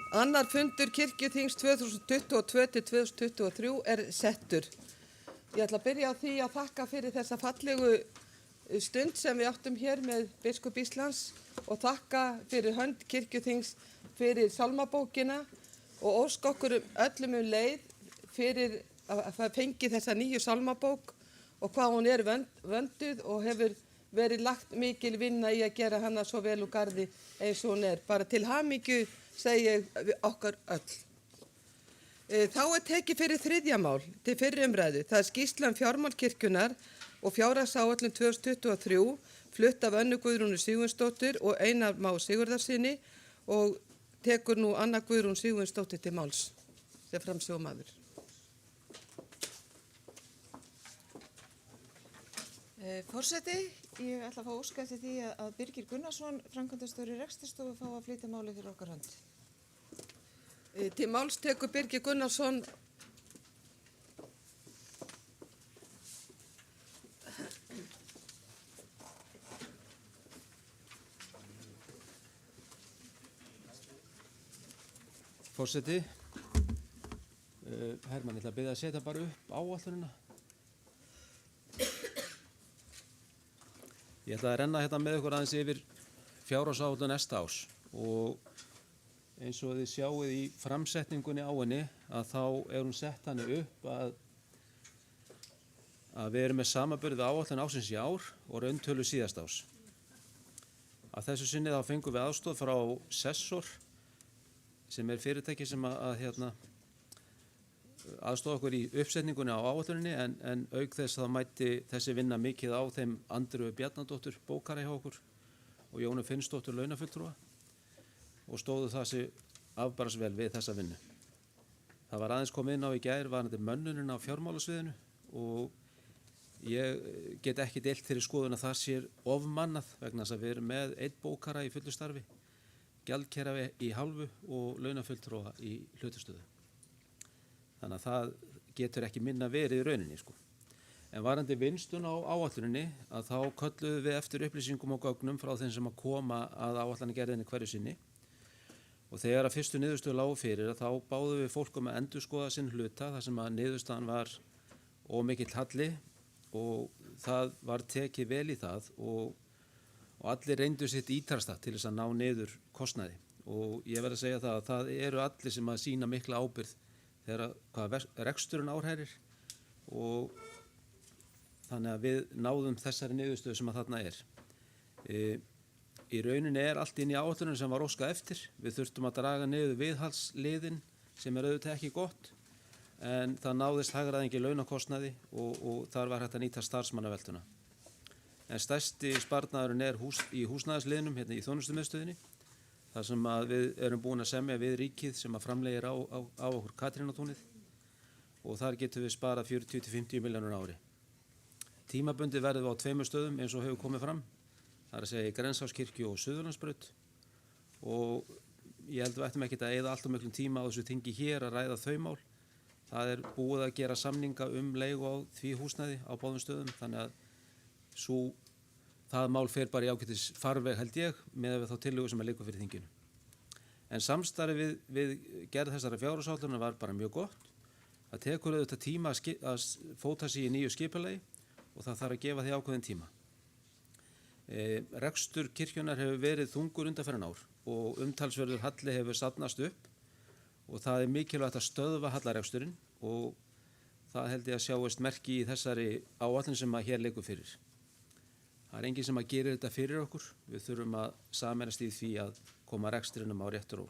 Annar fundur kirkjuþings 2022-2023 settur. Ég ætla að byrja á því að þakka fyrir þessa fallegu stund sem við áttum hér með biskup Íslands og þakka fyrir hönd kirkjuþings fyrir sálmabókina og óska okkur öllum leið fyrir að fengi þessa nýju sálmabók og hvað hún vönduð og hefur verið lagt mikil vinna í að gera hana svo vel úr garði eins og hún Bara til hamingju segi ég okkar öll. Þá tekið fyrir þriðja mál til fyrri umræðu. Það skýrsla fjármál kirkjunnar og fjárhagsáætlun 2023 flutt af Önnu Guðrúnu Sigurjónsdóttur og Einar Má Sigurðarsyni og tekur nú Anna Guðrún Sigurjónsdóttir til máls sem framsögumaður. Forseti, ég ætla að fá óska eftir því að Birgir Gunnarsson, framkvæmdastjóri rekstrarstofu, fá að flytja máli fyrir okkar hönd. Til máls tekur Birgir Gunnarsson. Forseti, Hermann, ég ætla að biðja að setja bara upp áætlunina. Ég ætla að renna hérna með ykkur aðeins yfir fjárhagsáætlun næsta árs og eins og þið sjáið í framsetningunni á henni að þá hún sett hann upp að við erum með samanburð við áætlun ársins í ár og rauntölu síðast árs. Að þessu sinni þá fengum við aðstoð frá Sessor sem fyrirtæki sem aðstoða okkur í uppsetningunni á áætluninni en auk þess þá mætti þessi vinna mikið á þeim Andreu Bjarnadóttur bókara hjá okkur og Jónu Finnsdóttur launafulltrúa og stóðu það sig afbarasvel við þessa vinnu. Það var aðeins komið inn á í gær varðandi mönnunin á fjármálasviðinu og ég get ekki deilt þeirri skoðun að það sé ofmannað vegna þess að við erum með einn bókara í fullu starfi, gjaldkera í hálfu og launafulltrúa í hlutastöðu. Þannig að það getur ekki minna verið í rauninni. En varðandi vinstun á áætluninni að þá kölluðum við eftir upplýsingum og gögnum frá þeim sem að koma að áætlanagerðinni hverju sinni og þegar að fyrstu niðurstöðu lágu fyrir að þá báðum við fólk að endurskoða sinn hluta þar sem að niðurstaðan var ómikill halli og það var tekið vel í það og allir reyndu sitt ítarasta til þess að ná niður kostnaði og ég verð að segja það að það eru allir sem að sýna mikla ábyrgð þegar hvað reksturinn áhrærir og þannig að við náðum þessari niðurstöðu sem að þarna Í rauninni allt inn í áætlunum sem var óskað eftir. Við þurftum að draga niður viðhaldsliðin sem auðvitað ekki gott en það náðist hagræðingi launakostnaði og þar var hægt að nýta starfsmannaveltuna. En stærsti sparnaðurinn í húsnæðisliðnum hérna í þjónustumiðstöðinni þar sem að við erum búin að semja við ríkið sem að framlegir á okkur Katrínartúnið og þar getum við sparað 40-50 milljónur á ári. Tímabundi verðum við á 2 stöðum eins og hefur komið fram. Það að segja í Grensáskirkju og Suðurlandsbraut og ég held við ættum ekkert að eyða alltaf miklum tíma á þessu þingi hér að ræða þau mál. Það búið að gera samninga leigu á því húsnæði á báðum stöðum þannig að það mál fer bara í ágætis farveg held ég með þá tillögu sem liggur fyrir þinginu. En samstarfið við gerð þessara fjárhagsáætlunar var bara mjög gott. Það tekur auðvitað tíma að fóta sig í nýju skipulagi og það þarf að gefa því ákveðin tíma. Rekstur kirkjunnar hefur verið þungur undanfarin ár og umtalsverður halli hefur safnast upp og það mikilvægt að stöðva hallareksturinn og það held ég að sjáist merki í þessari áætlun sem að hér liggur fyrir. Það enginn sem að gera þetta fyrir okkur, við þurfum að sameinast í því að koma reksturinnum á rétt ról.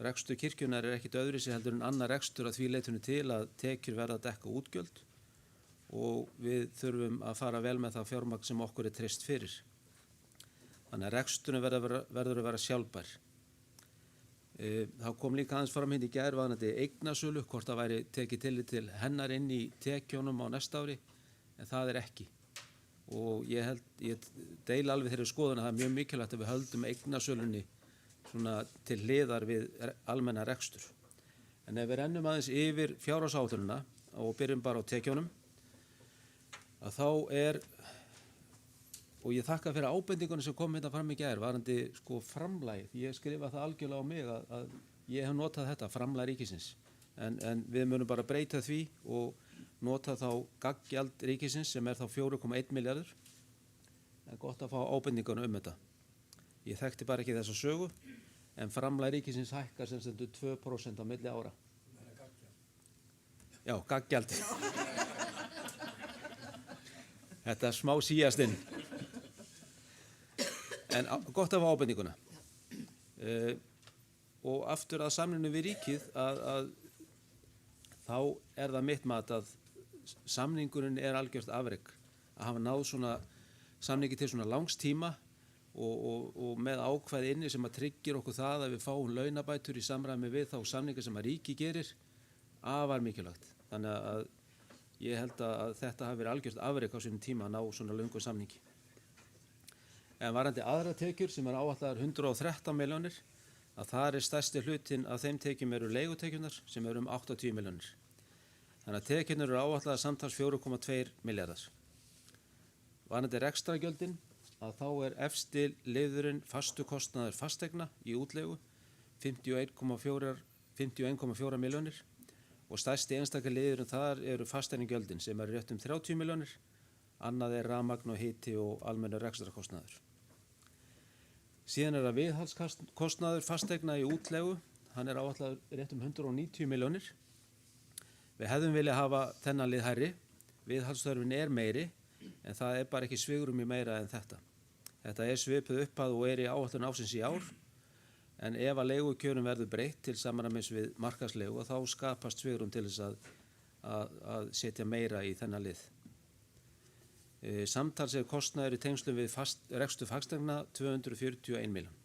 Rekstur kirkjunnar ekkit öðruvísi heldur en annar rekstur að því leytinu til að tekjur verða að dekka útgjöld og við þurfum að fara vel með það fjármagn sem okkur treyst fyrir. Þannig að reksturinn verður að vera sjálfbær. Það kom líka aðeins fram hérna í gær varðandi eignasölu, hvort það væri tekið tillit til hennar inn í tekjunum á næsta ári, en það ekki. Og ég deila alveg þeirri skoðun að það mjög mikilvægt að við höldum eignasölunni svona til hliðar við almenna rekstur. En ef við rennum aðeins yfir fjárhagsáætlunina og byrjum bara á tekjunum, að þá og ég þakka fyrir ábendingunum sem kom hérna fram í gær varandi sko framlagið. Ég skrifa það algjörlega á mig að ég hef notað þetta framlag ríkisins en við munum bara breyta því og nota þá gaggjald ríkisins sem þá 4,1 milljarður. En gott að fá ábendingunum þetta. Ég þekkti bara ekki þessa sögu en framlag ríkisins hækkar sem stendur 2% á milli ára. Já, gaggjald. Þetta er smá síast inn. En gott að fá ábendinguna. Og aftur að samninginu við ríkið að þá það mitt mat að samningurinn algjört afrek að hafa náð svona samningi til svona langs tíma og með ákvæði inni sem að tryggir okkur það að við fáum launabætur í samræmi við þá samninga sem að ríki gerir afar mikilvægt. Þannig að ég held að þetta hafi verið algjört afrek á sínum tíma að ná svona löngum samningi. En varandi aðra tekjur sem áætlaðar 113 milljónir að þar stærsti hlutinn af þeim tekjum eru leigutekjurnar sem eru 80 milljónir. Þannig að tekjurnar eru áætlaðar samtals 4,2 milljarðar. Varandi rekstrargjöldin að þá efsti liðurinn fastu kostnaður fasteigna í útleigu 51,4 milljónir og stærsti einstaka liðurinn þar eru fasteignagjöldin sem eru rétt 30 milljónir, annað rafmagn og hiti og almennur rekstrarkostnaður. Síðan það viðhaldskostnaður fasteigna í útleigu, hann áætlaður rétt 190 milljónir. Við hefðum viljað hafa þennan lið hærri, viðhaldsþörfin meiri, en það bara ekki svigrúm í meira en þetta. Þetta svipuð upphæð og í áætlun ársins í ár, en ef að leigukjörum verður breytt til samræmis við markaðslegu þá skapast svigrúm til þess að setja meira í þennan lið. Samtals kostnaður í tengslum við rekstur fasteigna 241 milljón.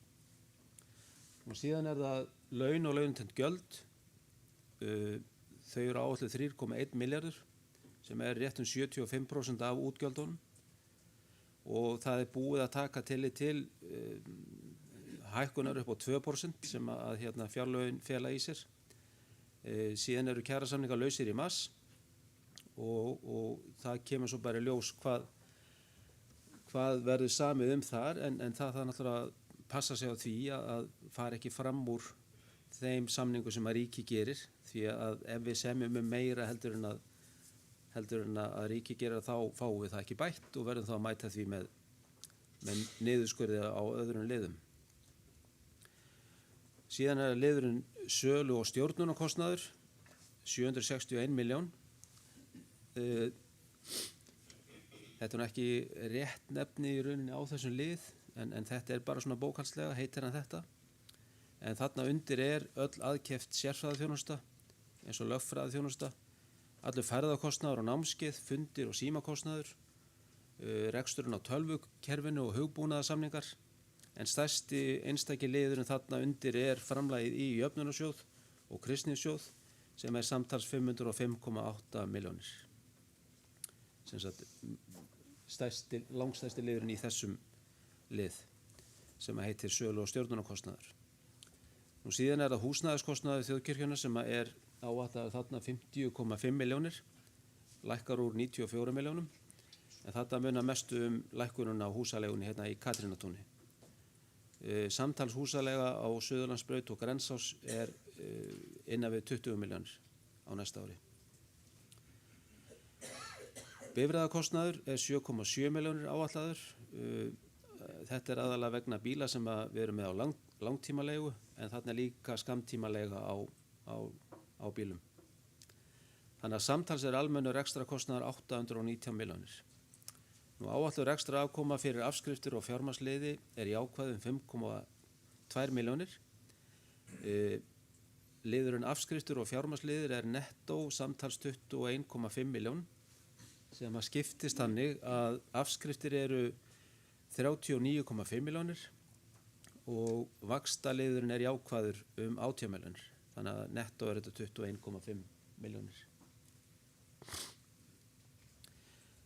Og síðan það laun og launtengt gjöld, þau eru áætluð 3,1 milljarður sem rétt 75% af útgjöldunum og það búið að taka tillit til hækkunar upp á 2% sem að fjárlögin fela í sér. Síðan eru kjarasamningar lausir í mars og það kemur svo bara í ljós hvað verður samið þar en það náttúrulega að passa sig á því að fara ekki fram úr þeim samningu sem að ríki gerir því að ef við semjum meira heldur en að ríki gerir þá fáum við það ekki bætt og verðum þá að mæta því með niðurskurði á öðrum liðum. Síðan liðurinn sölu og stjórnunarkostnaður 761 milljón. Þetta ekki rétt nefni í rauninni á þessum lið en þetta bara svona bókhaldslega heitir hann þetta. En þarna undir öll aðkeypt sérfræðiþjónusta eins og lögfræðiþjónusta, allur ferðakostnaður og námskeið, fundir og símakostnaður, reksturinn á tölvukerfinu og hugbúnaðarsamningar. En stærsti einstaki liðurinn þarna undir framlagið í jöfnunarsjóð og kristnisjóð sem samtals 505,8 milljónir. Sem sagt langstærsti liðurinn í þessum lið sem heitir sölu og stjórnunarkostnaður. Nú síðan það húsnæðiskostnaður þjóðkirkjunnar sem áætlaður þarna 50,5 milljónir, lækkar úr 94 milljónum, en þetta munar mestu lækkunum á húsalegunni hérna í Katrínartúni. Samtals húsalega á Suðurlandsbraut og Grensás innan við 20 milljónir á næsta ári. Bifreiðakostnaður 7,7 milljónir áætlaður. Þetta aðalega vegna bíla sem við erum með á langtímalegu en þarna líka skammtímalega á bílum. Þannig að samtals almennur rekstrakostnaður 819 milljónir. Nú áætluð rekstra afkoma fyrir afskriftir og fjármagnsliði jákvæð 5,2 milljónir. Liðurinn afskriftir og fjármagnsliðir nettó samtals 21,5 milljón sem að skiptist þannig að afskriftir 39,5 milljónir og vaxtaliðurinn jákvæður 18 milljónir. Þannig að nettó þetta 21,5 milljónir.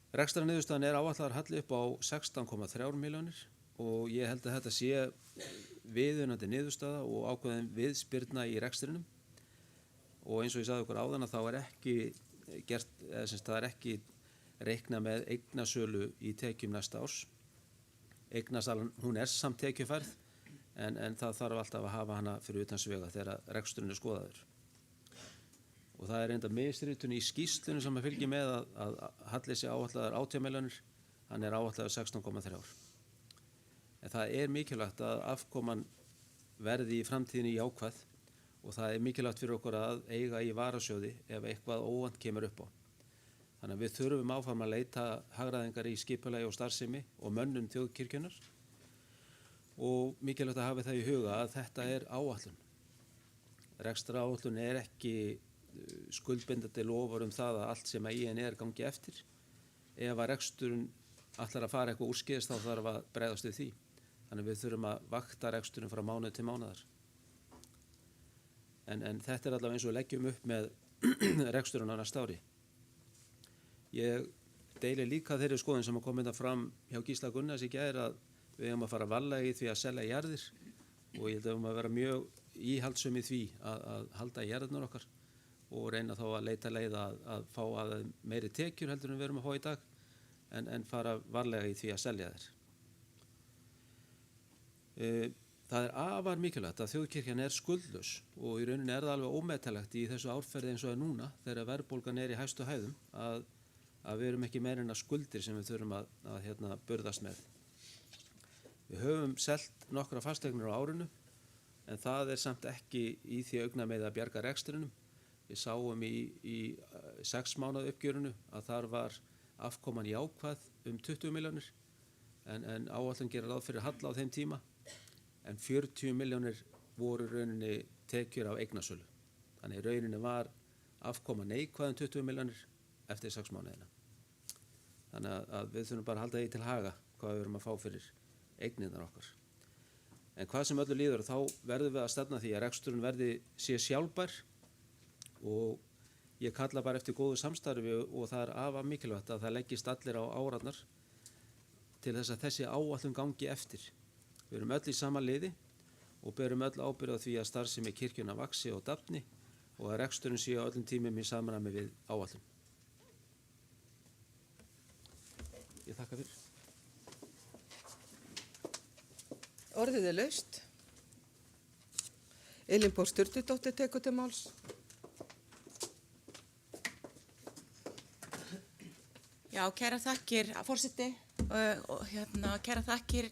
Rekstrarniðurstaðan áætlaður halli upp á 16,3 milljónir og ég held að þetta sé viðunandi niðurstaða og ákveðin viðspyrna í rekstrinum og eins og ég sagði okkur áðan að þá ekki gert, það ekki reikna með eignasölu í tekjum næsta árs eignasalan, hún samt tekjufærð en það þarf alltaf að hafa hana fyrir utan svega þegar reksturinn skoðaður. Og það enda misritun í skýrslunni sem fylgir með að halli sé áætlaðar 18 milljónir, hann áætlaður 16,3. En það mikilvægt að afkoman verði í framtíðinni jákvæð og það mikilvægt fyrir okkur að eiga í varasjóði ef eitthvað óvænt kemur upp á. Þannig að við þurfum áfram að leita hagræðingar í skipulagi og starfsemi og mönnun þjóðkirkjunnar og mikilvægt að hafa það í huga að þetta áætlun. Rekstraráætlun ekki skuldbindandi loforð það að allt sem í henni gangi eftir. Ef að reksturinn ætlar að fara eitthvað úrskeiðis þá þarf að bregðast við því. Þannig að við þurfum að vakta reksturinn frá mánuði til mánaðar. En þetta allavega eins og við leggjum upp með reksturinn á næsta ári. Ég deili líka þeirri skoðun sem kom fram hjá Gísla Gunnars í gær að við eigum að fara varlega í því að selja jarðir og ég held að við eigum að vera mjög íhaldssöm í því að halda jarðirnar okkar og reyna þá að leita leið að fá meiri tekjur heldur en við erum að fá í dag en fara varlega í því að selja þær. Það afar mikilvægt að þjóðkirkjan skuldlaus og í rauninni það alveg ómetanlegt í þessu árferði eins og núna þegar verðbólgan í hæstu hæðum að við erum ekki meira en að skuldir sem við þurfum að burðast með. Við höfum selt nokkra fasteignir á árinu en það samt ekki í því augnamiði að bjarga rekstrinum. Við sáum í 6 mánaða uppgjörinu að þar var afkoman jákvæð 20 milljónir en áætlun gerir ráð fyrir halla á þeim tíma. En 40 milljónir voru rauninni tekjur af eignasölu. Þannig rauninni var afkoma neikvæð 20 milljónir eftir 6 mánuðina. Þannig að við þurfum bara að halda því til haga hvað við erum að fá fyrir eignirnar okkar. En hvað sem öllu líður þá verðum við að stefna því að reksturinn sé sjálfbær og ég kalla bara eftir góðu samstarfi og það afar mikilvægt að það leggist allir á árarnar til þess að þessi áætlun gangi eftir. Við erum öll í sama liði og berum öll ábyrgð á því að starfsemi kirkjunnar vaxi og dafni og að reksturinn sé á öllum tímum í samræmi við áætlun. Ég þakka fyrir. Orðið laust. Elín Bór Sturludóttir tekur til máls. Já, kæra þakkir, forseti, og kæra þakkir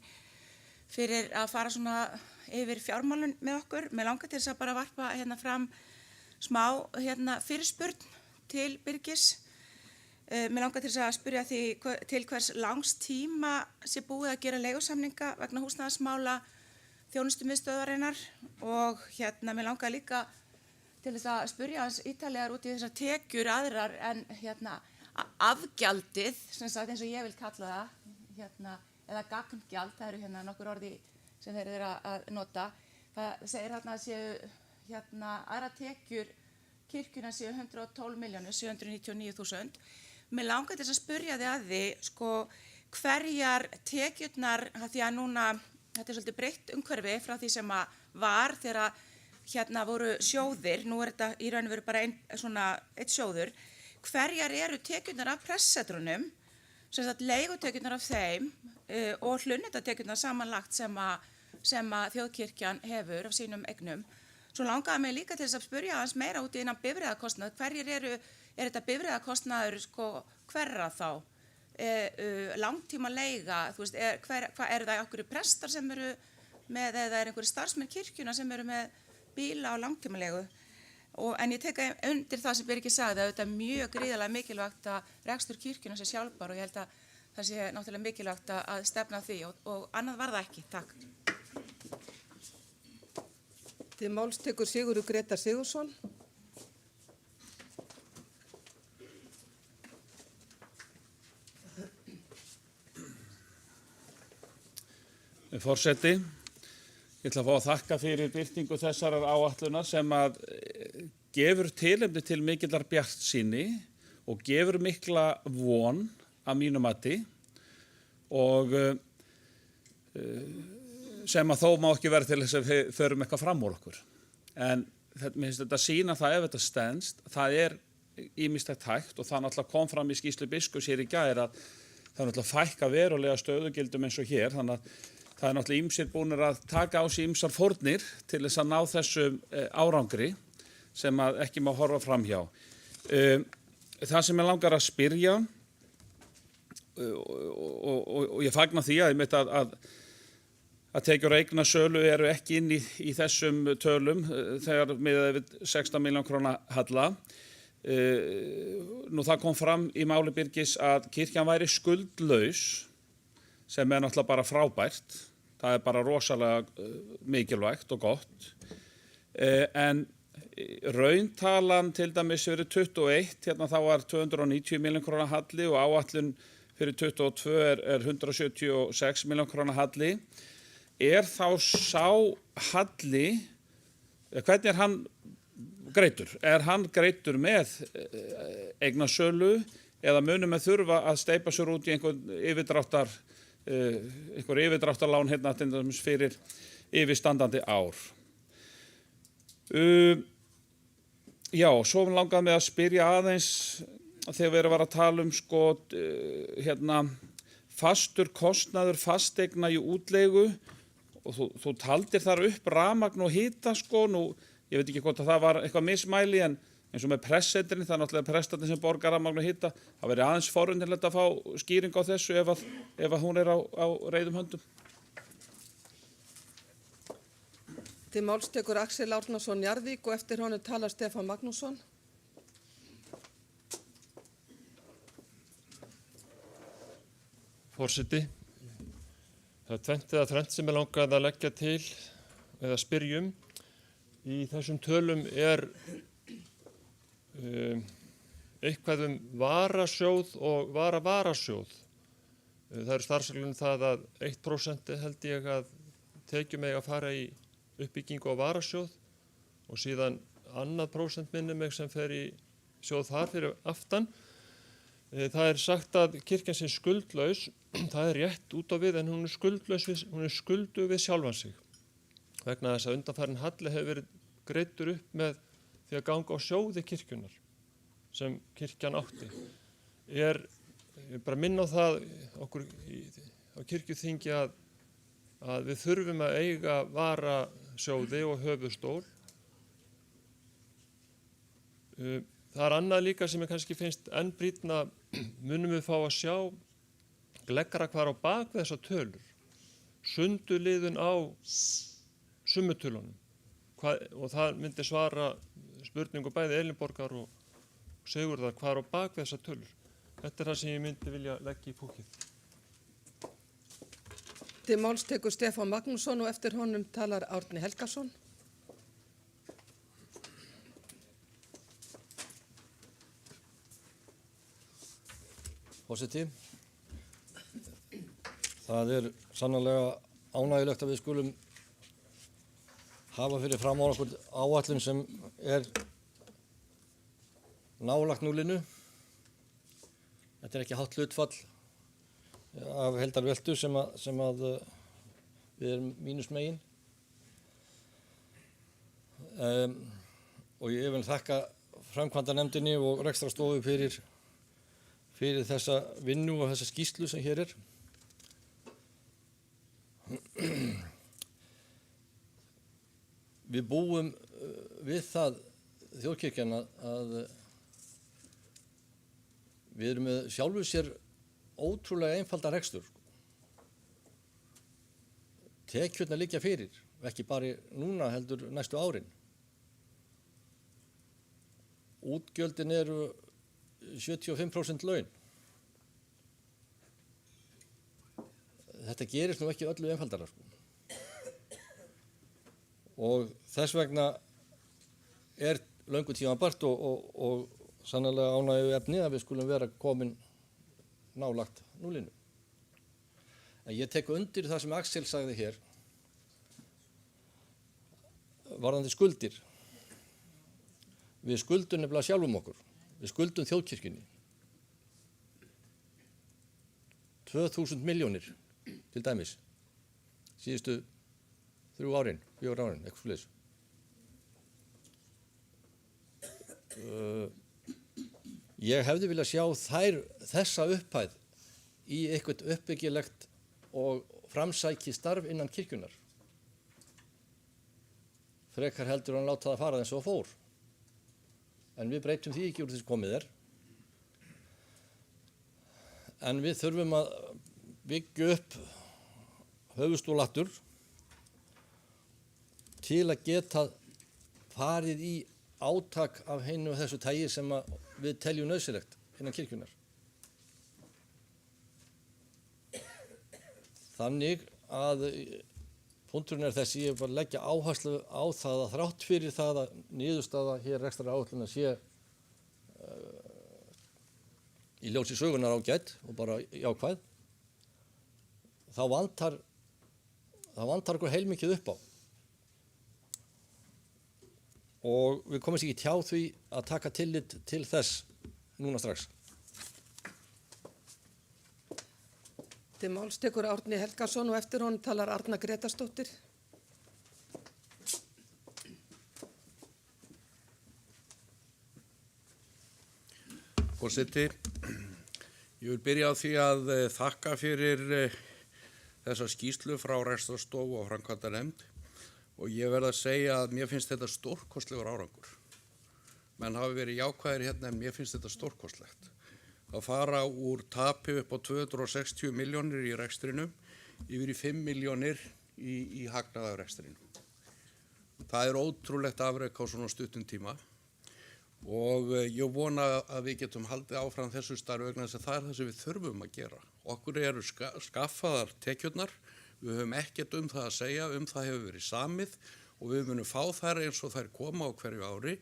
fyrir að fara svona yfir fjármálun með okkur. Mér langar til þess að bara varpa fram smá fyrirspurn til Birgis. Mér langar til þess að spyrja því til hvers langs tíma sé búið að gera leigusamninga vegna húsnæðismála þjónustumiðstöðvarinnar og mér langar líka til þess að spyrja hans ítarlegar út í þessar tekjur aðrar en afgjaldið, sem sagt eins og ég vil kalla það, eða gagngjald, það eru nokkur orði sem þeir eru að nota. Það segir að séu aðra tekjur kirkjuna séu 112.799.000. Mér langar til að spyrja þig að því, hverjar tekjurnar, því að núna, þetta svolítið breytt umhverfi frá því sem var þegar voru sjóðir, nú þetta í raun og veru bara einn sjóður, hverjar eru tekjurnar af pressetrunum, sem sagt leigutekjurnar af þeim og hlunnindatekjurnar samanlagt sem að þjóðkirkjan hefur af sínum eignum. Svo langaði mig líka til þess að spyrja hans meira út í innan bifreiðakostnað. Hverjir er þetta bifreiðakostnaður hverra þá? Langtíma leiga, hvað eru það okkur prestar sem eru með eða einhverjir starfsmenn kirkjuna sem eru með bíla á langtíma leigu? En ég tek undir það sem Birgir sagði að þetta mjög gríðarlega mikilvægt að rekstur kirkjuna sé sjálfbær og ég held að það sé náttúrulega mikilvægt að stefna því og annað var það ekki. Takk. Til máls tekur Sigurður Grétar Sigurðsson. Forseti, ég ætla að fá að þakka fyrir birtingu þessarar áætlunar sem að gefur tilefni til mikillar bjartsýni og gefur mikla von að mínu mati og sem að þó má ekki vera til þess að við förum eitthvað fram úr okkur. En mér finnst þetta sýna það ef þetta stenst, það ýmislegt hægt og það náttúrulega kom fram í skýrslu biskups hér í gær að það er náttúrulega fækka verulega stöðugildum eins og hér, þannig að það er náttúrulega ýmsir búnir að taka á sig ýmsar fórnir til þess að ná þessum árangri sem að ekki má horfa framhjá. Það sem ég langar að spyrja og ég fagna því að tekjur og eignasölu eru ekki inn í þessum tölum þegar miðað við 16 milljón króna halla. Nú það kom fram í máli Birgis að kirkjan væri skuldlaus, sem er náttúrulega bara frábært. Það er bara rosalega mikilvægt og gott. En rauntalan til dæmis fyrir 21, hérna þá var 290 milljón króna halli og áætlun fyrir 22 er 176 milljón króna halli. Er þá sá halli, hvernig er hann greiddur? Er hann greiddur með eignasölu eða munum við þurfa að steypa sér út í einhver yfirdráttarlán hérna til dæmis fyrir yfirstandandi ár? Já, svo langaði mig að spyrja aðeins þegar við erum að tala um fastur kostnaður fasteigna í útleigu og þú taldir þar upp rafmagn og hita nú, ég veit ekki hvort að það var eitthvað mismæli en eins og með pressetrinni, það er náttúrulega prestarnir sem borgar rafmagn og hita, það verið aðeins forvitnilegt að fá skýring á þessu ef að hún er á reiðum höndum. Til máls tekur Axel Árnason Njarðvík og eftir honum talar Stefán Magnússon. Forseti, það er tvennt eða þrennt sem ég langaði að leggja til eða spyrjum. Í þessum tölum er eitthvað varasjóð og varasjóð. Það eru starfsreglur það að 1% held ég að tekjum eiga að fara í uppbyggingu á varasjóð og síðan annað prósent minni mig sem fer í sjóð þar fyrir aftan. Það er sagt að kirkjan sé skuldlaus, það er rétt út á við en hún er skulduð við sjálfan sig. Vegna þess að undanfarin halli hefur verið greiddur upp með því að ganga á sjóði kirkjunar sem kirkjan átti. Ég bara minna á það okkur á kirkjuþingi að við þurfum að eiga varasjóði og höfuðstól. Það er annað líka sem ég kannski finnst enn brýnna, munum við fá að sjá gleggara hvar á bak við þessar tölur, sunduliðun á summutölunum og það myndi svara spurningu bæði Elínborgar og Sigurðar hvar á bak við þessar tölur. Þetta er það sem ég myndi vilja leggja í púkið. Til máls tekur Stefán Magnússon og eftir honum talar Árni Helgason. Forseti, það er sannarlega ánægjulegt að við skulum hafa fyrir fram á okkur áætlun sem er nálægt núllinu. Þetta er ekki hátt hlutfall af heildarveltu sem að við erum mínusmegin. Og ég vil þakka framkvæmdanefndinni og rekstrarstofu fyrir þessa vinnu og þessa skýrslu sem hér er. Við búum við það þjóðkirkjan að við erum með sjálfu sér ótrúlega einfalda rekstur. Tekjurnar liggja fyrir, ekki bara núna heldur næstu árin. Útgjöldin eru 75% laun. Þetta gerist nú ekki öllu einfaldara. Og þess vegna er löngu tímabært og sannarlega ánægju efni að við skulum vera komin nálagt núllinu. En ég tek undir það sem Axel sagði hér varðandi skuldir. Við skuldum nefnilega sjálfum okkur. Við skuldum þjóðkirkjunni 2000 milljónir til dæmis síðustu 4 árin, eitthvað svoleiðis. Ég hefði viljað sjá þessa upphæð í eitthvað uppbyggilegt og framsæki starf innan kirkjunar. Frekar heldur hann láta það fara eins og fór. En við breytum því ekki úr þess komið En við þurfum að byggja upp höfustól aftur til að geta farið í átak af hinu og þessu tagi sem við teljum nauðsynlegt innan kirkjunar. Þannig að punkturinn þessi, ég bara leggja áherslu á það að þrátt fyrir það að niðurstaða hér rekstraráætlunar sé í ljósi sögunar ágætt og bara jákvæð, þá vantar okkur heilmikið upp á. Og við komumst ekki hjá því að taka tillit til þess núna strax. Til máls tekur Árni Helgason og eftir honum talar Arna Grétarsdóttir. Forseti, ég vil byrja á því að þakka fyrir þessa skýrslu frá rekstrarstofu og framkvæmdanefnd og ég verð að segja að mér finnst þetta stórkostlegur árangur. Menn hafi verið jákvæðir hérna en mér finnst þetta stórkostlegt. Að fara úr tapi upp á 260 milljónir í rekstrinum yfir í 5 milljónir í hagnaði af rekstrinum. Það er ótrúlegt afrek á svona stuttum tíma. Og ég vona að við getum haldið áfram þessu starfi vegna þess að það er það sem við þurfum að gera. Okkur eru skaffaðar tekjurnar, við höfum ekkert það að segja, það hefur verið samið og við munum fá þær eins og þær koma á hverju ári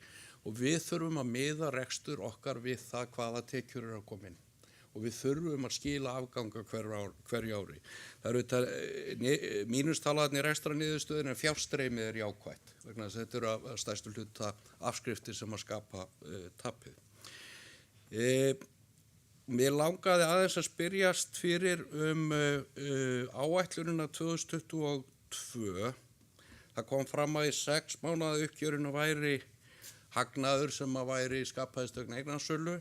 og við þurfum að miða rekstur okkar við það hvaða tekjur eru að koma inn. Og við þurfum að skila afganga hverju ári. Það eru þetta mínustalarnir ekstra niðurstöðin en fjárstreymið er jákvætt vegna þess að þetta eru að stærstu hluta afskriftir sem að skapa tapið. Mér langaði aðeins að spyrjast fyrir áætlunina 2022. Það kom fram að í 6 mánaða uppgjörinu væri hagnaður sem að væri skapaðist vegna eignasölu.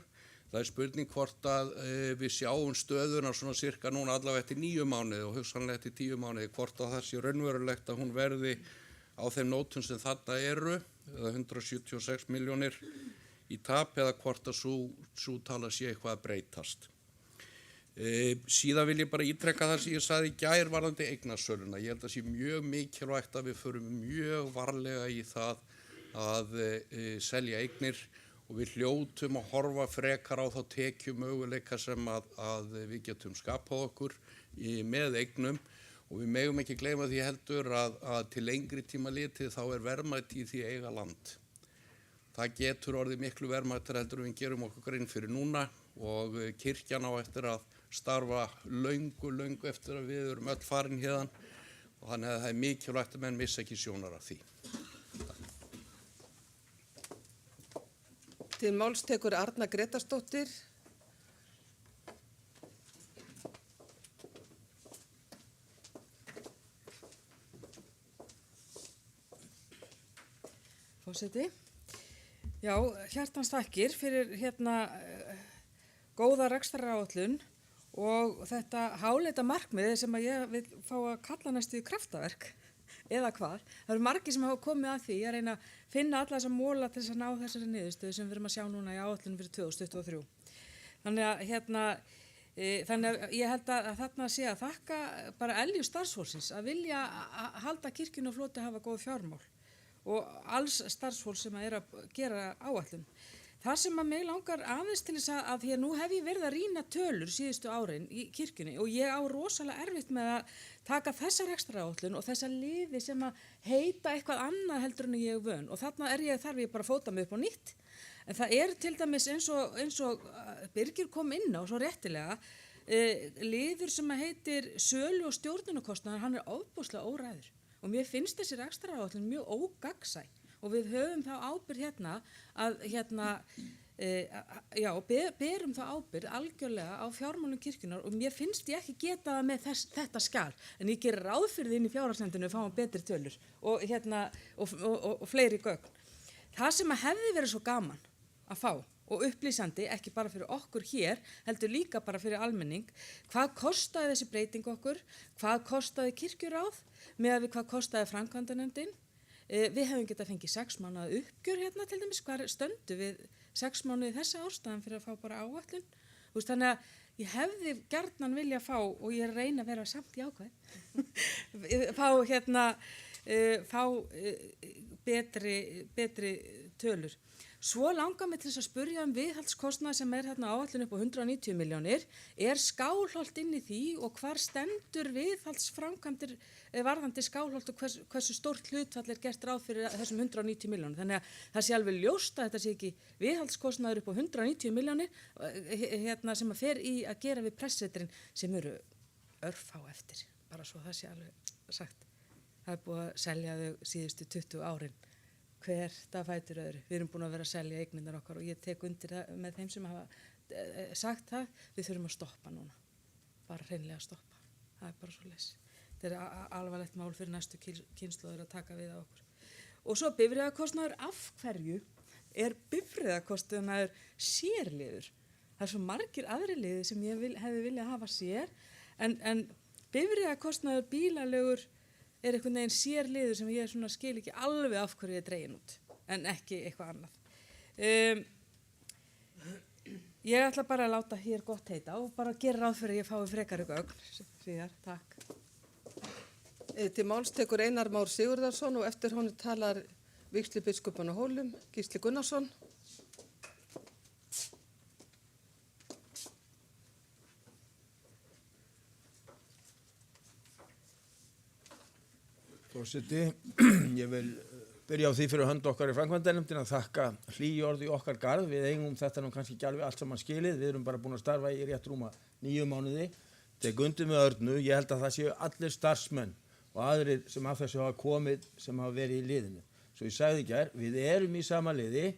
Það er spurning hvort að við sjáum stöðuna svona cirka núna allavega eftir 9 mánuði og hugsanlega eftir 10 mánuði, hvort að það sé raunverulegt að hún verði á þeim nótum sem þarna eru, eða 176 milljónir í tap eða hvort að sú tala sé eitthvað að breytast. Síðan vil ég bara ítreka það sem ég sagði í gær varðandi eignasöluna. Ég held að sé mjög mikilvægt að við förum mjög varlega í það að selja eignir og við hljótum að horfa frekar á þá tekjumöguleika sem að við getum skapað okkur með eignum og við megum ekki gleyma því heldur að til lengri tíma litið þá er verðmæti í því að eiga land. Það getur orðið miklu verðmættar heldur en við gerum okkur grein fyrir núna og kirkjan á eftir að starfa löngu eftir að við erum öll farin hérðan og þannig að það er mikilvægt að menn missa ekki sjónar af því. Til máls tekur Arna Grétarsdóttir. Forseti. Já, hjartans þakkir fyrir góða rekstraráætlun og þetta háleita markmiði sem að ég vil fá að kalla næstu kraftaverk. Eða hvað. Það eru margir sem hafa komið að því að reyna að finna alla þessa móla til þess að ná þessari niðurstöðu sem við erum að sjá núna í áætlunum fyrir 2023. Þannig að ég held að þarna sé að þakka bara elju starfsfólksins að vilja að halda kirkjunni á floti að hafa góð fjármál og alls starfsfólk sem er að gera áætlun. Það sem að mig langar aðeins til þess að því að nú hef ég verið að rýna tölur síðustu árin í kirkjunni og ég á rosalega erfitt með að taka þessa rekstraráætlun og þessa liði sem að heita eitthvað annað heldur en ég vön og þarna þarf ég bara að fóta mig upp á nýtt. En það er til dæmis eins og Birgir kom inn á svo réttilega liður sem að heitir sölu og stjórnunarkostnaður, hann er ofboðslega óræður og mér finnst þessi rekstraráætlun mjög ógagnsæ. Og við höfum þá ábyrgð berum þá ábyrgð algjörlega á fjármálum kirkjunar og mér finnst ég ekki geta það með þetta skjal. En ég gerir ráð fyrir því inn í fjárhagsnefndinni að fáum betri tölur og fleiri gögn. Það sem að hefði verið svo gaman að fá og upplýsandi, ekki bara fyrir okkur hér, heldur líka bara fyrir almenning. Hvað kostaði þessi breyting okkur? Hvað kostaði kirkjuráð með við hvað kostaði framkvæmdanefndin? Við hefum getað fengið 6 mánaða uppgjör hérna til dæmis, hvað stöndu við 6 mánuði þessa ástæðan fyrir að fá bara áætlun. Þannig að ég hefði gjarnan vilja fá, og ég reyna að vera samt jákvæð, fá betri tölur. Svo langar mig til þess að spurja viðhaldskostnað sem hérna áætlun upp á 190 milljónir. Er Skálholt inn í því og hvar stendur viðhaldsframkvæmdir varðandi Skálholt og hversu stórt hlutfall gert ráð fyrir þessum 190 milljónir? Þannig að það sé alveg ljóst að þetta sé ekki viðhaldskostnaður upp á 190 milljónir sem að fer í að gera við pressetrin sem eru örfá eftir, bara svo það sé alveg sagt. Það búið að selja þau síðustu 20 árin. Hvert að fætur öðru. Við erum búin að vera að selja eignirnar okkar og ég tek undir það með þeim sem hafa sagt það. Við þurfum að stoppa núna. Bara hreinlega að stoppa. Það er bara svo leys. Þetta er alvarlegt mál fyrir næstu kynslóður að taka við á okkur. Og svo bifreiðakostnaður. Af hverju er bifreiðakostnaður sérliður? Það er svo margir aðri liðir sem ég hefði viljað hafa sér. En bifreiðakostnaður bílalögur er einhvern veginn sérliður sem ég skil ekki alveg af hverju ég dregin út, en ekki eitthvað annað. Ég ætla bara að láta hér gott heita og bara gera ráð fyrir að ég fái frekari gögn síðar. Takk. Til máls tekur Einar Már Sigurðarsson og eftir honum talar vígslubiskupinn á Hólum, Gísli Gunnarsson. Forseti, ég vil byrja á því fyrir hönd okkar í framkvæmdanefndin að þakka hlýjorð í okkar garð. Við eigum þetta nú kannski ekki alveg allt saman skilið. Við erum bara búin að starfa í rétt rúma 9 mánuði. Tek undir með Örnu. Ég held að það séu allir starfsmenn og aðrir sem af þessu hafa komið sem hafa verið í liðinu. Svo ég sagði í gær, við erum í sama liði.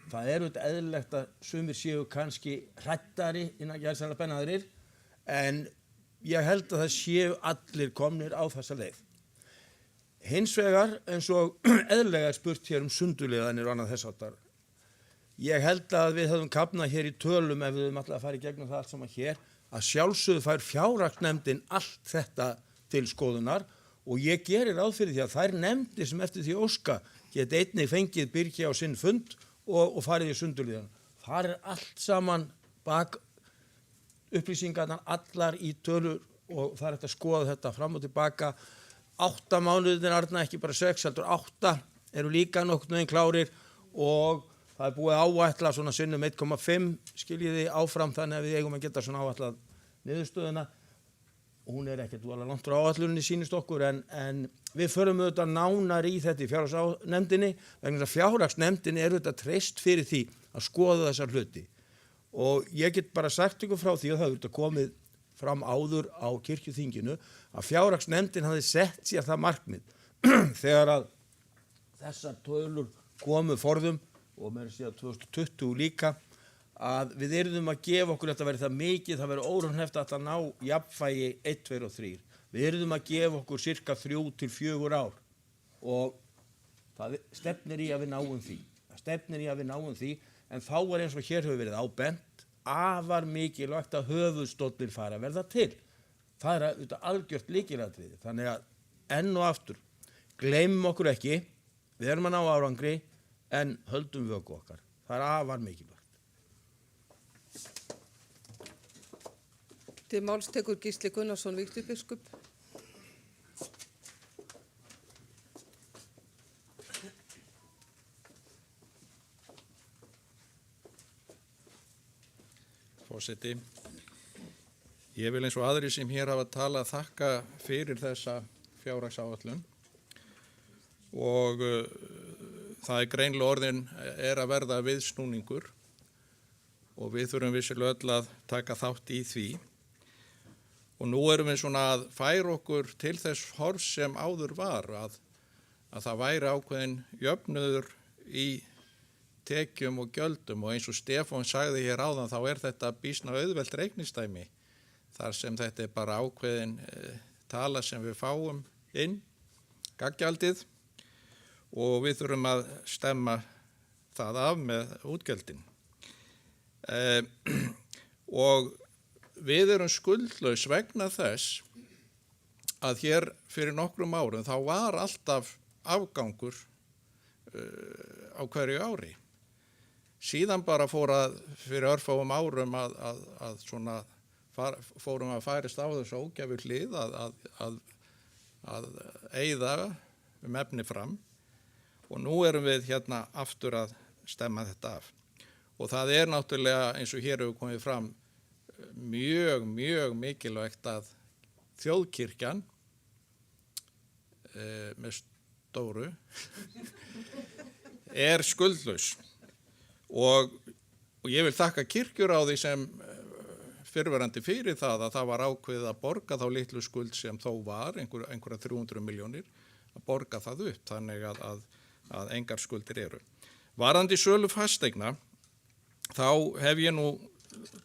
Það er auðvitað eðlilegt að sumir séu kannski hrættari innan gæðsannlega bennaðrir, en ég held að það séu allir komnir á þessa leið. Hins vegar, eins og eðlilega er spurt hér sundurliðanir og annað þess áttar. Ég held að við höfum kafnað hér í tölum ef við höfum alltaf að fara í gegnum það allt saman hér, að sjálfsögðu fær fjárhagsnefndin allt þetta til skoðunar og ég gerir ráð fyrir því að þær nefndir sem eftir því óska get einnig fengið Birgi á sinn fund og farið í sundurliðan. Þar er allt saman bak upplýsingarnar allar í tölur og það er hægt að skoða þetta fram og tilbaka. 8 mánuðir Arna, ekki bara 6, heldur 8 eru líka nokkurn veginn klárir og það er búið áætla svona sinnum 1,5 skiljiði áfram þannig að við eigum að geta svona áætlað niðurstöðuna. Hún er ekkert voðalega langt frá áætlunni sýnist okkur en við förum auðvitað nánar í þetta í fjárhagsnefndinni vegna þess að fjárhagsnefndin er auðvitað treyst fyrir því að skoða þessar hluti. Og ég get bara sagt ykkur frá því að það er auðvitað komið fram áður á kirkjuþinginu að fjárhagsnefndin hafði sett sér það markmið þegar að þessar tölur komu forðum og meira síðan 2020 líka að við yrðum að gefa okkur þetta verið það mikið, það verið óraunhæft að ná jafnvægi 1, 2 og 3. Við yrðum að gefa okkur cirka 3 til 4 ár og það stefnir í að við náum því. Það stefnir í að við náum því en þá er eins og hér hefur verið ábent afar mikilvægt að höfuðstóllinn fara að verða til. Það er auðvitað algjört lykilatriði. Þannig að enn og aftur, gleymum okkur ekki, við erum að ná árangri, en höldum vöku okkar. Það er afar mikilvægt. Til máls tekur Gísli Gunnarsson, vígslubiskup. Forseti, ég vil eins og aðrir sem hér hafa talað þakka fyrir þessa fjárhagsáætlun og það er greinlega orðin er að verða viðsnúningur og við þurfum vissilega öll að taka þátt í því og nú erum við svona að færa okkur til þess horfs sem áður var að það væri ákveðin jöfnuður í tekjum og gjöldum og eins og Stefán sagði hér áðan þá er þetta býsna auðvelt reiknistæmi þar sem þetta er bara ákveðin tala sem við fáum inn, gaggjaldið og við þurfum að stemma það af með útgjöldin. Og við erum skuldlaus vegna þess að hér fyrir nokkrum árum þá var alltaf afgangur á hverju ári. Síðan bara fyrir örfáum árum að svona fórum að færist á þessu ógæfu hlið að eyða efni fram og nú erum við hérna aftur að stemma þetta af. Og það náttúrulega eins og hér hefur komið fram mjög mikilvægt að þjóðkirkjan með stóru skuldlaus og ég vil þakka kirkjuráði sem fyrrverandi fyrir það að það var ákveðið að borga þá litlu skuld sem þó var, einhverja 300 milljónir, að borga það upp þannig að engar skuldir eru. Varðandi sölu fasteigna, þá hef ég nú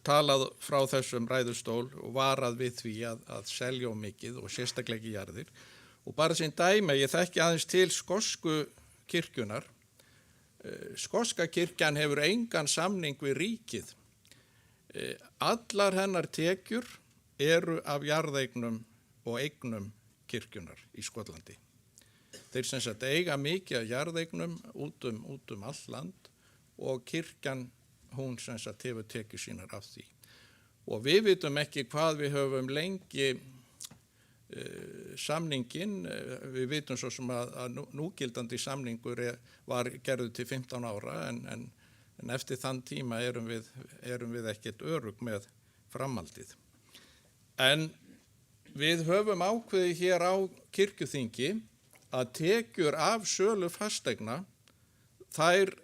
talað frá þessum ræðustól og varað við því að selja mikið og sérstaklega ekki jarðir. Og bara sem dæmi, ég þekki aðeins til skosku kirkjunar. Skoska kirkjan hefur engan samning við ríkið. Allar hennar tekjur eru af jarðeignum og eignum kirkjunar í Skotlandi. Þeir sem sagt eiga mikið af jarðeignum út um all land og kirkjan hún sem sagt hefur tekjur sínar af því. Og við vitum ekki hvað við höfum lengi samningin, við vitum svo sem að núgildandi samningur var gerður til 15 ára en eftir þann tíma erum við ekkert örugg með framhaldið. En við höfum ákveðið hér á kirkjuþingi að tekjur af sölu fasteigna þær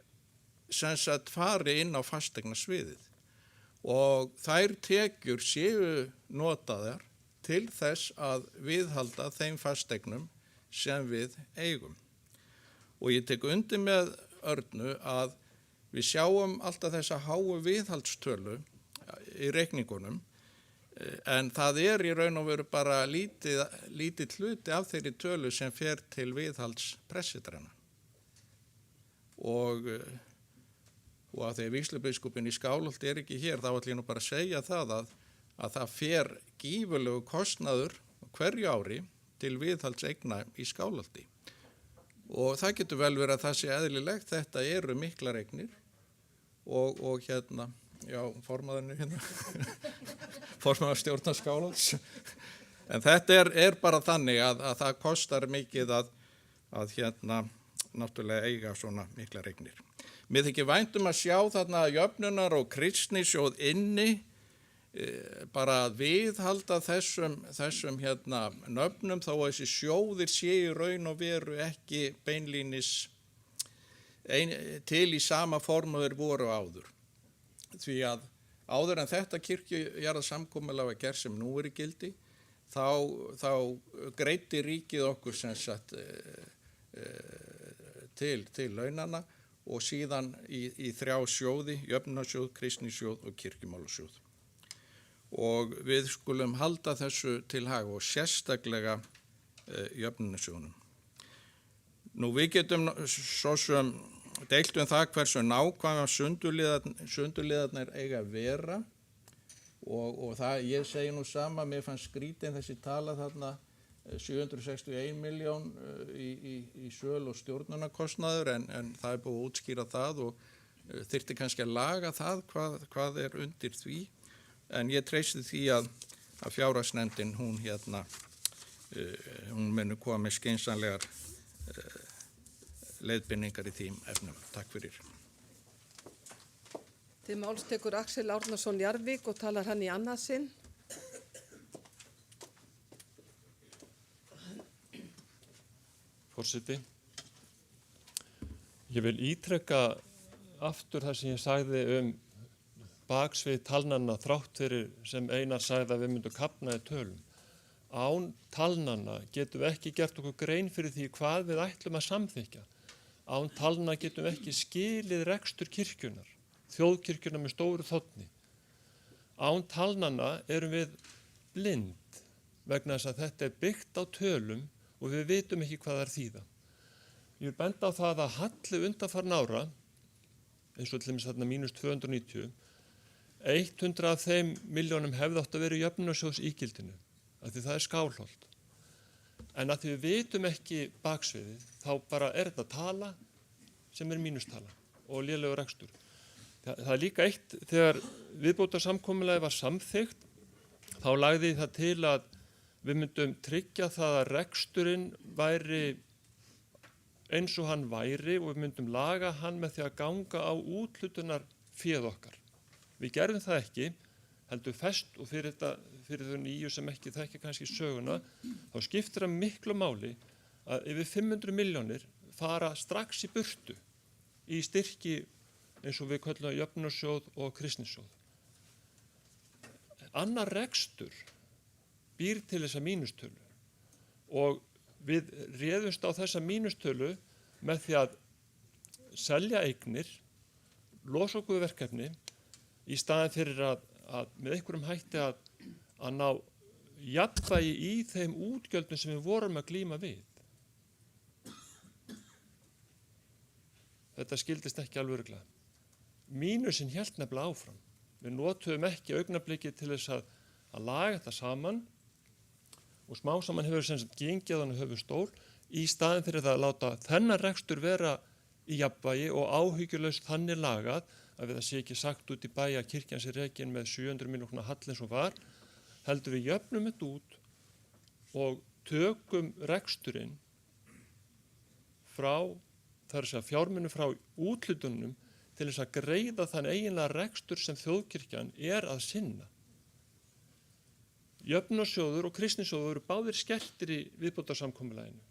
sem sagt fari inn á fasteignasviðið og þær tekjur séu notaðar til þess að viðhalda þeim fasteignum sem við eigum. Og ég tek undir með Örnu að við sjáum alltaf þessa háu viðhaldstölu í reikningunum en það í raun og veru bara lítið hluti af þeirri tölu sem fer til viðhalds presidrana. Og að því að vígslubiskupinn í Skálholti ekki hér, þá ætlum ég nú bara að segja það að það fer gífurlegu kostnaður hverju ári til viðhaldseigna í Skálholti. Og það getur vel verið að það sé eðlilegt, þetta eru miklar eignir og hérna, já, formaðurinn hérna, formaður stjórnar Skálholts. En þetta bara þannig að það kostar mikið að hérna náttúrulega eiga svona miklar eignir. Mér þykir vænt að sjá þarna jöfnunar og kristnisjóð inni bara að viðhalda þessum hérna nöfnum þó að þessi sjóðir séu í raun og veru ekki beinlínis til í sama form og þeir voru áður. Því að áður en þetta kirkjujarðasamkomulag var gert sem nú í gildi, þá greiddi ríkið okkur sem sagt til launana og síðan í 3 sjóði, jöfnunarsjóð, kristnisjóð og kirkjumálasjóð. Og við skulum halda þessu til haga og sérstaklega jöfnunarsjóðnum. Nú við getum svo sem deilt það hversu nákvæmlega sundurliðarnir eiga að vera og það ég segi nú sama, mér fannst skrítin þessi tala þarna 761 miljón í söl og stjórnunarkostnaður en það búið að útskýra það og þyrfti kannski að laga það hvað undir því. En ég treysti því að fjárhagsnefndin hún muni koma með skynsamlegar leiðbeiningar í þeim efnum. Takk fyrir. Til máls tekur Axel Árnason Jarvík og talar hann í annað sinn. Forseti, ég vil ítrekka aftur það sem ég sagði baksvið talnanna þrátt fyrir sem Einar sagði að við myndum kafna í tölum. Án talnanna getum við ekki gert okkur grein fyrir því hvað við ætlum að samþykja. Án talnanna getum við ekki skilið rekstur kirkjunar, þjóðkirkjunar með stóru þotni. Án talnanna erum við blind vegna þess að þetta byggt á tölum og við vitum ekki hvað það þýða. Ég vil benda á það að halli undanfarin ára, eins og til dæmis þarna -290, 100 af þeim milljónum hefði átt að vera í jöfnunarsjóðs ígildinu, af því það er Skálholt. En að því við vitum ekki baksviðið, þá bara þetta tala sem er mínustala og lélegur rekstur. Það er líka eitt, þegar viðbótarsamkomulagið var samþykkt, þá lagði það til að við myndum tryggja það að reksturinn væri eins og hann væri og við myndum laga hann með því að ganga á úthlutunar féð okkar. Við gerðum það ekki, heldur fest og fyrir þau nýju sem ekki þekkja kannski söguna, þá skiptir það miklu máli að yfir 500 milljónir fara strax í burtu í styrki eins og við köllum jöfnunarsjóð og kristnisjóð. Annar rekstur býr til þessa mínustölu og við réðumst á þessa mínustölu með því að selja eignir, losa okkur verkefni í staðin fyrir að með einhverjum hætti að ná jafnvægi í þeim útgjöldum sem við vorum að glíma við. Þetta skildist ekki alveg örugglega. Mínusinn hélt nefnilega áfram. Við notuðum ekki augnablikið til þess að laga þetta saman og smá saman hefur sem sagt gengið hann höfuðstól í staðin fyrir það að láta þennan rekstur vera í jafnvægi og áhyggjulaust þannig lagað að við það sé ekki sagt út í bæ að kirkjan sé rekin með 700 milljóna hall eins og var, heldur við jöfnum þetta út og tökum reksturinn frá, það er að segja fjármunum frá úthlutunum til þess að greiða þann eiginlega rekstur sem þjóðkirkjan er að sinna. Jöfnunarsjóður og kristnisjóður eru báðir skertir í viðbótarsamkomulaginu,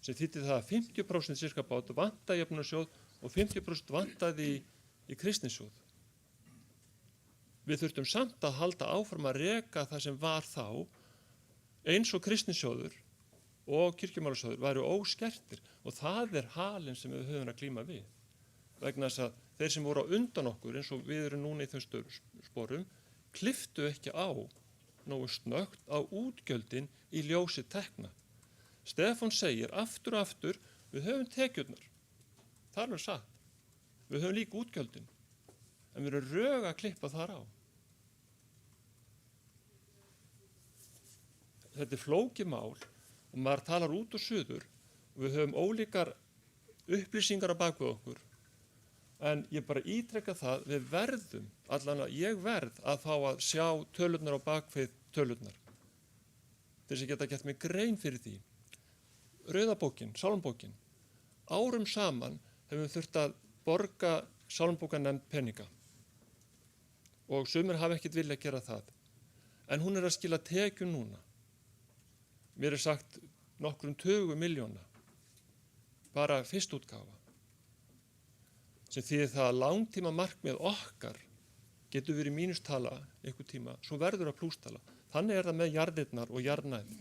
sem þýddi það að 50% cirka bát vantaði jöfnunarsjóð og 50% vantaði í kristnisjóð. Við þurftum samt að halda áfram að reka það sem var þá, eins og kristnisjóður og kirkjumálasjóður væru óskertir og það er halinn sem við höfum að glíma við. Vegna þess að þeir sem voru á undan okkur, eins og við erum núna í þeim sporum, klipptu ekki á nógu snöggt á útgjöldin í ljósi tekna. Stefán segir aftur og aftur, við höfum tekjurnar. Það er alveg satt. Við höfum líka útgjöldin, en við erum rög að klippa þar á. Þetta er flókið mál og maður talar út og suður og við höfum ólíkar upplýsingar á bakvið okkur. En ég bara ítrekka það, við verðum, allan að ég verð að fá að sjá tölurnar á bakvið tölurnar. Til þess að geta gert mig grein fyrir því. Rauðabókin, sálmbókin, árum saman hefum við þurft að borga sálmbókanefnd peninga. Og sumir hafa ekkert vilja að gera það. En hún er að skila tekjum núna. Mér er sagt nokkrum 20 milljóna, bara fyrstútgáfa. Sem þýðir það að langtíma markmið okkar getur verið mínustala einhver tíma, svo verður að plústala. Þannig er það með jarðirnar og jarðnæði.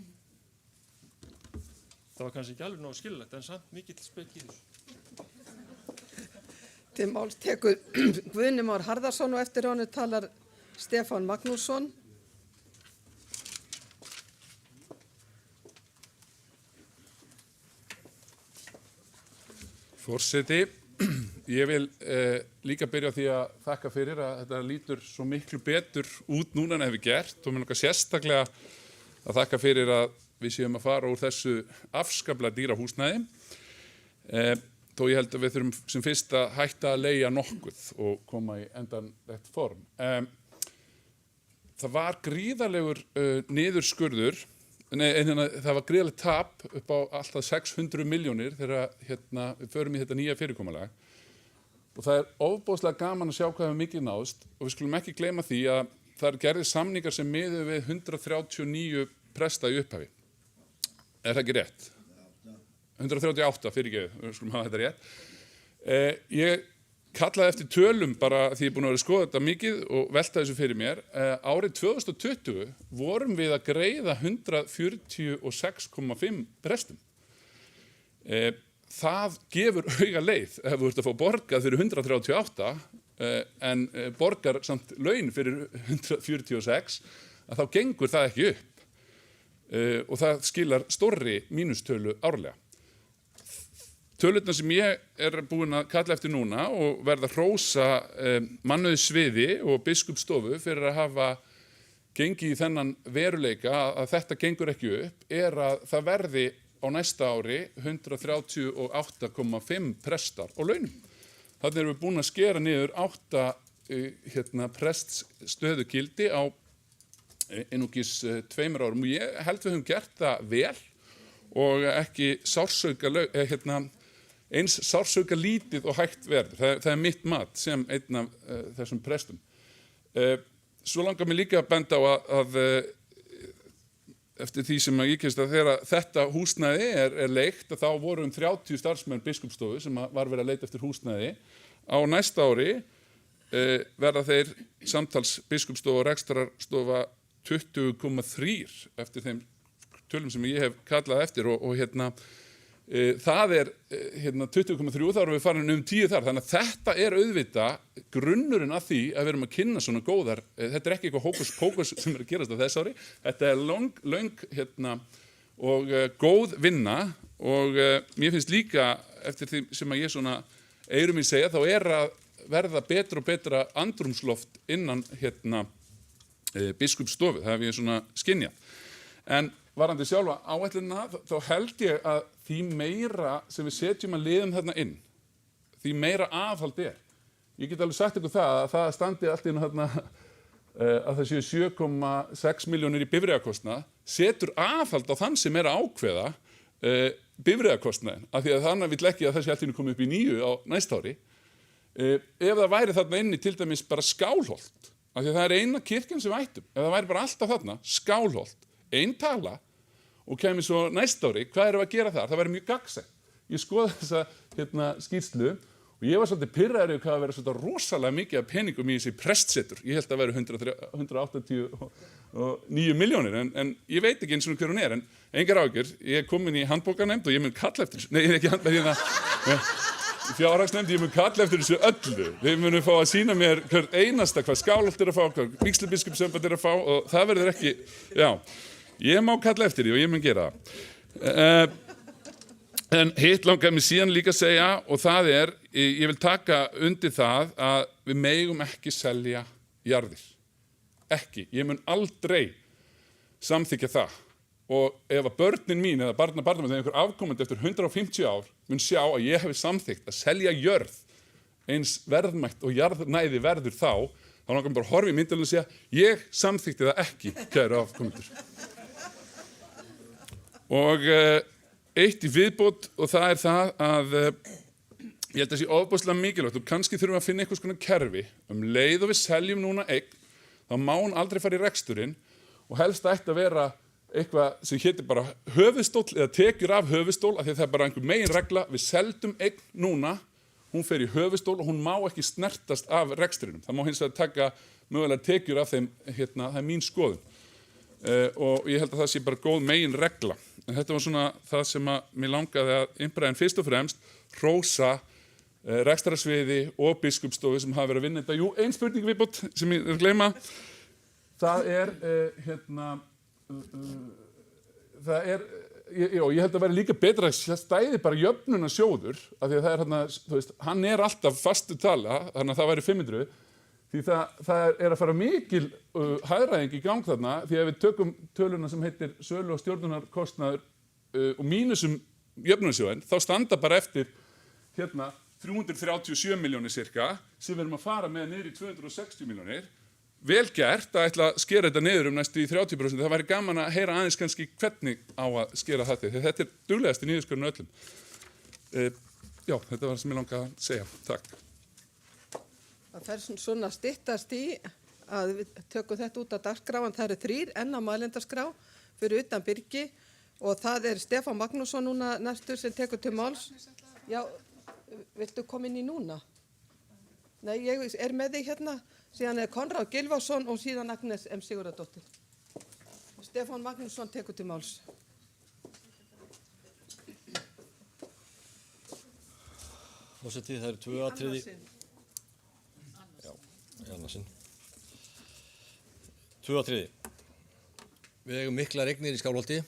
Það var kannski ekki alveg nógu skilulegt, en samt mikill speki í þessu. Til máls tekur Guðni Már Harðarson og eftir honum talar Stefán Magnússon. Forseti, ég vil líka byrja á því að þakka fyrir að þetta lítur svo miklu betur út núna en hefur gert og mér langar sérstaklega að þakka fyrir að við séum að fara úr þessu afskaplega dýra húsnæði. Þó ég held að við þurfum sem fyrst að hætta að leigja nokkuð og koma í endanlegt form. Það var gríðarlegur niðurskurður, það var gríðarlegt tap upp á alltaf 600 milljónir þegar við förum í þetta nýja fyrirkomulag. Og það er ofboðslega gaman að sjá hvað hefur mikið náðst og við skulum ekki gleyma því að það er gerðir samningar sem miðuðu við 139 presta í upphafi. Er það ekki rétt? 138 fyrirgefið, við skulum hafa þetta rétt. Ég kallaði eftir tölum bara því ég er búin að vera að skoða þetta mikið og velta þessu fyrir mér. Árið 2020 vorum við að greiða 146,5 prestum. Það gefur auga leið ef þú ert að fá borgað fyrir 138 en borgar samt laun fyrir 146 að þá gengur það ekki upp og það skilar stórri mínustölu árlega. tölurnar sem ég er búinn að kalla eftir núna og verða hrósa mannauði sviði og biskupsstofu fyrir að hafa gengið í þennan veruleika að þetta gengur ekki upp, að það verði á næsta ári 138,5 prestar á launum. Þannig erum við búin að skera niður 8 preststöðugildi á einungis 2 árum og ég held við höfum gert það vel og ekki eins sársauka lítið og hægt verður. Það mitt mat sem einn af þessum prestum. Svo langar mér líka að benda á að eftir því sem ég kynst að þegar þetta húsnæði er leigt þá voru 30 starfsmenn biskupsstofu sem var verið að leita eftir húsnæði. Á næsta ári verða þeir samtals biskupsstofa og rekstrarstofa 20,3 eftir þeim tölum sem ég hef kallað eftir og það 20,3 þá erum við farin 10 þar, þannig að þetta auðvitað grunnurinn að því að við erum að kynna svona góðar, þetta ekki eitthvað hókus sem að gerast á þess ári, þetta löng og góð vinna og mér finnst líka eftir því sem að ég svona eyrum í segja þá að verða betra og betra andrúmsloft innan biskupsstofu, það hef ég svona skynjað. En varðandi sjálfa áætlunina þá held ég að því meira sem við setjum að liðum þarna inn, því meira aðhald er. Ég get alveg sagt ykkur það að það standi allt inn þarna að það séu 7,6 milljónir í bifreiðakostnað, setur aðhald á þann sem að ákveða bifreiðakostnaðinn, af því að þannig vill ekki að þessi allt inn komi upp í 9 á næsta ári. Ef það væri þarna inni til dæmis bara Skálholt, af því að það eina kirkjan sem við ættum, ef það væri bara alltaf þarna, Skálholt, ein tala og kemur svo næsta ári, hvað erum við að gera þar? Það væri mjög gagnsætt. Ég skoði þessa skýrslu og ég var svolítið pirraður yfir hvað að vera svolítið rosalega mikið af peningum í þessi prestsetur. Ég held að vera 189 milljónir en ég veit ekki eins og hver hún en engar áhyggjur. Ég er komin í handbókarnefnd og ég mun kalla eftir þessu. Nei, ég er ekki fjárhagsnefnd, ég mun kalla eftir þessu öllu. Þeir munu fá að sýna mér hvert einasta hvað Skálholt að fá, hvað Vígslubiskupssamband að fá og það verður ekki, já. Ég má kalla eftir því og ég mun gera það. En hitt langar mér síðan líka að segja og það ég vil taka undir það að við megum ekki selja jarðir. Ekki. Ég mun aldrei samþykkja það. Og ef að börnin mín eða barnabarnið þegar einhver afkomandi eftir 150 ár mun sjá að ég hefi samþykkt að selja jörð eins verðmætt og jarðnæði verður þá langar mér bara að horfa í myndalinn og segja ég samþykkti það ekki, kæru afkomendur. Og eitt í viðbót og það það að ég held að það sé ofboðslega mikilvægt og kannski þurfum að finna einhvers konar kerfi leið og við seljum núna eign þá má hún aldrei fara í reksturinn og helst ætti að vera eitthvað sem heitir bara höfuðstóll eða tekjur af höfuðstól af því að það bara einhver megin regla við seldum eign núna hún fer í höfuðstól og hún má ekki snertast af reksturinnum það má hins vegar taka mögulega tekjur af þeim það mín skoðun og ég held að það sé bara góð megin regla. En þetta var svona það sem að mér langaði að innbræða en fyrst og fremst hrósa rekstrarsviði og biskupsstofu sem hafa verið að vinna þetta. Jú, ein spurning viðbót sem ég er að gleyma. Það ég held að vera líka betra að það stæði bara jöfnunarsjóður af því að það hann alltaf fastu tala, þannig að það væri 500 því það að fara mikil hagræðing í gang þarna því að við tökum töluna sem heitir sölu og stjórnunarkostnaður og mínusum jöfnunarsjóðin þá standa bara eftir 337 milljónir cirka sem við erum að fara með niður í 260 milljónir vel gert að ætla að skera þetta niður næstu í 30%. Það væri gaman að heyra aðeins kannski hvernig á að skera þetta. Þetta duglegasti niðurskurinn öllum. Já, þetta var það sem ég langaði að segja. Takk. Það fer svona styttast í að við tökum þetta út af dagskrán. Það eru 3 enn á mælendaskrá fyrir utan Birgi og það Stefán Magnússon núna næstur sem tekur til máls. Já, viltu koma inn í núna? Nei, ég með þig hérna. Síðan Konráð Gylfason og síðan Agnes M. Sigurðardóttir. Stefán Magnússon tekur til máls. Forseti, það eru 2 atriði. Já, annarsinn. 2 atriði. Við eigum miklar eignir í Skálholti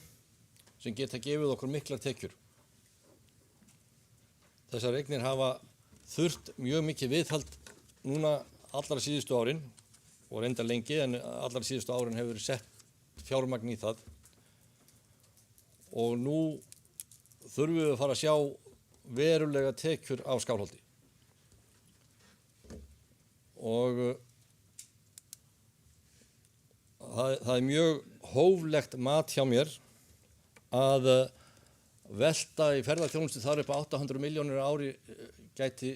sem geta gefið okkur miklar tekjur. þessar eignir hafa þurft mjög mikið viðhald núna allra síðustu árin og reyndar lengi en allra síðustu árin hefur verið sett fjármagn í það og nú þurfum við að fara að sjá verulega tekjur á Skálholti og það er mjög hóflegt mat hjá mér að velta í ferðaþjónustu þar upp á 800 milljónir á ári gæti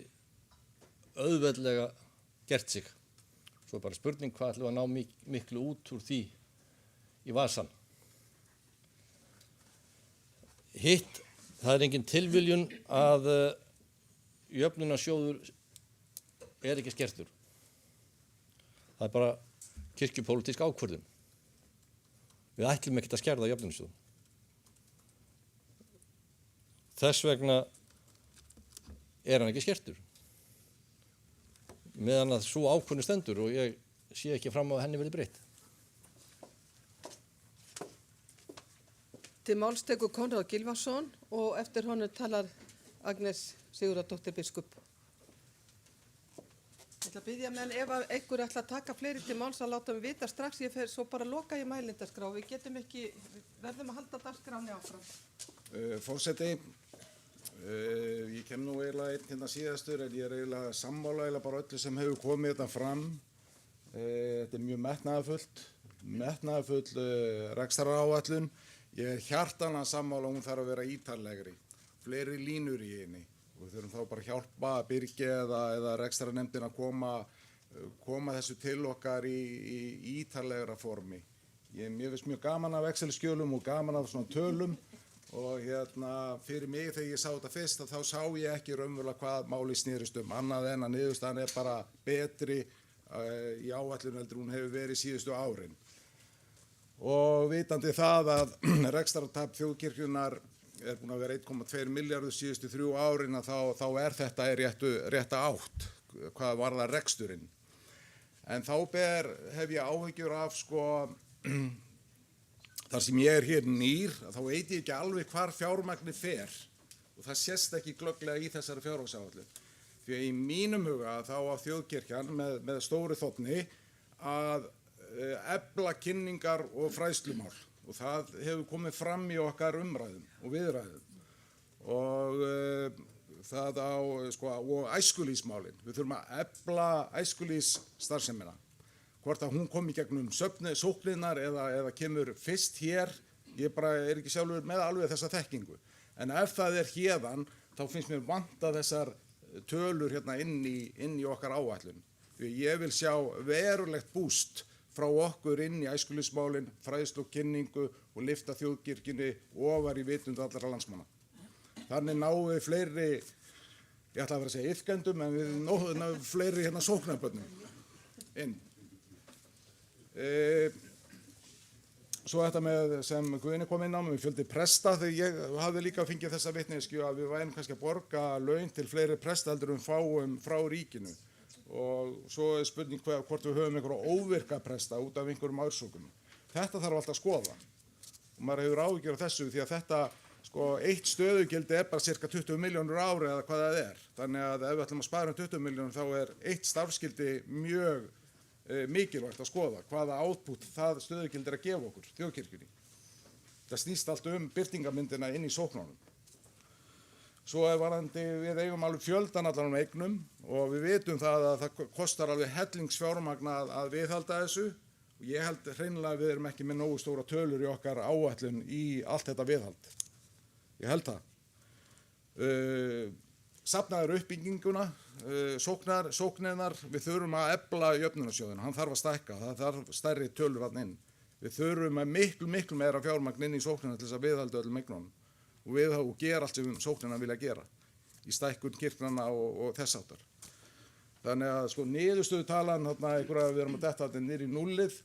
auðveldlega gert sig. Svo er bara spurning hvað ætlum við að ná miklu út úr því í vasan. Hitt, það er engin tilviljun að jöfnunarsjóður er ekki skertur. Það er bara kirkjupólitísk ákvörðun. Við ætlum ekkert að skerða jöfnunarsjóð. Þess vegna er hann ekki skertur. Meðan að svo ákvörðun stendur og ég sé ekki fram á að henni verði breytt. Til máls tekur Konráð Gylfason og eftir honum talar Agnes Sigurðardóttir biskup. Ég ætla að biðja menn ef einhver ætla að taka fleiri til máls að láta mig vita strax, ég fer svo bara að loka í mælindaskrá. Við getum ekki, verðum að halda dagskráni áfram. Forseti, ég kem nú eiginlega einn hérna síðastur en ég er eiginlega sammála eiginlega bara öllu sem hefur komið þetta fram. Þetta er mjög metnaðarfull rekstraráætlun. Ég er hjartanlega sammála, hún þarf að vera ítarlegri, fleiri línur í henni. Við þurfum þá bara að hjálpa Birgi eða rekstranefndin að koma þessu til okkar í ítarlegra formi. Mér finnst mjög gaman af Excel-skjölum og gaman af svona tölum og fyrir mig þegar ég sá þetta fyrst þá sá ég ekki raunverulega hvað máli snýrist annað en að niðurstaðan er bara betri í áætlun heldur hún hefur verið síðustu árin. Og vitandi það að rekstrartap þjóðkirkjunnar er búin að vera 1,2 milljarður síðustu 3 árin þá er þetta rétta átt hvað varðar reksturinn. En þá hef ég áhyggjur af þar sem ég er hér nýr þá veit ég ekki alveg hvar fjármagnið fer og það sést ekki glögglega í þessari fjárhagsáætlun. Því að í mínum huga þá á þjóðkirkjan með stóru þókni að efla kynningar og fræðslumál og það hefur komið fram í okkar umræðum og viðræðum og það á og æskulýðsmálin. Við þurfum að efla æskulýðsstarfsemina. Hvort að hún kom í gegnum sóknirnar eða kemur fyrst hér, ég bara er ekki sjálfur með alveg þessa þekkingu. En ef það er héðan, þá finnst mér vanta þessar tölur hérna inn í okkar áætlun. Því ég vil sjá verulegt búst frá okkur inn í æskulýðsmálin, fræðslu og kynningu og lyfta þjóðkirkjunni ofar í vitund allra landsmanna. Þannig náum við fleiri, ég ætla að vera að segja iðkendum, en við náum fleiri sóknarbörnum inn. Svo þetta með sem Guðni kom inn á með fjöldi presta, þegar ég hafði líka fengið þessa vitneskju að við værum kannski að borga laun til fleiri presta heldur fáum frá ríkinu. Og svo er spurning hvort við höfum einhverja óvirka presta út af einhverjum ársökum. Þetta þarf alltaf að skoða. Og maður hefur áhyggjur af þessu því að þetta, eitt stöðugildi er bara cirka 20 milljónur á ári eða hvað það er. Þannig að ef við ætlum að spara 20 milljónur þá er eitt starfskildi mjög mikilvægt að skoða. Hvaða output það stöðugildi er að gefa okkur, þjóðkirkjunni. Það snýst allt birtingarmyndina inn í sóknunum. Svo er varðandi, við eigum alveg fjöldan allan eignum og við vitum það að það kostar alveg hellingsfjármagn að viðhalda þessu og ég held hreinlega að við erum ekki með nógu stóra tölur í okkar áætlun í allt þetta viðhald. Ég held það. Safnaður uppbygginguna, sóknirnar, við þurfum að efla jöfnunarsjóðina, hann þarf að stækka, það þarf stærri tölur þarna inn. Við þurfum að miklu meira fjármagn inn í sóknirna til þess að viðhalda öllum eignunum. Og gera allt sem sóknirna vilja gera í stækkun kirknanna og þess áttar. Þannig að niðurstöðutalan við erum að detta þetta niður í núllið,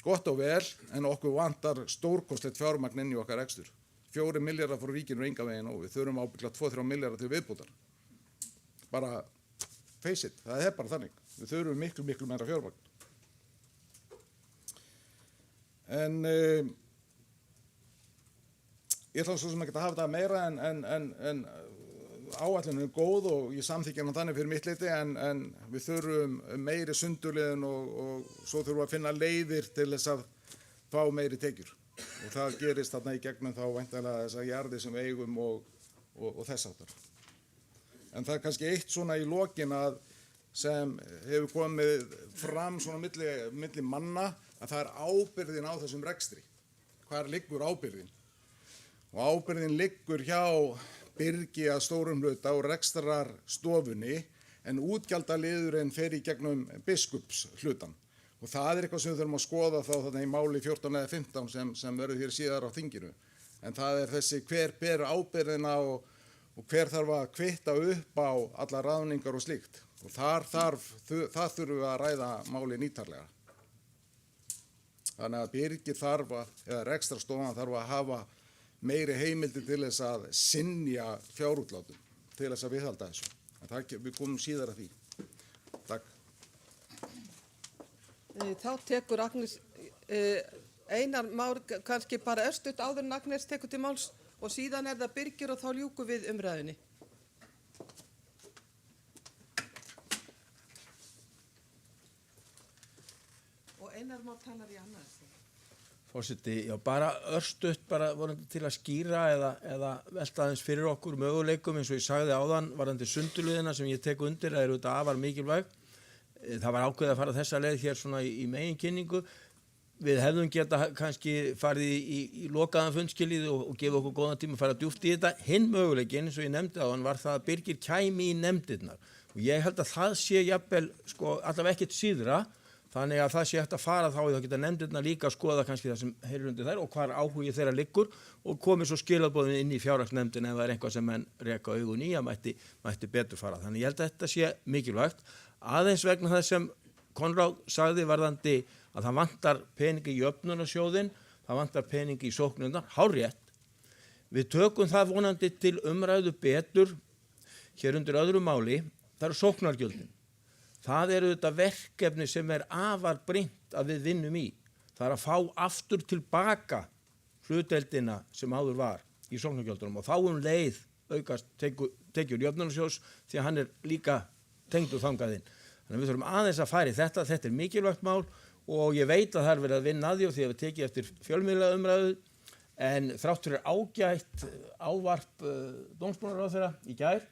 gott og vel, en okkur vantar stórkostlegt fjármagn inn í okkar rekstur. 4 milljarðar frá ríkinu engan veginn og við þurfum ábyggilega 2-3 milljarðar til viðbótar. Bara face it, það er bara þannig. Við þurfum miklu meira fjármagn. En ég ætla svo sem ekki að hafa þetta meira en áætlunin er góð og ég samþykja hana þannig fyrir mitt leyti en við þurfum meiri sundurliðun og svo þurfum við að finna leiðir til þess að fá meiri tekjur. Og það gerist þarna í gegnum þá væntanlega þessar jarðir sem við eigum og þess áttar. En það er kannski eitt svona í lokin að sem hefur komið fram svona milli manna að það er ábyrgðin á þessum rekstri. Hvar liggur ábyrgðin? Og ábyrgðin liggur hjá Birgi að stórum hluta á rekstrarstofunni en útgjaldaliðurinn fer í gegnum biskupshlutan. Og það er eitthvað sem við þurfum að skoða þá þarna í máli 14 eða 15 sem verður hér síðar á þinginu. En það er þessi hver ber ábyrgðina og hver þarf að kvitta upp á alla ráðningar og slíkt. Og það þurfum við að ræða máli nýtarlega. Þannig að Birgir eða rekstrarstofan þarf að hafa meiri heimildi til þess að synja fjárútlátum til þess að viðhalda þessu. En við komum síðar að því. Takk. Þá tekur Agnes, Einar Már kannski bara örstutt áður en Agnes tekur til máls og síðan er það Birgir og þá ljúkum við umræðunni. Og Einar Már talar í annars. Forseti, já, bara örstutt, bara vorandi til að skýra eða velta aðeins fyrir okkur möguleikum eins og ég sagði áðan varandi sundurliðina sem ég tek undir, það eru þetta afar mikilvæg. Það var ákveðið að fara þessa leið hér svona í meginkynningu. Við hefðum geta kannski farið í lokaðan fundskilið og gefa okkur góðan tíma að fara djúpt í þetta. Hinn möguleikin, eins og ég nefndi áðan, var það að Birgir kæmi í nefndirnar. Og ég held að það sé jafnvel, allavega ekkert síðra. Þannig að það sé hægt að fara þá í þá geta nefndirna líka að skoða kannski það sem heyrir undir þær og hvar áhugi þeirra liggur og komið svo skilaboðin inn í fjárhagsnefndin ef það er eitthvað sem menn reka augun í að mætti betur fara. Þannig ég held að þetta sé mikilvægt. Aðeins vegna þess sem Konráð sagði varðandi að það vantar peningi í jöfnunarsjóðinn, það vantar peningi í sóknirnar, hárrétt. Við tökum það vonandi til umræðu betur hér undir öðru máli, það eru sóknargjöldin. Það eru þetta verkefni sem er afar brýnt að við vinnum í. Það er að fá aftur tilbaka hlutdeildina sem áður var í sóknargjöldunum og þá leið aukast tekjur jöfnunarsjóðs því að hann er líka tengdur þangað inn. Þannig að við þurfum aðeins að fara í þetta er mikilvægt mál og ég veit að það er verið að vinna að því og því að við tekið eftir fjölmiðlaumræðu en þrátt fyrir ágætt ávarp dómsmálaráðherra í gær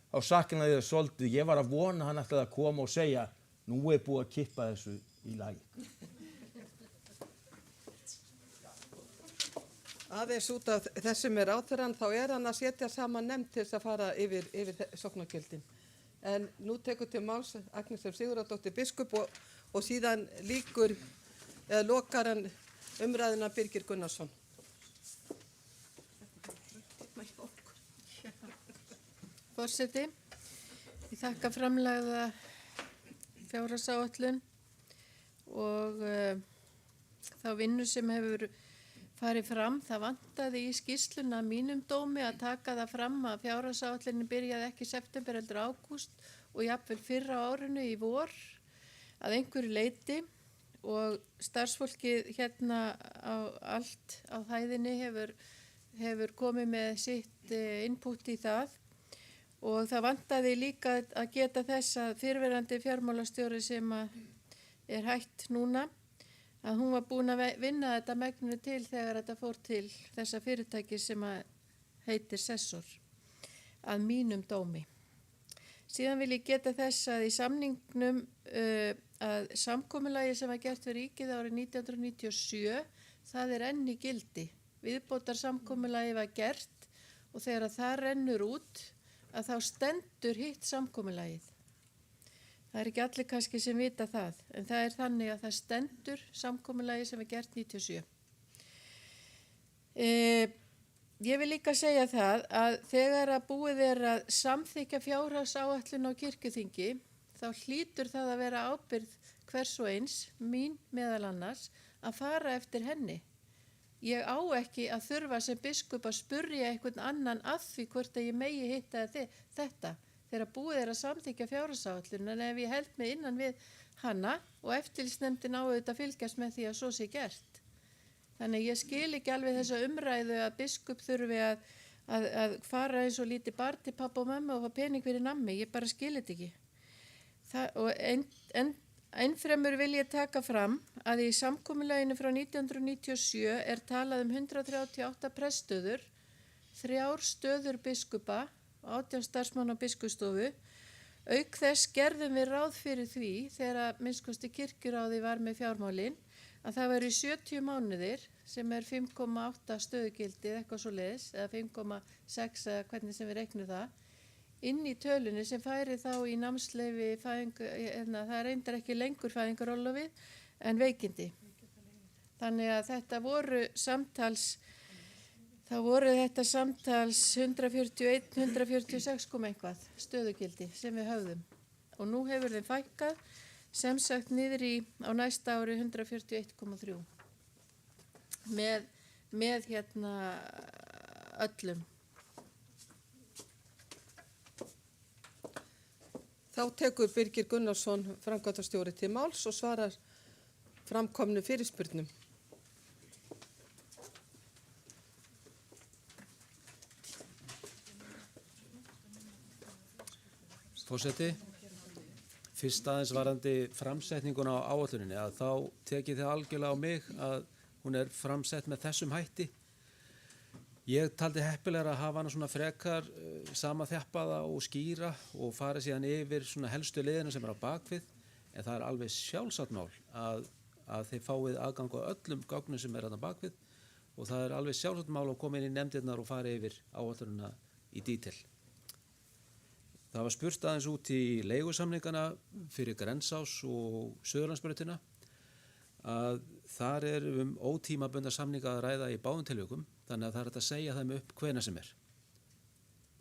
þá saknaði það svolítið, ég var að vona hann ætlaði að koma og segja nú er búið að kippa þessu í lagi. Aðeins út af þessum er ráðherrann þá er hann að setja saman nefnd til þess að fara yfir sóknargjöldin. En nú tekur til máls Agnes Sigurðardóttir biskup og síðan lokar hann umræðuna Birgir Gunnarsson. Forseti, ég þakka framlagða fjárhagsáætlun og þá vinnu sem hefur farið fram. Það vantaði í skýrsluna mínum dómi að taka það fram að fjárhagsáætlunin byrjaði ekki í september heldur ágúst og jafnvel fyrra á árinu í vor að einhverju leyti og starfsfólkið hérna allt á hæðinni hefur komið með sitt input í það. Og það vantaði líka að geta þess að fyrrverandi fjármálastjóri sem er hætt núna, að hún var búin að vinna þetta megninu til þegar þetta fór til þessa fyrirtæki sem heitir Sessor, að mínum dómi. Síðan vil ég geta þess að í samningnum að samkomulagi sem var gert fyrir ríkið árið 1997, það er enn í gildi. Viðbótar samkomulagi var gert og þegar það rennur út, að þá stendur hitt samkomulagið. Það er ekki allir kannski sem vita það, en það er þannig að það stendur samkomulagið sem er gert 97. Ég vil líka segja það að þegar að búið er að samþykja fjárhagsáætlun á kirkjuþingi, þá hlýtur það að vera ábyrgð hvers og eins, mín meðal annars, að fara eftir henni. Ég á ekki að þurfa sem biskup að spurja einhvern annan að því hvort að ég megi hitta þetta þegar búið er að samþykja fjárhagsáætlun en ef ég held mig innan við hana og eftirlitsnefndin á auðvitað að fylgjast með því að svo sé gert. Þannig ég skil ekki alveg þessa umræðu að biskup þurfi að fara eins og lítið barn til pappa og mamma og fá pening fyrir nammi, ég bara skil þetta ekki. Og ennfremur vil ég taka fram að í samkomulaginu frá 1997 er talað 138 preststöður, 3 stöður biskupa og 18 starfsmanna á biskupsstofu. Auk þess gerðum við ráð fyrir því þegar minnskosti kirkjuráði var með fjármálin að það væri 70 mánuðir sem er 5,8 stöðugildi eitthvað svo leiðis eða 5,6 eða hvernig sem við reiknum það inn í tölunni sem færi þá í námsleyfi það er reyndar ekki lengur fæðingarorlofið en veikindi. Þannig að þetta voru samtals 141, 146 eitthvað stöðugildi sem við höfðum og nú hefur þeim fækkað sem sagt niður í á næsta ári 141,3 með öllum. Þá tekur Birgir Gunnarsson framkvæmdastjóri til máls og svarar framkomnu fyrirspurnum. Forseti, fyrst aðeins varandi framsetninguna á áætluninni að þá tekið þið algjörlega á mig að hún er framsett með þessum hætti. Ég taldi heppilegra að hafa hana svona frekar samaþjappaða og skýra og fara síðan yfir svona helstu liðina sem er á bakvið, en það er alveg sjálfsagt mál að þið fáið aðgang á öllum gögnum sem er þarna bakvið og það er alveg sjálfsagt mál að koma inn í nefndirnar og fara yfir áætlunina í dítil. Það var spurt aðeins út í leigusamningana fyrir Grensás og Suðurlandsbrautina að þar er ótímabundna samninga að ræða í báðum tilvikum, þannig að það er hægt að segja þeim upp hvenær sem er.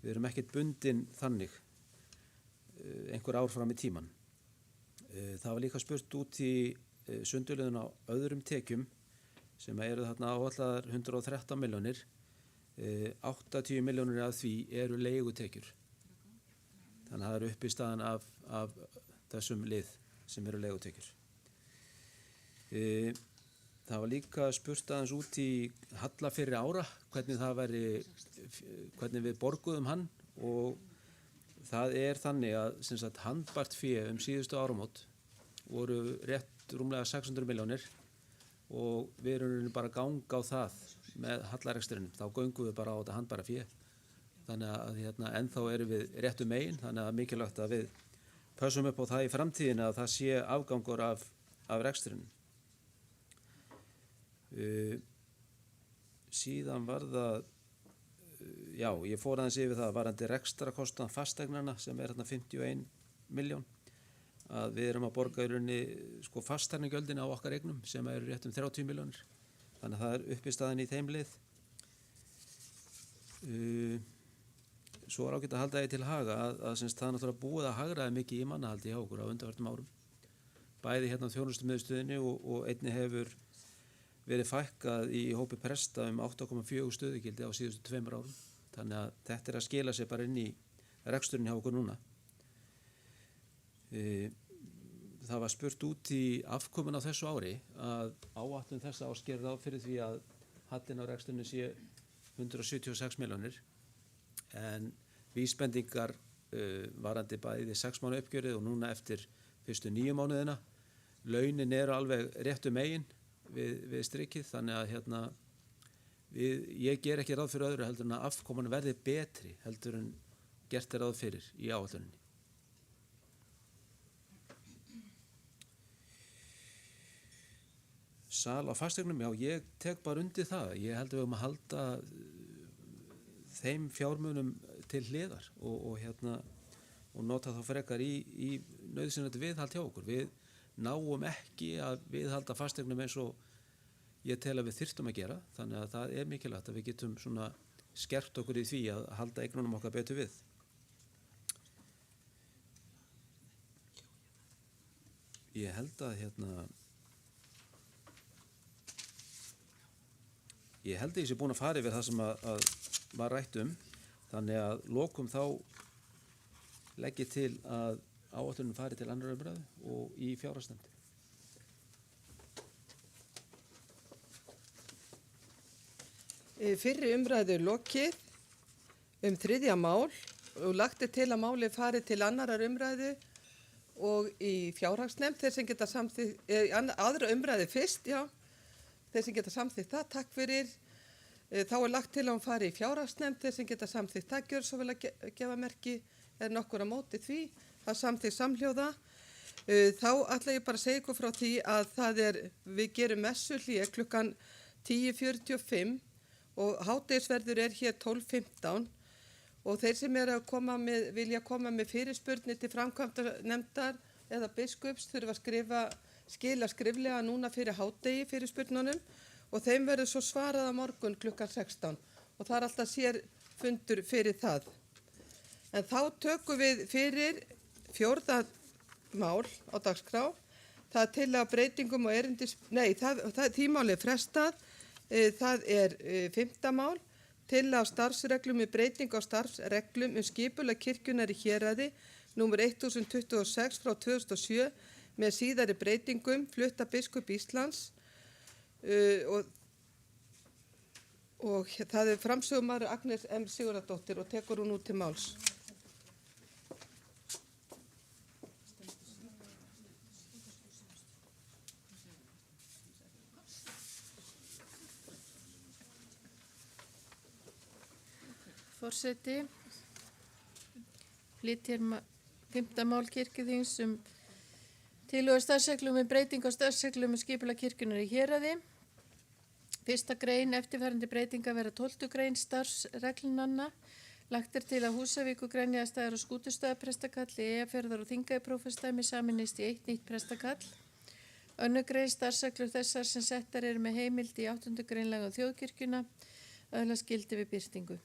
Við erum ekkert bundin þannig einhver ár fram í tíman. Það var líka spurt út í sundurliðun á öðrum tekjum sem eru þarna áætlaðar 113 milljónir, 80 milljónir af því eru leigutekjur. Þannig að það eru uppistaðan af þessum lið sem eru leigutekjur. Það var líka spurt aðeins út í halla fyrir ára, hvernig við borguðum hann og það er þannig að handbært fé síðustu áramót voru rétt rúmlega 600 milljónir og við erum bara að ganga á það með hallarekstrinum, þá göngum við bara á þetta handbæra fé. Þannig að ennþá erum við réttu megin, þannig að mikilvægt að við pössum upp á það í framtíðinu að það sé afgangur af rekstrinum. Síðan var það, ég fór aðeins yfir það varandi rekstrakostnað fasteignanna sem er 51 milljón, að við erum að borga í rauninni fasteignagjöldin á okkar eignum sem eru rétt 30 milljónir, þannig að það er uppistaðan í þeim lið. Svo er ágætt að halda því til haga að það er náttúrulega búið að hagræða mikið í mannahaldi hjá okkur á undanfarnum árum. Bæði á þjónustumiðstöðinni og einnig hefur verið fækkað í hópi presta 8,4 stöðugildi á síðustu 2 árum. Þannig að þetta er að skila sig bara inn í reksturinn hjá okkur núna. Það var spurt út í afkomin á þessu ári að áætlun þessa árs gerir ráð fyrir því að hallinn á reksturinn sé 176 milljónir. En vísbendingar varandi bæði 6 mánuða uppgjörið og núna eftir fyrstu 9 mánuðina. Launin eru alveg réttu megin við strikið, þannig að ég ger ekki ráð fyrir öðru heldur en að afkoman verði betri heldur en gert er ráð fyrir í áætluninni. Sal á fasteignum, ég tek bara undir það. Ég held að við höfum að halda þeim fjármunum til hliðar og nota þá frekar í nauðsynlegt viðhald hjá okkur. Við náum ekki að viðhalda fasteignum eins og ég tel að við þyrftum að gera, þannig að það er mikilvægt að við getum skert okkur í því að halda eignunum okkar betur við. Ég held að ég sé búin að fara yfir það sem að var rætt þannig að lokum þá legg ég til að áætlunin fari til 2. umræðu og í fjárhagsnefnd. Fyrri umræðu lokið þriðja mál og lagt til að málið fari til annarar umræðu og í fjárhagsnefnd, þeir sem geta samþykkt, aðra umræðu fyrst, já, þeir sem geta samþykkt það, takk fyrir. Þá lagt til að hún fari í fjárhagsnefnd, þeir sem geta samþykkt það, gjör svo vel að gefa merki, nokkur á móti því, það samþykkt samhljóða. Þá ætla ég bara að segja ykkur frá því að við gerum messuhlé klukkan 10:45 og hádegisverður hér 12:15 og þeir sem vilja koma með fyrirspurnir til framkvæmdanefndar eða biskups þurfa að skila skriflega núna fyrir hádegi fyrirspurnunum og þeim verður svo svarað á morgun klukkan 16 og það alltaf sér fundur fyrir það. En þá tökum við fyrir 4. mál á dagskrá. Það til að breytingum og tímáli frestað. Það 5. mál. Til að starfsreglum breyting á starfsreglum skipulag kirkjunnar í héraði nr. 1026 frá 2007 með síðari breytingum flutta biskup Íslands og það framsögumaður Agnes M. Sigurðardóttir og tekur hún út til máls. Forseti, flyt hér 5. mál kirkjuþings tillögu starfsreglum breyting á starfsreglum skipulag kirkjunnar í héraði. 1. grein eftirfarandi breytinga vera 12. grein starfsreglnanna. Lagt til að Húsavíkur, Grenjaðarstaðar og Skútustaðaprestakall, Eyjafjarðar og Þingeyjaprófastsdæmi sameinist í eitt nýtt prestakall. 2. grein starfsreglur þessar sem settar eru með heimild í 8. grein laga um þjóðkirkjuna öðlast gildi við birtingu.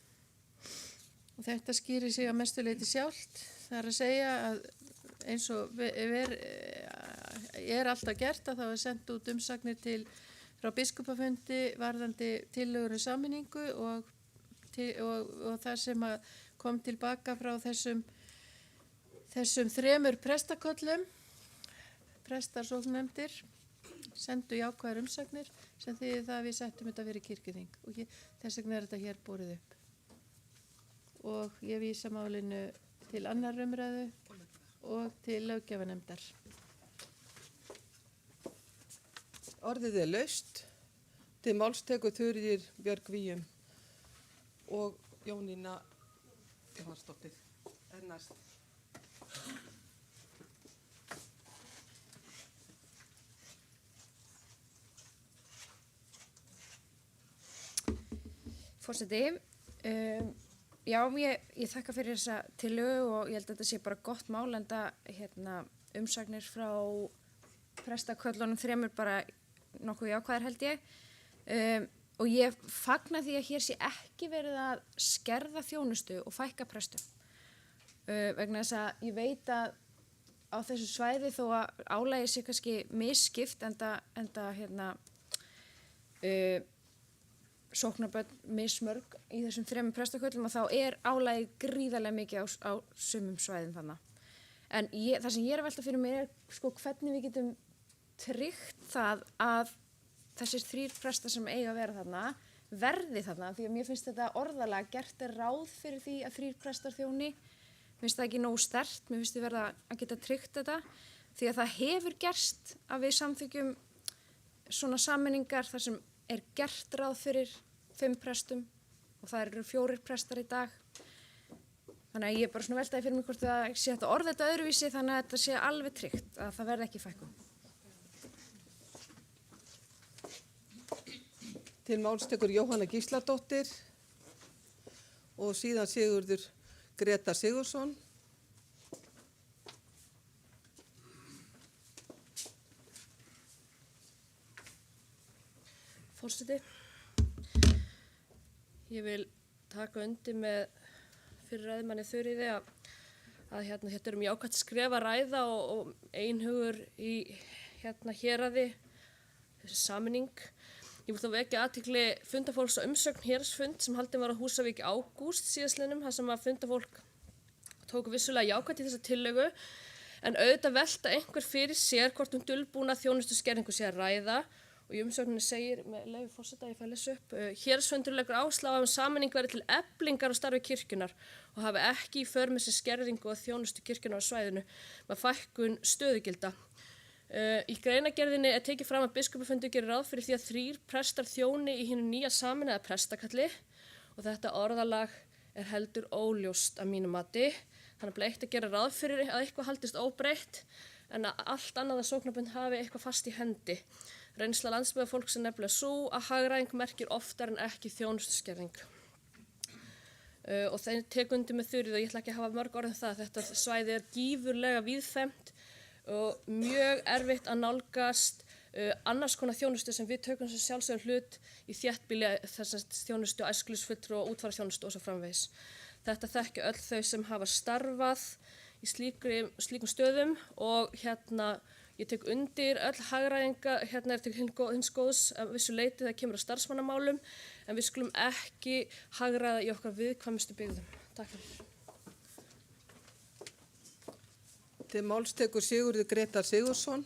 Og þetta skýrir sig að mestu leyti sjálft. Það að segja að eins og alltaf gert að það sendt út umsagnir frá biskupafundi varðandi tillögur sameiningu og það sem kom tilbaka frá þessum 3 prestaköllum, prestarsóknefndir, sendu jákvæðar umsagnir sem þýðir það að við settum þetta fyrir kirkjuþing og þess vegna þetta hér borið upp. Og ég vísa málinu til annar umræðu og til löggjafarnefndar. Orðið laust. Til máls tekur Þuríður Björg Víum og Jónína Jóhannsdóttir næst. Forseti, já, ég þakka fyrir þessa tillögu og ég held að þetta sé bara gott mál enda umsagnir frá prestaköllunum 3 bara nokkuð jákvæðar held ég og ég fagna því að hér sé ekki verið að skerða þjónustu og fækka prestum vegna þess að ég veit að á þessu svæði þó að álagið sé kannski misskipt enda sóknarbörn mismörg í þessum 3 prestaköllum og þá álagið gríðarlega mikið á sumum svæðum þarna. En það sem ég að velta fyrir mér hvernig við getum tryggt það að þessir 3 prestar sem eiga að vera þarna verði þarna því að mér finnst þetta orðalega gert ráð fyrir því að 3 prestar þjóni. Mér finnst það ekki nógu sterkt, mér finnst þið verða að geta tryggt þetta því að það hefur gerst að við samþykjum svona sameiningar þar sem gert ráð fyrir 5 prestum og það eru 4 prestar í dag. Þannig að ég bara svona veltaði fyrir mig hvort það sé þetta orð þetta öðruvísi þannig að þetta sé alveg tryggt að það verði ekki fækkun. Til máls tekur Jóhanna Gísladóttir og síðan Sigurður Greta Sigurðsson. Forseti, ég vil taka undir með fyrir ræðumanni Þuríði að þetta jákvætt skref að ræða og einhugur í héraði, þessi sameining. Ég vil þá vekja athygli fundafólks á umsögn héraðsfund sem haldinn var á Húsavík í ágúst síðastliðnum, þar sem að fundafólk tók vissulega jákvætt í þessa tillögu en auðvitað velta einhver fyrir sér hvort dulbúna þjónustuskerðingu sé að ræða og í umsögninni segir, með leyfi forseta, ég fæ að lesa upp, héraðsfundur leggur áherslu á að sameining verði til eflingar á starfi kirkjunnar og hafi ekki í för með sér skerðingu og þjónustu kirkjunnar á svæðinu með fækkun stöðugilda. Í greinagerðinni er tekið fram að biskupafundur gerir ráð fyrir því að 3 prestar þjóni í hinu nýja sameinaða prestakalli og þetta orðalag er heldur óljóst að mínu mati. Þannig að eitt að gera ráð fyrir að eitthvað haldist óbreytt en að allt annað að sóknarbund hafi eitthvað fast í hendi. Reynsla landsbyggðarfólks er nefnilega svo að hagræðing merkir oftar en ekki þjónustuskerðing. Og þeir tek undir með Þuríði og ég ætla ekki að hafa mörg orð um það. Þetta svæði er gífurlega víðfemt og mjög erfitt að nálgast annars konar þjónustu sem við tökum sem sjálfsögum hlut í þéttbýli þessast þjónustu, æskulýðsfulltrúa og útfararþjónustu og svo framvegis. Þetta þekkja öll þau sem hafa starfað í slíkum stöðum og ég tek undir öll hagræðinga, er til hins góðs að vissu leyti það kemur að starfsmannamálum en við skulum ekki hagræða í okkar viðkvæmustu byggðum. Takk fyrir. Til máls tekur Sigurður Grétar Sigurðsson.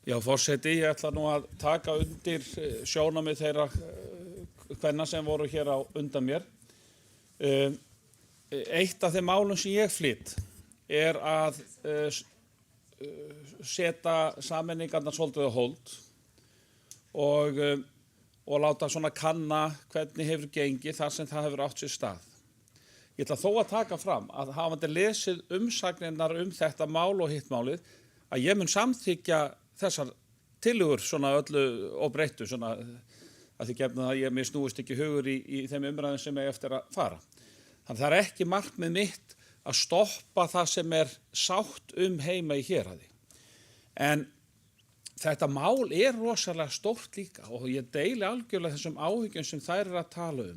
Já, forseti, ég ætla nú að taka undir sjónarmið þeirra kvenna sem voru hér á undan mér. Eitt af þeim málum sem ég flyt er að setja sameiningarnar svolítið á hold og láta svona kanna hvernig hefur gengið þar sem það hefur átt sér stað. Ég ætla þó að taka fram að hafandi lesið umsagnirnar þetta mál og hitt málið að ég mun samþykkja þessar tillögur svona öllu óbreyttu svona að því gefna að ég mér snúist ekki hugur í þeim umræðum sem ég eftir að fara. Þannig það er ekki markmið mitt að stoppa það sem er sátt heima í héraði. En þetta mál er rosalega stórt líka og ég deili algjörlega þessum áhyggjum sem þær að tala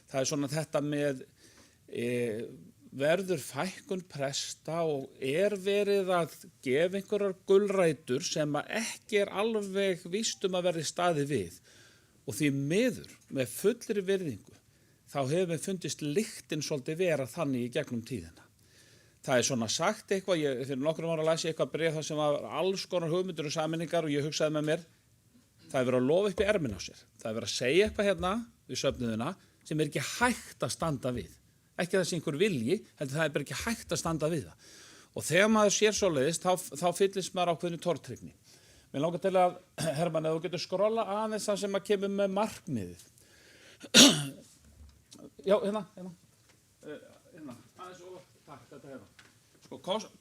Það er svona þetta með verður fækkun presta og verið að gefa einhverjar gulrætur sem ekki alveg víst að verði staðið við. Og því miður, með fullri virðingu, þá hefur við fundist lyktin svolítið vera þannig í gegnum tíðina. Það er svona sagt eitthvað, fyrir nokkrum ára las ég eitthvað bréf þar sem var alls konar hugmyndir og sameiningar og ég hugsaði með mér, það er verið að lofa upp í ermina á sér. Það er verið að segja eitthvað hérna við söfnuðina sem ekki hægt að standa við. Ekki það sem einhver vilji, heldur það bara ekki hægt að standa við það. Og þegar maður sér svoleiðis, þá fyllist maður ákveðinu tortryggni. Mér langar til að, Hermann, ef þú getur skrolla aðeins það sem að kemur með markmiðið. Já, hérna. Aðeins ofar, takk, þetta hérna. Sko,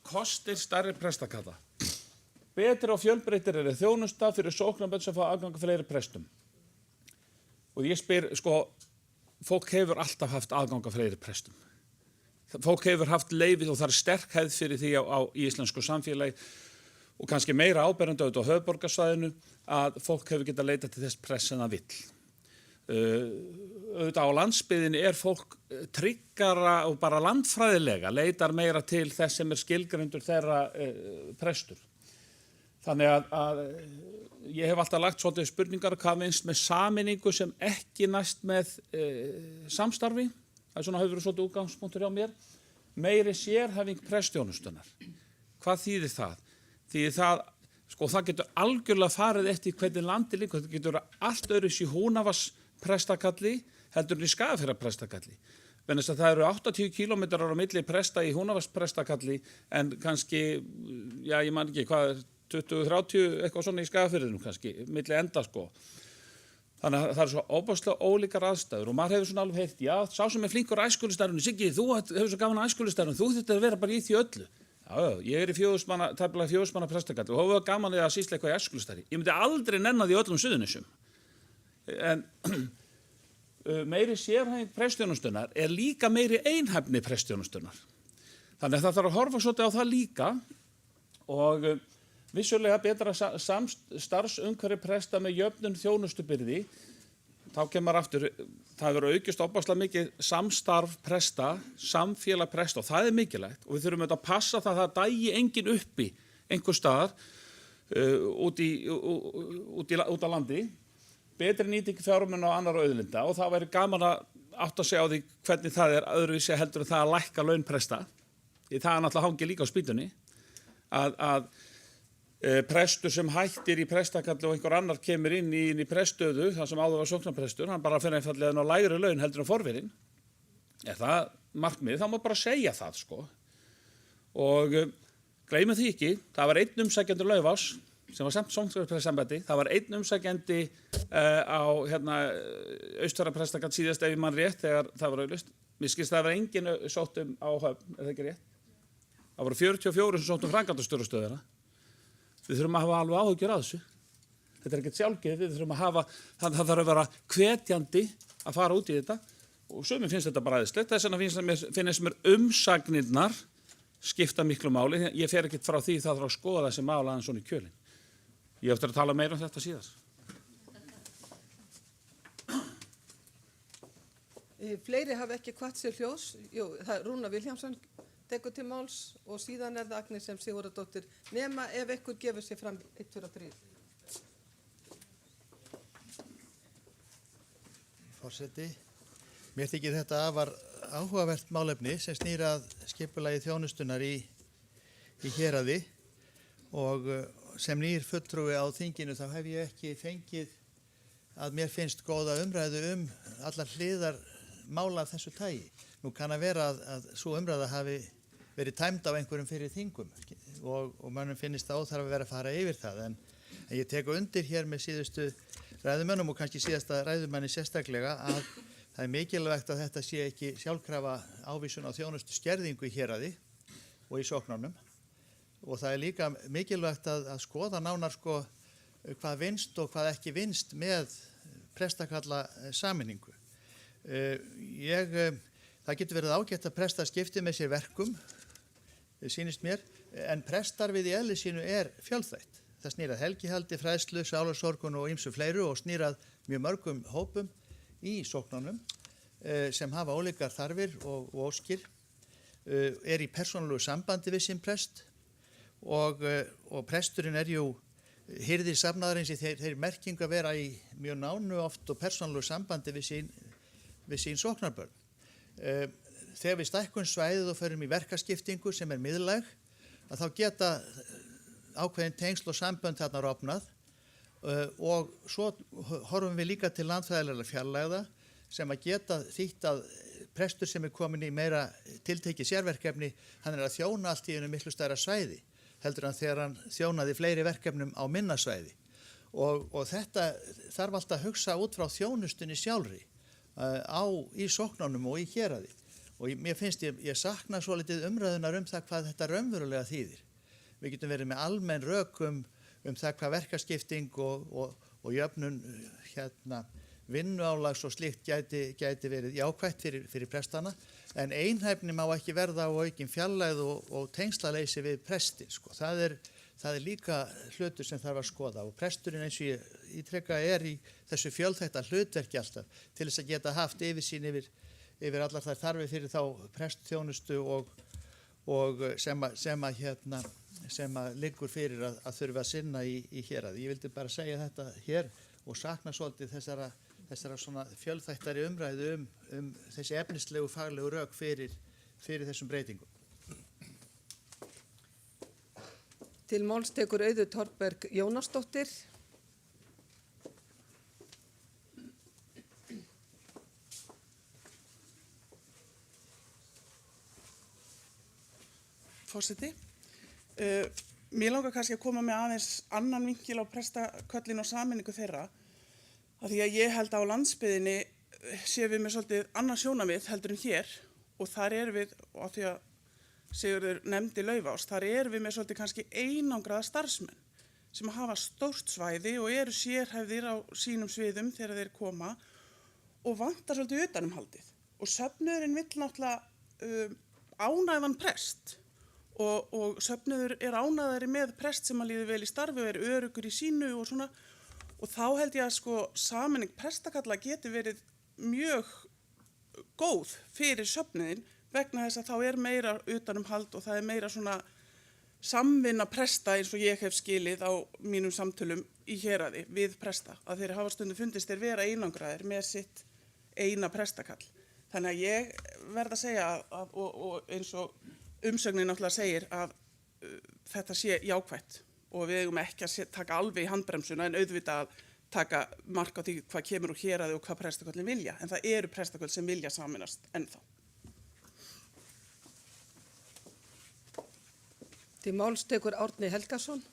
kostir stærri prestakalla. Betri og fjölbreyttir þjónusta fyrir sóknarbörn sem fá aðgang að fleiri prestum. Og ég spyr, fólk hefur alltaf haft aðgang að fleiri prestum. Fólk hefur haft leyfið og það er sterk hefð fyrir því í íslensku samfélagi og kannski meira áberandi á höfuðborgarsvæðinu að fólk hefur getað leitað til þess press en það vill. Auðvitað á landsbyggðinni er fólk tryggara og bara landfræðilega leitar meira til þess sem er skilgreindur þeirra prestur. Þannig að ég hef alltaf lagt svolítið spurningar hvað minnst með sameiningu sem ekki næst með samstarfi. Það er svona hefur verið svolítið útgangspunktur hjá mér. Meiri sérhæfing prestþjónustunnar. Hvað þýðir það? Þýðir það, það getur algjörlega farið eftir hvernig landi líka. Það getur allt öðruvísi í Húnavars prestakalli heldur en í Skagafjarðarprestakalli. Vegna þess að það eru 80 kílómetrar á milli presta í Húnavars prestakalli en kannski, ég man ekki hvað 20-30 eitthvað svona í Skagafirðinum kannski, milli enda Þannig að það eru svo óbáslega ólíkar aðstæður og maður hefur svona alveg heyrt, já, sá sem er flinkur á æskulýðsstarfinu, Siggi, þú hefur svo gaman á æskulýðsstarfinu, þú þurftir að vera bara í því öllu. Já, ég er í 4.000 manna prestakalli og hefur gaman að sýsla eitthvað í æskulýðsstarfi. Ég myndi aldrei nenna því öllum Suðurnesjum. En meiri sérhæfing prestþjónustunnar er líka meiri einhæfni prestþjónustunnar. Þannig að það þarf að horfa svolítið á það líka og vissulega betra starfsumhverfi presta með jöfnun þjónustubyrði. Þá kemur aftur, það hefur aukist opaslega mikið samstarf presta, samfélag presta og það er mikilvægt og við þurfum að passa það að það dægi engin uppi einhver staðar út á landi, betri nýting fjármuna á annar auðlinda og það væri gaman að átta sig á því hvernig það öðruvísi heldur en það að lækka laun presta. Því það náttúrulega hangir líka á spýtunni að prestur sem hættir í prestakalli og einhver annar kemur inn í preststöðu, það sem áður var sóknarprestur, hann bara fyrir einfallega ná lægri laun heldur en forverinn. Er það markmið, þá má bara segja það, sko. Og gleymum því ekki, það var einn umsækjandi Laufás sem var samt sóknarprestsembætti, það var einn umsækjandi á Austfjarðaprestakall síðast ef ég man rétt þegar það var auglýst. Mér skilst það var engin sótt á Höfn, er það ekki rétt? Það voru 44 sem sótt framkvæmdastjórastöðina. Við þurfum að hafa alveg áhyggjur að þessu. Þetta er ekkert sjálfgefið, við þurfum að hafa, það þarf að vera hvetjandi að fara út í þetta og sumum finnst þetta bara æðislegt. Þess vegna finnst mér umsagnirnar skipta miklu máli. Ég fer ekkert frá því það þarf að skoða þessi mál aðeins svona í kjölinn. Ég eftir að tala meira um þetta síðar. Fleiri hafa ekki hvatt sér hljós. Jú, það er Rúna Vilhjálmsson tekur til máls og síðan er það Agnes M. Sigurðardóttir nema ef einhver gefur sér fram 1, 2 og 3. Forseti, mér þykir þetta afar áhugavert málefni sem snýr að skipulagi þjónustunar í héraði og sem nýr fulltrúi á þinginu þá hef ég ekki fengið að mér finnst góða umræðu allar hliðar mála af þessu tagi. Nú kann að vera að svo umræða hafi verið tæmd á einhverjum fyrir þingum og mönnum finnist það óþarf að vera að fara yfir það en ég teku undir hér með síðustu ræðumönnum og kannski síðasta ræðumanni sérstaklega að það er mikilvægt að þetta sé ekki sjálfkrafa ávísun á þjónustu skerðingu í héraði og í sóknunum og það er líka mikilvægt að skoða nánar hvað vinst og hvað ekki vinst með prestakalla sameiningu. Það getur verið ágætt að prestar skipti með sér verkum, sýnist mér, en prestarfið í eðli sínu er fjölþætt. Það snýr að helgihaldi, fræðslu, sálarsorgun og ýmsu fleiru og snýr að mjög mörgum hópum í sóknunum sem hafa ólíkar þarfir og óskir, er í persónulegu sambandi við sinn prest og presturinn er jú hirðir safnaðarins í þeir merkingu að vera í mjög nánu oft og persónulegu sambandi við sín sóknarbörn. Þegar við stækkun svæðið og förum í verkaskiptingu sem er miðlæg, að þá geta ákveðin tengsl og sambönd þarna rofnað og svo horfum við líka til landfræðilega fjarlægða sem að geta þýtt að prestur sem er komin í meira tiltekið sérverkefni, hann er að þjóna allt í einu miklu stærra svæði, heldur hann þegar hann þjónaði fleiri verkefnum á minna svæði. Og þetta þarf alltaf að hugsa út frá þjónustunni sjálfri í sóknunum og í héraði. Og mér finnst ég sakna svo litið umræðunar það hvað þetta raunverulega þýðir. Við getum verið með almenn rök það hvað verkaskipting og jöfnun vinnuálags og slíkt gæti verið jákvætt fyrir prestana, en einhæfni má ekki verða á aukin fjarlægð og tengslaleysi við prestin. Það er líka hlutur sem þarf að skoða og presturinn eins og ég ítreka er í þessu fjölþætta hlutverki alltaf til þess að geta haft yfirsýn yfir allar þær þarfir fyrir þá prestþjónustu og sem að liggur fyrir að þurfa að sinna í héraði. Ég vildi bara segja þetta hér og sakna svolítið þessara svona fjölþættari umræðu þessi efnislegu faglegu rök fyrir þessum breytingum. Til máls tekur Auður Torberg Jónasdóttir. Forseti, mér langar kannski að koma með aðeins annan vinkil á prestaköllin og sameiningu þeirra af því að ég held að á landsbyggðinni séum við með svolítið annað sjónarmið heldur en hér og þar erum við, og af því að Sigurður nefndi Laufás, þar erum við með svolítið kannski einangraða starfsmenn sem hafa stórt svæði og eru sérhæfðir á sínum sviðum þegar þeir koma og vantar svolítið utanumhaldið. Og söfnuðurinn vill náttúrulega ánægðan prest og söfnuður er ánægðari með prest sem að líði vel í starfi og er öruggur í sínu og svona. Og þá held ég að sameining prestakalla geti verið mjög góð fyrir söfnuðinn vegna þess að þá er meira utanumhald og það er meira svona samvinna presta eins og ég hef skilið á mínum samtölum í héraði við presta. Að þeir hafa stundum fundist þeir vera einangraðir með sitt eina prestakall. Þannig að ég verð að segja og eins og umsögnin náttúrulega segir að þetta sé jákvætt og við eigum ekki að taka alveg í handbremsuna en auðvitað að taka mark á því hvað kemur úr héraði og hvað prestaköllin vilja. En það eru prestaköll sem vilja sameinast ennþá. Til máls tekur Árni Helgason.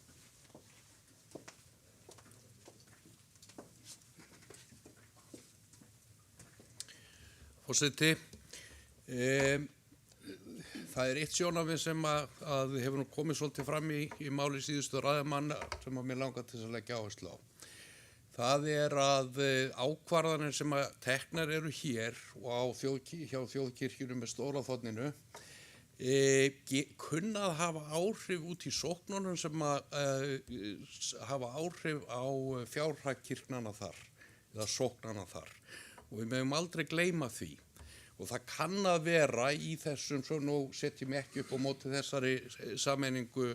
Forseti, það eitt sjónarmið sem að hefur nú komið svolítið fram í máli síðustu ræðumanna sem að mér langar til að leggja áherslu á. Það að ákvarðanir sem að teknar eru hér og hjá þjóðkirkjunum með Stóra-Þ kunna að hafa áhrif út í sóknunum sem að hafa áhrif á fjárhag kirknanna þar eða sóknanna þar. Og við megum aldrei gleyma því og það kann að vera í þessum, svo nú setjum ég ekki upp á móti þessari sameiningu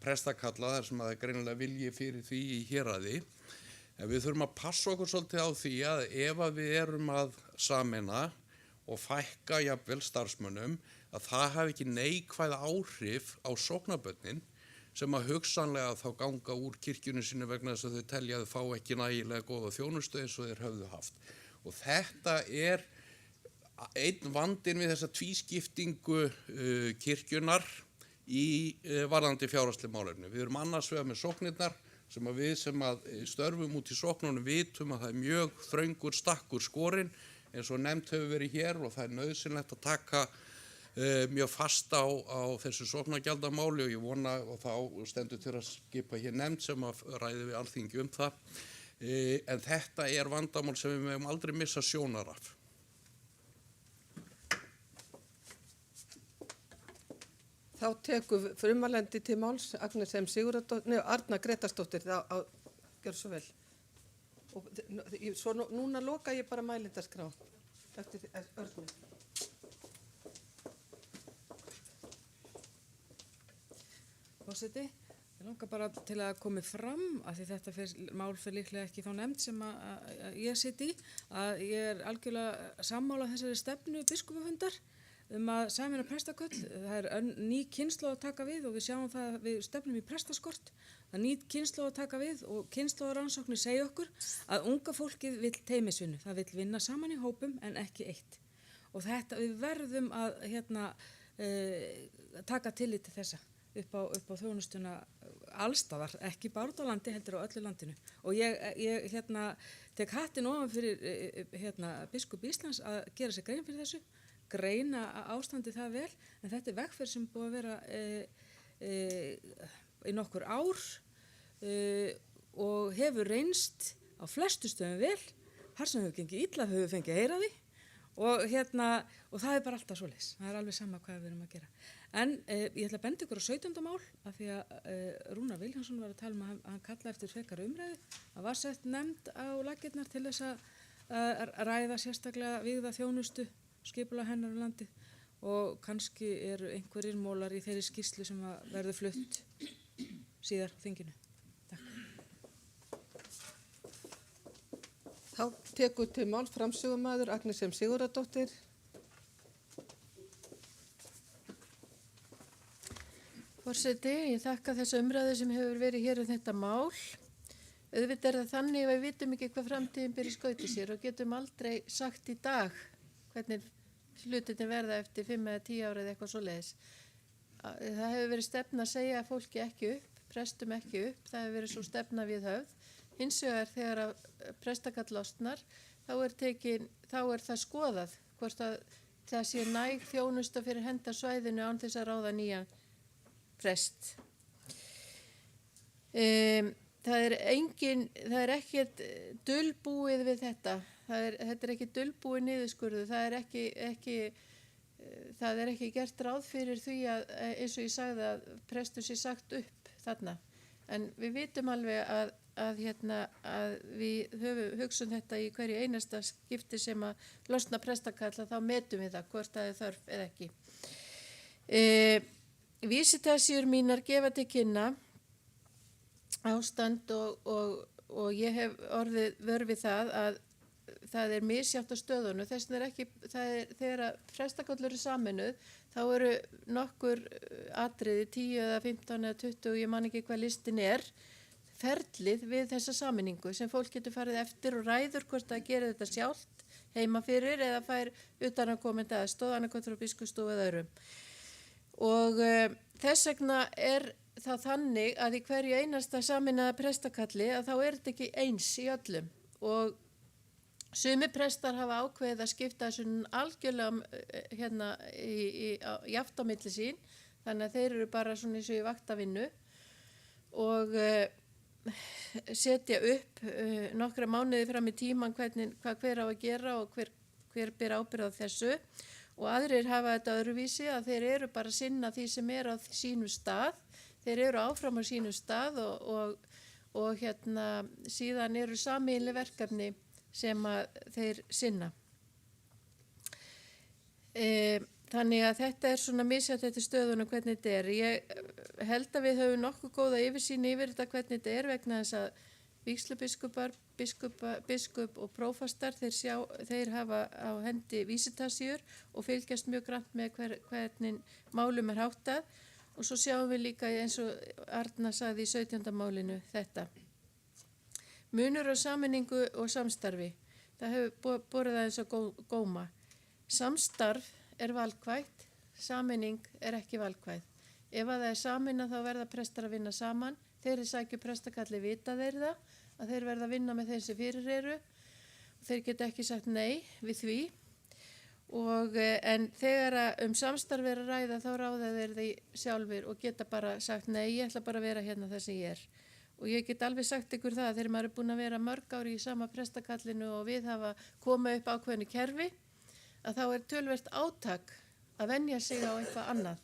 prestakalla þar sem að það er greinilega vilji fyrir því í héraði, en við þurfum að passa okkur svolítið á því að ef að við erum að sameina og fækka jafnvel starfsmönnum að það hafi ekki neikvæð áhrif á sóknarbönnin sem að hugsanlega þá ganga úr kirkjunum sínu vegna þess að þau telja að þau fá ekki nægilega góða þjónustu eins og þeir höfðu haft. Og þetta er einn vandinn við þessa tvískiptingu kirkjunar í varðandi fjárhagsleg málefni. Við erum annars vegar með sóknirnar sem að við sem að störfum út í sóknunum vitum að það er mjög þröngur stakkur skorinn eins og nefnt hefur verið hér og það er nauðsynlegt að taka mjög fast á þessu sóknargjaldamáli og ég vona og þá stendur til að skipa hér nefnd sem að ræði við Alþingi það. En þetta er vandamál sem við megum aldrei missa sjónar af. Þá tekur frumalendi til máls Agnes M. Sigurðardóttir, Arna Gretarsdóttir, gjör svo vel. Og svo núna loka ég bara mælindaskrá eftir Örnu. Forseti, ég langar bara til að komi fram að því þetta mál fyrir líklega ekki þá nefnd sem að ég sitt í, að ég er algjörlega sammála þessari stefnu biskupafundar að sameina prestaköll. Það er ný kynslóð að taka við og við sjáum það að við stefnum í prestaskort. Það er ný kynslóð að taka við og kynslóðarannsóknir segja okkur að unga fólkið vill teymisvinnu. Það vill vinna saman í hópum en ekki eitt. Og þetta, við verðum að taka tillit til þessa. Upp á þjónustuna allstaðar, ekki bara út á landi, heldur á öllu landinu. Og ég tek hattinn ofan fyrir biskup Íslands að gera sér grein fyrir þessu, greina ástandi það vel, en þetta er vegferð sem búið að vera í nokkur ár og hefur reynst á flestu stöðum vel, þar sem hefur gengið illa, hefur fengið að heyra því og það er bara alltaf svoleiðis, það er alveg sama hvað við erum að gera. En ég ætla að benda ykkur á 17. mál af því að Rúnar Vilhjálmsson var að tala að hann kallaði eftir frekari umræðu. Það var sett nefnd á laggirnar til þess að ræða sérstaklega vígða þjónustu, skipulag hennar á landi og kannski eru einhverjir mólar í þeirri skýrslu sem verður flutt síðar á þinginu. Þá tekur til máls framsögumaður Agnes M. Sigurðardóttir. Forseti, ég þakka þessa umræðu sem hefur verið hér þetta mál. Auðvitað er það þannig að við vitum ekki hvað framtíðin ber í skauti sér og getum aldrei sagt í dag hvernig hlutinni verða eftir 5 eða 10 ára eða eitthvað svoleiðis. Það hefur verið stefna að segja fólki ekki upp, prestum ekki upp, það hefur verið svo stefna við höfð. Hins vegar þegar að prestakall losnar, þá er það skoðað hvort að það sé næg þjónusta fyrir hendarsvæðinu án þess að ráða nýjan prest. Það er ekkert dulbúið við þetta. Þetta er ekki dulbúið niðurskurðu. Það er ekki gert ráð fyrir því að, eins og ég sagði, að prestur sé sagt upp þarna. En við vitum alveg að við hugsun þetta í hverju einasta skipti sem að losna prestakalla, þá metum við það hvort það er þörf eða ekki. Vísitarsjur mínar gefa til kynna ástand og ég hef orðið vör við það að það er misjátt á stöðunum, þess vegna er ekki, þegar að prestaköllur eru saminuð, þá eru nokkur atriði, 10 eða 15 eða 20, ég man ekki hvað listin er, ferlið við þessa saminningu sem fólk getur farið eftir og ræður hvort það gerir þetta sjálft heima fyrir eða fær utanaðkomandi aðstoð, annarkvæmt frá biskupsstofu eða öðrum. Og þess vegna er það þannig að í hverju einasta saminaða prestakalli að þá er þetta ekki eins í öllum og sumi prestar hafa ákveðið að skipta þessu algjörlega jaft á milli sín, þannig að þeir eru bara svona eins og í vaktavinnu og setja upp nokkra mánuði fram í tíman hvað hver á að gera og hver ber ábyrgð á þessu og aðrir hafa þetta öðruvísi að þeir eru bara að sinna því sem er á sínum stað, þeir eru áfram á sínum stað og síðan eru sameiginleg verkefni sem að þeir sinna. Þannig að þetta er svona misjafnt eftir stöðunum hvernig þetta er. Ég held að við höfum nokkuð góða yfirsýn yfir þetta hvernig þetta er vegna þess að vígslubiskupar, biskup og prófastar, þeir hafa á hendi vísitasjur og fylgjast mjög grannt með hvernig málum er háttað og svo sjáum við líka eins og Arna sagði í 17. málinu þetta. Munur á sameiningu og samstarfi, það hefur borið aðeins á góma. Samstarf er valkvætt, sameining er ekki valkvætt. Ef að það er sameinað þá verða prestar að vinna saman, þeir sækju prestakalli vita þeir það, að þeir verða að vinna með þeim sem fyrir eru. Þeir geta ekki sagt nei við því. En þegar samstarf er að ræða þá ráða þeir því sjálfur og geta bara sagt nei, ég ætla bara að vera hérna þar sem ég er. Og ég get alveg sagt ykkur það að þegar maður er búin að vera mörg ári í sama prestakallinu og við hafa komið upp ákveðnu kerfi, að þá er töluvert átak að venja sig á eitthvað annað.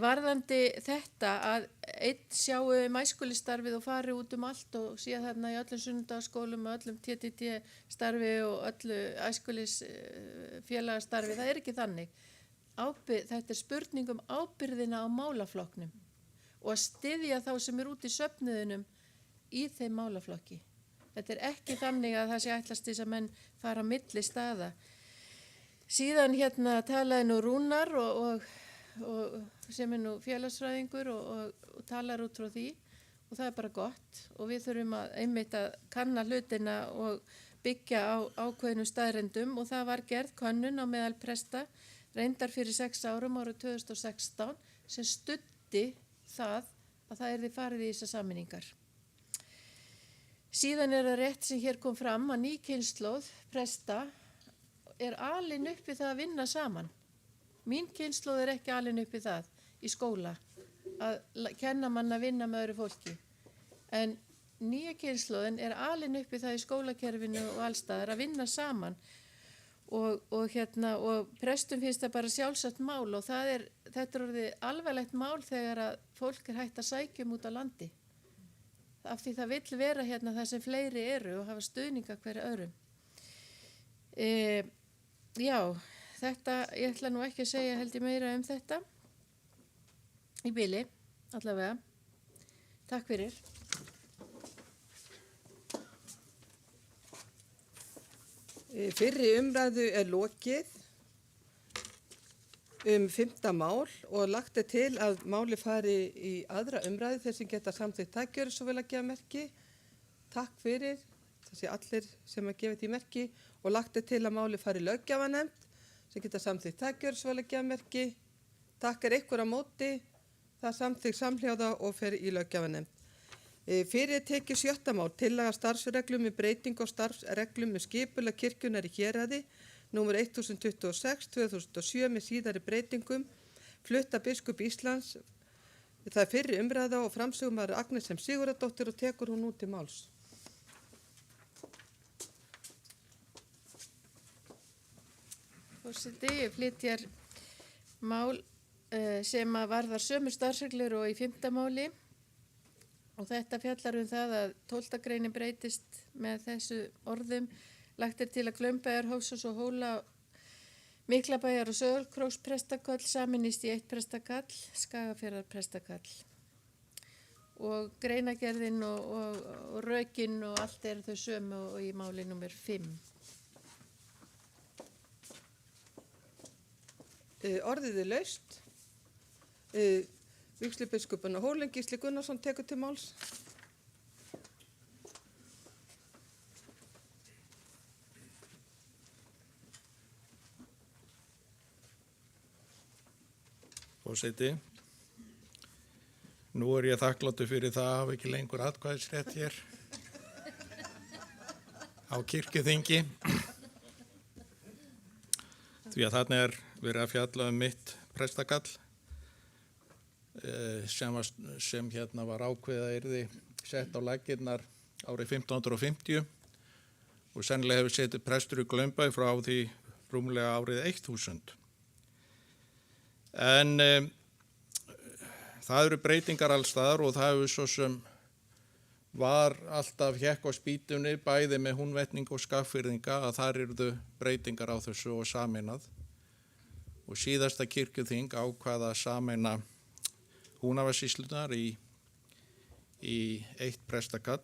Varðandi þetta að einn sjáu æskulistarfið og fari út allt og sé þarna í öllum sunnudagsskólum og öllum TTT-starfi og öllu æskulisfélagastarfi, það er ekki þannig. Þetta er spurning ábyrgðina á málaflokknum og að styðja þá sem er út í söfnuðunum í þeim málaflokki. Þetta er ekki þannig að það sé ætlast þess að menn fara á milli staða. Síðan talaði nú Rúnar og sem er nú félagsfræðingur og talar út frá því og það er bara gott og við þurfum einmitt að kanna hlutina og byggja á ákveðnum staðrendum og það var gerð könnun á meðal presta reyndar fyrir 6 árum árið 2016 sem studdi það að það yrði farið í þessar sameiningar. Síðan er það rétt sem hér kom fram að ný kynslóð presta er alin upp við það að vinna saman. Mín kynslóð er ekki alin upp við það í skóla að kenna mann að vinna með öðru fólki. En nýja kynslóðin er alin upp við það í skólakerfinu og allstaðar að vinna saman og prestum finnst það bara sjálfsagt mál og þetta er orðið alvarlegt mál þegar að fólk er hægt að sækja út á landi. Af því það vill vera það sem fleiri eru og hafa stuðninga hverju öðrum. Þetta, ég ætla nú ekki að segja held ég meira þetta í bili, allavega. Takk fyrir. Fyrri umræðu er lokið 5. mál og lagt til að máli fari í aðra umræðu þeir sem geta samþykkt það gjöru svo vel að gefa merki. Takk fyrir, þessi allir sem að gefa því merki og lagt til að máli fari í löggjafarnefnd sem geta samþykkt það gjöru svo vel að gefa merki. Takk ykkur á móti, það samþykkt samhljóða og fer í löggjafarnefnd. Fyrir tekið 7. mál, tillaga starfsreglum með breyting á starfsreglum með skipulag kirkjunnar í héraði, númer 1026/2007 með síðari breytingum, flutta biskup Íslands. Það er fyrri umræða og framsögumaður Agnes M. Sigurðardóttir og tekur hún út til máls. Forseti, ég flyt hér mál sem að varðar sömu starfsreglur og í 5. máli. Og þetta fjallar það að 12. greinin breytist með þessu orðum. Lagt til að Glaumbæjar, Hófsós og Hóla, Miklabæjar og Sölkróks prestakall saminist í eitt prestakall, Skagafjarðar prestakall. og greinagerðin og rökin og allt eru þau sömu og í máli númer 5. Orðið er laust. Vígslubiskupinn á Hólum, Gísli Gunnarsson, tekur til máls. Forseti, nú er ég þakkláttur fyrir það að hafa ekki lengur atkvæðisrétt hér á kirkjuþingi. Því að þarna er verið að fjalla mitt prestakall sem hérna var ákveðið að yrði sett á laggirnar árið 1550 og sennilega hefur setið prestur í Glaumbæ frá því rúmlega árið 1000. En það eru breytingar allstaðar og það hefur svo sem var alltaf hékk á spýtunni bæði með Húnvetninga og Skagfirðinga að þar yrðu breytingar á þessu og sameinað. Og síðasta kirkjuþing ákvað að sameina Húnavatnssýslurnar í eitt prestakall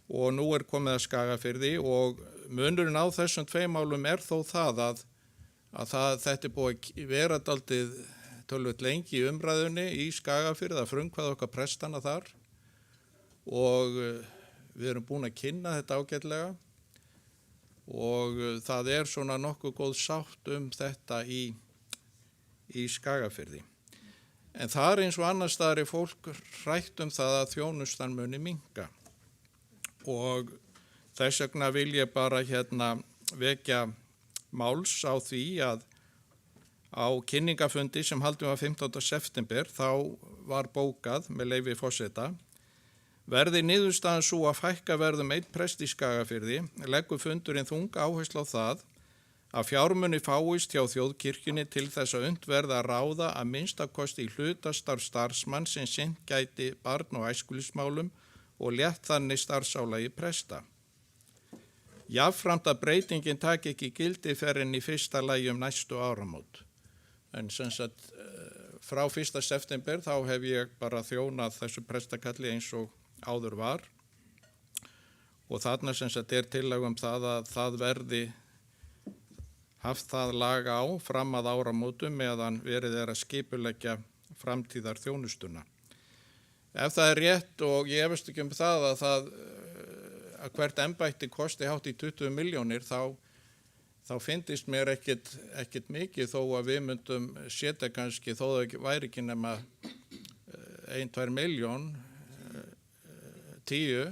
og nú er komið að Skagafirði og munurinn á þessum tveim málum er þó það að þetta er búið að vera dálítið tölvöld lengi í umræðunni í Skagafirði að frumkvæða okkar prestana þar og við erum búin að kynna þetta ágætlega og það er svona nokkuð góð sátt þetta í Skagafirði. En það er eins og annars staðar er fólk hrætt það að þjónustan muni minnka og þess vegna vil ég bara vekja máls á því að á kynningafundi sem haldið var 15. september þá var bókað með leyfi forseta verði niðurstaðan svo að fækka verðum einn prest í Skagafirði leggur fundurinn þunga áherslu á það að fjármuni fáist hjá þjóðkirkjunni til þess að unnt verða að ráða að minnstakosti í hlutastarf starfsmann sem sinnt gæti barn- og æskulýðsmálum og létt þannig starfsálagi presta. Jafnframt að breytingin taki ekki gildi fyrr en í fyrsta lagi næstu áramót. En sem sagt frá 1. september þá hef ég bara þjónað þessu prestakalli eins og áður var og þarna sem sagt er tillaga það að það verði haft það lag á fram að áramótum meðan verið er að skipuleggja framtíðar þjónustuna. Ef það er rétt og ég efast ekki það að hvert embætti kosti hátt í 20 milljónir þá fyndist mér ekkert mikið þó að við myndum setja kannski þó það væri ekki nema 1-2 miljón 10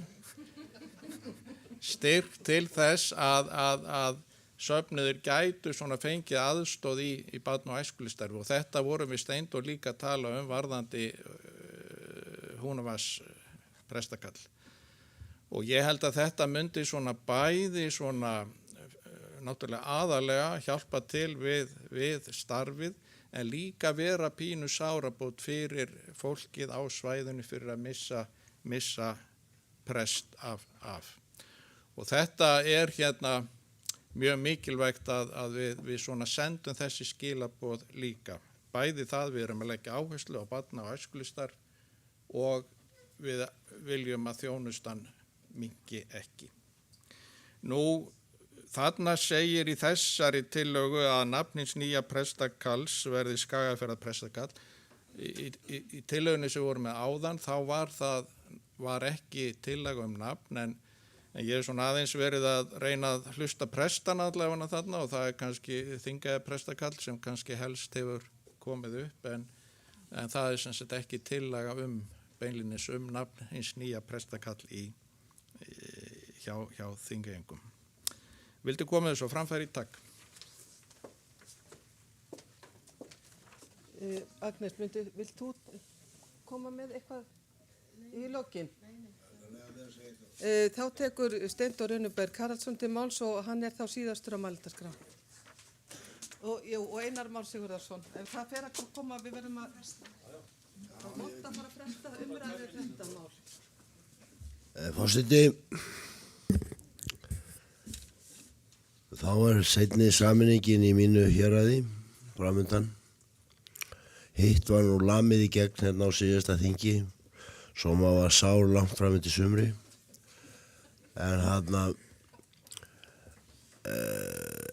styrk til þess að söfnuður gætu svona fengið aðstóð í barn- og æskulýðsstarfi og þetta vorum við Steindór líka að tala varðandi Húnavatns prestakall. Og ég held að þetta myndi svona bæði svona náttúrulega aðalega hjálpa til við starfið en líka vera pínu sárabót fyrir fólkið á svæðinu fyrir að missa prest af. Og þetta er mjög mikilvægt að við svona sendum þessi skilaboð líka. Bæði það við erum að leggja áherslu á barna- og æskulýðsstarf og við viljum að þjónustan minnki ekki. Nú, þarna segir í þessari tillögu að nafnins nýja prestakalls verði Skagafjarðarprestakall. Í tillögunni sem voru með áðan þá var ekki tillaga nafn en ég er svona aðeins verið að reyna að hlusta prestana allavega þarna og það er kannski Þingeyjar prestakall sem kannski helst hefur komið upp en það er sem sagt ekki tillaga beinlínis nafn hins nýja prestakall hjá Þingeyingum. Vildu koma þessu á framfæri? Takk. Agnes, vilt þú koma með eitthvað í lokin? Þá tekur Steindór Runnuberg Haraldsson til máls og hann er þá síðastur á mælendaskrá. Og Einar Már Sigurðarsson. Ef það fer að koma, við verðum að monta bara að fresta umræðu þetta mál. Forseti, þá er seinni sameiningin í mínu héraði framundan. Hitt var nú lamið í gegn hérna á síðasta þingi svo maður var sár langt fram til sumri. En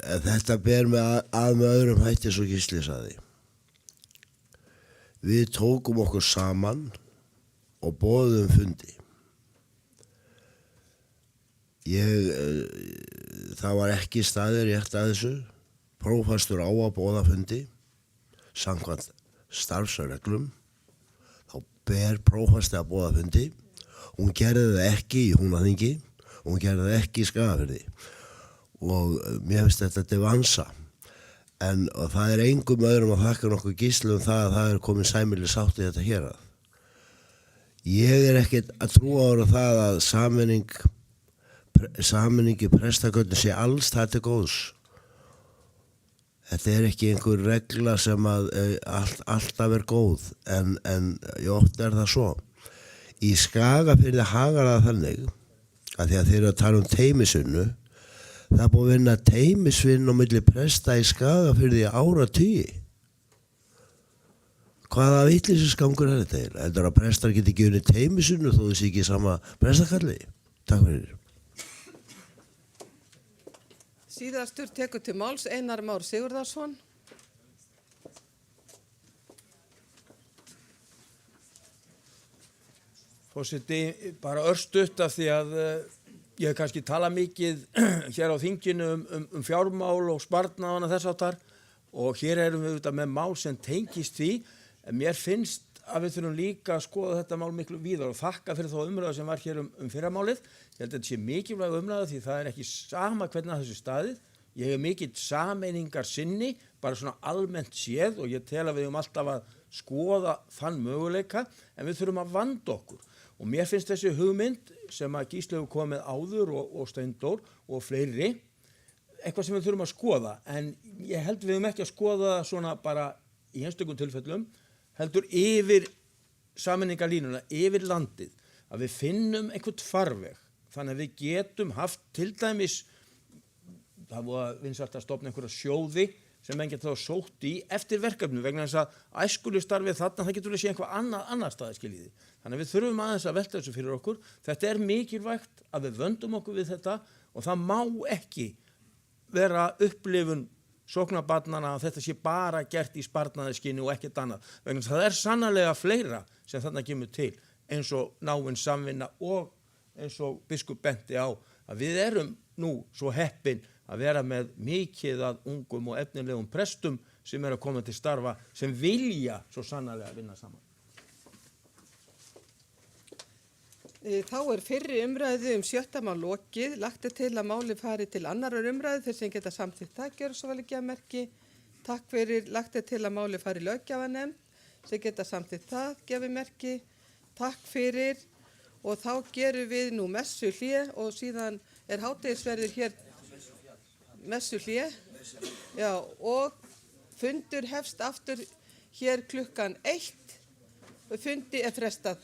en þetta ber að með öðrum hætti svo Gísli sagði. Við tókum okkur saman og boðum fundi. Það var ekki staðið rétt að þessu. Prófastur á að boða fundi samkvæmt starfsreglum. Þá ber prófasti að boða fundi. Hún gerði það ekki í Húnaþingi og hún gerði það ekki í Skagafirði. Og mér finnst þetta til vansa. Og það engum öðrum að þakka nokkuð Gísli það að það komin sæmileg sátt í þetta hérað. Ég ekkert að trúa á það að sameiningi prestakvöldin sé alls það til góðs. Þetta ekki einhver regla sem að alltaf góð, en oft það svo. Í Skagafirði hagar það þannig að því að þeir eru að tala teymisvinnu, það búið að vinna teymisvinn á milli presta í Skagafirði í áratugi. Hvaða vitleysusgangur þetta eiginlega? Heldur að prestar geti ekki unnið teymisvinnu þó þessi ekki sama prestakalli? Takk fyrir. Síðastur tekur til máls Einar Már Sigurðarsson. Forseti, bara örstutt af því að ég hef kannski talað mikið hér á þinginu fjármál og sparnaðana þess áttar og hér erum við auðvitað með mál sem tengist því, en mér finnst að við þurfum líka að skoða þetta mál miklu víðar og þakka fyrir þá umræðu sem var hér fyrramálið. Ég held að þetta sé mikilvæg umræða því það ekki sama hvernig að þessu staðið. Ég hef mikill sameiningar sinni, bara svona almennt séð og ég tel að við alltaf að skoða þann möguleika, en við þurfum að vanda okkur. Og mér finnst þessi hugmynd sem að Gísli hefur komið áður og Steindór og fleiri, eitthvað sem við þurfum að skoða, en ég held við ekki að skoða svona bara í einstökum tilfellum, heldur yfir sameiningarlínuna, yfir landið, að við finnum einhvern farveg, þannig að við getum haft til dæmis, það var vinsælt að stofna einhverja sjóði sem menn getur þá sótt í eftir verkefnum vegna þess að æskulýðsstarfið þarna, það getur að sé einhvað annar staði skiljiði. Þannig að við þurfum aðeins að velta þessu fyrir okkur. Þetta mikilvægt að við vöndum okkur við þetta og það má ekki vera upplifun sóknarbarnanna að þetta sé bara gert í sparnaðarskyni og ekkert annað. Vegna það sannarlega fleira sem þarna kemur til, eins og náin samvinna og eins og biskup benti á að við erum nú svo heppin að vera með mikið að ungum og efnilegum prestum sem að koma til starfa sem vilja svo sannarlega vinna saman. Þá fyrri umræðu 7. mál lokið. Lagt til að máli fari til annarar umræðu þeir sem geta samþykkt það, gjörðu svo vel að gefa merki. Takk fyrir. Lagt til að máli fari í löggjafarnefnd sem geta samþykkt það, gefi merki. Takk fyrir. Og þá gerum við nú messuhlé og síðan hádegisverður hér messuhlé. Já, og fundur hefst aftur hér klukkan 1. Fundi frestað.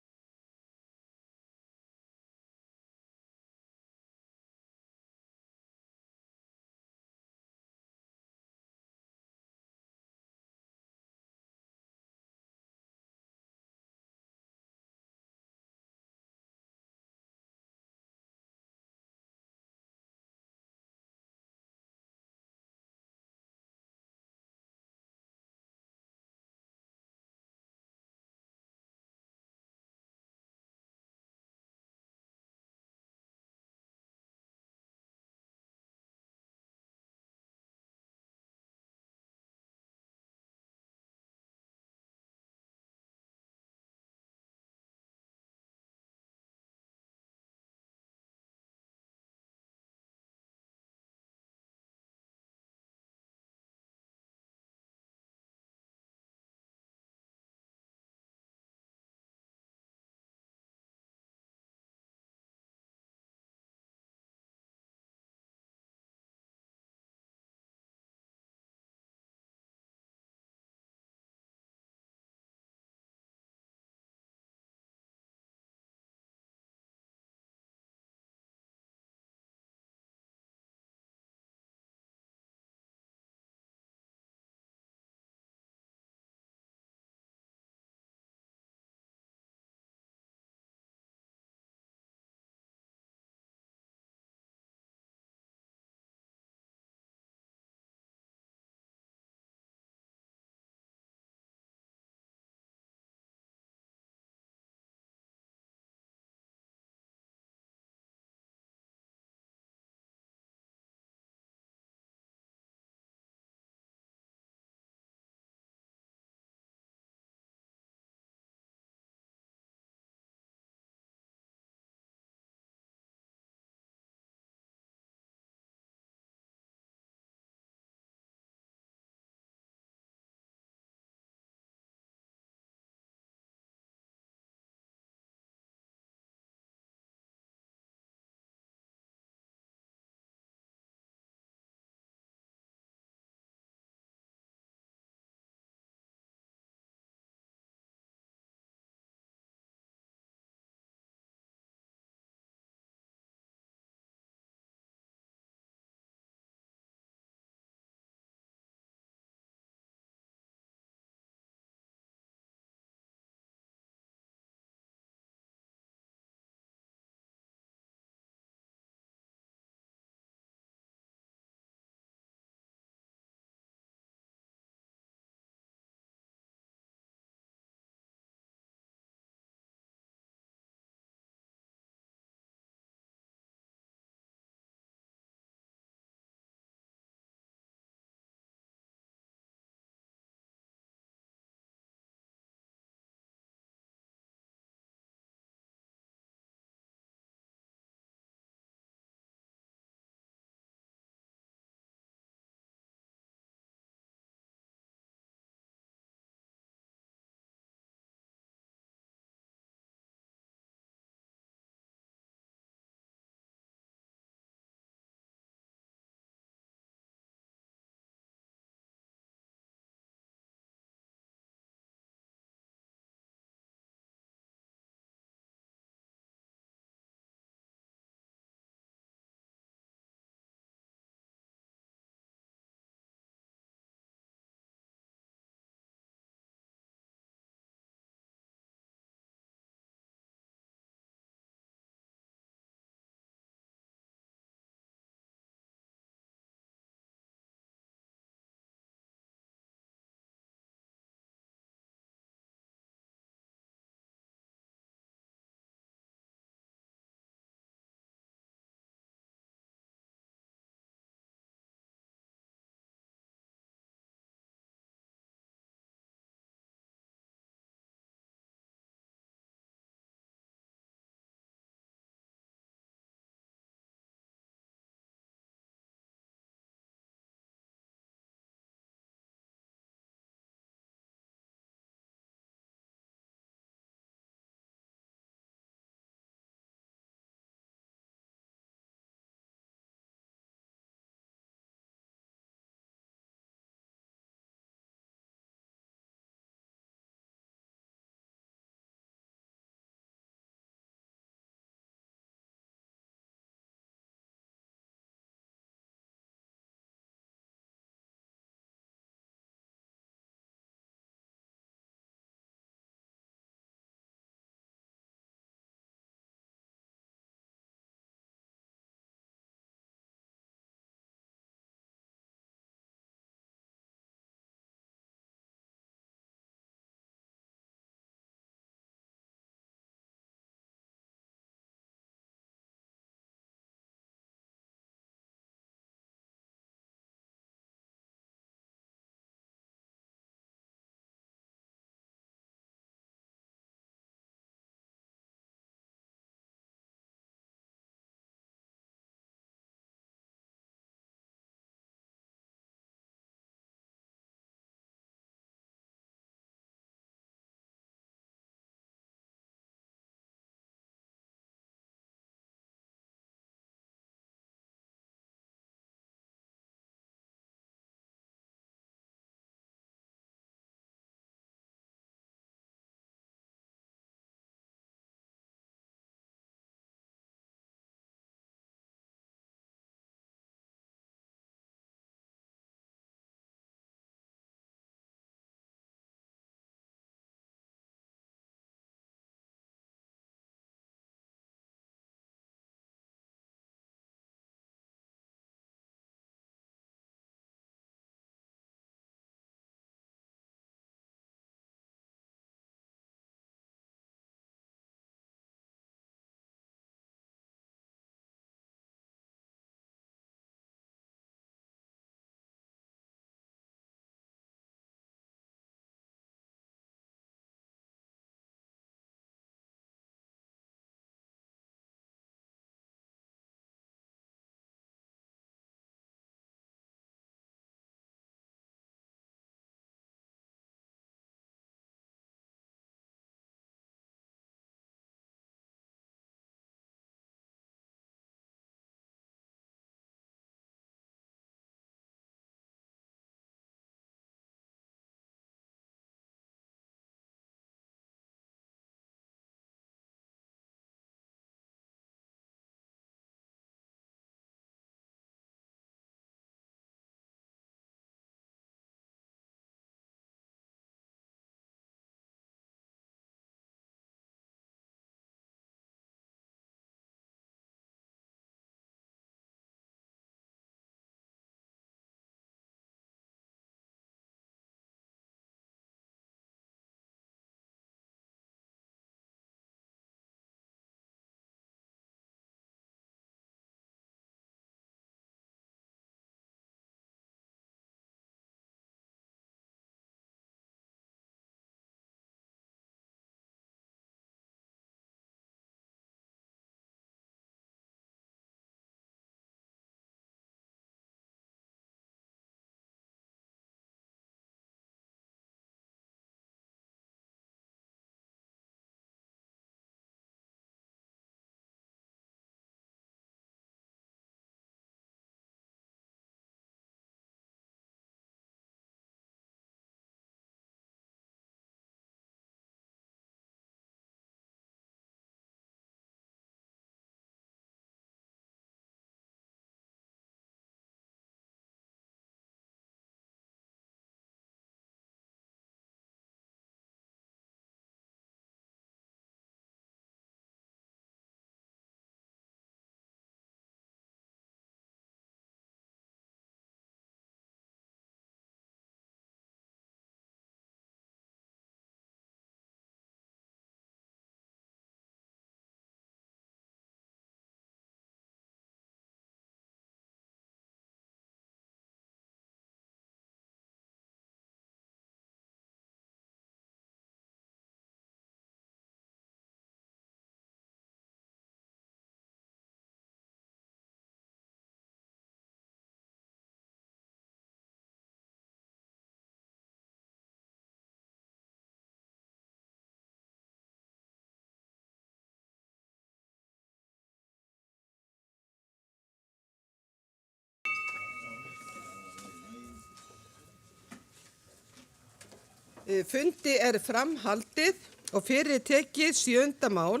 Fundi er framhaldið og fyrir tekið 7. mál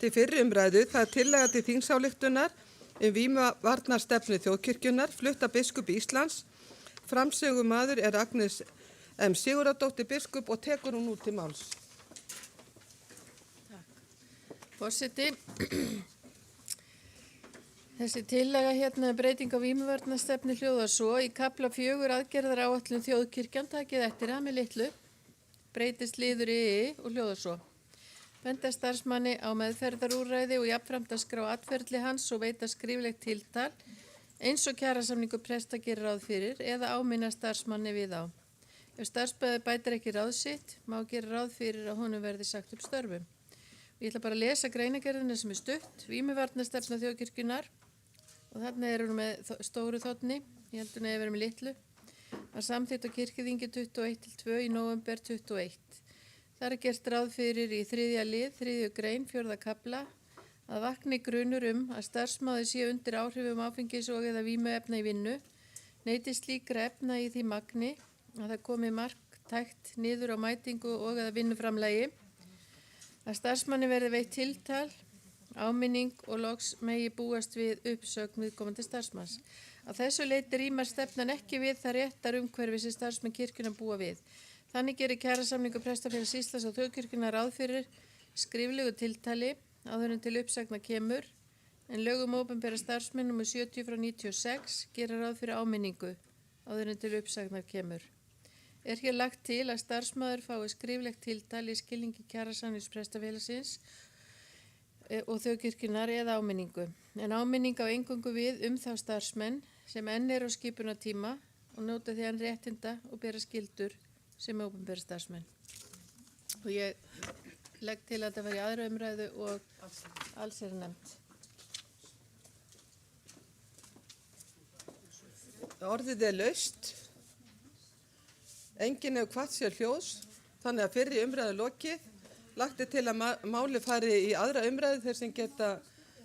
til fyrri umræðu. Það er tillaga til þingsályektunar vímuvarnarstefnu þjóðkirkjunnar, flutt af biskupi Íslands. Framsögumaður er Agnes M. Sigurðardóttir biskup og tekur hún nú til máls. Forseti, þessi tillaga hérna breyting á vímuvarnarstefnu hljóðar svo: í kafla 4 aðgerðaráætlun þjóðkirkjan, takið eftir að með litlu, breytist liður í og hljóðar svo: benda starfsmanni á meðferðarúrræði og jafnframt að skrá atferli hans og veita skriflegt tiltal eins og kjarasamningur presta gerir ráð fyrir eða áminna starfsmanni við á. Ef starfsbæði bætir ekki ráð sitt, má gera ráð fyrir að honum verði sagt upp störfum. Ég ætla bara að lesa greinargerðina sem er stutt, vímuvarnarstefna þjóðkirkjunnar, og þarna er hún með stóru þotni, ég held hún að vera með litlu, að samþykkt á kirkjuþingi 21-2 í nóvember 21. Það er gert ráð fyrir í 3. lið, 3. grein, 4. kafla, að vakni grunur að starfsmaður sé undir áhrifum áfengis og eða vímuefna í vinnu, neyti slíkra efna í því magni að það komi marktækt niður á mætingu og eða vinnuframlagi, að starfsmanni verði veitt tiltal, áminning og loks megi búast við uppsögn viðkomandi starfsmanns. Að þessu leyti rýmar stefnan ekki við það réttar umhverfi sem starfsmenn kirkjunnar búa við. Þannig gerir kjarasamningur Prestafélags Íslands og þjóðkirkjunnar ráð fyrir skriflegu tiltali áður en til uppsagna kemur, en lög opinbera starfsmenn nr. 70/96 gera ráð fyrir áminningu áður en til uppsagnar kemur. Er hér lagt til að starfsmaður fái skriflegt tiltal í skilningi kjarasamnings Prestafélagsins og þjóðkirkjunnar eða áminningu. En áminning á eingöngu við þá starfsmenn sem enn er á skipunartíma og njóta því réttinda og bera skyldur sem opinbera starfsmenn. Og ég legg til að þetta fari í 2. umræðu og allsherjarnefnd. Orðið er laust. Enginn hefur kvatt sér hljóðs, þannig að fyrri umræðu lokið. Lagt er til að máli fari í 2. umræðu þeir sem geta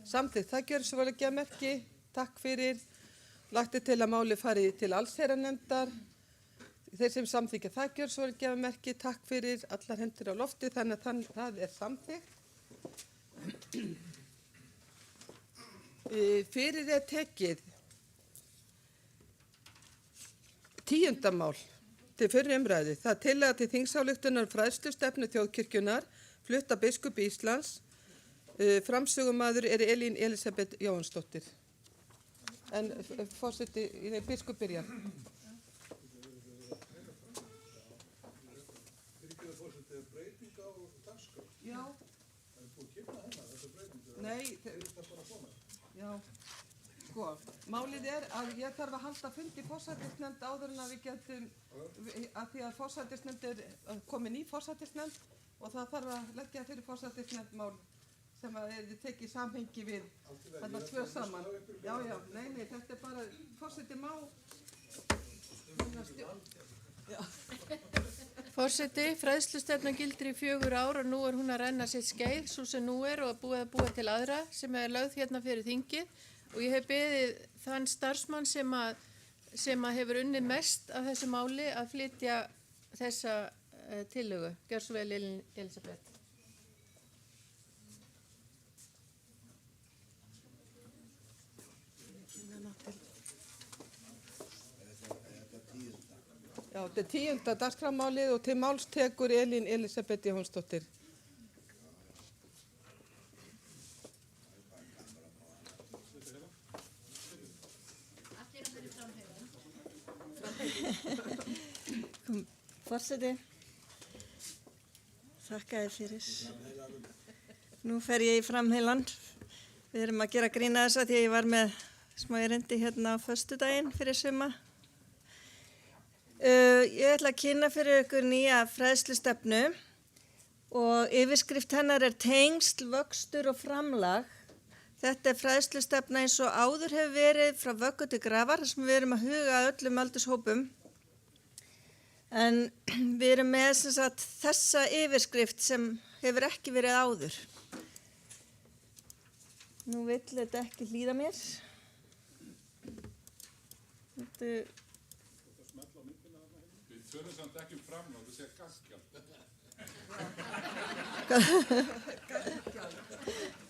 samþykkt það gjörsamlega. Takk fyrir. Lagt er til að máli fari til allsherjarnefndar. Þeir sem samþykja það gjörsamlega. Takk fyrir, allar hendur á lofti, þannig að það er samþykkt. Fyrir er tekið 10. mál til fyrri umræðu. Það er tillaga til þingsályktunar fræðslustefnu þjóðkirkjunnar, flutt af biskupi Íslands. Framsögumaður er Elín Elísabet Jóhannsdóttir. En forseti, biskup byrjar. Já. Nei, já. Sko, málið er að ég þarf að halda fundi forsætisnefnd áður en að við getum, að því að forsætisnefnd er komin í forsætisnefnd og það þarf að leggja fyrir forsætisnefnd mál sem að þið tekið samhengi við þarna 2 saman. Já, nei, þetta er bara, forseti má. Já. Forseti, fræðslustefna gildir í 4 ár og nú er hún að renna sitt skeið, svo sem nú er, og búið að búa til aðra sem er lögð hérna fyrir þingið. Og ég hef beðið þann starfsmann sem að hefur unnið mest af þessu máli að flytja þessa tillögu. Gjör svo vel, Elín Elísabet. Já, þetta er 10. dagskrármálið og til máls tekur Elín Elísabet Jóhannsdóttir. Forseti, þakka þér fyrir. Nú fer ég í framheilan. Við erum að gera grína þess að því að ég var með smá erindi hérna á föstudaginn fyrir suma. Ég ætla að kynna fyrir ykkur nýja fræðslustefnu og yfirskrift hennar er tengsl, vöxtur og framlag. Þetta er fræðslustefna eins og áður hefur verið frá vöggu til grafar, þar sem við erum að huga að öllum aldurshópum. En við erum með þessa yfirskrift sem hefur ekki verið áður. Nú vill þetta ekki hlýða mér. Við þurfum samt ekki framlag, við segja gagngjald.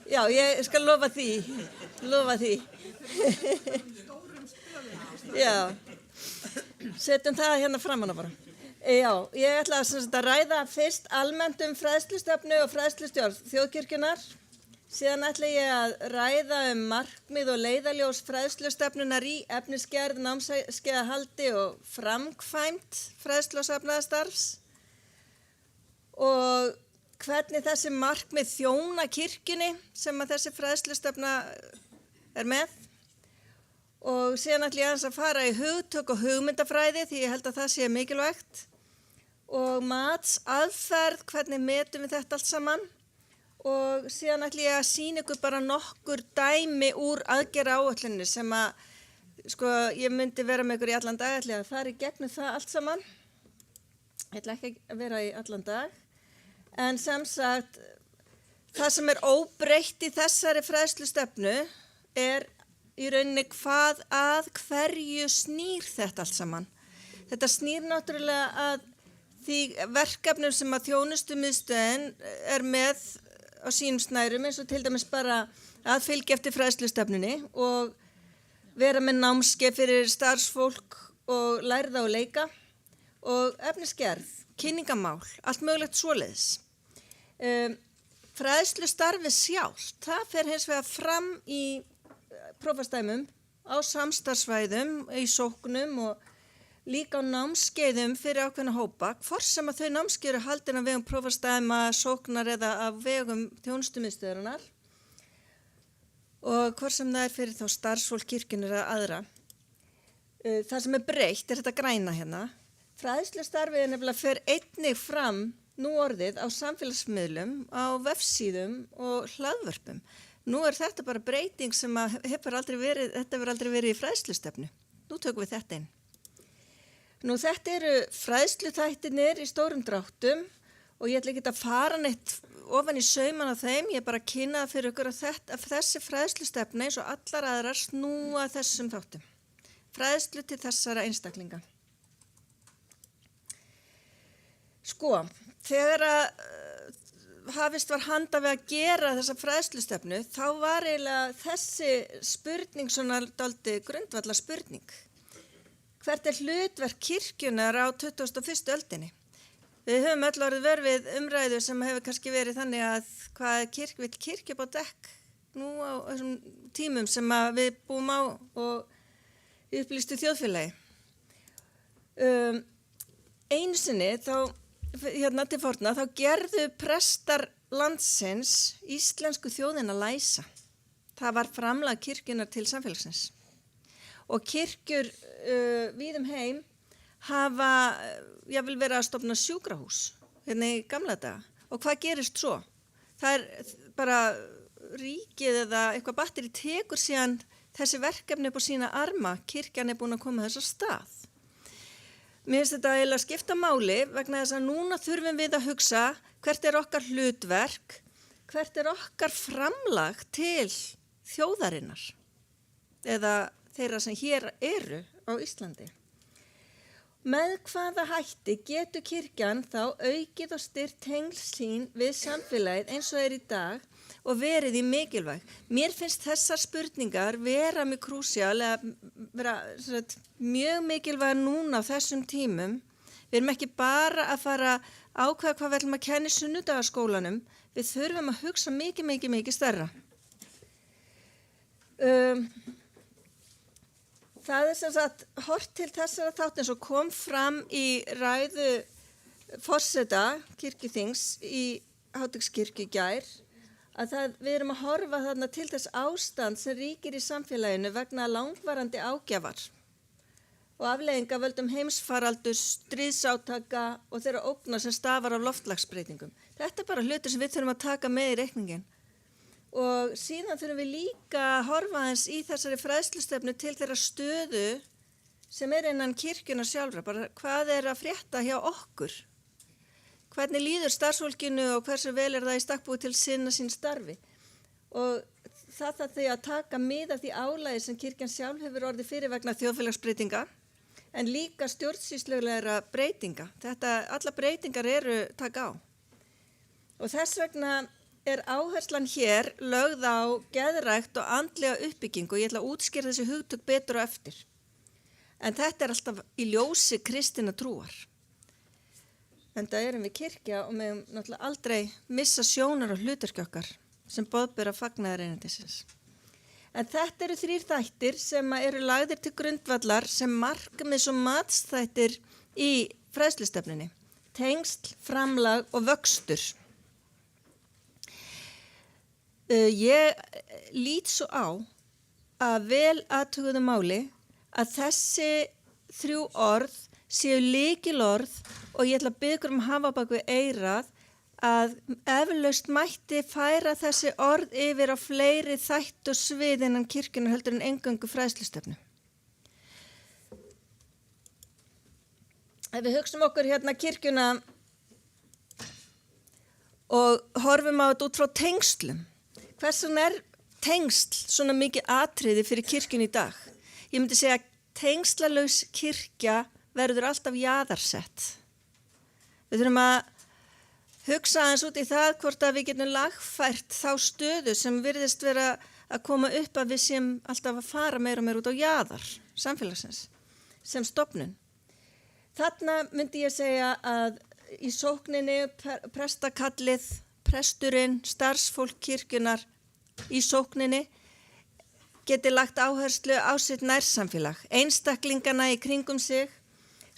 Já, ég skal lofa því. Já, setjum það hérna framan á bara. Já, ég ætla að ræða fyrst almennt fræðslustefnu og fræðslustjórn þjóðkirkjunnar. Síðan ætla ég að ræða markmið og leiðaljós fræðslustefnunar í efnisgerð, námskeiðahaldi og framkvæmd fræðslu- og safnaðarstarfs og hvernig þessi markmið þjóna kirkjunni sem að þessi fræðslustefna með. Og síðan ætla ég aðeins að fara í hugtök og hugmyndafræði því ég held að það sé mikilvægt og matsaðferð, hvernig metum við þetta allt saman. Og síðan ætla ég að sýna ykkur bara nokkur dæmi úr aðgerðaáætluninni sem að, ég myndi vera með ykkur í allan dag, ætla ég að fara í gegnum það allt saman. Ég ætla ekki að vera í allan dag, en sem sagt, það sem er óbreytt í þessari fræðslustefnu er í rauninni hvað að hverju snýr þetta allt saman. Þetta snýr náttúrulega að því verkefnum sem að þjónustumiðstöðin er með á sínum snærum eins og til dæmis bara að fylgja eftir fræðslustefnunni og vera með námskeið fyrir starfsfólk og lærða og leika og efnisgerð, kynningamál, allt mögulegt svoleiðis. Fræðslustarfið sjálft, það fer hins vegar fram í prófastæmum, á samstarfsvæðum, í sóknum og líka á námskeiðum fyrir ákveðna hópa, hvort sem að þau námskeið eru haldin á vegum prófastæma, sóknar eða á vegum þjónustumiðstöðarinnar og hvort sem það er fyrir þá starfsfólk kirkjunnar eða aðra. Það sem er breytt er þetta græna hérna. Fræðslustarfið er nefnilega fer einnig fram nú orðið á samfélagsmiðlum, á vefsíðum og hlaðvörpum. Nú er þetta bara breyting sem að hefur aldrei verið í fræðslustefnu. Nú tökum við þetta inn. Nú þetta eru fræðsluþættirnir í stórum dráttum og ég ætla ekki að fara neitt ofan í sauman á þeim, ég er bara að kynna það fyrir ykkur að þessi fræðslustefna eins og allar aðrar snúa þessum þáttum. Fræðslu til þessara einstaklinga. Þegar hafist var handa við að gera þessa fræðslustefnu, þá var eiginlega þessi spurning svona dálítið grundvallar spurning. Hvert er hlutverk kirkjunnar á 21. öldinni? Við höfum öll orðið vör við umræðu sem hefur kannski verið þannig að hvað vill kirkja upp á dekk nú á þessum tímum sem að við búum á og upplýstu þjóðfélagi. Einu sinni hérna til forna, þá gerðu prestar landsins íslensku þjóðina læsa. Það var framlag kirkjunnar til samfélagsins. Og kirkjur víðum heim hafa jafnvel verið að stofna sjúkrahús hérna í gamla daga. Og hvað gerist svo? Það er bara ríkið eða eitthvað batteri tekur síðan þessi verkefni upp á sína arma. Kirkjan er búin að koma þess að stað. Mér finnst þetta eiginlega skipta máli vegna þess að núna þurfum við að hugsa hvert er okkar hlutverk, hvert er okkar framlag til þjóðarinnar eða þeirra sem hér eru á Íslandi. Með hvaða hætti getur kirkjan þá aukið og styrkt tengsl sín við samfélagið eins og er í dag og verið í mikilvæg. Mér finnst þessar spurningar vera mjög krúsjál eða vera mjög mikilvæg núna á þessum tímum. Við erum ekki bara að fara að ákveða hvað við ætlum að kenna í sunnudagaskólanum. Við þurfum að hugsa mikið stærra. Það er sem sagt hort til þessara þáttum sem kom fram í ræðu forseta kirkjuþings í Háteigskirkju í gær að við erum að horfa þarna til þess ástand sem ríkir í samfélaginu vegna langvarandi ágjafar og afleiðinga völdum heimsfaraldurs, stríðsátaka og þeirra ógna sem stafar af loftslagsbreytingum. Þetta er bara hlutur sem við þurfum að taka með í reikningin. Og síðan þurfum við líka að horfa eins í þessari fræðslustefnu til þeirra stöðu sem er innan kirkjuna sjálfra, bara hvað er að frétta hjá okkur, hvernig líður starfsfólkinu og hversu vel er það í stakk búið til sinna sín starfi. Og það þarf því að taka mið af því álagi sem kirkjan sjálf hefur orðið fyrir vegna þjóðfélagsbreytinga, en líka stjórnsýslulegra breytinga. Alla breytingar eru taka á. Og þess vegna áherslan hér lögð á geðrækt og andlega uppbyggingu og ég ætla að útskýra þessi hugtök betur á eftir. En þetta alltaf í ljósi kristinna trúar. Enda erum við kirkja og megum náttúrulega aldrei missa sjónar og hlutverki okkar sem boðbera fagnaðareinindisins. En þetta eru 3 þættir sem eru lagðir til grundvallar sem markmiðs- og matsþættir í fræðslustefnunni. Tengsl, framlag og vöxtur. Ég lít svo á að vel athuguðu máli að þessi 3 orð séu lykilorð og ég ætla að biðja ykkur að hafa bak við eyrað að eflaust mætti færa þessi orð yfir á fleiri þætt og svið innan kirkjunnar heldur en eingöngu fræðslustefnu. Ef við hugsum okkur hérna kirkjuna og horfum á þetta út frá tengslum, hversan tengsl svona mikið atriði fyrir kirkjun í dag? Ég myndi segja að tengslalaus kirkja verður alltaf jaðarsett. Við þurfum að hugsa aðeins út í það hvort að við getum lagfært þá stöðu sem virðist vera að koma upp að við séum alltaf að fara meira og meira út á jaðar samfélagsins sem stofnun. Þarna myndi ég segja að í sókninni prestakallið, presturinn, starfsfólk kirkjunar í sókninni geti lagt áherslu á sitt nærsamfélag, einstaklingana í kringum sig,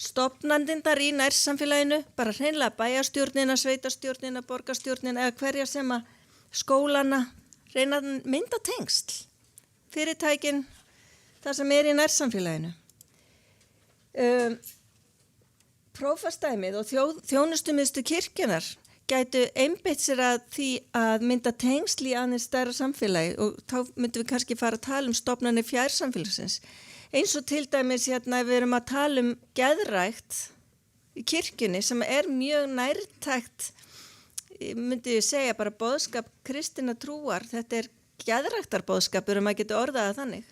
stofnandindar í nærsamfélaginu, bara hreinlega bæjarstjórnina, sveitastjórnina, borgarstjórnina eða hverja sem að skólana reyna að mynda tengsl, fyrirtækin, það sem í nærsamfélaginu. Prófastæmið og þjónustumiðstöð kirkjunar gætu einbeitt sér að því að mynda tengsl í aðeins stærra samfélagi og þá myndum við kannski fara að tala stofnanir fjærsamfélagsins. Eins og til dæmis hérna við erum að tala geðrækt í kirkjunni sem mjög nærtækt, myndi ég segja bara boðskap kristinna trúar, þetta geðræktarboðskapur maður getur orðað þannig.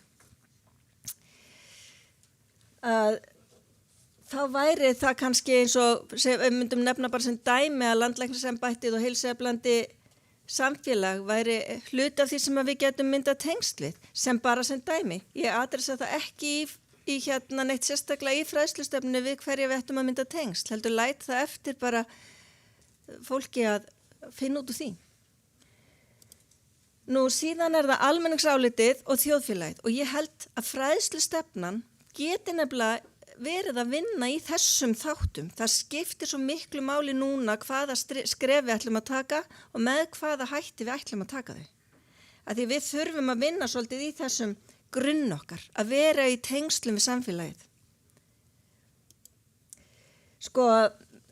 Að þá væri það kannski eins og, við myndum nefna bara sem dæmi að landlæknisembættið og heilsueflandi samfélag væri hluti af því sem við getum myndað tengsl við, sem bara sem dæmi. Ég adressa það ekki í hérna neitt sérstaklega í fræðslustefnu við hverja við ættum að mynda tengsl, heldur læt það eftir bara fólki að finna út úr því. Nú síðan það almenningsálitið og þjóðfélagið og ég held að fræðslustefnan geti nefnilega verið að vinna í þessum þáttum. Það skiptir svo miklu máli núna hvaða skref við ætlum að taka og með hvaða hætti við ætlum að taka þau. Að því við þurfum að vinna svolítið í þessum grunn okkar, að vera í tengslum við samfélagið. Sko,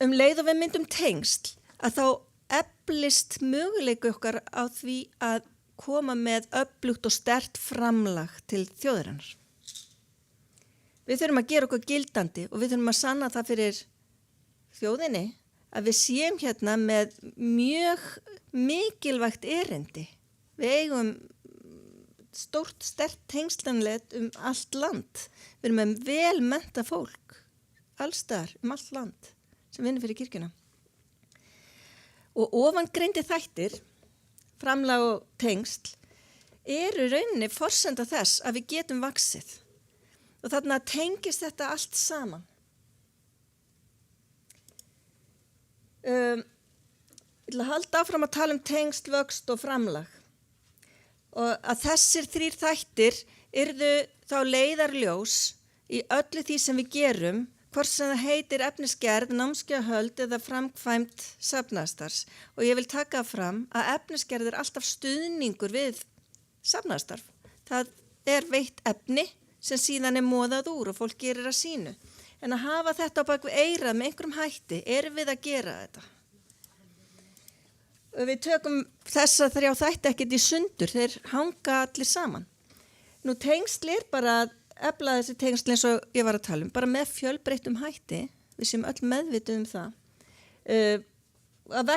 leið og við myndum tengsl, að þá eflist möguleiku okkar á því að koma með öflugt og sterkt framlag til þjóðarinnar. Við þurfum að gera okkur gildandi og við þurfum að sanna það fyrir þjóðinni að við séum hérna með mjög mikilvægt erindi. Við eigum stórt, sterkt tengslanlegt allt land. Við erum með vel menntað fólk, allstaðar allt land sem vinnur fyrir kirkjuna. Og ofangreindi þættir, framlag og tengsl, eru rauninni forsenda þess að við getum vaxið. Og þarna tengist þetta allt saman. Ég ætla að halda áfram að tala tengsl, vöxt og framlag. Og að þessir 3 þættir yrðu þá leiðarljós í öllu því sem við gerum, hvort sem það heitir efnisgerð, námskeiðahöld eða framkvæmt safnaðarstarfs. Og ég vil taka fram að efnisgerð alltaf stuðningur við safnaðarstarf. Það veitt efni sem síðan móðað úr og fólk gerir að sínu. En að hafa þetta á bak við eyrað með einhverjum hætti, erum við að gera þetta. Við tökum þessa 3 þætti ekkert í sundur, þeir hanga allir saman. Nú tengsl bara að efla þessi tengsl eins og ég var að tala bara með fjölbreyttum hætti, við séum öll meðvituð það. Að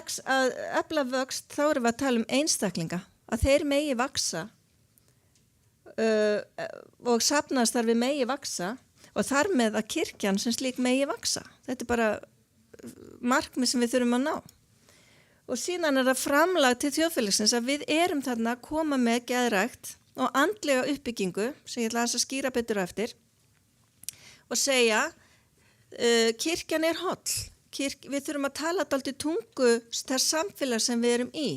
efla vöxt, þá erum við að tala einstaklinga, að þeir megi vaxa og safnaðarstarfi megi vaxa og þar með að kirkjan sem slík megi vaksa. Þetta er bara markmið sem við þurfum að ná. Og síðan er það framlag til þjóðfélagsins að við erum þarna að koma með geðrækt og andlega uppbyggingu, sem ég ætla að skýra betur á eftir, og segja, kirkjan er holl. Við þurfum að tala dálítið tungu þess samfélag sem við erum í.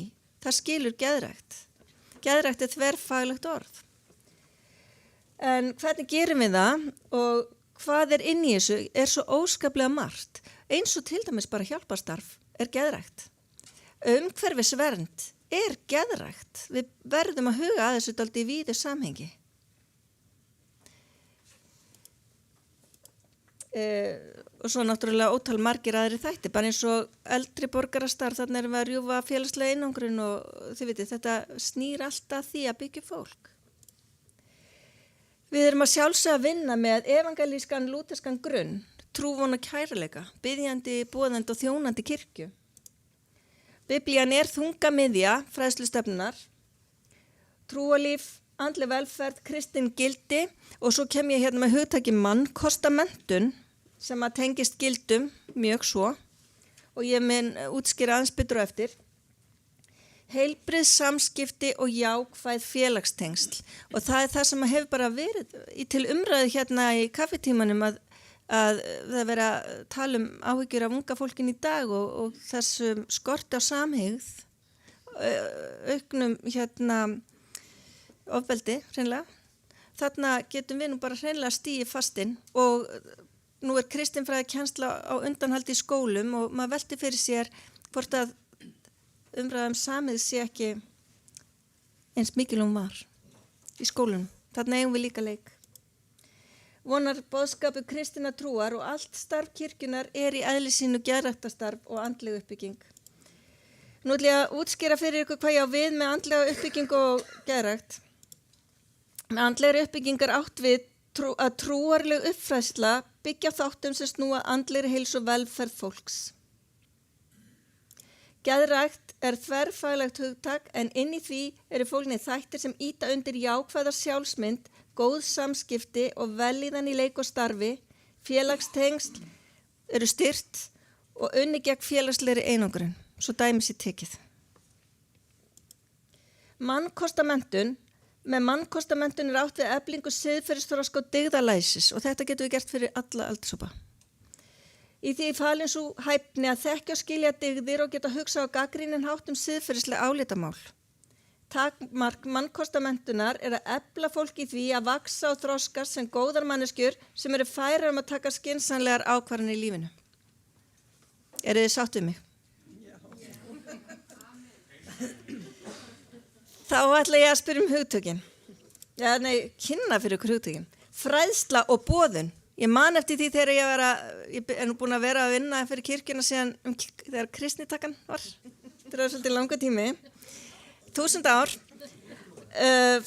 Það skilur geðrækt. Geðrækt er þverfaglegt orð. En hvernig gerum við það og hvað er inn í þessu er svo óskaplega margt. Eins og til dæmis bara hjálparstarf er geðrækt. Umhverfisvernd er geðrækt. Við verðum að huga að þessu dálítið í víðu samhengi. Og svo náttúrulega ótal margir aðri þætti, bara eins og eldri borgarastarf, þannig erum við að rjúfa félagslega einangrun og þið vitið, þetta snýr alltaf því að byggja fólk. Við erum að sjálfsögja að vinna með evangelískan, lúterskan grunn, trúvon og kærleika, biðjandi, boðandi og þjónandi kirkju. Biblían er þungamiðja fræðslustefnunar, trúalíf, andleg velferð, kristin gildi og svo kem ég hérna með hugtaki mannkostamenntun sem að tengist gildum mjög svo og ég mun útskýra aðeins betur á eftir. Heilbrigð samskipti og jákvæð félagstengsl og það er það sem hefur bara verið til umræðu hérna í kaffitímanum að það vera að tala áhyggjur af unga fólkin í dag og þessum skorti á samhygð, auknum ofbeldi hreinlega. Þarna getum við nú bara hreinlega stigið fastinn og nú er kristinfræði kennsla á undanhaldi í skólum og maður velti fyrir sér hvort að umræðum samið sé ekki eins mikilvæg var í skólunum. Þarna eigum við líka leik. Vonar boðskapu kristinna trúar og allt starf kirkjunar er í eðli sínu geðræktarstarf og andleg uppbygging. Nú ætlum ég að útskýra fyrir ykkur hvað ég á við með andlega uppbygging og geðrækt. Með andlegri uppbygging er átt við að trúarleg uppfræðsla byggja þáttum sem snúa andlegri heilsu og velferð fólks. Geðrækt er þverfaglegt hugtak en inn í því eru fólgnir þættir sem ýta undir jákvæða sjálfsmynd, góð samskipti og vellíðan í leik og starfi, félagstengsl eru styrt og unni gegn félagslegri einangrun, svo dæmi sér tekið. Mannkostamenntun. Með mannkostamenntun er átt við eflingu siðferðisþroska og dygðalæsis og þetta getum við gert fyrir alla aldurshópa. Í því falin sú hæfni að þekkja og skilja dygðir og geta hugsa á gagnrýninn hátt siðferðislega álitamál. Takmark mannkostamenntunar er að efla fólk í því að vaksa og þroskast sem góðar manneskjur sem eru færar að taka skynsamlegar ákvarðanir í lífinu. Eru þið sátt við mig? Þá ætla ég að spyrja hugtökin. Kynna fyrir ykkur hugtökin. Fræðsla og boðun. Ég man eftir því þegar ég er nú búin að vera að vinna fyrir kirkjuna síðan þegar kristnitakkan var. Þetta er svolítið langa tími. 1000 ár.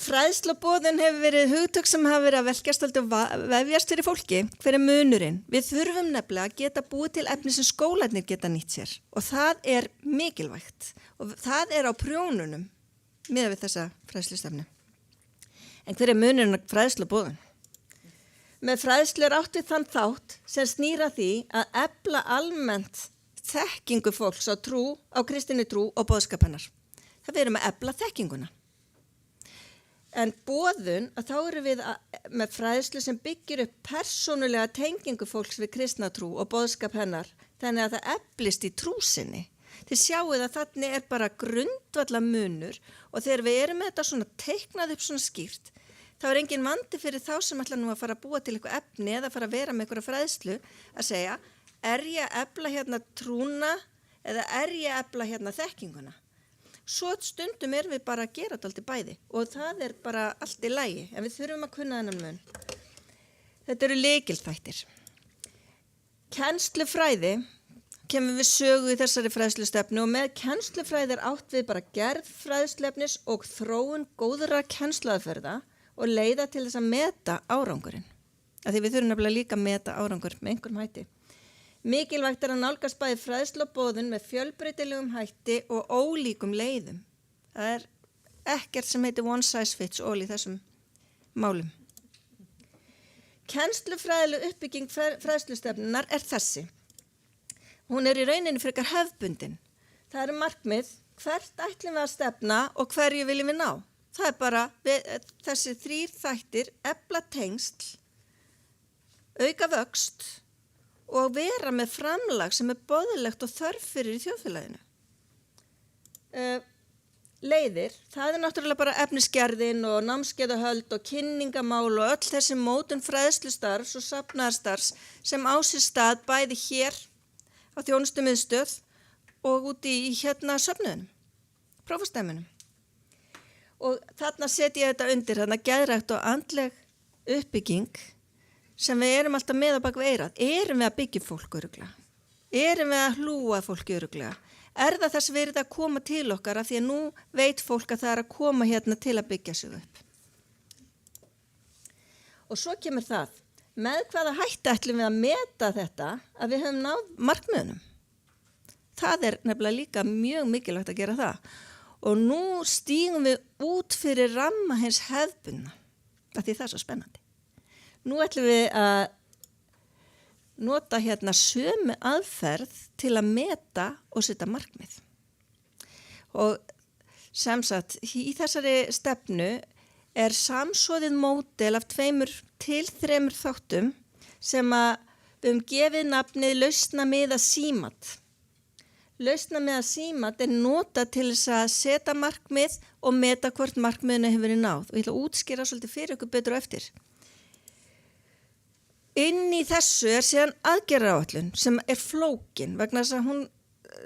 Fræðsla og boðun hefur verið hugtök sem hafa verið að velkjast og vefjast fyrir fólki. Hver er munurinn? Við þurfum nefnilega að geta búið til efni sem skólarnir geta nýtt sér. Og það er mikilvægt. Og það er á prjónunum. Miðað við þessa fræðslustefnu. En hver er munurinn á fræðslu og boðun? Með fræðslu er átt við þann þátt sem snýra því að efla almennt þekkingu fólks á kristinni trú og boðskap hennar. Það við erum að efla þekkinguna. En boðun, að þá eru við með fræðslu sem byggir upp persónulega tengingu fólks við kristna trú og boðskap hennar, þannig að það eflist í trúsinni. Þið sjáuð að þannig er bara grundvalla munur og þegar við erum með þetta svona teiknað upp svona skýrt, þá er engin vandi fyrir þá sem ætla nú að fara að búa til eitthvað efni eða fara að vera með eitthvað fræðslu að segja, er ég að efla hérna trúna eða er ég að efla hérna þekkinguna? Svo stundum erum við bara að gera þetta alltaf bæði og það er bara allt í lagi, en við þurfum að kunna þennan mun. Þetta eru lykilþættir. Kennslufræði kemur við sögu í þessari fræðslustefnu og með kennslufræði er átt við bara gerð fræðslefnis og þróun góðra kennsluaðferða og leiða til þess að meta árangurinn. Af því við þurfum nefnilega líka að meta árangur með einhverjum hætti. Mikilvægt er að nálgast bæði fræðslu og boðun með fjölbreytilegum hætti og ólíkum leiðum. Það er ekkert sem heitir one size fits all í þessum málum. Kennslufræðileg uppbygging fræðslustefnunar er þessi. Hún er í rauninni frekar hefðbundin. Það eru markmið, hvert ætlum við að stefna og hverju viljum við ná. Það er bara þessi 3 þættir, efla tengsl, auka vöxt og vera með framlag sem er boðlegt og þörf fyrir í þjóðfélaginu. Leiðir, það er náttúrulega bara efnisgerðin og námskeiðahöld og kynningamál og öll þessi mótun fræðslustarfs og safnaðarstarfs sem á sér stað bæði hér á þjónustumiðstöð og úti í söfnuðinum, prófastæminum. Og þarna set ég þetta undir, þarna geðrækt og andleg uppbygging sem við erum alltaf með á bak við eyrað. Erum við að byggja fólk örugglega? Erum við að hlúa fólki örugglega? Er það þess verið að koma til okkar af því að nú veit fólk að það er að koma hérna til að byggja sig upp. Og svo kemur það, með hvaða hætti ætlum við að meta þetta að við höfum náð markmiðunum. Það er nefnilega líka mjög mikilvægt að gera það. Og nú stígum við út fyrir ramma hins hefðbundna, af því það er svo spennandi. Nú ætlum við að nota sömu aðferð til að meta og setja markmið. Og sem sagt, í þessari stefnu er samsoðið módel af 2 til 3 þáttum sem að við höfum gefið nafnið lausnamiða símat. Lausnamiða símat er notað til þess að setja markmið og meta hvort markmiðinu hefur verið náð. Og ég ætla að útskýra svolítið fyrir ykkur betur á eftir. Inn í þessu er síðan aðgerðaráætlun sem er flókin vegna þess að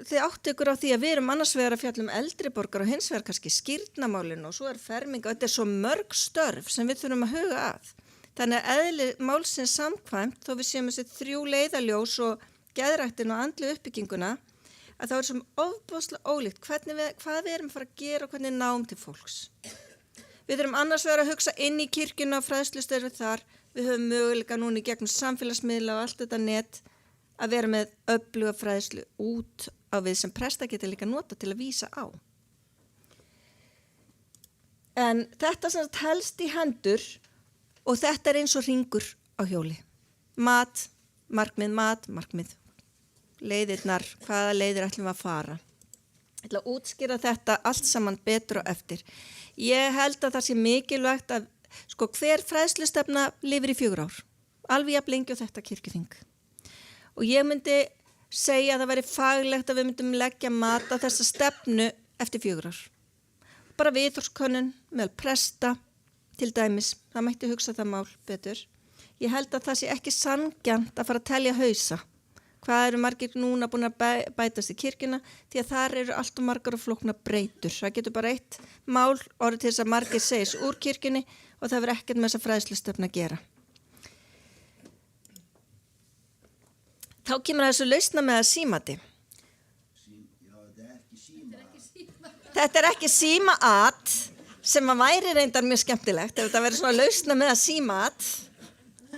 þið áttu ykkur á því að við erum annars vegar að fjalla eldri borgar og hins vegar kannski skírnamálin og svo er ferming og þetta er svo mörg störf sem við þurfum að huga að. Þannig að eðli málsins samkvæmt þó við séum þessi 3 leiðaljós og geðræktin og andlu uppbygginguna að þá er sem ofboðslega ólíkt hvað við erum að fara að gera og hvernig náum til fólks. Við þurfum annars vegar að hugsa inn í kirkjuna og fræðslustarfið þar. Við höfum möguleika núna í gegnum samfélagsmiðla og allt þetta net að vera með öfluga fræðslu út á við sem presta geta líka nota til að vísa á. En þetta sem helst í hendur og þetta er eins og hringur á hjóli. Mat, markmið, leiðirnar, hvaða leiðir ætlum við að fara. Ég ætla að útskýra þetta allt saman betur og eftir. Ég held að það sé mikilvægt að hver fræðslustefna lifir í 4 ár, alveg jafn lengi og þetta kirkjuþing. Og ég myndi segja að það væri faglegt að við myndum leggja mat á þessa stefnu eftir 4 ár. Bara viðhorfskönnun meðal presta, til dæmis, það mætti hugsa það mál betur. Ég held að það sé ekki sanngjarnt að fara að telja hausa. Hvað eru margir núna búin að bætast í kirkjuna því að þar eru allt og margar og flóknar breytur. Það getur bara eitt mál orðið til þess að margir segis úr kirkjunni og það verður ekkert með þessa fræðslustefnu að gera. Þá kemur þessu lausna með að símati. Þetta er ekki símaat sem að væri reyndar mjög skemmtilegt ef þetta verður svona lausna með að símaat.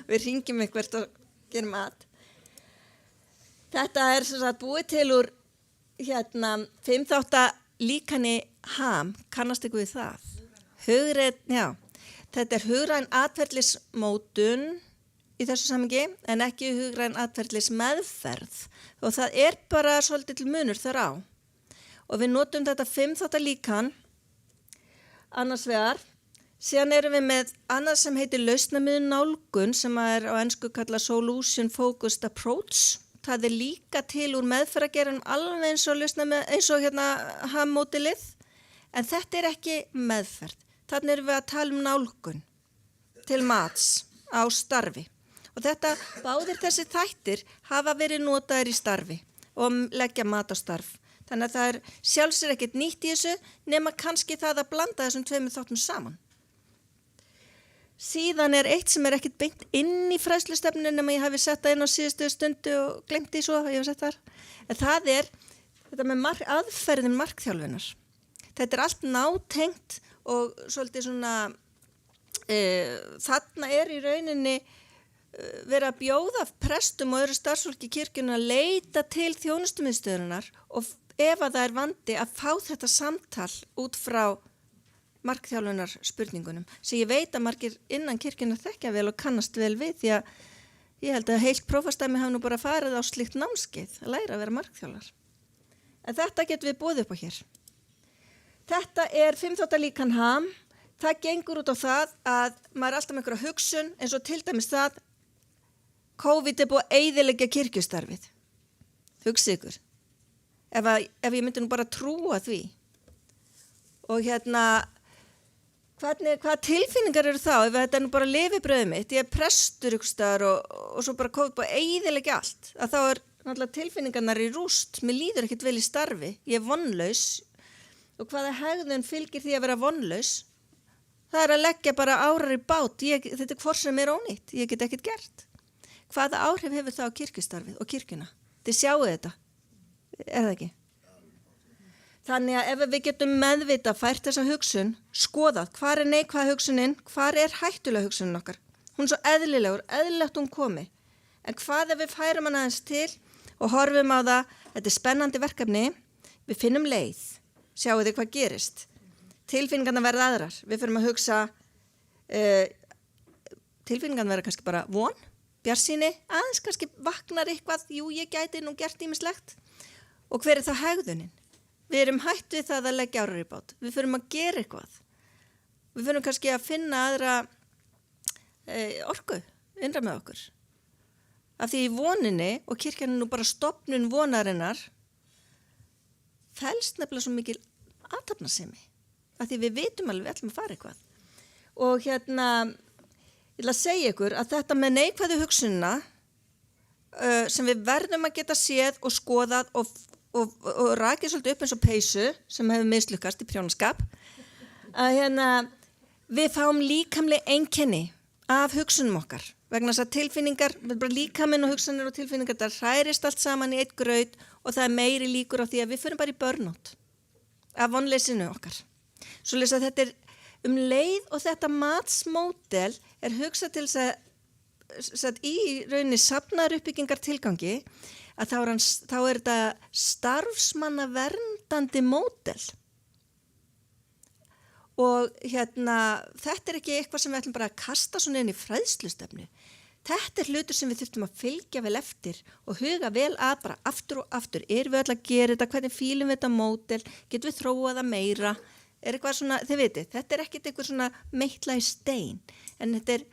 Við hringjum eitthvað og gerum mat. Þetta er sem sagt búið til úr 5 þátta líkani HAM, kannast ykkur við það? Þetta er hugræn atferlismótun í þessu samhengi en ekki hugræn atferlismeðferð og það er bara svolítið til munur þar á. Og við notum þetta 5 þátta líkan annars vegar. Síðan erum við með annað sem heitir lausnamiðuð nálgun sem er á ensku kallað Solution Focused Approach. Það er líka til úr meðferðargeranum alveg eins og HAM-módelið, en þetta er ekki meðferð. Þannig erum við að tala nálgun til mats á starfi. Og báðir þessi þættir hafa verið notaðir í starfi og leggja mat á starf. Þannig að það er sjálfsög ekkert nýtt í þessu nema kannski það að blanda þessum 2 þáttum saman. Síðan er eitt sem er ekkert beint inn í fræðslustefnunni nema ég hafi sett það inn á síðustu stundu og glemt því svo að ég hef sett þar. En það er þetta með aðferðin markþjálfunar. Þetta er allt nátengt og svolítið svona, þarna er í rauninni verið að bjóða prestum og öðru starfsfólki í kirkjunni að leita til þjónustumiðstöðurinnar og ef að það er vandi að fá þetta samtal út frá markþjálfunar spurningunum sem ég veit að margir innan kirkjuna þekkja vel og kannast vel við því að ég held að heilt prófastæmi hafa nú bara farið á slíkt námskeið að læra að vera markþjálfar. En þetta getum við boðið upp á hér. Þetta er 5 þáttalíkan ham. Það gengur út á það að maður er alltaf með einhverja hugsun eins og til dæmis það COVID er búið að eyðileggja kirkjustarfið. Hugsið ykkur. Ef ég myndi nú bara trúa því. Og hvaða tilfinningar eru þá? Ef þetta er nú bara lifibrauðið mitt, ég er prestur ykkur staðar og svo bara COVID búið að eyðileggja allt. Að þá er náttúrulega tilfinningarnar í rúst. Mér líður ekkert vel í starfi. Ég er vonlaus. Og hvaða hegðun fylgir því að vera vonlaus? Það er að leggja bara árar í bát. Þetta er hvort sem er ónýtt. Ég get ekkert gert. Hvaða áhrif hefur það á kirkjustarfið og kirkjuna? Þið sjáu þetta. Er það ekki? Þannig að ef við getum meðvita fært þessa hugsun, skoðað, hvar er neikvæða hugsunin, hvar er hættulega hugsunin okkar? Hún er svo eðlilegt hún komi. En hvað ef við færum hann aðeins til og horfum á það, þetta er spennandi verkefni, við finnum leið, sjáu þið hvað gerist. Tilfinningarna verða aðrar. Við fyrir að hugsa, tilfinningarna verða kannski bara von, bjarsýni, aðeins kannski vaknar eitthvað, jú ég gæti nú gert ýmislegt. Og hver er það hegðunin? Við erum hætt við það að leggja árar í bát. Við fyrir að gera eitthvað. Við fyrir kannski að finna aðra orku, innra með okkur. Af því í voninni, og kirkjan er nú bara stofnun vonarinnar, felst nefnilega svo mikil athafnasemi. Af því við vitum alveg við ætlum að fara eitthvað. Og ég ætla að segja ykkur að þetta með neikvæðu hugsunina sem við verðum að geta séð og skoðað og rakið svolítið upp eins og peysu sem hefur mislukkast í prjónaskap að við fáum líkamleg einkenni af hugsunum okkar vegna þess að tilfinningar, bara líkaminn og hugsanir og tilfinningar, það hærist allt saman í eitt graut og það er meiri líkur á því að við förum bara í burnout af vonleysinu okkar. Svoleiðis að þetta er leið og þetta matsmódel er hugsað til þess að í rauninni safnaðar uppbyggingar tilgangi að þá er þetta starfsmanna verndandi módel og þetta er ekki eitthvað sem við ætlum bara að kasta svona inn í fræðslustefnu. Þetta er hlutur sem við þurftum að fylgja vel eftir og huga vel að bara aftur og aftur. Erum við öll að gera þetta? Hvernig fílum við þetta módel? Getum við þróað það meira? Er eitthvað svona, þið vitið, þetta er ekkert eitthvað svona meitla í stein en þetta er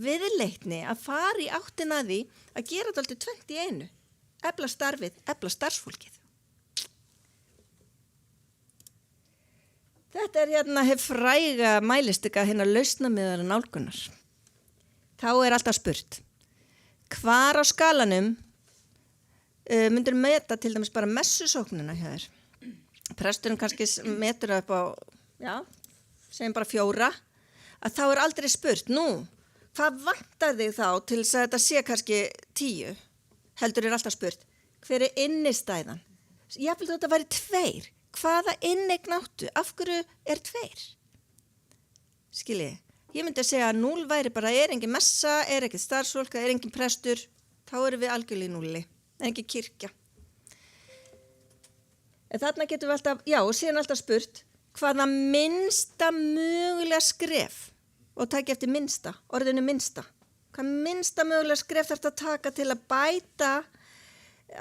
viðleitni að fara í áttina því að gera þetta alltaf 20 í einu. Efla starfið, efla starfsfólkið. Þetta er hef fræga mælistika lausnamiðar nálgunar. Þá er alltaf spurt, hvar á skalanum myndir meta til dæmis bara messusóknina hjá þér? Presturinn kannski metur upp á, segjum bara 4, að þá er aldrei spurt, hvað vantar þig þá til þess að þetta sé kannski 10? Heldur er alltaf spurt, hver er innistæðan? Ég vil þetta væri 2. Hvaða inneign áttu? Af hverju er 2? Skiljið, ég myndi að segja að 0 væri bara, er engin messa, er ekki starfsfólk, er engin prestur, þá erum við algjörlega í 0, er engin kirkja. En þarna getum við alltaf, og síðan alltaf spurt, hvaða minnsta mögulega skref, og taki eftir minnsta, orðinu minnsta. Hvað minnsta mögulega skref þarf þetta að taka til að bæta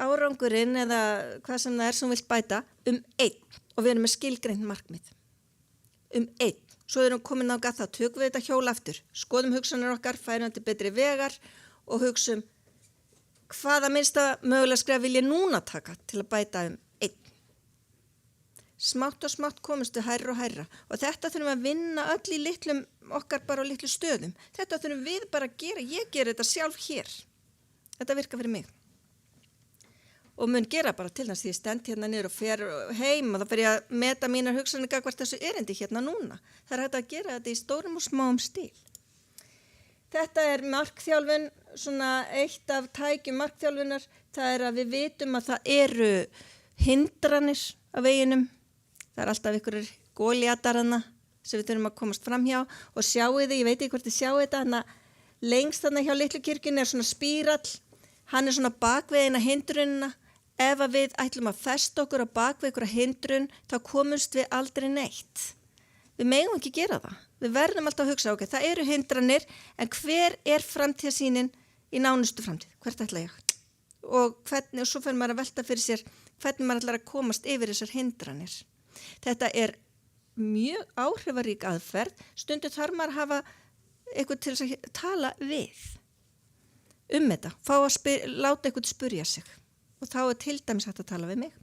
árangurinn eða hvað sem það er sem vilt bæta 1 og við erum með skilgreint markmið 1. Svo erum við komin á gata, tökum við þetta hjól aftur, skoðum hugsanir okkar, færum til betri vegar og hugsum hvaða minnsta mögulega skref vil ég núna taka til að bæta 1. Smátt og smátt komumst við hærra og hærra og þetta þurfum að vinna öll í litlum okkar bara á litlu stöðum. Þetta þurfum við bara að gera, ég ger þetta sjálf hér. Þetta virkar fyrir mig. Og mun gera bara til þess að ég stend hérna niður og fer heim og þá fer ég að meta mínar hugsanir gagnvart þessu erindi hérna núna. Það er hægt að gera þetta í stórum og smáum stíl. Þetta er markþjálfun, svona eitt af tækjum markþjálfunar. Það er að við vitum að það eru hindranir á veginum. Það er alltaf einhverjir góliatar hana sem við þurfum að komast fram hjá og sjáu þið, ég veit ekki hvort þið sjáu þetta, hana lengst þarna hjá litlu kirkjunni er svona spírall, hann er svona bakvegina hindrunina. Ef að við ætlum að festa okkur á bakveg ykkur hindrun, þá komumst við aldrei neitt. Við megum ekki gera það. Við verðum alltaf að hugsa, ok, það eru hindranir, en hver er framtíðarsýnin í nánustu framtíð? Hvert ætla ég? Og hvernig, og svo fyrir maður að velta fyrir sér, hvernig maður ætlar að komast yfir þessar hindranir. Þetta er mjög áhrifarík aðferð, stundum þarf maður að hafa eitthvað til þess að tala við þetta, fá að láta eitthvað spyrja sig og þá er til dæmis hægt að tala við mig.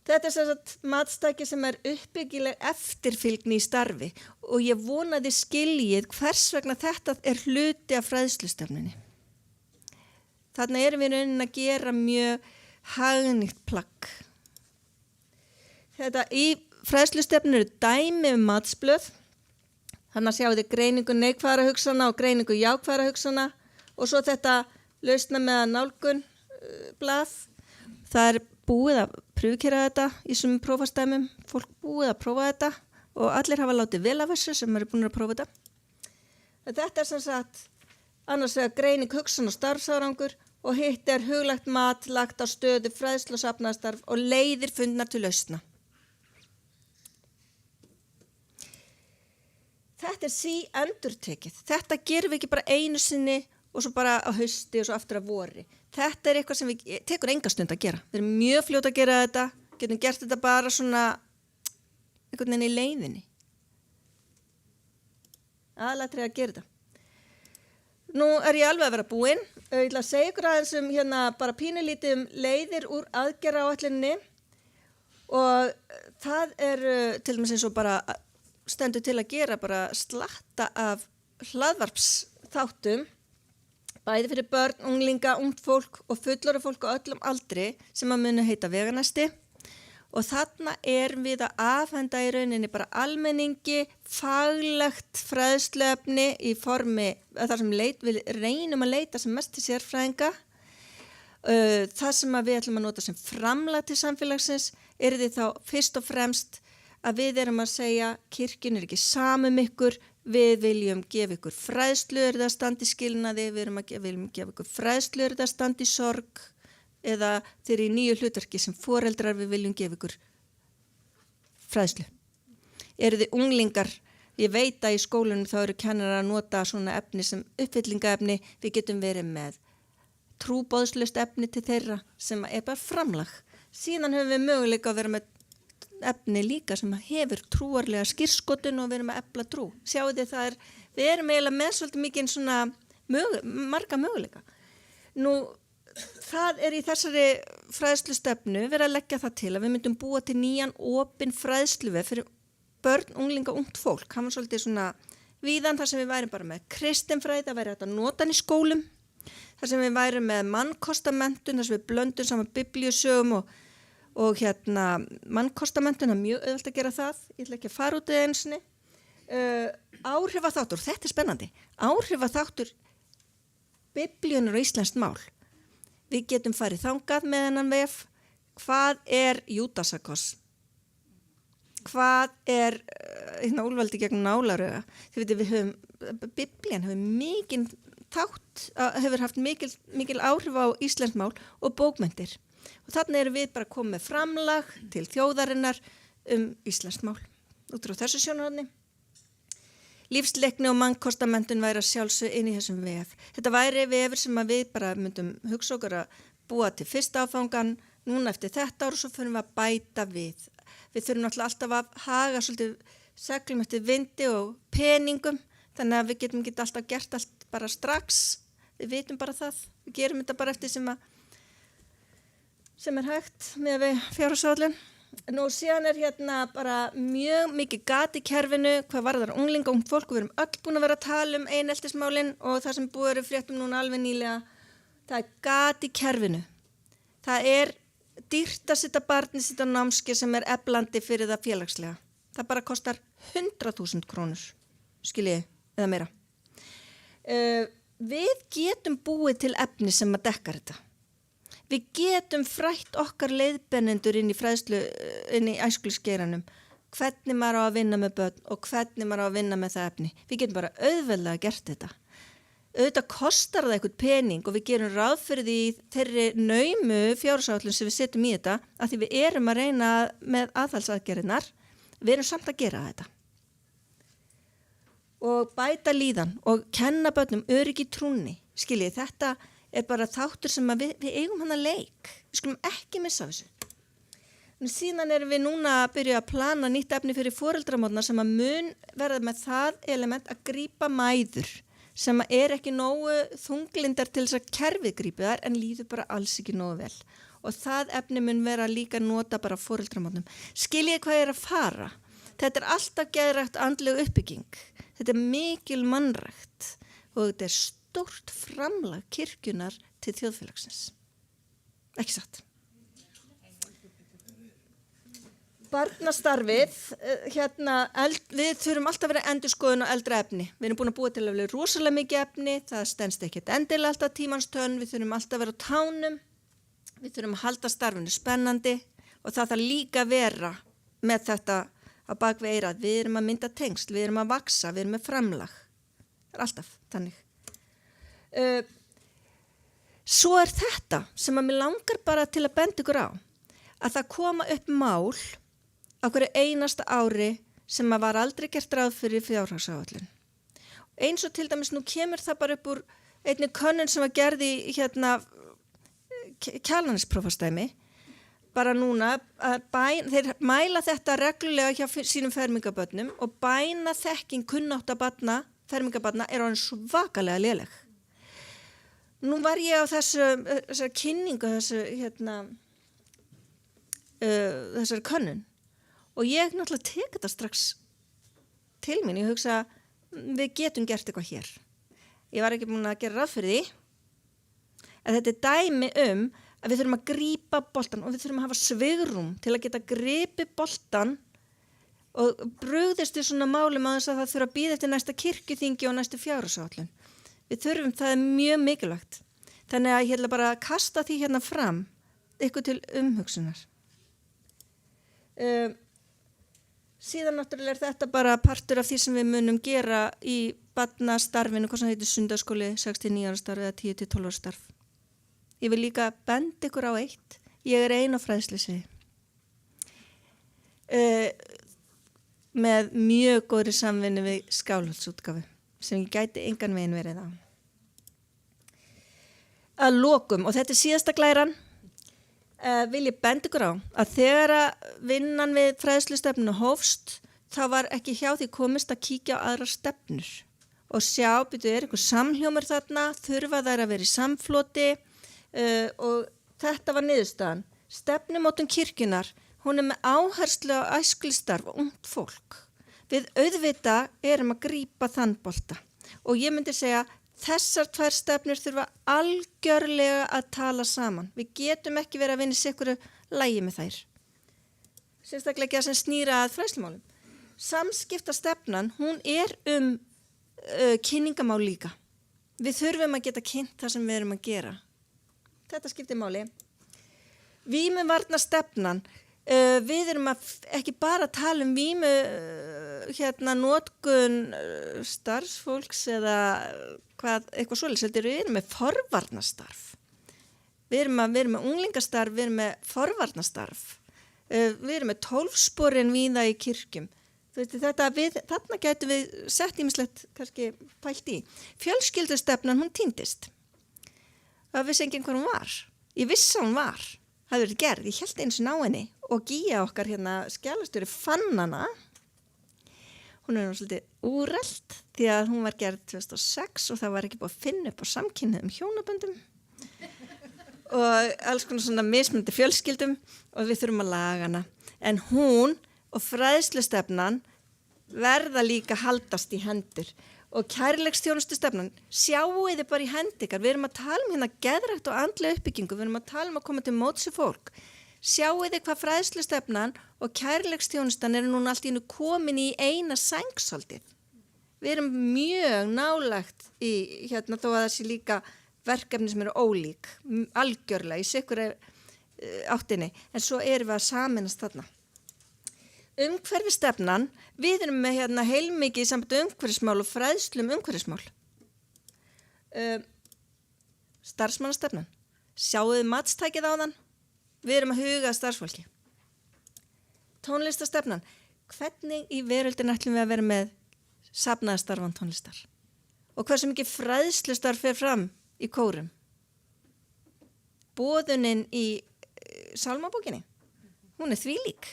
Þetta er sem sagt matstæki sem er uppbyggileg eftirfylgni í starfi og ég vona þið skiljið hvers vegna þetta er hluti af fræðslustefnunni. Þarna erum við raunin að gera mjög hagnýtt plagg. Þetta í fræðslustefnunni eru dæmi matsblöð. Þannig að sjáu þið greiningu neikvæðra hugsana og greiningu jákvæðra hugsana og svo þetta lausna með nálgun blað. Það er búið að pröfukera þetta í sumum prófastæmum, fólk búið að prófa þetta og allir hafa látið vel af þessu sem eru búin að prófa þetta. Þetta er sem sagt annars vegar greining hugsun og starfsárangur og hitt er huglagt mat lagt á stöðu fræðslu og safnaðarstarf og leiðir fundnar til lausna. Þetta er endurtekið. Þetta gerum við ekki bara einu sinni og svo bara á hausti og svo aftur að vori. Þetta er eitthvað sem við tekur enga stund að gera. Við erum mjög fljót að gera þetta, getum gert þetta bara svona einhvern veginn í leiðinni. Aðalatrið að gera þetta. Nú er ég alveg að vera búin. Ég ætla að segja ykkur aðeins hérna bara pínulítið leiðir úr aðgerðaáætluninni og það er til dæmis eins og bara stendur til að gera bara slatta af hlaðvarpsþáttum bæði fyrir börn, unglinga, ungt fólk og fullorðið fólk á öllum aldri sem að muni heita veganesti og þarna erum við að afhenda í rauninni bara almenningi faglegt fræðsluefni í formi þar sem við reynum að leita sem mest til sérfræðinga. Það sem að við ætlum að nota sem framlag til samfélagsins er því þá fyrst og fremst að við erum að segja kirkjun er ekki samum ykkur, við viljum gefa ykkur fræðslu er það standi skilnaði, við viljum gefa ykkur fræðslu er það standi sorg eða þeir í nýju hlutverki sem foreldrar við viljum gefa ykkur fræðslu. Eru þið unglingar, ég veit að í skólunum þá eru kennarar að nota svona efni sem uppfyllingaefni, við getum verið með trúboðslaust efni til þeirra sem er bara framlag. Síðan höfum við möguleika að vera með efni líka sem hefur trúarlega skírskotun og við erum að efla trú. Sjáu þið við erum eiginlega með svolítið mikið svona marga möguleika. Nú, það er í þessari fræðslustefnu verið að leggja það til að við myndum búa til nýjan opinn fræðsluvef fyrir börn, unglinga og ungt fólk. Hann var svolítið svona víðan þar sem við værum bara með kristinfræði, það væri hægt að nota hann í skólum, þar sem við værum með mannkostamenntun, þar sem við blöndum saman biblíusögum og mannkostamenntun, það er mjög auðvelt að gera það, ég ætla ekki að fara út í einsinni. Áhrifaþáttur, þetta er spennandi, áhrifaþáttur biblíunar og íslenskt mál. Við getum farið þangað með þennan vef, hvað er Júdasarkoss? Hvað er úlfaldi gegn nálarauga? Þið veitum, biblían hefur mikinn þátt, hefur haft mikil áhrif á íslenskt mál og bókmenntir. Og þarna erum við bara komið með framlag til þjóðarinnar íslenskt mál. Út frá þessu sjónarhorni. Lífsleikni og mannkostamenntun væri að sjálfsög inn í þessum vef. Þetta væri vefur sem að við bara myndum hugsa okkur að búa til fyrsta áfangan, núna eftir þetta ár og svo fyrir við að bæta við. Við þurfum náttúrulega alltaf að haga svolítið seglum eftir vindi og peningum, þannig að við getum ekki alltaf gert allt bara strax. Við vitum bara það. Við gerum þetta bara eftir sem er hægt með við fjárhagsáætlun. Nú síðan er hérna bara mjög mikið gat í kerfinu, hvað varðar unglinga og ungt fólk, og við erum öll búin að vera að tala eineltismálin og það sem búið eru fréttum núna alveg nýlega, það er gat í kerfinu. Það er dýrt að setja barnið sitt á námskeið sem er eflandi fyrir það félagslega. Það bara kostar 100.000 krónur, skiljið, eða meira. Við getum búið til efni sem að dekka þetta. Við getum frætt okkar leiðbennendur inn í æskulýðsgeiranum, hvernig maður á að vinna með börn og hvernig maður á að vinna með það efni. Við getum bara auðveldlega gert þetta. Auðvitað kostar það eitthvað pening og við gerum ráð fyrir því þeirri naumu fjárhagsáætlun sem við setjum í þetta, að því við erum að reyna með aðhaldsaðgerðirnar, Við erum samt að gera þetta. Og bæta líðan og kenna börnum öryggi í trúnni. Skiljið, þetta er bara þáttur sem við eigum hana leik. Við skulum ekki missa þessu. En síðan erum við núna að byrja að plana nýtt efni fyrir foreldramótna sem að mun verða með það element að grípa mæður sem er ekki nógu þunglindar til þess að kerfið grípi þar en líður bara alls ekki nógu vel. Og það efni mun vera líka nota bara foreldramótnum. Skiljið hvað er að fara? Þetta er alltaf geðrækt andleg uppbygging. Þetta er mikil mannrækt og þetta er stórt framlag kirkjunar til þjóðfélagsins. Ekki satt. Barnastarfið, við þurfum alltaf að vera endurskoðun á eldra efni. Við erum búin að búa til að vera rosalega mikið efni, það stendst ekkert endilega alltaf tímans tönn, við þurfum alltaf að vera á tánum, við þurfum að halda starfinu spennandi og það þarf líka að vera með þetta á bakvið eirað. Við erum að mynda tengsl, við erum að vaksa, við erum með framlag. Það er alltaf þannig. Svo er þetta sem að mér langar bara til að benda ykkur á, að það koma upp mál á hverju einasta ári sem að var aldrei gert ráð fyrir fjárhagsáætlun. Eins og til dæmis nú kemur það bara upp úr einni könnun sem var gerð í Kjalarnesprófasdæmi, bara núna að þeir mæla þetta reglulega hjá sínum fermingabörnum og bæna þekking kunnátta barna, fermingabarna er orðin svakalega léleg. Nú var ég á þessari kynningu, þessari könnun og ég náttúrulega tek þetta strax til mín. Ég hugsa, við getum gert eitthvað hér. Ég var ekki búin að gera ráð fyrir því. En þetta er dæmi að við þurfum að grípa boltan og við þurfum að hafa svigrúm til að geta gripið boltan og brugðist við svona málum að þess að það þurfa að bíða eftir næsta kirkjuþingi og næstu fjárhagsáætlun. Við þurfum, það er mjög mikilvægt. Þannig að ég ætla bara að kasta því hérna fram, ykkur til umhugsunar. Síðan náttúrulega er þetta bara partur af því sem við munum gera í barnastarfinu, hvað sem heitir sundarskóli, 6-9 ára starf eða 10-12 ára starf. Ég vil líka benda ykkur á eitt. Ég er ein á fræðslusviði. Með mjög góðri samvinnu við Skálholtsútgáfu sem ég gæti engan veginn verið á. Að lokum, og þetta er síðasta glæran, vil ég benda ykkur á að þegar að vinnan við fræðslustefnunu hófst, þá var ekki hjá því komist að kíkja á aðrar stefnur og sjá, er ykkur samhljómur þarna, þurfa þær að vera í samfloti og þetta var niðurstaðan. Stefnumótun kirkjunar, hún er með áherslu á æskulstarf og ungt fólk. Við auðvitað erum að grípa þann bolta og ég myndi segja þessar tvær stefnur þurfa algjörlega að tala saman. Við getum ekki verið að vinna sikkur lægi með þær. Sérstaklega ekki að sem snýra að fræðslumálum. Samskiptastefnan, hún er kynningamál líka. Við þurfum að geta kynnt það sem við erum að gera. Þetta skiptir máli. Vímuvarnastefnan, við erum ekki bara að tala vímu notkun starfsfólks eða eitthvað svoleiðis, við erum með forvarnastarf. Við erum með unglingastarf, við erum með forvarnastarf. Við erum með 12 sporin víða í kirkjum. Þarna gætum við sett ýmislegt kannski pælt í. Fjölskyldustefnan, hún týndist. Það vissi enginn hvað hún var. Ég vissi hún var. Það hefði verið gerð. Ég held eins og ná henni og Gía okkar skjalastjóri fann hana. Hún er svolítið úrelt því að hún var gerð 2006 og það var ekki búið að finna upp á samkynhneigðum hjónaböndum og alls konar svona mismunandi fjölskyldum og við þurfum að laga hana. En hún og fræðslustefnan verða líka haldast í hendur og kærleiksþjónustustefnan sjáu þið bara í hendi ykkar. Við erum að tala hérna geðrækt og andlega uppbyggingu, við erum að tala að koma til móts við fólk. Sjáu þið hvað fræðslustefnan og kærleiksþjónustan eru núna allt í einu komin í eina sængsoldið. Við erum mjög nálægt í þó að það sé líka verkefni sem eru ólík, algjörlega í sikkur áttinni, en svo erum við að sameinast þarna. Umhverfisstefnan, við erum með heilmikið samt umhverfismál og fræðslu umhverfismál. Starfsmannastefnan, sjáu þið matstækið á þann? Við erum að huga að starfsfólki. Tónlistastefnan. hvernig í veröldin ætlum við að vera með safnaðarstarfan tónlistar og hversu mikið fræðslustarf fer fram í kórum. Boðunin í sálmabókinni, hún þvílík.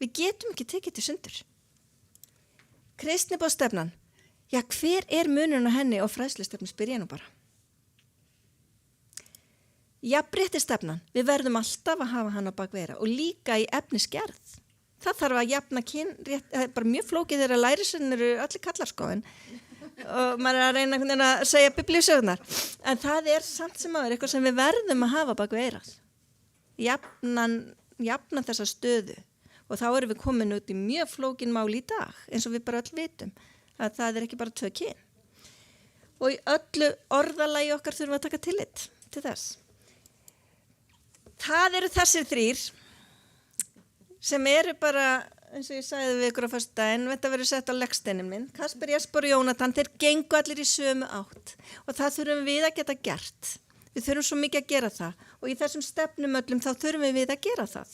Við getum ekki tekið til sundur. Kristniboðsstefnan, já, hver munurinn á henni og fræðslustefnu, spyr ég nú bara. Jafnréttisstefnan, við verðum alltaf að hafa hann á bakveira og líka í efnisgerð. Það þarf að jafna kynrétt, það bara mjög flókið þegar lærisveinarnir eru allir kallar sko, og maður að reyna að segja biblíusögurnar. En það samt sem áður eitthvað sem við verðum að hafa bakveira. Jafna þessa stöðu. Og þá erum við komin út í mjög flókin mál í dag, eins og við bara öll vitum, að það ekki bara 2 kyn. Og í öllu orðalagi okkar þurfum við að taka tillit til þess. Það eru þessir 3 sem eru bara, eins og ég sagði við ykkur á föstudaginn, þetta verður sett á legsteinin minn, Kasper, Jesper og Jónatan, þeir gengu allir í sömu átt og það þurfum við að geta gert. Við þurfum svo mikið að gera það og í þessum stefnum öllum þá þurfum við að gera það.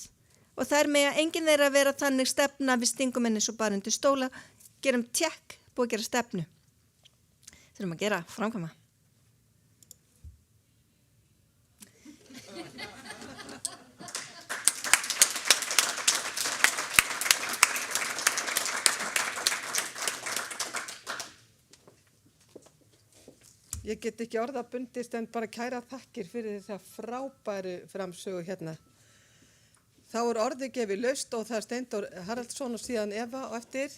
Og það með að enginn þeirra að vera þannig stefna við stingum henni svo bara undir stóla, gerum tjekk, búið að gera stefnu. Þurfum að gera, framkvæma. Ég get ekki orða bundist en bara kæra þakkir fyrir þessa frábæru framsögu hérna. Þá orðið gefið laust og það Steindór Haraldsson og síðan Eva á eftir.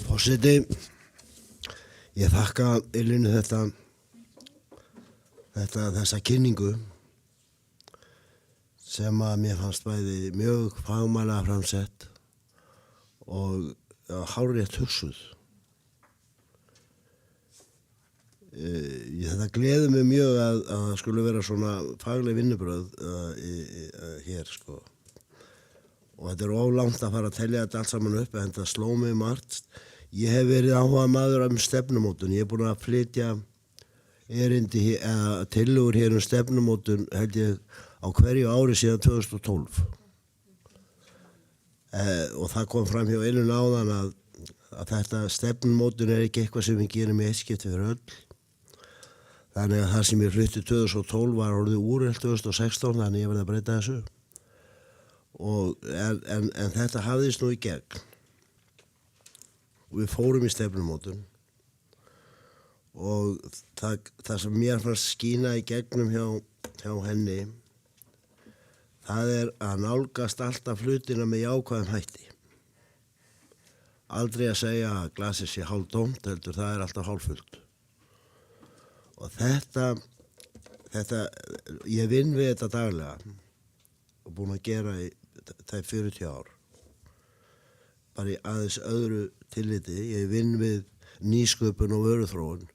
Forseti, ég þakka Elínu þessa kynningu sem að mér fannst bæði mjög fagmælega framsett og hárrétt hugsuð. Þetta gleður mig mjög að það skulle vera svona fagleg vinnubrögð hér sko. Og þetta ólangt að fara að telja þetta allt saman upp en þetta sló mig margt. Ég hef verið áhuga maður stefnumótun. Ég hef búin að flytja erindi tillögur hér stefnumótun held ég á hverju ári síðan 2012. Og það kom fram hjá Elínu áðan að þetta stefnumótun ekki eitthvað sem við gerum í eitt skipti fyrir öll. Þannig að það sem ég flytti 2012 var orðið úrelt 2016, þannig ég verði að breyta þessu. En þetta hafðist nú í gegn. Og við fórum í stefnumótun. Og það sem mér fannst skína í gegnum hjá henni, það að nálgast alltaf hlutina með jákvæðum hætti. Aldrei að segja að glasið sé hálftómt, heldur það alltaf hálffullt. Og þetta, ég vinn við þetta daglega og búin að gera í það 40 ár. Bara í aðeins öðru tilliti, ég vinn við nýsköpun og vöruþróun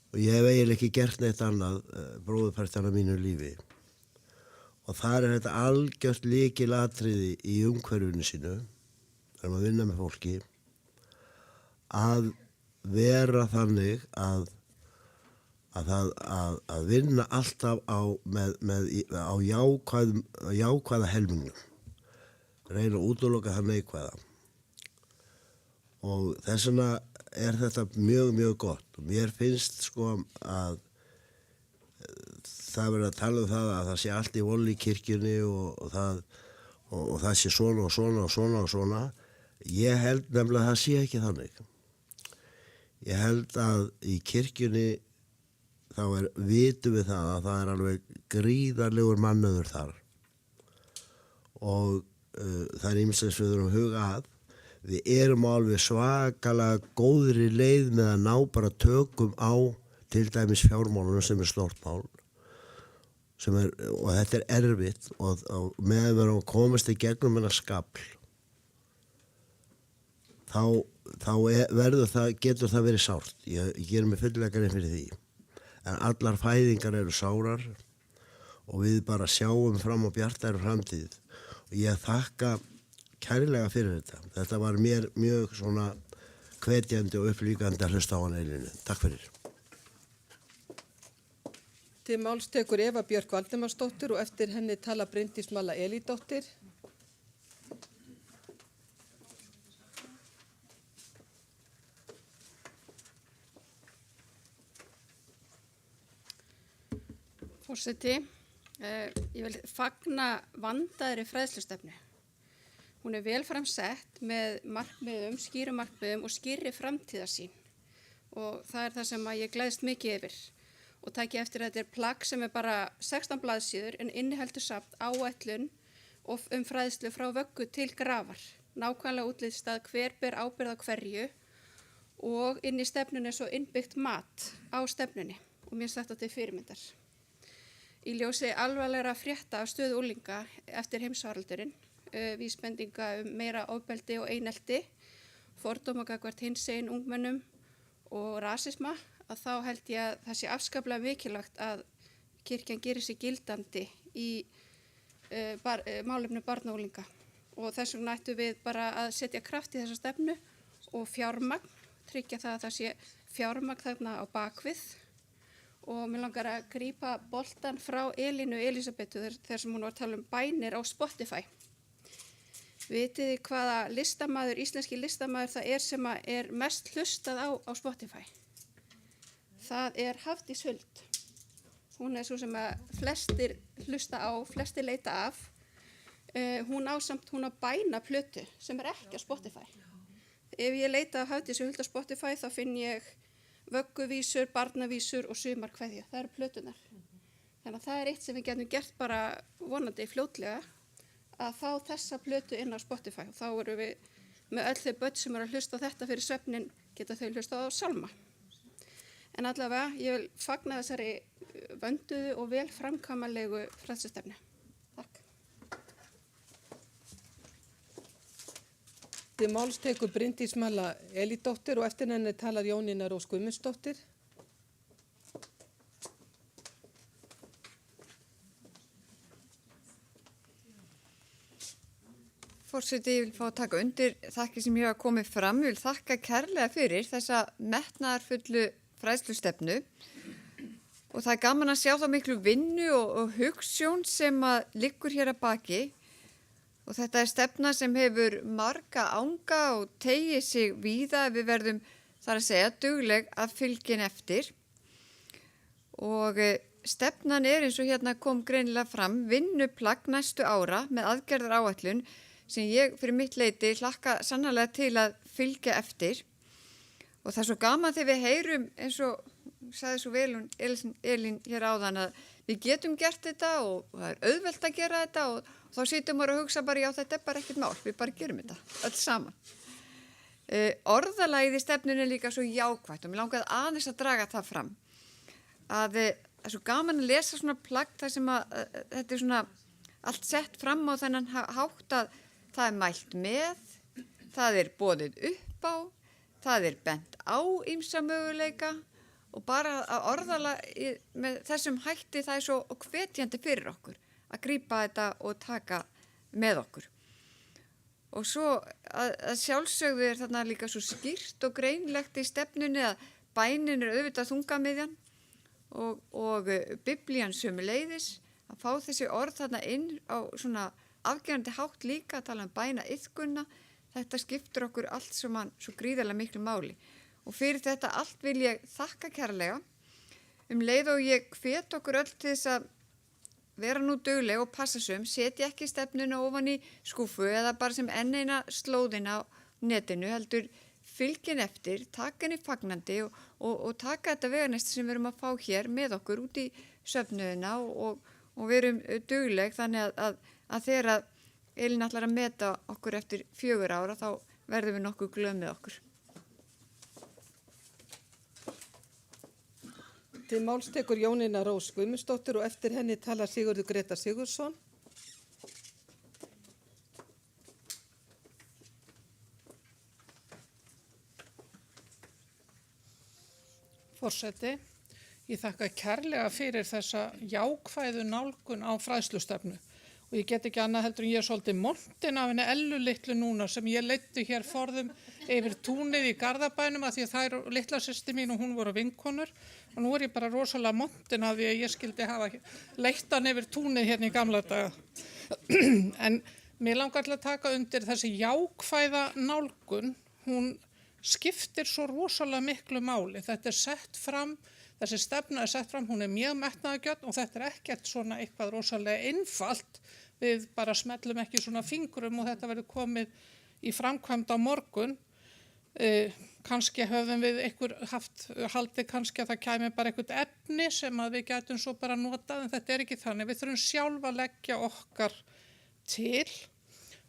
og ég hef eiginlega ekki gert neitt annað bróðurpartana mínu lífi. Og þar þetta algjört lykilatriði í umhverfinu sínu, þegar maður vinna með fólki, að vera þannig að vinna alltaf á jákvæða helmingnum. Reyna að útiloka það neikvæða. Og þess vegna þetta mjög, mjög gott. Og mér finnst sko að það verður að tala það að það sé allt í volli í kirkjunni og það sé svona og svona og svona og svona. Ég held nefnilega að það sé ekki þannig. Ég held að í kirkjunni þá vitum við það að það alveg gríðarlegur mannauður þar. Og það ýmislegt sem við þurfum að huga að. Við erum alveg svakalega góðri leið með að ná bara tökum á til dæmis fjármálunum sem stórt mál. Og þetta erfitt og meðan við erum að komast í gegnum hennar skafl þá getur það verið sárt. Ég ger mig fulllega grein fyrir því. En allar fæðingar eru sárar og við bara sjáum fram á bjartari framtíð. Og ég þakka kærlega fyrir þetta. Þetta var mér mjög svona hvetjandi og upplýkandi að hlusta á hana Elínu. Takk fyrir. Til máls tekur Eva Björk Valdemarsdóttir og eftir henni tala Bryndís Malla Elídóttir. Forseti, ég vil fagna vandaðri fræðslustefnu. Hún er vel framsett með markmiðum, skýrum markmiðum og skýrri framtíðarsýn og það er það sem að ég gleðst mikið yfir og taki eftir að þetta er plagg sem er bara 16 blaðsíður en inniheldur samt áætlun og fræðslu frá vöggu til grafar. Nákvæmlega útlistað hver ber ábyrgð á hverju og inn í stefnunni er svo innbyggt mat á stefnunni og mér finnst þetta til fyrirmyndar. Í ljósi alvarlegra frétta af stöðu unglinga eftir heimsfaraldurinn, vísbendinga meira ofbeldi og einelti, fordóma gagnvart hinsegin ungmennum og rasisma, að þá held ég að það sé afskaplega mikilvægt að kirkjan gerir sig gildandi í málefnum barna og unglinga. Og þess vegna ættum við bara að setja kraft í þessa stefnu og fjármagn, tryggja það að það sé fjármagn þarna á bakvið. Og mér langar að grípa boltan frá Elínu Elísabetu þegar sem hún var að tala bænir á Spotify. Vitið þið hvaða listamaður, íslenski listamaður það er sem er mest hlustað á Spotify? Það er Hafdís Huld. Hún er svo sem að flestir hlusta á, flestir leita af. Hún á bænaplötu sem er ekki á Spotify. Ef ég leita á Hafdísi Huld á Spotify þá finn ég vögguvísur, barnavísur og sumarkveðju. Það eru plötunar. Þannig að það er eitt sem við getum gert bara vonandi fljótlega að fá þessa plötu inn á Spotify. Og þá erum við með öll þau börn sem eru að hlusta á þetta fyrir svefnin, geta þau hlusta á sálma. En allavega, ég vil fagna þessari vönduðu og vel framkvæmanlegu fræðslustefnu. Takk. Til máls tekur Bryndís Malla Elídóttir og eftir henni talar Jónína Rós Guðmundsdóttir. Forseti, ég vil fá að taka undir þakki sem ég hafa komið fram. Ég vil þakka kærlega fyrir þessa metnaðarfullu fræðslustefnu og það er gaman að sjá það miklu vinnu og hugsjón sem að liggur hér að baki. Og þetta er stefna sem hefur marga anga og tegið sig víða ef við verðum þar að segja dugleg að fylgja eftir. Og stefnan er eins og hérna kom greinilega fram vinnuplagg næstu ára með aðgerðar áætlun sem ég fyrir mitt leyti hlakka sannarlega til að fylgja eftir. Og það er svo gaman þegar við heyrum eins og sagði svo vel Elín hér áðan að við getum gert þetta og það er auðvelt að gera þetta og þá sýtum maður að hugsa bara já þetta er bara ekkert mál, við bara gerum þetta öll saman. Orðalagið í stefnunni er líka svo jákvætt og mér langaði aðeins að draga það fram. Það er svo gaman að lesa svona plagg þar sem að þetta er svona allt sett fram á þennan hátt að það er mælt með, það er boðið upp á, það er bent á ýmsa möguleika og bara að orðalagið með þessum hætti það er svo hvetjandi fyrir okkur að grípa þetta og taka með okkur. Og svo að sjálfsögðu er þarna líka svo skýrt og greinlegt í stefnunni að bænin er auðvitað þungamiðjan og biblían sömuleiðis að fá þessi orð þarna inn á svona afgerandi hátt líka að tala bæna iðkunna. Þetta skiptur okkur allt saman svo gríðarlega miklu máli. Og fyrir þetta allt vil ég þakka kærlega leið og ég hvet okkur öll til þess að vera nú dugleg og passa setja ekki stefnuna ofan í skúfu eða bara sem enn eina slóðina á netinu, heldur fylgin eftir, taka henni fagnandi og taka þetta veganesti sem við erum að fá hér með okkur út í söfnuðina og við erum dugleg þannig að þegar Elín ætlar að meta okkur eftir 4 ára þá verðum við nokkuð glöð með okkur. Til máls tekur Jónína Rós Guðmundsdóttir og eftir henni talar Sigurður Grétar Sigurðsson. Forseti, ég þakka kærlega fyrir þessa jákvæðu nálgun á fræðslustefnu og ég get ekki annað heldur en ég er svolítið montin af henni Ellu litlu núna sem ég leiddi hér forðum yfir túnið í Garðabænum af því að það er litla systir mín og hún voru vinkonur og nú er ég bara rosalega montin af því að ég skildi hafa leitt hann yfir túnið hérna í gamla daga. En mér langar til að taka undir þessi jákvæða nálgun, hún skiptir svo rosalega miklu máli. Þetta er sett fram, þessi stefna er sett fram, hún er mjög metnaðargjörn og þetta er ekkert svona eitthvað rosalega einfalt. Við bara smellum ekki svona fingrum og þetta verður komið í framkvæmd á morgun. Kannski höfum við haldið kannski að það kæmi bara eitthvað efni sem að við gætum svo bara notað, en þetta er ekki þannig. Við þurfum sjálf að leggja okkar til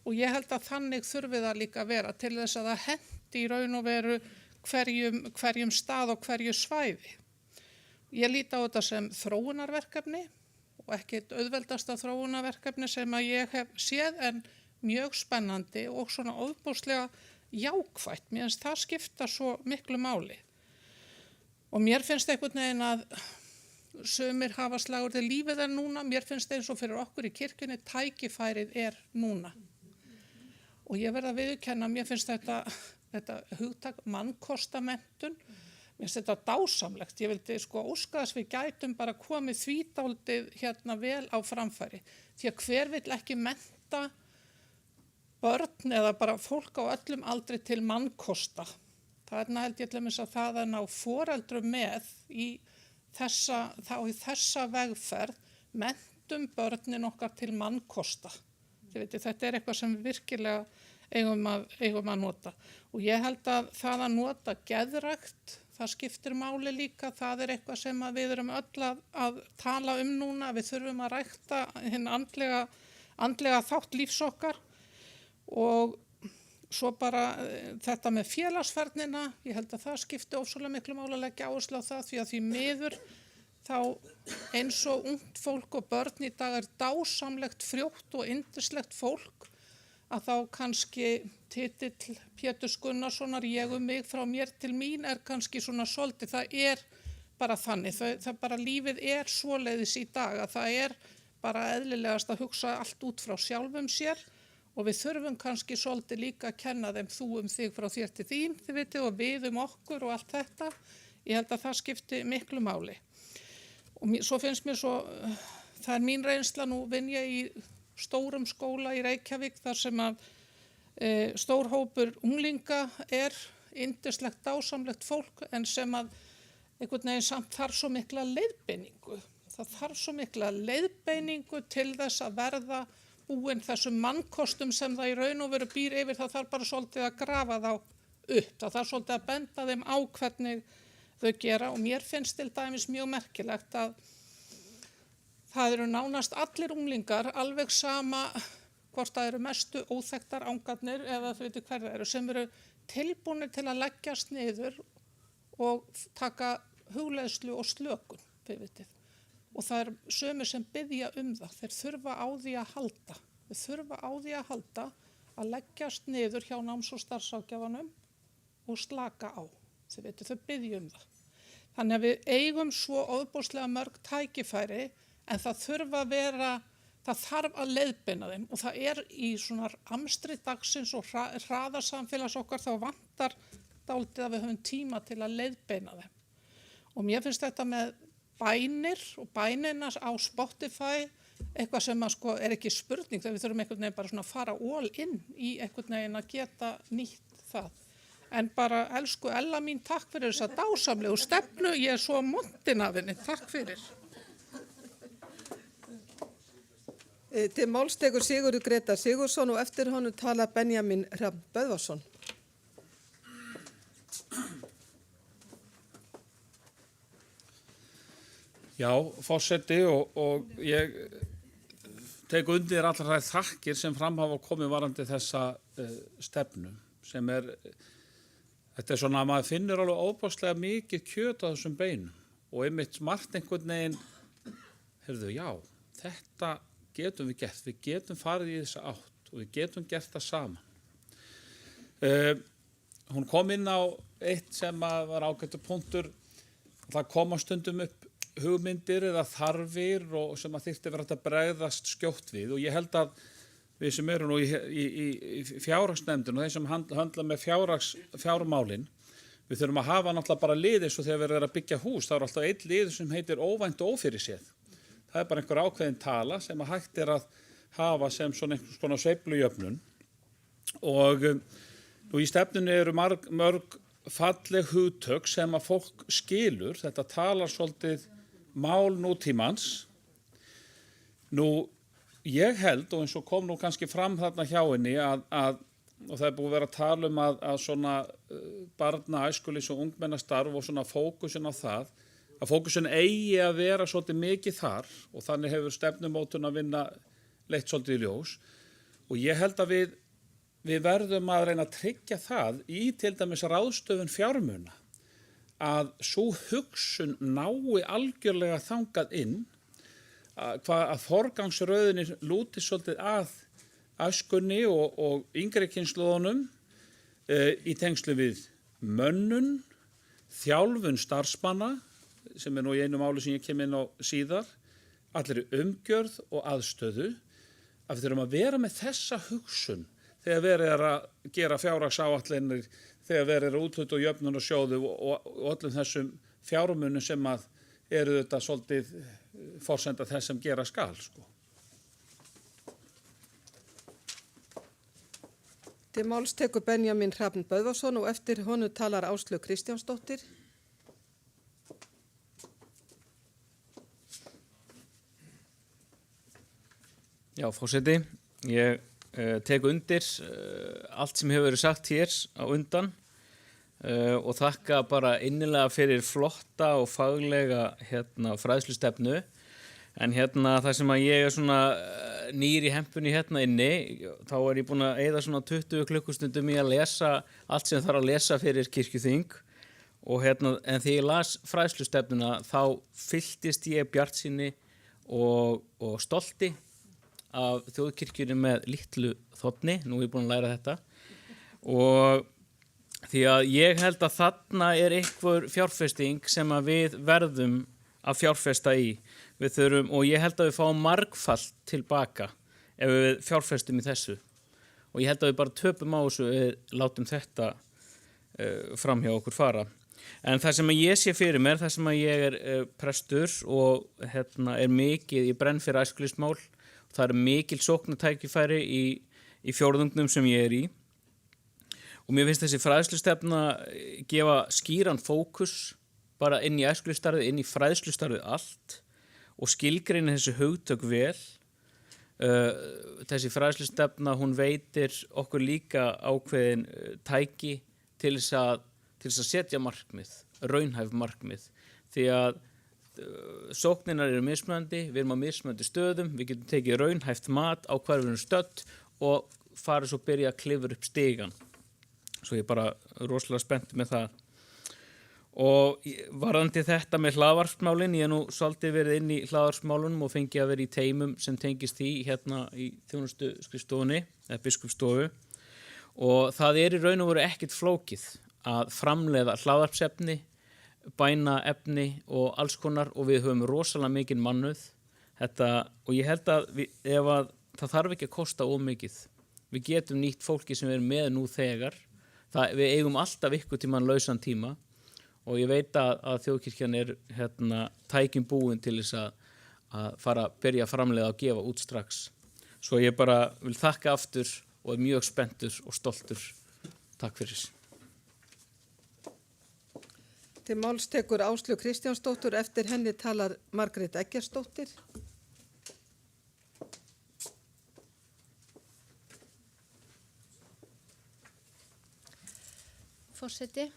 og ég held að þannig þurfi það líka að vera til þess að það hendi í raun og veru hverjum stað og hverju svæði. Ég líti á þetta sem þróunarverkefni og ekki auðveldasta þróunarverkefni sem að ég hef séð en mjög spennandi og svona ofboðslega jákvætt. Mér finnst það skipta svo miklu máli. Og mér finnst einhvern veginn að sumir hafa slagur til lífið er núna. Mér finnst eins og fyrir okkur í kirkjunni tækifærið er núna. Og ég verð að viðurkenna, mér finnst þetta hugtak mannkostamenntun, mér finnst þetta dásamlegt. Ég vildi óska þess við gætum bara komið því dálítið hérna vel á framfæri. Því að hver vill ekki mennta börn eða bara fólk á öllum aldri til mannkosta. Þarna held ég til dæmis að það að ná foreldrum með í þessa vegferð, menntum börnin okkar til mannkosta. Þetta er eitthvað sem við virkilega eigum að nota. Og ég held að það að nota geðrækt, það skiptir máli líka, það er eitthvað sem við erum öll að tala um núna. Við þurfum að rækta hinn andlega þátt lífs okkar. Og svo bara þetta með félagsfærnina, ég held að það skipti ofsalega miklu máli að leggja áherslu á það því að því miður þá eins og ungt fólk og börn í dag er dásamlegt, frjótt og yndislegt fólk að þá kannski titill Péturs Gunnarssonar ég mig frá mér til mín er kannski svona svolítið, það er bara þannig, það bara lífið er svoleiðis í dag að það er bara eðlilegast að hugsa allt út frá sjálfum sér og við þurfum kannski svolítið líka að kenna þeim þú þig frá þér til þín, þið vitið, og við okkur og allt þetta. Ég held að það skipti miklu máli. Og svo finnst mér svo, það er mín reynsla, nú vinn ég í stórum skóla í Reykjavík þar sem að stór hópur unglinga er yndislegt dásamlegt fólk en sem að einhvern veginn samt þarf svo mikla leiðbeiningu. Það þarf svo mikla leiðbeiningu til þess að verða búin þessum mannkostum sem það í raun og veru býr yfir, það þarf bara svolítið að grafa þá upp. Það þarf svolítið að benda þeim á hvernig þau gera og mér finnst til dæmis mjög merkilegt að það eru nánast allir unglingar alveg sama hvort það eru mestu óþekktar angarnir eða þau veitir hver það eru sem eru tilbúinir til að leggjast niður og taka hugleiðslu og slökun, þau veitir. Og það er sömur sem biðja það, þeir þurfa á því að halda. Þeir þurfa á því að halda að leggjast niður hjá náms- og starfsráðgjafanum og slaka á. Þau veitir, þau biðja það. Þannig að við eigum svo ofboðslega mörg tækifæri en það þarf að leiðbeina þeim og það er í svona amstri dagsins og hraðasamfélags okkar þá vantar dálítið að við höfum tíma til að leiðbeina þeim. Og mér finnst þetta með bænir og bænina á Spotify eitthvað sem er ekki spurning þegar við þurfum einhvern veginn bara svona að fara all in í einhvern veginn að geta nýtt það. En bara elsku Ella mín, takk fyrir þessa dásamlegu stefnu, ég er svo montin af henni, takk fyrir. Til máls tekur Sigurður Grétar Sigurðsson og eftir honum tala Benjamin Hrafn Böðvarsson. Já, forseti og ég tek undir allar þær þakkir sem fram hafa komið varandi þessa stefnu sem þetta er svona að maður finnur alveg óbáslega mikið kjöt á þessum beinum og einmitt margt einhvern veginn, heyrðu, já, þetta getum við gert, við getum farið í þessa átt og við getum gert það saman. Hún kom inn á eitt sem var ágættur punktur, það koma stundum upp hugmyndir eða þarfir og sem að þyrfti verið að bregðast skjótt við og ég held að við sem eru nú í fjárhagsnefndin og þeir sem handla með fjármálin, við þurfum að hafa náttúrulega bara lið eins og þegar við erum að byggja hús, það er alltaf einn lið sem heitir óvænt og ófyrirséð. Það er bara einhver ákveðin tala sem að hægt er að hafa sem svona einhvers konar sveiflujöfnun og nú í stefnunni eru mörg falleg hugtök sem að fólk skilur, þetta talar svolítið mál nútímans. Nú, ég held, og eins og kom nú kannski fram þarna hjá henni, og það er búið að vera að tala um að svona barna, æskulis og ungmennastarf og svona fókusin á það, að fókusin eigi að vera svolítið mikið þar og þannig hefur stefnumótun að vinna leitt svolítið í ljós. Og ég held að við verðum að reyna að tryggja það í til dæmis ráðstöfun fjármuna að sú hugsun nái algjörlega þangað inn að forgangsröðinni lúti svolítið að æskunni og yngri kynslóðunum í tengslu við mönnun, þjálfun starfsmanna, sem er nú í einu máli sem ég kem inn á síðar, allir umgjörð og aðstöðu, að við þurfum að vera með þessa hugsun þegar verið er að gera fjárhagsáætlanir, þegar verið er að úthluta og jöfnunarsjóði og öllum þessum fjármunum sem að eru þetta svolítið forsenda þess sem gera skal, sko. Til máls tekur Benjamin Hrafn Böðvarsson og eftir honu talar Áslaug Kristjánsdóttir. Já, forseti, ég tek undir allt sem hefur verið sagt hér á undan og þakka bara innilega fyrir flotta og faglega fræðslustefnu. En það sem að ég er svona nýr í hempunni inni, þá er ég búin að eyða svona 20 klukkustundum í að lesa allt sem þarf að lesa fyrir kirkjuþing og en þegar ég las fræðslustefnuna þá fylltist ég bjartsýni og stolti af þjóðkirkjunni með litlu þotni, nú er ég búin að læra þetta og því að ég held að þarna er einhver fjárfesting sem að við verðum að fjárfesta í. Við þurfum, og ég held að við fáum margfalt tilbaka ef við fjárfestum í þessu og ég held að við bara töpum á þessu við látum þetta fram hjá okkur fara. En það sem ég sé fyrir mér, það sem ég er prestur og er mikið, ég brenn fyrir æskulistmál, það er mikil sóknartækifæri í fjórðungnum sem ég er í og mér finnst þessi fræðslustefna gefa skýran fókus bara inn í æskulistarfið, inn í fræðslustarfið allt og skilgreina þessi hugtök vel. Þessi fræðslustefna, hún veitir okkur líka ákveðin tæki til þess að setja markmið, raunhæf markmið, því að sókninar eru mismunandi, við erum á mismunandi stöðum, við getum tekið raunhæft mat á hvar við erum stödd og farið svo byrja að klifra upp stigan. Svo ég er bara rosalega spennt með það. Og varðandi þetta með hlaðvarpsmálin, ég nú svolítið verið inn í hlaðvarpsmálunum og fengi að vera í teimum sem tengist því í þjónustuskrifstofunni eða biskupsstofu og það er í raun og veru ekkert flókið að framleiða hlaðvarpsefni, bænaefni og alls konar og við höfum rosalega mikinn mannauð og ég held að ef að það þarf ekki að kosta ómikið. Við getum nýtt fólki sem við erum með nú þegar, við eigum alltaf ykkur tímann lausan tíma og ég veit að þjóðkirkjan er tækin búin til þess að fara að byrja að framleiða og gefa út strax. Svo ég bara vil þakka aftur og er mjög spenntur og stoltur. Takk fyrir. Til máls tekur Áslaug Kristjánsdóttir, eftir henni talar Margrét Eggertsdóttir. Forseti,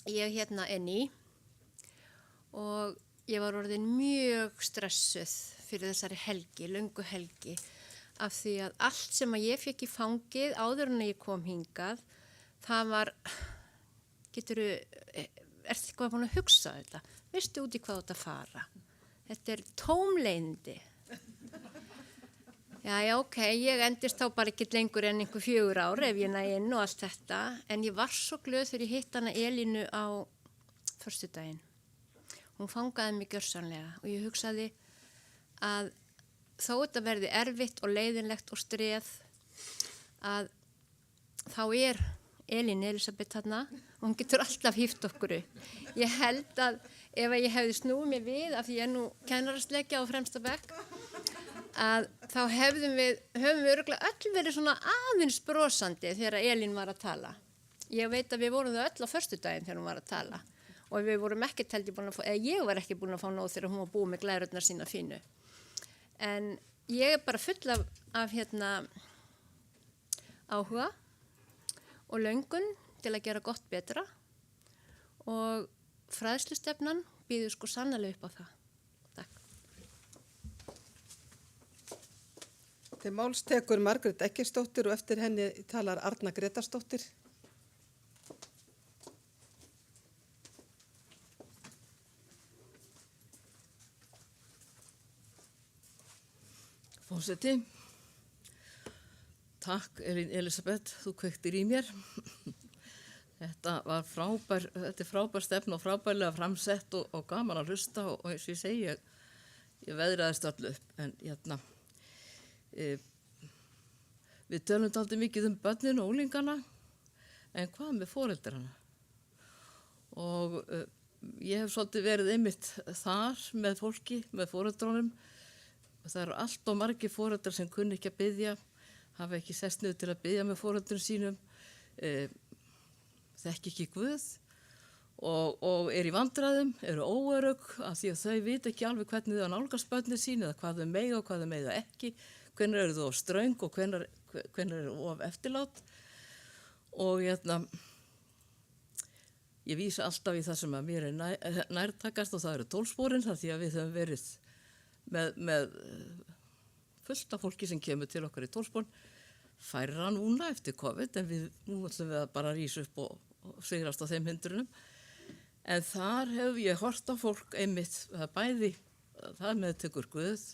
ég er ný og ég var orðin mjög stressuð fyrir þessari helgi, löngu helgi, af því að allt sem að ég fekk í fangið áður en ég kom hingað, það var, ertu eitthvað búin að hugsa þetta? Veistu út í hvað þú ert að fara? Þetta er tómleiðindi. Já, ok, ég endist þá bara ekki lengur en einhver 4 ár ef ég næ inn og allt þetta, en ég var svo glöð þegar ég hitt hana Elínu á föstudaginn. hún fangaði mig gjörsamlega og ég hugsaði að þó þetta verði erfitt og leiðinlegt og streð að þá Elín Elísabet þarna og hún getur alltaf híft okkur upp. Ég held að ef ég hefði snúið mér við, af því ég nú kennarasleggja á fremsta bekk, að þá höfum við örugglega öll verið svona aðeins brosandi þegar Elín var að tala. Ég veit að við vorum það öll á föstudaginn þegar hún var að tala og við vorum ekkert heldur búin að fá, eða ég var ekki búin að fá nóg þegar hún var búið með glærurnar sína fínu. En ég bara full af áhuga og löngun til að gera gott betra og fræðslustefnan býður sko sannarlega upp á það. Takk. Til máls tekur Margrét Eggertsdóttir og eftir henni talar Arna Grétarsdóttir. Forseti, takk Elín Elísabet, þú kveiktir í mér. Þetta er frábær stefn og frábærlega framsett og gaman að hlusta og eins og ég segi, ég veðraðist öllu upp. En við tölum dálítið mikið börnin og úlingana, en hvað með foreldrana? Og ég hef svolítið verið einmitt þar með fólki, með foreldrunum. Það eru allt og margir foreldrar sem kunni ekki að biðja, hafa ekki sest niður til að biðja með foreldrum sínum, þekki ekki Guð og er í vandræðum, eru óörugg af því að þau vita ekki alveg hvernig þau nálgast börnin sín eða hvað þau mega og hvað þau mega ekki, hvenær eru þau of ströng og hvenær eru of eftirlát. Og ég vísa alltaf í það sem að mér er nærtakast og það eru tólsporin, þar því að við höfum verið með fullt af fólki sem kemur til okkar í tólsporn, færra núna eftir COVID, en nú ætlum við að bara rísa upp og sigrast á þeim hindrunum. En þar hef ég hort á fólk einmitt, það meðtekur Guð,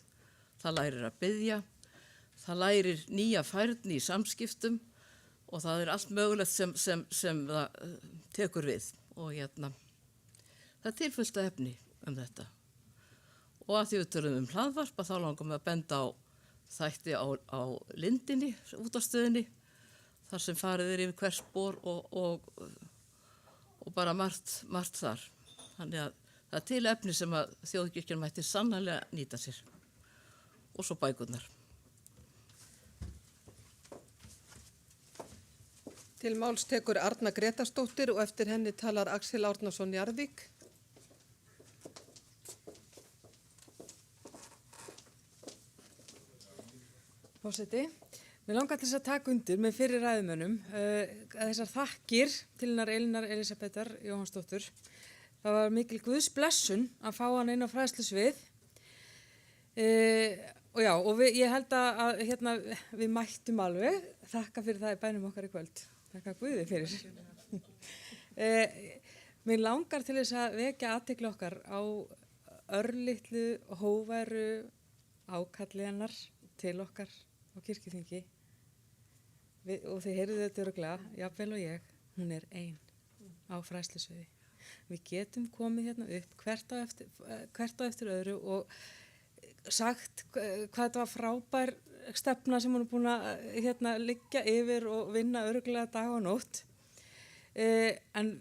það lærir að biðja, það lærir nýja færni í samskiptum og það er allt mögulegt sem það tekur við. Og það er tilfullt af efni þetta. Og að því við tölum hlaðvarp að þá langum við að benda á þætti á Lindinni, útvarpsstöðinni, þar sem farið er yfir hvers spor og bara margt þar. Þannig að það er til efni sem að Þjóðkirkjan mætti sannarlega nýta sér. Og svo bækurnar. Til máls tekur Arna Grétarsdóttir og eftir henni talar Axel Árnason Jarðvík. Forseti, mér langar til þess að taka undir með fyrir ræðumönnum þessar þakkir til hennar Elínar Elísabetar Jóhannsdóttur. Það var mikil Guðs blessun að fá hann inn á fræðslusvið og ég held að við mættum alveg, þakka fyrir það í bænum okkar í kvöld. Þakka Guði fyrir. Mér langar til þess að vekja athygli okkar á örlitlu hóværu ákalli hennar til okkar á kirkjuþingi og þið heyrðu þetta örugglega, jafnvel og ég, hún er ein á fræðslusviði. Við getum komið hérna upp hvert á eftir öðru og sagt hvað þetta var frábær stefna sem hún er búin að liggja yfir og vinna örugglega dag og nótt. En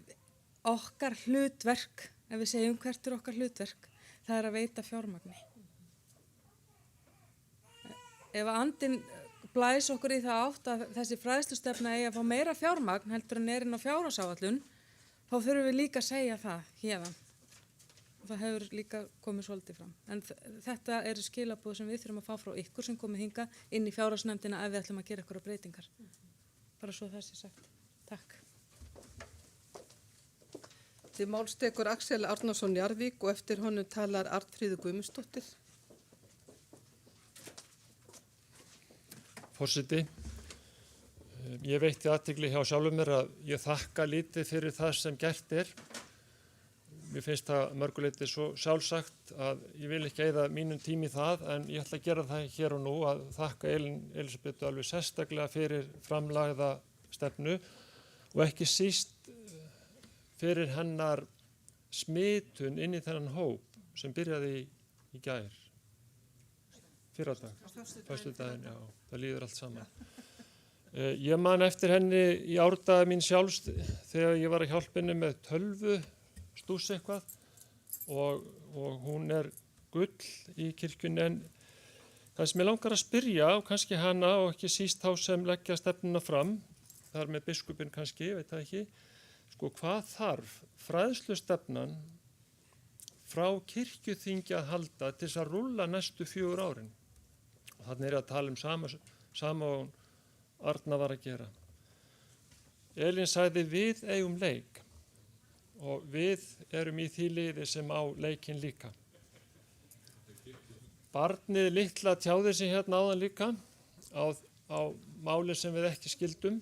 okkar hlutverk, ef við segjum hvert er okkar hlutverk, það er að veita fjármagni. Ef andinn blæs okkur í það átt að þessi fræðslustefna eigi að fá meira fjármagn heldur en inn á fjárhagsáætlun, þá þurfum við líka að segja það héðan. Og það hefur líka komið svolítið fram. En þetta eru skilaboð sem við þurfum að fá frá ykkur sem komið hinga inn í fjárhagsnefndina ef við ætlum að gera eitthvað breytingar. Bara svo það sé sagt. Takk. Til máls tekur Axel Árnason Jarðvík og eftir honum talar Arnfríður Guðmundsdóttir. Forseti, ég veitti athygli hjá sjálfum mér að ég þakka lítið fyrir það sem gert er. Mér finnst það mörguleiti svo sjálfsagt að ég vil ekki eyða mínum tími í það, en ég ætla að gera það hér og nú að þakka Elín Elísabetu alveg sérstaklega fyrir framlagða stefnu og ekki síst fyrir hennar smitun inn í þennan hóp sem byrjaði í gær, fyrradag, föstudaginn, já, það líður allt saman. Ég man eftir henni í árdaga mín sjálfs þegar ég var að hjálpa henni með tölvu stús eitthvað og hún er gull í kirkjunni, en það sem ég langar að spyrja, og kannski hana og ekki síst þá sem leggja stefnuna fram, þar með biskupinn kannski, ég veit það ekki, sko hvað þarf fræðslustefnan frá kirkjuþingi að halda til þess að rúlla næstu 4 árin. Og þannig er ég að tala um sama og Arna var að gera. Elín sagði við eigum leik og við erum í því liði sem á leikinn líka. Barnið litla tjáði sig hérna áðan líka á máli sem við ekki skildum,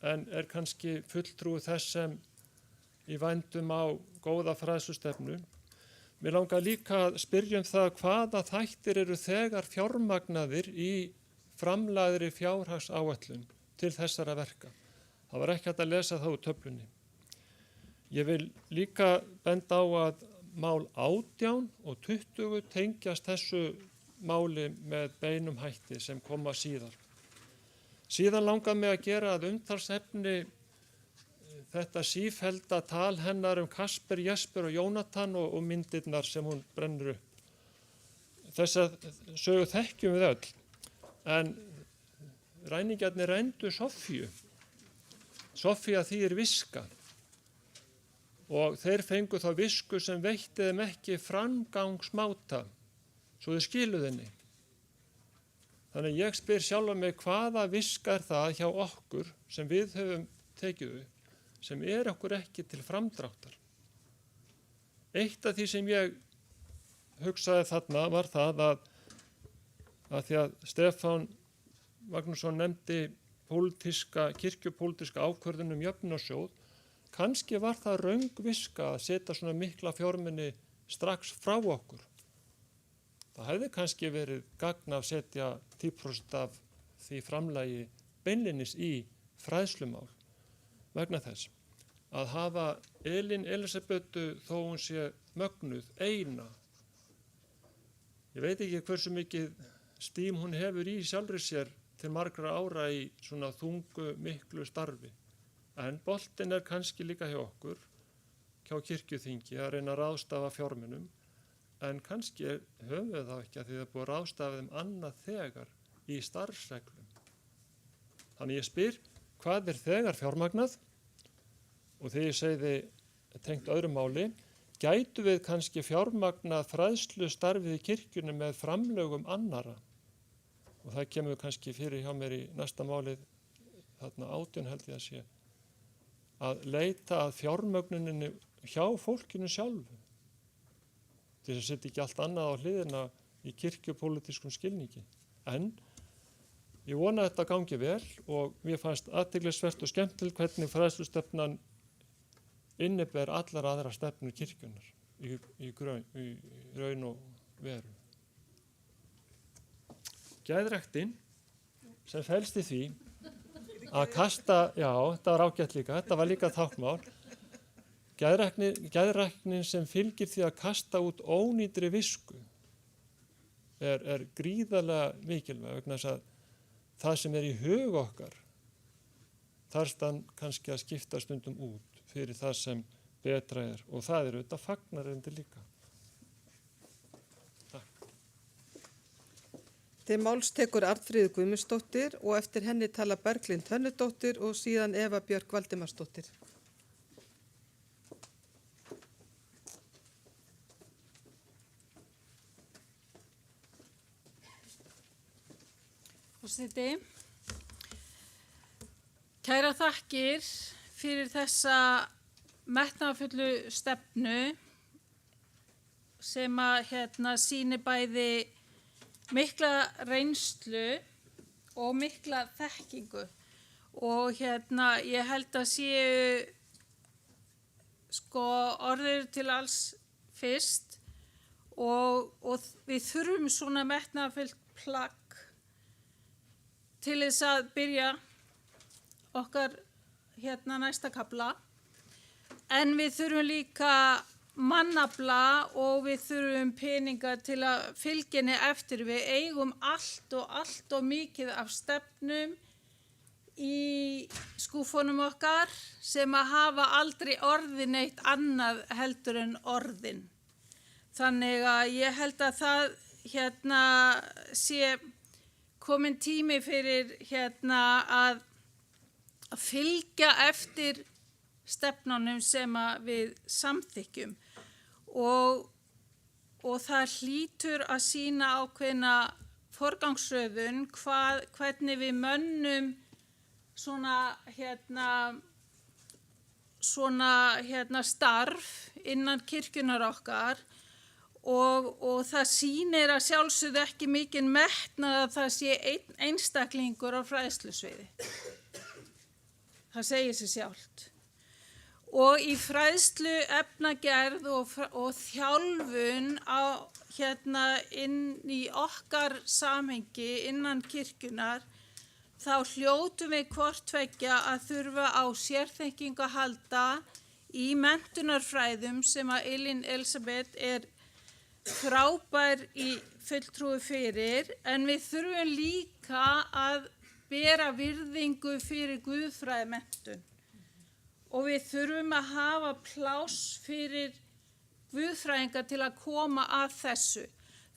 en er kannski fulltrúi þess sem í vændum á góða fræðslustefnu. Mér langar líka að spyrja það hvaða þættir eru þegar fjármagnaðir í framlagðri fjárhagsáætlun til þessara verka. Það var ekki hægt að lesa það úr töflunni. Ég vil líka benda á að mál 18 og 20 tengjast þessu máli með beinum hætti sem koma síðar. Síðan langar mig að gera að umtalsefni þetta sífellda tal hennar Kasper, Jesper og Jónatan og myndirnar sem hún brennur upp. Þessa sögu þekkjum við öll, en ræningjarnir rændu Soffíu. Soffía þýðir viska og þeir fengu þá visku sem veitti þeim ekki framgangsmáta, svo þau skiluðu henni. Þannig ég spyr sjálfa mig hvaða viska er það hjá okkur sem við höfum tekið upp, sem er okkur ekki til framdráttar. Eitt af því sem ég hugsaði þarna var það að því að Stefán Magnússon nefndi kirkjupólitíska ákvörðun jöfnunarsjóð, kannski var það röng viska að setja svona mikla fjármuni strax frá okkur. Það hefði kannski verið gagn að setja 10% af því framlagi beinlinis í fræðslumál vegna þess að hafa Elín Elísabetu þó hún sé mögnuð eina. Ég veit ekki hversu mikið stím hún hefur í sjálfri sér til margra ára í svona þungu miklu starfi. En boltinn er kannski líka hjá okkur, hjá kirkjuþingi að reyna að ráðstafa fjármunum, en kannski höfum við það ekki að því það er búið að ráðstafa þeim annað þegar í starfsreglum. Þannig ég spyr, hvað er þegar fjármagnað? Og þegar ég segi tengt öðru máli, gætu við kannski fjármagnað fræðslustarfið í kirkjunni með framlögum annara? Og það kemur kannski fyrir hjá mér í næsta málið, þarna 18 held ég að sé, að leita að fjármögnuninni hjá fólkinu sjálfu. Til þess að setja ekki allt annað á hliðina í kirkjupólitískum skilningi. En ég vona að þetta gangi vel og mér fannst athyglisvert og skemmtilegt hvernig fræðslustefnan inniber allar aðra stefnur kirkjunnar í raun og veru. Geðræktin sem felst í því að kasta, já, þetta var ágætt líka, þetta var líka táknmál, geðræknin sem fylgir því að kasta út ónýtri visku er gríðarlega mikilvæg vegna þess að það sem er í hug okkar þarf kannski að skipta stundum út fyrir það sem betra er og það er auðvitað fagnarendi líka. Til máls tekur Arnfríður Guðmundsdóttir og eftir henni tala Berglind Hönnudóttir og síðan Eva Björk Valdimarsdóttir. Forseti, kæra þakkir fyrir þessa metnaðarfullu stefnu sem að sýnir bæði mikla reynslu og mikla þekkingu og ég held að séu orðir til alls fyrst og við þurfum svona metnaðarfullt plagg til þess að byrja okkar næsta kafla En við þurfum líka mannafla og við þurfum peninga til að fylginni eftir. Við eigum allt og mikið af stefnum í skúfunum okkar sem að hafa aldrei orðin eitt annað heldur en orðin. Þannig að ég held að það sé komin tími fyrir að fylgja eftir stefnunum sem að við samþykjum og það hlýtur að sýna ákveðna forgangsröðun hvernig við mönnum svona starf innan kirkjunar okkar og það sýnir að sjálfsögðu ekki mikinn metnað að það sé einn einstaklingur á fræðslusviði. Það segir sig sjálft. Og í fræðslu efnagerð og þjálfun inn í okkar samhengi innan kirkjunar þá hljótum við hvort tveggja að þurfa á sérþekkingu að halda í menntunarfræðum sem að Elín Elisabeth er frábær í fulltrúi fyrir, en við þurfum líka að bera virðingu fyrir guðfræðimenntun og við þurfum að hafa pláss fyrir guðfræðinga til að koma að þessu.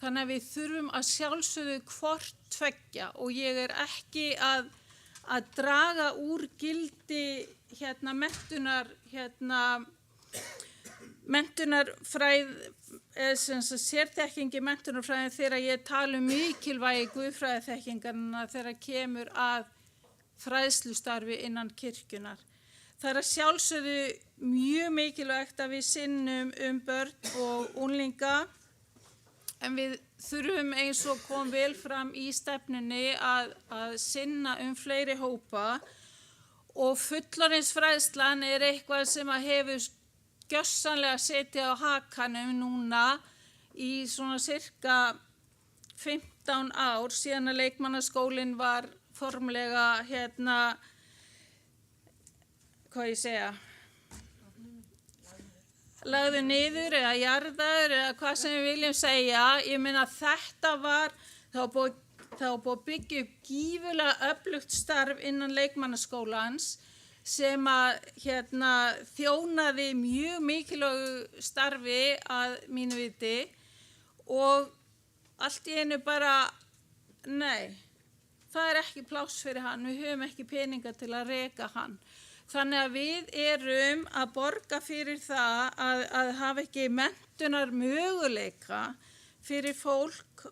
Þannig að við þurfum að sjálfsögðu hvort tveggja og ég er ekki að draga úr gildi sérþekkingi menntunarfræði þegar ég tala mikilvægi guðfræðiþekkingarna þegar kemur að fræðslustarfi innan kirkjunar. Það er að sjálfsögðu mjög mikilvægt að við sinnum börn og unglinga, en við þurfum eins og kom vel fram í stefnunni að sinna fleiri hópa og fullorðinsfræðslan er eitthvað sem að hefur gjörsamlega setið á hakanum núna í svona cirka 15 ár síðan að leikmannaskólinn var formlega lagður niður eða jarðaður eða hvað sem við viljum segja. Ég meina þetta var búið að byggja upp gífurlega öflugt starf innan leikmannaskólans sem að þjónaði mjög mikilvægu starfi að mínu viti og allt í einu bara, nei, það er ekki pláss fyrir hann, við höfum ekki peninga til að reka hann. Þannig að við erum að borga fyrir það að hafa ekki menntunar möguleika fyrir fólk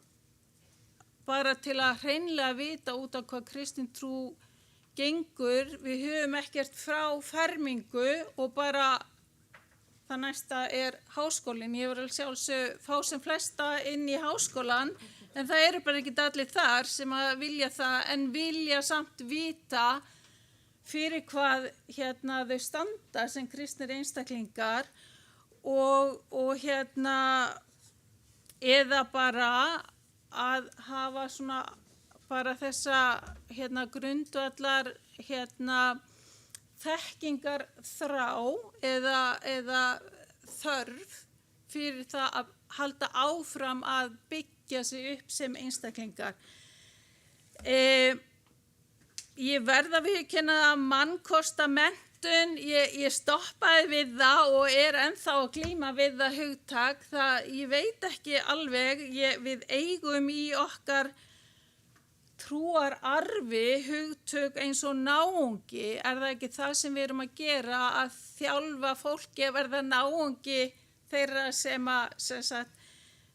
bara til að hreinlega vita út af hvað kristin trú gengur. Við höfum ekkert frá fermingu og bara það næsta er háskólinn. Ég vil sjálfsög fá sem flesta inn í háskólan en það eru bara ekki allir þar sem að vilja það en vilja samt vita fyrir hvað þau standa sem kristnir einstaklingar og eða bara að hafa svona bara þessa grundvallar þekkingar þrá eða þörf fyrir það að halda áfram að byggja sig upp sem einstaklingar. Ég verð að viðurkenna að mannkosta menntun, ég stoppaði við það og er ennþá að glíma við það hugtak. Ég veit ekki alveg, við eigum í okkar trúararfi hugtök eins og náungi. Er það ekki það sem við erum að gera, að þjálfa fólki að verða náungi þeirra sem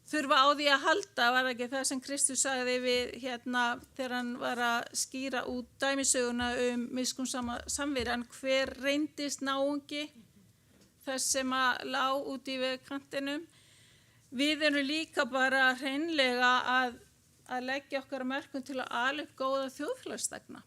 þurfa á því að halda? Var ekki það sem Kristus sagði við þegar hann var að skýra út dæmisöguna miskunnsama samveran, hver reyndist náungi þess sem að lá út í vegkantinum? Við erum líka bara hreinlega að leggja okkar mörkum til að ala upp góða þjóðfélagsþegna.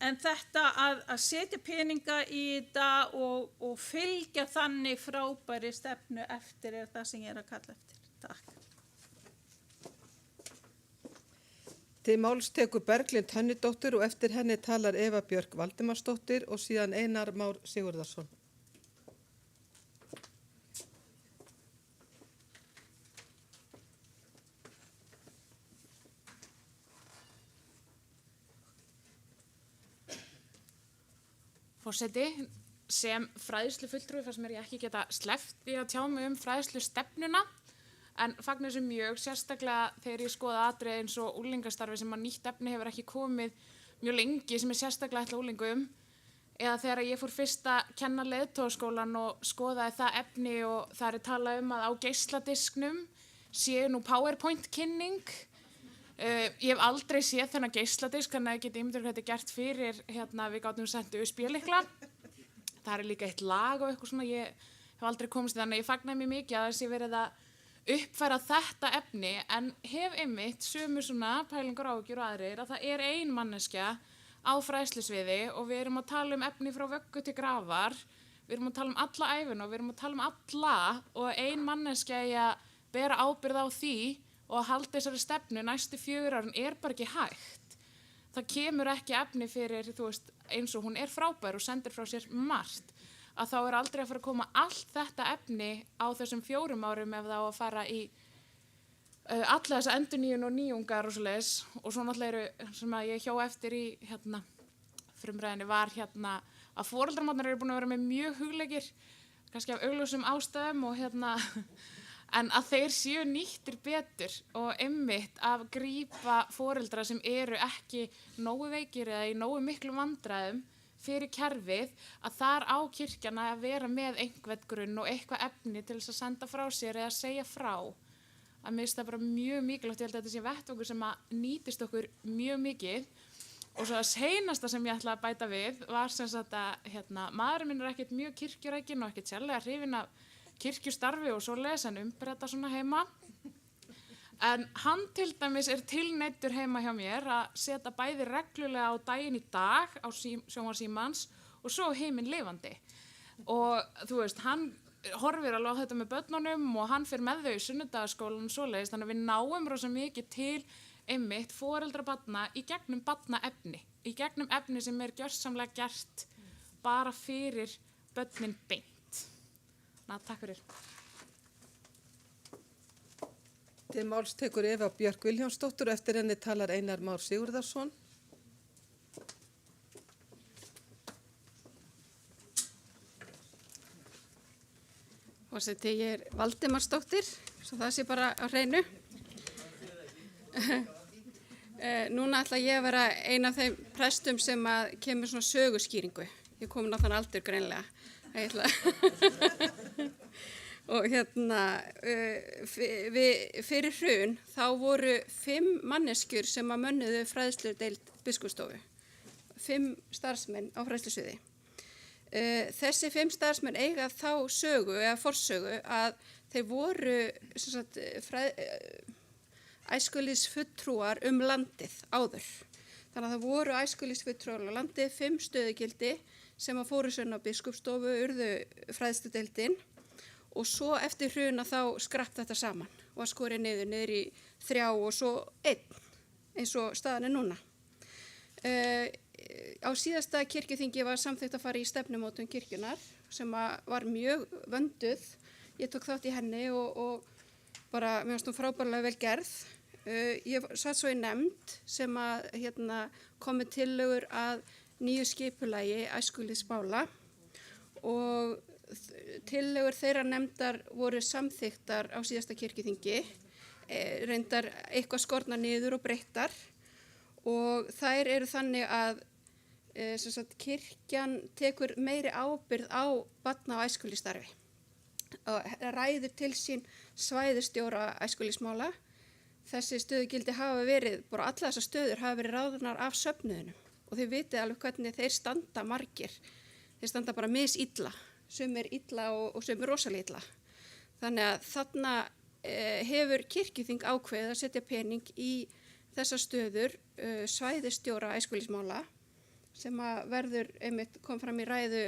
En þetta að setja peninga í þetta og fylgja þannig frábæri stefnu eftir er það sem ég er að kalla eftir. Takk. Til máls tekur Berglind Hönnudóttir og eftir henni talar Eva Björk Valdimarsdóttir og síðan Einar Már Sigurðarsson. Forseti, sem fræðslufulltrúi fannst mér ég ekki geta sleppt í að tjá mig fræðslustefnuna, en fagna þessu mjög, sérstaklega þegar ég skoða atriði eins og unglingastarfi sem að nýtt efni hefur ekki komið mjög lengi sem sérstaklega ætla unglingum, eða þegar ég fór fyrst að kenna leiðtogaskólann og skoðaði það efni og það talað að á geisladisknum séu nú PowerPoint-kynning. Ég hef aldrei séð þennan geisladisk, þannig að ég geti ímyndur hvað þetta er gert fyrir, við gátum sendu USB-lykla. Það líka eitt lag og eitthvað svona, ég hef aldrei komist í þannig, ég fagnaði mjög mikið að þessi verið að uppfæra þetta efni, en hef einmitt sömu svona pælingar áhyggjur og aðrir að það er ein manneskja á fræðslusviði og við erum að tala efni frá vöggu til grafar, við erum að tala alla ævina og við erum að tala alla og ein manneskja í að bera ábyrgð á því og að halda þessari stefnu næstu 4 árin bara ekki hægt. Það kemur ekki efni fyrir, eins og hún frábær og sendir frá sér margt, að þá aldrei að fara að koma allt þetta efni á þessum 4 árum ef það á að fara í alla þessa endurnýjun og nýjungar og svoleiðis. Og svo náttúrulega sem að ég hjó eftir í frumræðinni var að foreldrarnir búin að vera með mjög hugleikir, kannski af augljósum ástæðum og en að þeir séu nýttir betur og einmitt að grípa foreldra sem ekki nógu veikir eða í nógu miklu vandræðum fyrir kerfið, að þar á kirkjan að vera með einhvern grunn og eitthvað efni til þess að senda frá sér eða segja frá. Að mér finnst það bara mjög mikilvægt, ég held að þetta sé vettvangur sem að nýtist okkur mjög mikið. Og svo að seinasta sem ég ætla að bæta við var sem sagt að maðurinn minn ekkert mjög kirkjurækinn og ekkert sérlega hrifinn af kirkjustarfi og svoleiðis en umbreyta svona heima. En hann til dæmis tilneyddur heima hjá mér að setja bæði reglulega á daginn í dag á sjónvarpssímans og svo Heiminn lifandi. Og hann horfir alveg á þetta með börnunum og hann fer með þau í sunnudagaskólann og svoleiðis, þannig að við náum rosa mikið til einmitt foreldra barna í gegnum barnaefni, í gegnum efni sem gjörsamlega gert bara fyrir börnin beint. Takk fyrir. Til máls tekur Eva Björk Vilhjálmsdóttir og eftir henni talar Einar Már Sigurðarsson. Forseti, ég Valdimarsdóttir, svo það sé bara á hreinu. Núna ætla ég að vera ein af þeim prestum sem kemur svona söguskýringu. Ég kom náttúrulega aldur greinlega. Og fyrir hrun þá voru 5 manneskjur sem mönnuðu fræðsludeild biskupsstofu, 5 starfsmenn á fræðslusviði. Þessi 5 starfsmenn eiga þá sögu eða forsögu að þeir voru æskulýðsfulltrúar landið áður. Þannig að það voru æskulýðsfulltrúar landið, 5 stöðugildi sem fóru á biskupsstofu, urðu fræðsludeildin og svo eftir hruna þá skrapp þetta saman og skorið niður í 3 og svo 1 eins og staðan núna. Á síðasta kirkjuþingi var samþykkt að fara í stefnumótun kirkjunar sem var mjög vönduð. Ég tók þátt í henni og bara mér fannst hún frábærlega vel gerð. Ég satt svo í nefnd sem kom með tillögur að nýju skipulagi æskulýðsmála og tillögur þeirra nefndar voru samþykktar á síðasta kirkjuþingi, reyndar eitthvað skornar niður og breyttar og þær eru þannig að kirkjan tekur meiri ábyrgð á barna- og æskulýðsstarfi og ræður til sín svæðisstjóra æskulýðsmála. Þessi stöðugildi hafa verið, bara alla þessar stöður hafa verið ráðnar af söfnuðinum og þið vitið alveg hvernig þeir standa margir. Þeir standa bara misilla, sumir illa og sumir rosalega illa. Þannig að þarna hefur kirkjuþing ákveðið að setja pening í þessar stöður svæðisstjóra æskulýðsmála sem verður kom fram í ræðu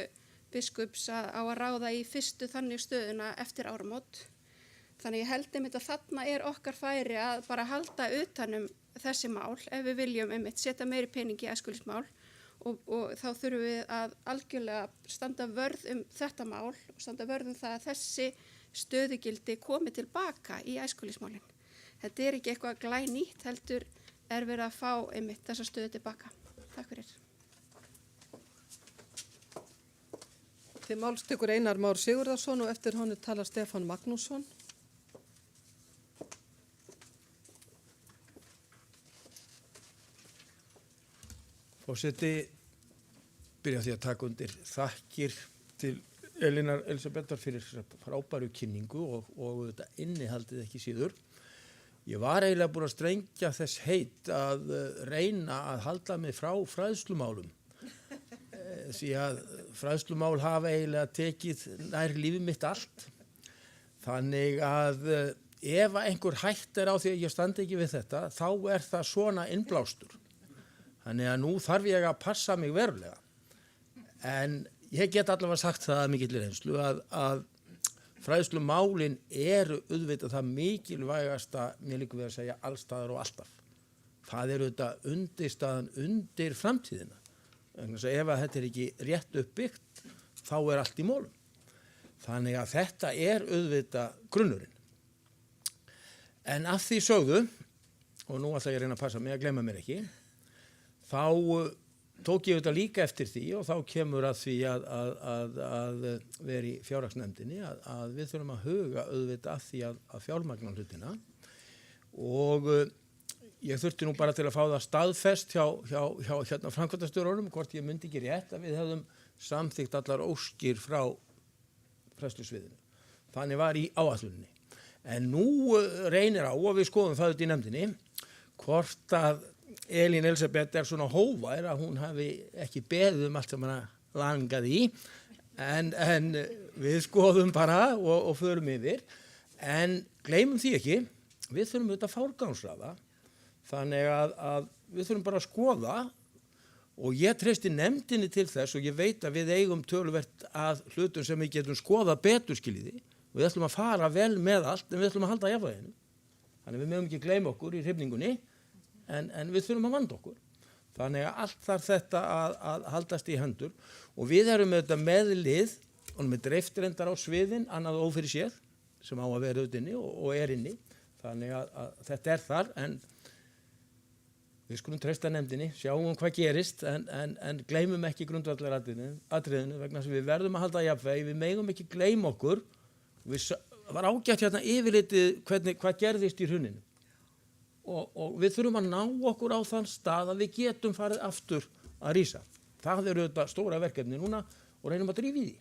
biskups á að ráða í fyrstu þannig stöðuna eftir áramót. Þannig ég held að þarna okkar færi að bara halda utanum þessi mál ef við viljum einmitt setja meiri peningi í æskulýðsmál og þá þurfum við að algjörlega standa vörð þetta mál og standa vörð það að þessi stöðugildi komi tilbaka í æskulýðsmálin. Þetta ekki eitthvað glænýtt, heldur verið að fá einmitt þessa stöðu tilbaka. Takk fyrir. Til máls tekur Einar Már Sigurðarsson og eftir honum talar Stefán Magnússon. Forseti, byrja því að taka undir þakkir til Elínar Elísabetar fyrir frábæru kynningu og þetta innihaldið ekki síður. Ég var eiginlega búin að strengja þess heit að reyna að halda mig frá fræðslumálum. Því að fræðslumál hafa eiginlega tekið nær lífið mitt allt. Þannig að ef einhver hætt á því að ég standi ekki við þetta, þá það svona innblástur. Þannig að nú þarf ég að passa mig verulega. En ég get allavega sagt það að mikill reynslu að fræðslumálin eru auðvitað það mikilvægasta, mér líka við að segja, allstaðar og alltaf. Það þetta undirstaðan undir framtíðina. Ef þetta ekki rétt uppbyggt, þá allt í mólum. Þannig að þetta auðvitað grunnurinn. En af því sögðu, og nú ætla ég að reyna að passa mig að gleyma mér ekki, þá tók ég þetta líka eftir því og þá kemur að því að vera í fjárhagsnefndinni að við þurfum að huga auðvitað að því að fjármagna hlutina og ég þurfti nú bara til að fá það staðfest hjá framkvæmdastjórunum hvort ég myndi ekki rétt að við hefðum samþykkt allar óskir frá fræðslusviðinu. Þannig var í áætluninni. En nú reynir á og við skoðum það út í nefndinni hvort að Elín Elísabet svona hóvær að hún hafi ekki beðið allt sem hana langaði í en við skoðum bara og förum yfir en gleymum því ekki, við þurfum auðvitað að forgangsraða þannig að við þurfum bara að skoða og ég treysti nefndinni til þess og ég veit að við eigum töluvert að hlutum sem við getum skoða betur skiljiði og við ætlum að fara vel með allt en við ætlum að halda jafnvæginu. Þannig við mögum ekki gleyma okkur í hrifningunni en við þurfum að vanda okkur. Þannig að allt þarf þetta að haldast í hendur og við erum með lið og með dreiftrendar á sviðin, annað ófyrir séð sem á að vera auðvitað inni og inni. Þannig að þetta þar en við skulum treysta nefndinni, sjáum hvað gerist en gleymum ekki grundvallaratriðinu vegna sem við verðum að halda jafnvægi, við megum ekki gleyma okkur. Það var ágætt hérna yfirlitið hvað gerðist í hruninu. Og við þurfum að ná okkur á þann stað að við getum farið aftur að rísa. Það þetta stóra verkefni núna og reynum að drífa í því.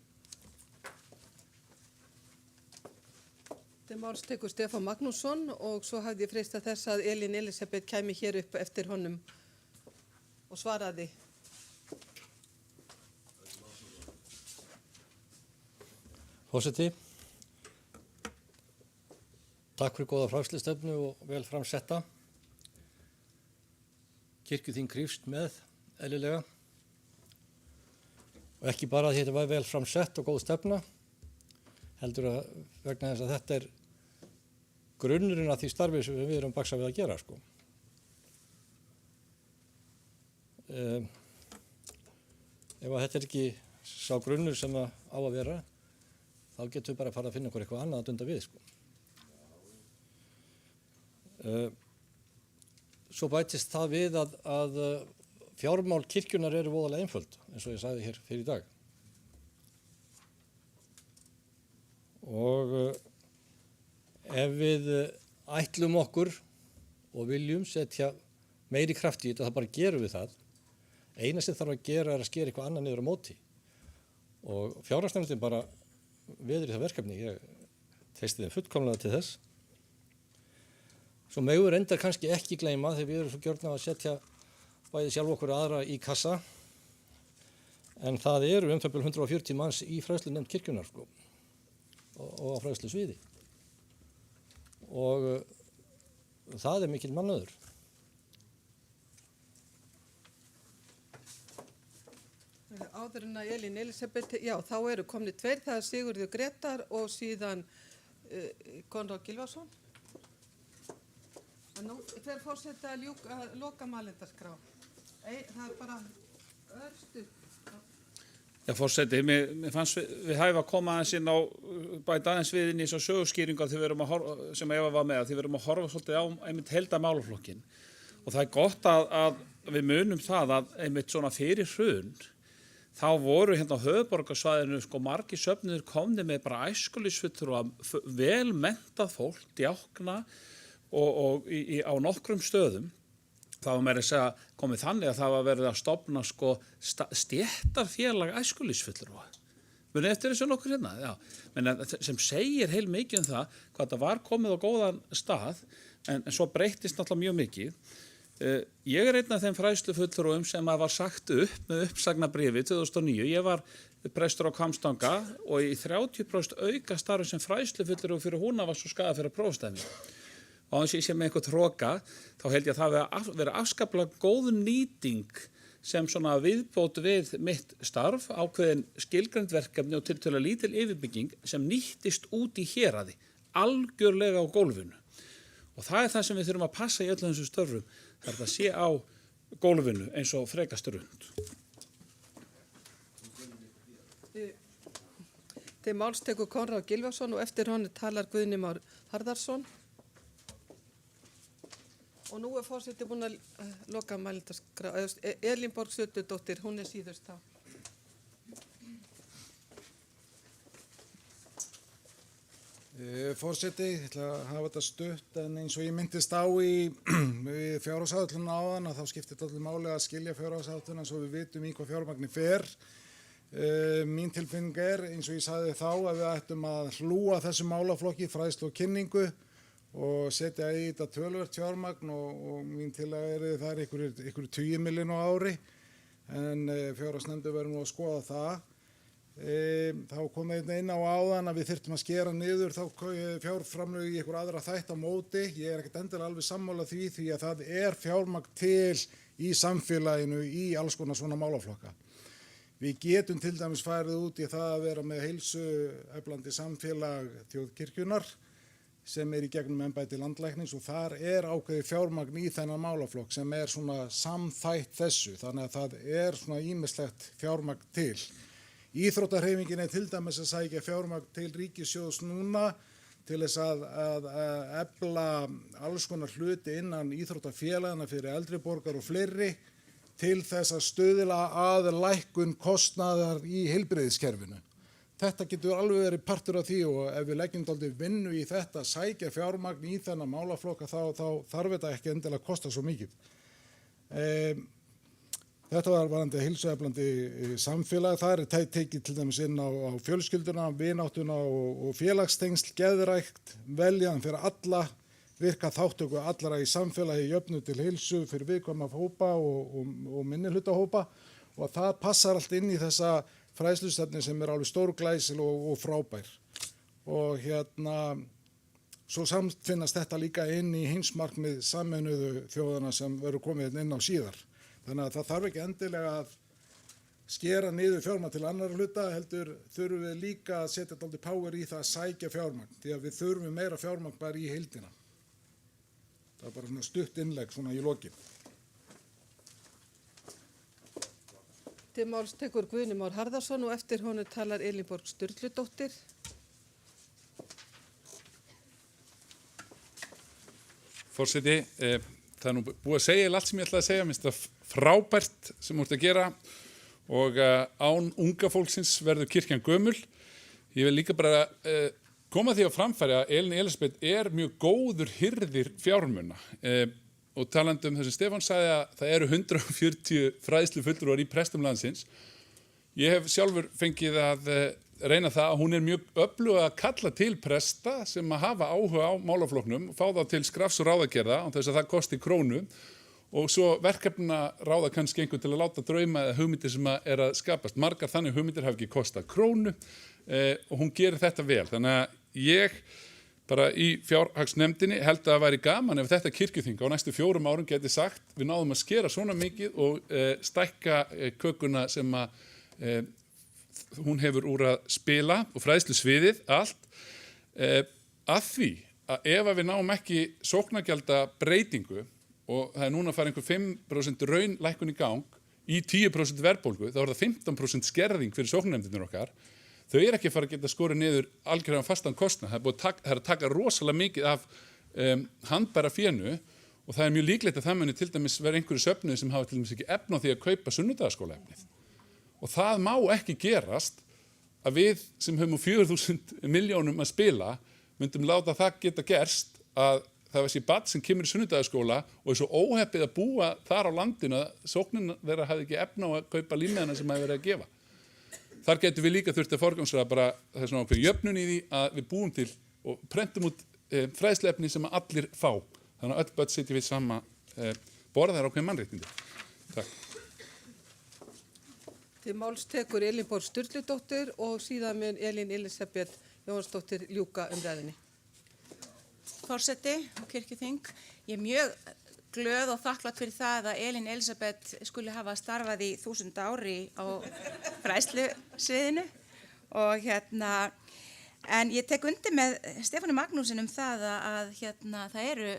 Til máls tekur Stefán Magnússon og svo hafði ég freistað þess að Elín Elísabet kæmi hér upp eftir honum og svaraði. Forseti, takk fyrir góða fræðslustefnu og vel framsetta. Kirkjuþing krýfst með, eðlilega. Og ekki bara að þetta var vel framsett og góð stefna, heldur að vegna þess að þetta grunnurinn að því starfi sem við erum baksa við að gera, sko. Ef að þetta ekki sá grunnur sem á að vera, þá getum við bara að fara að finna okkur eitthvað annað að dunda við, sko. Svo bætist það við að fjármál kirkjunar eru voðalega einföld, eins og ég sagði hér fyrir í dag. Og ef við ætlum okkur og viljum setja meiri kraft í þetta, þá bara gerum við það. Eina sem þarf að gera að skera eitthvað annað niður á móti. Og fjárhagsnefndin bara veður í það verkefni. Ég treysti þeim fullkomlega til þess. Svo megum við reyndar kannski ekki gleyma þegar við erum svo gjörn að setja bæði sjálf okkur aðra í kassa. En það eru um 140 manns í fræðslunefnd kirkjunar, sko, og á fræðslusviði. Og það mikil mannauður. Áður en að Elín Elísabet, já, þá eru komni tveir, það Sigurður Grétar og síðan Konráð Gylfason. Nú fer forseti að loka mælendaskrá. Það bara örstuð. Já, forseti, mér fannst við hæfa að koma aðeins inn á, bæta aðeins við inn í þessar sögurskýringar sem Eva var með, því við erum að horfa svolítið á einmitt heildarmálaflokkinn. Og það er gott að við munum það að einmitt svona fyrir hrun, þá voru hérna á höfuðborgarsvæðinu margir söfnuðir komnir með bara æskulýðsfulltrúa, vel menntað fólk, djákna og á nokkrum stöðum. Það var meira að segja komið þannig að það var verið að stofna stéttarfélag æskulýðsfulltrúa. Munið eftir þessu nokkur hérna, já. Men sem segir heil mikið um það hvað það var komið á góðan stað, en svo breyttist náttúrulega mjög mikið. Ég er einn af þeim fræðslufulltrúum sem var sagt upp með uppsagnarbréfi 2009. Ég var prestur á Hvammstanga og í 30% auka starfi sem fræðslufulltrú fyrir Húnavars og Skagafjarðar prófstæmi. Og þess að ég sé með einhvern hroka, þá held ég að það vera afskaplega góð nýting sem svona viðbót við mitt starf, ákveðin skilgreind verkefni og tiltölulega lítil yfirbygging sem nýttist út í héraði, algjörlega á gólfinu. Og það er það sem við þurfum að passa í öllum þessum störfum, það er að sé á gólfinu eins og frekast rund. Til máls tekur Konráð Gylfason og eftir honum talar Guðni Már Harðarson. Og nú er forseti búin að loka mælendaskrá. Elín Borg Sturludóttir, hún er síðust þá. Forseti, ég ætla að hafa þetta stutt, en eins og ég myndist á í fjárhagsáætlunina áðan, að þá skiptir þetta allir máli að skilja fjárhagsáætlunina svo við vitum í hvað fjármagni fer. Mín tilfinning eins og ég sagði þá, að við ættum að hlúa þessu málaflokki, fræðslu og kynningu, og setja í þetta töluvert fjármagn og mín tillaga það einhverju 20 milljónir á ári, en fjárhagsnefndir verður nú að skoða það. Þá kom þetta inn á áðan að við þyrftum að skera niður þá fjárframlög í einhver aðra þætt á móti. Ég er ekkert endilega alveg sammála því að það er fjármagn til í samfélaginu í alls konar svona málaflokka. Við getum til dæmis farið út í það að vera með heilsueflandi samfélag þjóðkirkjunnar sem í gegnum embætti landlæknis og þar ákveðið fjármagn í þennan málaflokk sem svona samþætt þessu, þannig að það svona ýmislegt fjármagn til. Íþróttahreyfingin til dæmis að sækja fjármagn til ríkissjóðs núna til þess að efla alls konar hluti innan íþróttafélagana fyrir eldri borgar og fleiri til þess að stuðla að lækkun kostnaðar í heilbrigðiskerfinu. Þetta getur alveg verið partur af því og ef við leggjum dálítið vinnu í þetta, sækja fjármagn í þennan málaflokka þá þarf þetta ekki endilega að kosta svo mikið. Þetta var varðandi heilsueflandi samfélag, það tekið til dæmis inn á fjölskylduna, vináttuna og félagstengsl, geðrækt, veljaðan fyrir alla, virka þáttöku allra í samfélagi, jöfnu til heilsu fyrir viðkvæma hópa og minnihlutahópa og það passar allt inn í þessa fræðslustefnu sem alveg stórglæsil og frábær. Og svo samfinnast þetta líka inn í heimsmarkmið Sameinuðu þjóðanna sem verður komið inn á síðar. Þannig að það þarf ekki endilega að skera niður fjármagn til annar hluta, heldur þurfum við líka að setja dálítið power í það að sækja fjármagn, því að við þurfum meira fjármagn bara í heildina. Það er bara svona stutt innlegg svona í lokin. Til máls tekur Guðni Már Harðarson og eftir honum talar Elín Borg Sturludóttir. Forseti, það nú búið að segja allt sem ég ætlaði að segja, minnst það frábært sem þú ert að gera og án unga fólksins verður kirkjan gömul. Ég vil líka bara koma því á framfæri að Elín Elísabet mjög góður hirðir fjármuna og talandi það sem Stefán sagði að það eru 140 fræðslufulltrúar í prestum landsins. Ég hef sjálfur fengið að reyna það að hún mjög öflug að kalla til presta sem að hafa áhuga á málaflokknum og fá þá til skrafs og ráðagerða án þess að það kosti krónu og svo verkefna ráða kannski einhvern til að láta drauma eða hugmyndir sem að skapast. Margar þannig hugmyndir hafa ekki kostað krónu og hún gerir þetta vel. Þannig að ég bara í fjárhagsnefndinni held að það væri gaman ef þetta kirkjuþing á næstu 4 árum geti sagt við náðum að skera svona mikið og stækka kökuna sem að hún hefur úr að spila og fræðslusviðið allt að því að ef að við náum ekki sóknargjalda breytingu og það núna að fara einhver 5% raunlækkun í gang í 10% verðbólgu, þá það 15% skerðing fyrir sóknarnefndirnir okkar. Þau ekki að fara að geta skorið niður algjörðan fastan kostnað. Það er að taka rosalega mikið af handbæra fénu og það mjög líklegt að það muni til dæmis vera einhverju söfnuði sem hafa til dæmis ekki efni á því að kaupa sunnudagaskólaefnið. Og það má ekki gerast að við sem höfum 4.000 milljónum að spila myndum láta það geta gerst að það var sér barn sem kemur í sunnudagaskóla og svo óheppið að búa þar á landinu að sóknin þeirra hafði ekki efni á að kaupa límiðana sem hafi verið að gefa. Þar getum við líka þurft að forgangsraða bara þess vegna ákveð jöfnun í því að við búum til og prentum út fræðsluefni sem allir fá. Þannig að öll börn sitja við sama borð, það er ákveðin mannréttindi. Takk. Til máls tekur Elín Bór Sturludóttir og síðan mun Elín Elisabeth Jóhannsdóttir ljúka umræðinni. Forseti og kirkjuþing, ég mjög glöð og þakklátt fyrir það að Elín Elisabeth skuli hafa starfað í 1000 ári á fræðslusviðinu og en ég tek undir með Stefáni Magnúsin það að það eru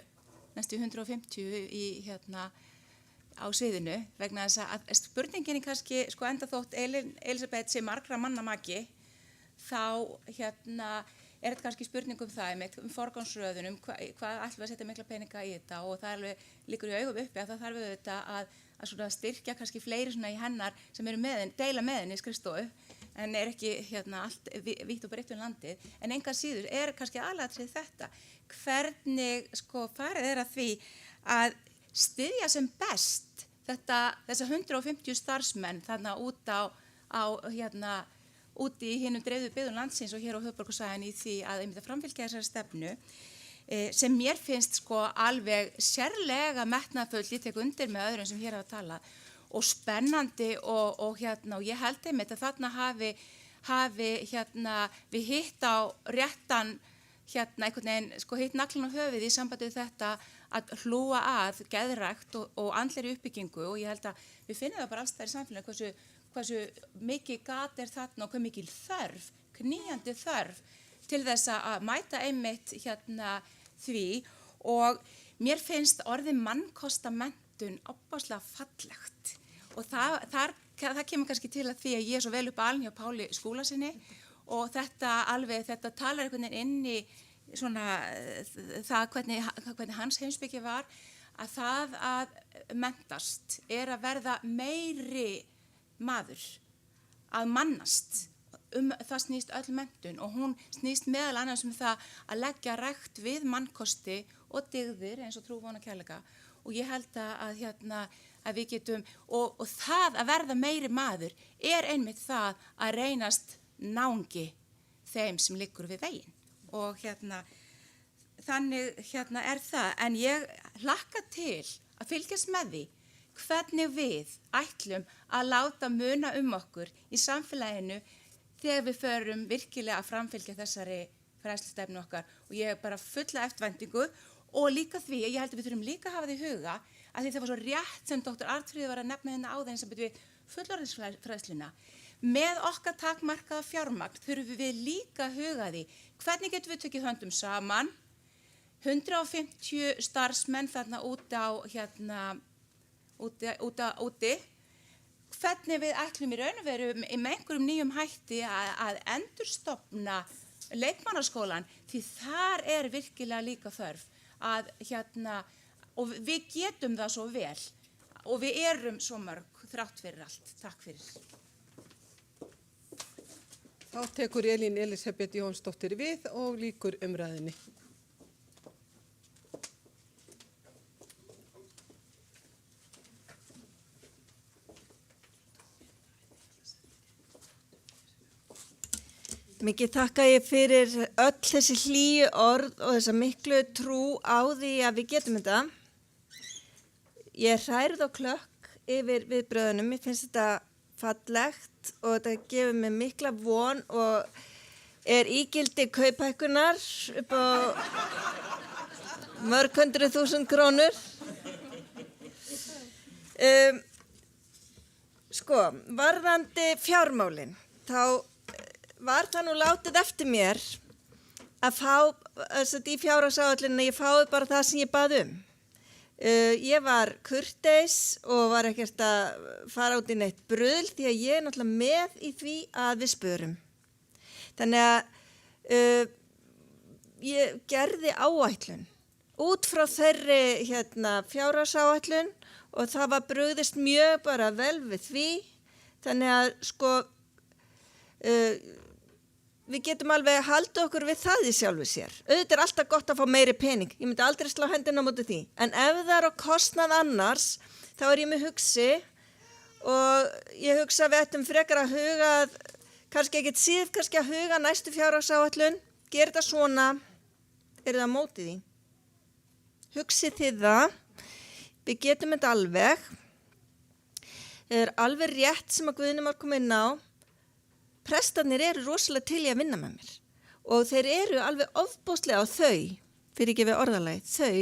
næstu 150 á sviðinu vegna þess að spurningin kannski enda þótt Elín Elisabeth sé margra manna maki þá er þetta kannski spurning það forgangsröðunum, hvað ætlum við að setja mikla peninga í þetta og það alveg líkur í augum uppi að það þarf auðvitað að styrkja kannski fleiri í hennar sem eru deila með henni í skrifstofu en er ekki allt vítt og breytt landið en engan síður er kannski aðalatrið þetta hvernig farið að því að styðja sem best þessa 150 starfsmenn þarna út á úti í hinum dreifðu byggðum landsins og hér á höfuðborgarsvæðinu í því að einmitt framfylgja þessari stefnu sem mér finnst alveg sérlega metnaðarfull, ég tek undir með öðrum sem hér hafa talað og spennandi og ég held einmitt að þarna hafi við hitt á réttan einhvern veginn hitt naglan á höfuð í sambandi við þetta að hlúa að geðrækt og andlegri uppbyggingu og ég held að við finnum það bara alls þar í samfélaginu hversu mikið gat þarna og hvað mikil þörf, knýjandi þörf til þess að mæta einmitt því og mér finnst orðið mannkostamenntun ofboðslega fallegt og það kemur kannski til að því að ég er svo vel upp alin hjá Páli Skúlasyni og þetta talar einhvern veginn inn í það hvernig hans heimspeki var að það að menntast er að verða meiri maður að mannast það snýst öll menntun og hún snýst meðal annars það að leggja rækt við mannkosti og dygðir eins og trú, von og kærleika og ég held að við getum og það að verða meiri maður er einmitt það að reynast náungi þeim sem liggur við veginn og þannig er það en ég hlakka til að fylgjast með því hvernig við ætlum að láta muna okkur í samfélaginu þegar við förum virkilega að framfylgja þessari fræðslustefnu okkar og ég bara fulla eftirvæntingu og líka því að ég held að við þurfum líka að hafa því huga að því það var svo rétt sem Dr. Arnfríður var að nefna hérna áðan sem betur við fullorðinsfræðsluna. Með okkar takmarkaða fjármagn þurfum við líka að huga því hvernig getum við tekið höndum saman 150 starfsmenn þarna úti hvernig við ætlum í raun og veru með einhverjum nýjum hætti að endurstofna leikmannaskólan því þar er virkilega líka þörf að og við getum það svo vel og við erum svo mörg þrátt fyrir allt. Takk fyrir. Þá tekur Elín Elisabeth Jóhannsdóttir við og lýkur umræðinni. Mikið þakka ég fyrir öll þessi hlýju orð og þessa miklu trú á því að við getum þetta. Ég er hrærð og klökk yfir viðbröðunum, mér finnst þetta fallegt og þetta gefur mér mikla von og er ígildi kauphækkunar upp á mörg 100.000 krónur. Varðandi fjármálin, þá var það nú látið eftir mér að fá, í fjárhagsáætluninni, ég fái bara það sem ég bað um. Ég var kurteis og var ekkert að fara út í neitt bruðl því að ég er náttúrulega með í því að við spörum. Þannig að ég gerði áætlun út frá þeirri fjárhagsáætlun og það var brugðist mjög bara vel við því. Þannig að við getum alveg að halda okkur við það í sjálfu sér. Auðvitað alltaf gott að fá meiri pening. Ég myndi aldrei slá hendina á móti því. En ef það er á kostnað annars, þá er ég með hugsi og ég hugsa við ættum frekar að huga, kannski að huga næstu fjárhagsáætlun, gera þetta svona, er það á móti því. Hugsið þið það, við getum þetta alveg. Það er alveg rétt sem að Guðni var komið inn á. Prestarnir eru rosalega til í að vinna með mér og þeir eru alveg ofboðslega á fyrir ekki við orðalagi, þau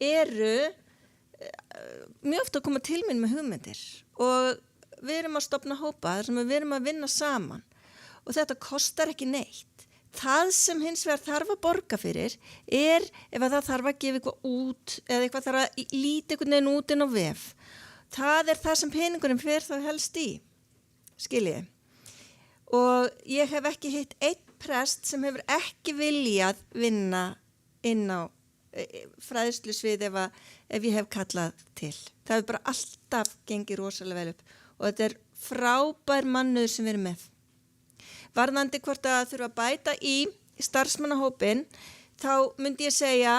eru mjög oft að koma til mín með hugmyndir og við erum að stofna hópa þar sem við erum að vinna saman og þetta kostar ekki neitt. Það sem hins vegar þarf að borga fyrir ef að það þarf að gefa eitthvað út eða eitthvað þarf að líta einhvern veginn út inn á vef. Það er það sem peningurinn fer þá helst í, skiljiði. Og ég hef ekki hitt einn prest sem hefur ekki viljað vinna inn á fræðslusvið ef ég hef kallað til. Það hefur bara alltaf gengið rosalega vel upp og þetta er frábær mannur sem við erum með. Varðandi hvort að þurfa að bæta í starfsmannahópin, þá myndi ég segja,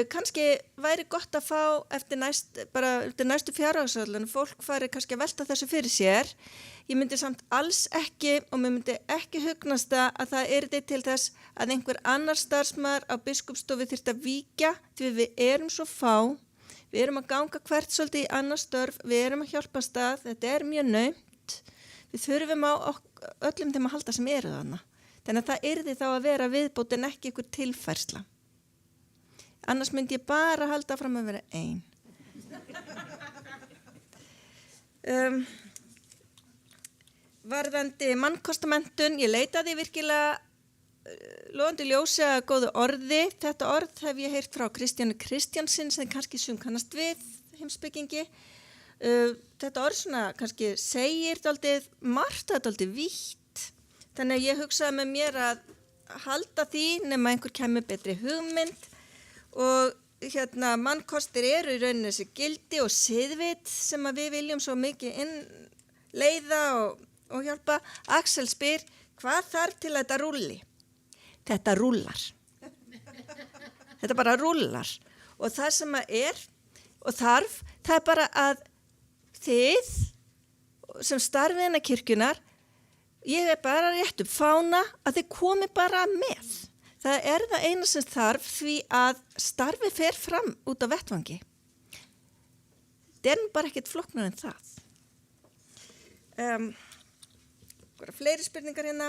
kannski væri gott að fá eftir næstu fjárhagsáætlun, fólk fari kannski að velta þessu fyrir sér. Ég myndi samt alls ekki og mér myndi ekki hugnast að það yrði til þess að einhver annar starfsmaður á biskupsstofu þyrfti að víkja því við erum svo fá, við erum að ganga hvert svolítið í annar störf, við erum að hjálpa stað, þetta er mjög naumt, við þurfum á öllum þeim að halda sem eru þarna. Þannig að það yrði þá að vera viðbót en ekki einhver tilfærsla. Annars myndi ég bara halda fram að vera ein. Varðandi mannkostamenntun, ég leitaði virkilega lofandi ljósi að góðu orði. Þetta orð hef ég heyrt frá Kristjáni Kristjánsson sem kannski sum kannast við heimspekingi. Þetta orð svona kannski segir dálítið margt, það er dálítið vítt. Þannig að ég hugsaði með mér að halda því nema einhver kemur betri hugmynd og mannkostir eru í rauninni þessi gildi og siðvit sem að við viljum svo mikið innleiða og hjálpa. Axel spyr, hvað þarf til að þetta rúlli? Þetta rúllar. Þetta bara rúllar. Og það sem að er og þarf, það er bara að þið sem starfið hennar kirkjunar, ég er bara rétt upp fána að þið komi bara með. Það er það eina sem þarf því að starfið fer fram út á vettvangi. Það er bara ekkert flóknar en það. Fleiri spurningar hérna.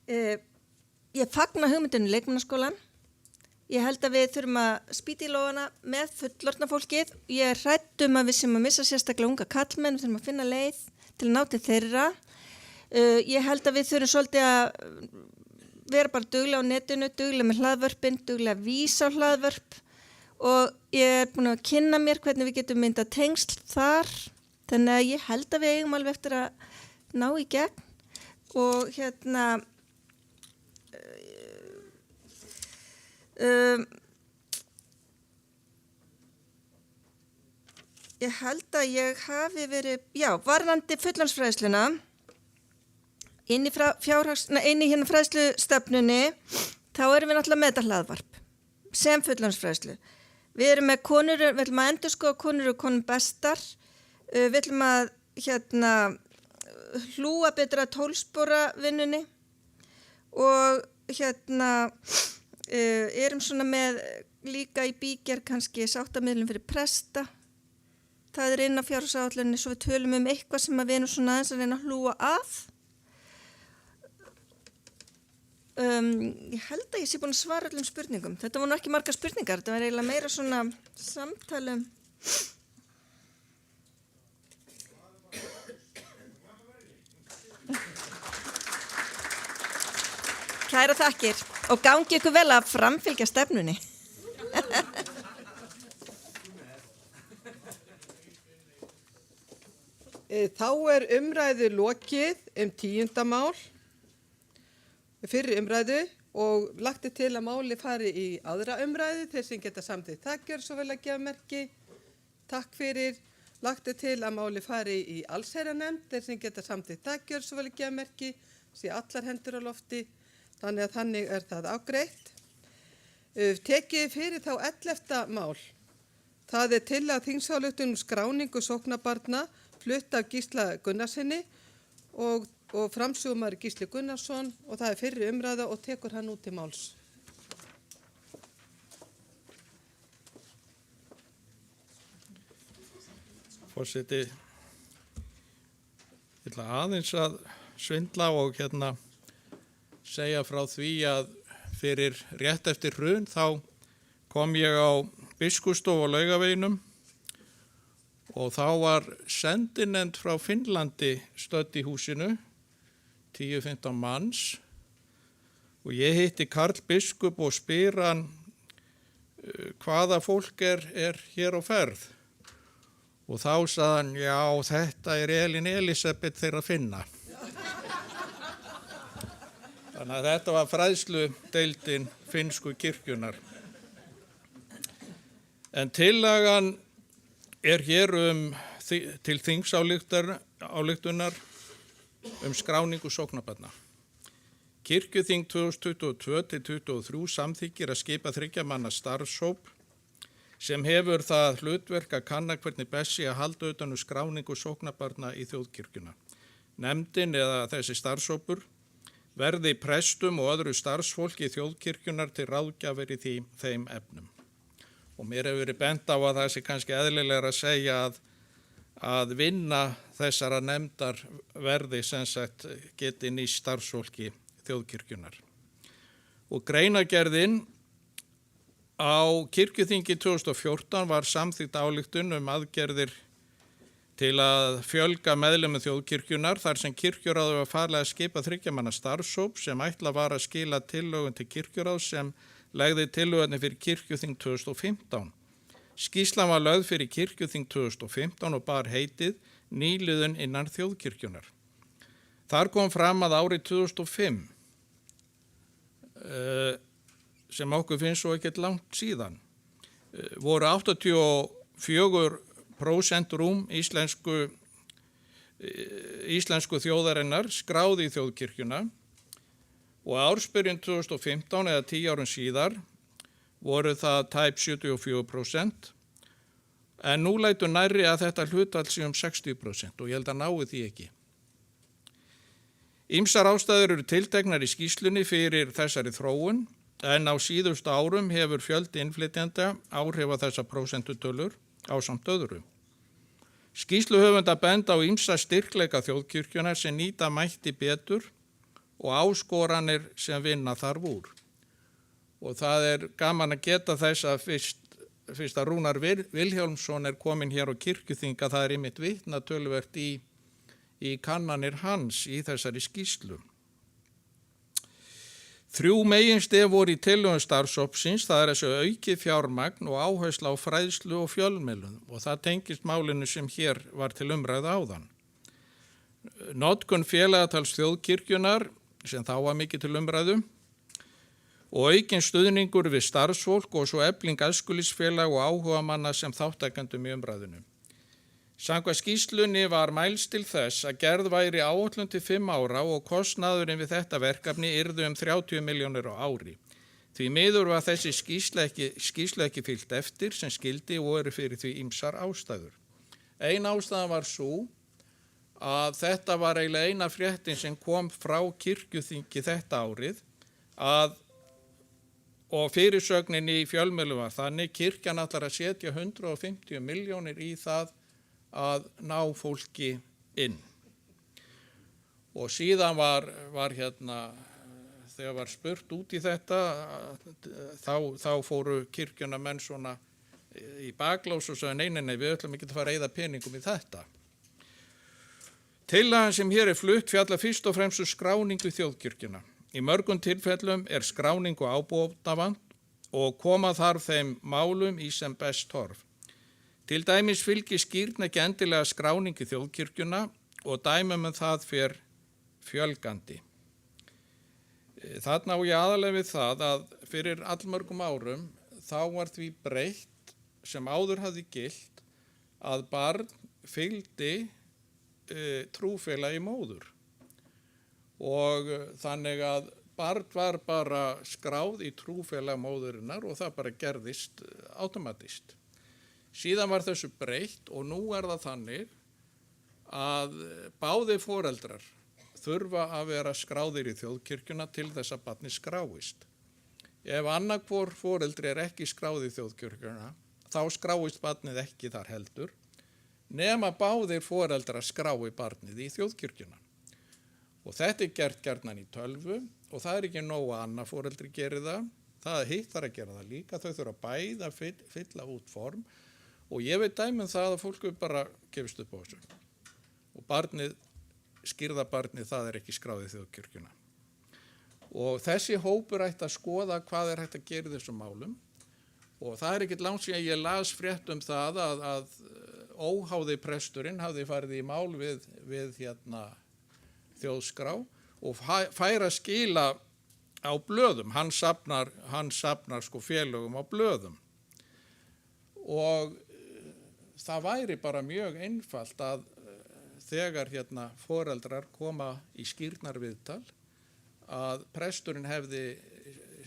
Ég fagna hugmyndinu leikmannaskólan. Ég held að við þurfum að spýta í lófana með fullorðna fólkið. Ég er hrædd að við sem að missa sérstaklega unga kallmenn, við þurfum að finna leið til að ná til þeirra. Ég held að við þurfum svolítið að vera bara duglega á netinu, duglega með hlaðvörpin, duglega að vísa á hlaðvörp og ég er búin að kynna mér hvernig við getum myndað tengsl þar. Þannig að ég held að við eigum alveg eftir að ná í gegn og ég held að ég hafi verið, varðandi fullorðinsfræðsluna, inn í hérna fræðslustefnunni, þá erum við náttúrulega með þetta hlaðvarp sem fullorðinsfræðslu. Við erum með konur, við ætlum að endurskoða konur og konum bestar. Við ætlum að hlúa betra tólspora vinnunni og erum svona með líka í bígerð kannski sáttamiðlun fyrir presta. Það er inn á fjárhagsáætluninni svo við tölum um eitthvað sem við erum svona aðeins að reyna að hlúa að. Ég held að ég sé búin að svara öllum spurningum. Þetta voru ekki margar spurningar, þetta var eiginlega meira svona samtalum. Kæra þakkir og gangi ykkur vel að framfylgja stefnunni. Þá umræðu lokið 10. mál, fyrri umræðu og lagt til að máli fari í aðra umræðu. Þeir sem geta samþykkt það gjör svo vel að gefa merki. Takk fyrir. Lagt til að máli fari í allsherjarnefnd. Þeir sem geta samþykkt það gjör svo vel að gefa merki. Sé allar hendur á lofti. Þannig það afgreitt. Tekið fyrir þá 11. mál. Það tillaga þingsályktun skráningu sóknarbarna flutt af Gísla Gunnarsinni og framsögumari Gísli Gunnarsson og það fyrri umræða og tekur hann út til máls. Forseti, ég ætla aðeins að svindla og segja frá því að fyrir rétt eftir hrun þá kom ég á Biskupsstofu á Laugaveginum og þá var sendinefnd frá Finnlandi stödd í húsinu, 10-15 manns og ég hitti Karl biskup og spyr hann hvaða fólk er hér á ferð. Og þá sagði hann, já, þetta Elín Elisabeth þeirra finna. Þannig að þetta var fræðsludeildin finnsku kirkjunar. En tillagan hér til þingsályktunar skráningu sóknarbarna. Kirkjuþing 2022-2023 samþykkir að skipa 3 manna starfshóp sem hefur það hlutverk að kanna hvernig best sé að halda utan skráningu sóknarbarna í þjóðkirkjuna. Nefndin eða þessi starfshópur verði prestum og öðru starfsfólki þjóðkirkjunar til ráðgjafir í þeim efnum. Og mér hefur verið bent á að það sé kannski eðlilegra að segja að vinna þessara nefndar verði sem sagt geti nýst starfsfólki þjóðkirkjunar. Og greinagerðin á kirkjuþingi 2014 var samþykkt ályktun aðgerðir til að fjölga meðlimum þjóðkirkjunar þar sem kirkjuráði var falið að skipa 3 manna starfshóp sem ætla var að skila tillögum til kirkjuráðs sem legði tillögurnar fyrir kirkjuþing 2015. Skýrslan var lögð fyrir kirkjuþing 2015 og bar heitið Nýliðun innan þjóðkirkjunar. Þar kom fram að árið 2005 sem okkur finnst svo ekkert langt síðan, voru 84% rúm íslensku þjóðarinnar skráði í þjóðkirkjuna og ársbyrjun 2015 eða 10 árum síðar voru það tæp 74%, en nú lætur nærri að þetta hlutfall sé 60% og ég held að nái því ekki. Ýmsar ástæður eru tilteknar í skýrslunni fyrir þessari þróun, en á síðustu árum hefur fjöldi innflytjenda áhrif á þessa prósentutölur ásamt öðru. Skýrsluhöfundar benda á ýmsa styrkleika þjóðkirkjunnar sem nýta mætti betur og áskoranir sem vinna þarf úr. Og það gaman að geta þess að fyrst að Rúnar Vilhjálmsson komin hér á kirkjuþinga, það einmitt vitna töluvert í kannanir hans í þessari skýrslu. 3 meginstef voru í tillögum starfshópsins, það þessu aukið fjármagn og áhersla á fræðslu og fjölmiðlun og það tengist málinu sem hér var til umræðu áðan. Notkun félagatals þjóðkirkjunar sem þá var mikið til umræðu og aukinn stuðningur við starfsfólk og svo efling æskulýðsfélag og áhugamanna sem þáttakendum í umræðinu. Samkvæmt skýrslunni var mælst til þess að gerð væri áætlun til 5 ára og kostnaðurinn við þetta verkefni yrði 30 milljónir á ári. Því miður var þessi skýrslu ekki fylgt eftir sem skildi og eru fyrir því ýmsar ástæður. Ein ástæðan var sú að þetta var eiginlega eina fréttin sem kom frá kirkjuþingi þetta árið og fyrirsögnin í fjölmiðlum var þannig kirkjan ætlar að setja 150 milljónir í það að ná fólki inn. Og síðan var þegar var spurt út í þetta, þá fóru kirkjunarmenn svona í baklás og sagði nei, við ætlum ekki að fara að eyða peningum í þetta. Tillagan sem hér flutt fjallar fyrst og fremst skráningu þjóðkirkjuna Í mörgum tilfellum skráningu ábótavant og koma þarf þeim málum í sem best horf. Til dæmis fylgir skýrn ekki endilega skráningi þjóðkirkjuna og dæmum það fyrir fjölgandi. Þarna á ég aðalega við það að fyrir allmörgum árum þá var því breytt sem áður hafði gilt að barn fylgdi trúfélagi móður og þannig að barn var bara skráð í trúfélag móðurinnar og það bara gerðist automatist. Síðan var þessu breytt og nú það þannig að báðir foreldrar þurfa að vera skráðir í þjóðkirkjuna til þess að barnið skráist. Ef annarkvor foreldri ekki skráð í þjóðkirkjuna, þá skráist barnið ekki þar heldur, nema báðir foreldrar skrái barnið í þjóðkirkjuna. Og þetta gert gjarnan í tölvu og það ekki nóg að annað foreldri geri það, það hitt þarf að gera það líka, þau þurfa bæði að fylla út form og ég veit dæmum það að fólk bara gefist upp á þessu. Og skýrðabarnið það ekki skráð í þjóðkirkjuna. Og þessi hópur ætti að skoða hvað hægt að gera í þessum málum og það ekkert langt síðan ég las frétt það að óháði presturinn hafði farið í mál við þjóðskrá og fær að skila á blöðum, hann safnar félögum á blöðum og það væri bara mjög einfalt að þegar foreldrar koma í skýrnarviðtal að presturinn hefði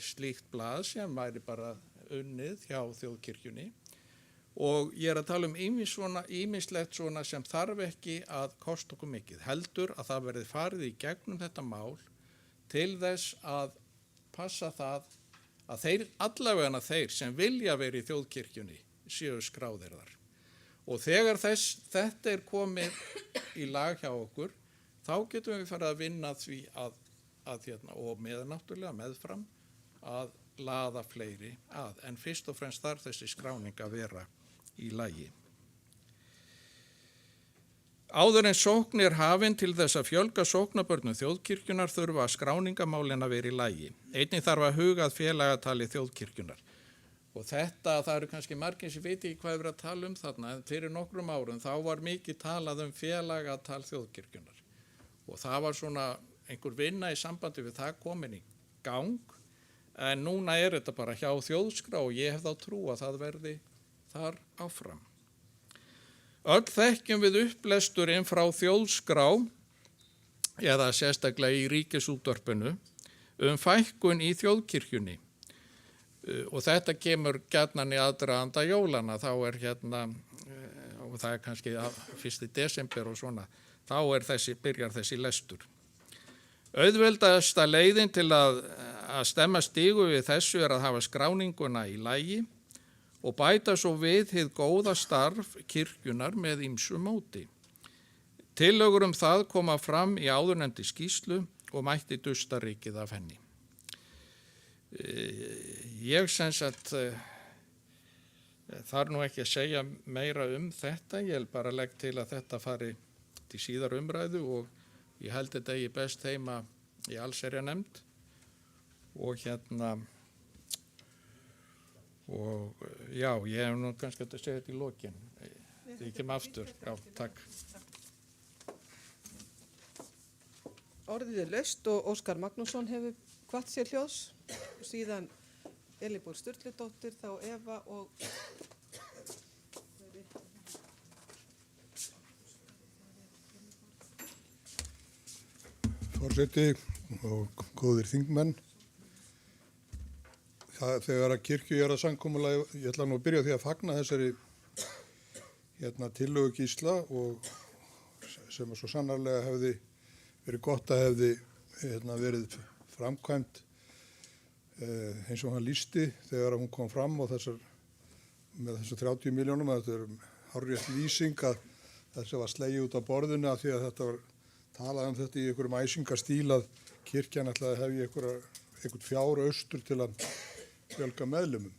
slíkt blað sem væri bara unnið hjá þjóðkirkjunni og ég að tala ýmislegt svona sem þarf ekki að kosta okkur mikið, heldur að það verði farið í gegnum þetta mál til þess að passa það að allavega þeir sem vilja verið í þjóðkirkjunni séu skráðir þar. Og þegar þetta komið í lag hjá okkur, þá getum við farið að vinna því og náttúrulega meðfram að laða fleiri að. En fyrst og fremst þarf þessi skráning að vera í lagi. Áður en sókn hafin til þess að fjölga sóknarbörnum þjóðkirkjunar þurfa skráningamálin að vera í lagi. Einnig þarf að huga að félagatali þjóðkirkjunar. Og það eru kannski margir sem veit ekki hvað verið að tala þarna, en fyrir nokkrum árum þá var mikið talað félagatal þjóðkirkjunar. Og það var svona einhver vinna í sambandi við það komin í gang, en núna þetta bara hjá þjóðskrá og ég hef þá trú að það verði þar áfram. Öll þekkjum við upplesturinn frá þjóðskrá, eða sérstaklega í Ríkisútvarpinu, fækkun í þjóðkirkjunni. Og þetta kemur gjarnan í aðdraganda jólana, þá og það kannski 1. desember og svona, þá byrjar þessi lestur. Auðveldasta leiðin til að stemma stigu við þessu að hafa skráninguna í lagi og bæta svo við hið góða starf kirkjunar með ýmsu móti. Tillögur það koma fram í áðurnefndri skýrslu og mætti Dustaríkið af henni. Ég þarf nú ekki að segja meira þetta, ég bara legg til að þetta fari til síðar umræðu og ég held þetta best heima í allsherjarnefnd og og já, ég hef nú kannski að segja þetta í lokin, ég kem aftur, já, takk. Orðið laust og Óskar Magnússon hefur hvatt sér hljóðs og síðan Elínborg Sturludóttir, þá Eva og Forseti og góðir þingmenn. Þegar að kirkjujarðasamkomulagi, ég ætla nú að byrja á því að fagna þessari tillögu Gísla og sem svo sannarlega hefði verið gott að hefði verið framkvæmt eins og hann lýsti þegar hún kom fram og með þessu 30 milljónum að þetta hárrétt lýsing að þessi var slegið út á borðinu af því að þetta var talað þetta í einhverjum æsingastíl að kirkjan ætlaði að hefja einhvern fjáraustur til að fjölga meðlumum.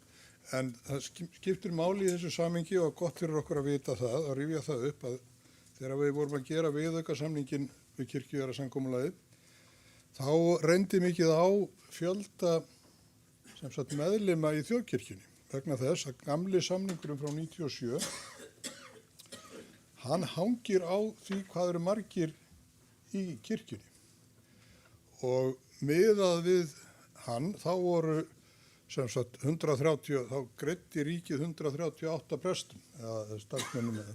En það skiptir máli í þessu samhengi og gott fyrir okkur að vita það, að rifja það upp að þegar við vorum að gera viðaukasamninginn við kirkjujarðasamkomulagið þá reyndi mikið á fjölda meðlima í þjóðkirkjunni vegna þess að gamli samningurum frá 97, hann hangir á því hvað eru margir í kirkjunni og miðað við hann þá voru 130, þá greiddi ríkið 138 prestum, eða starfsmönnum eða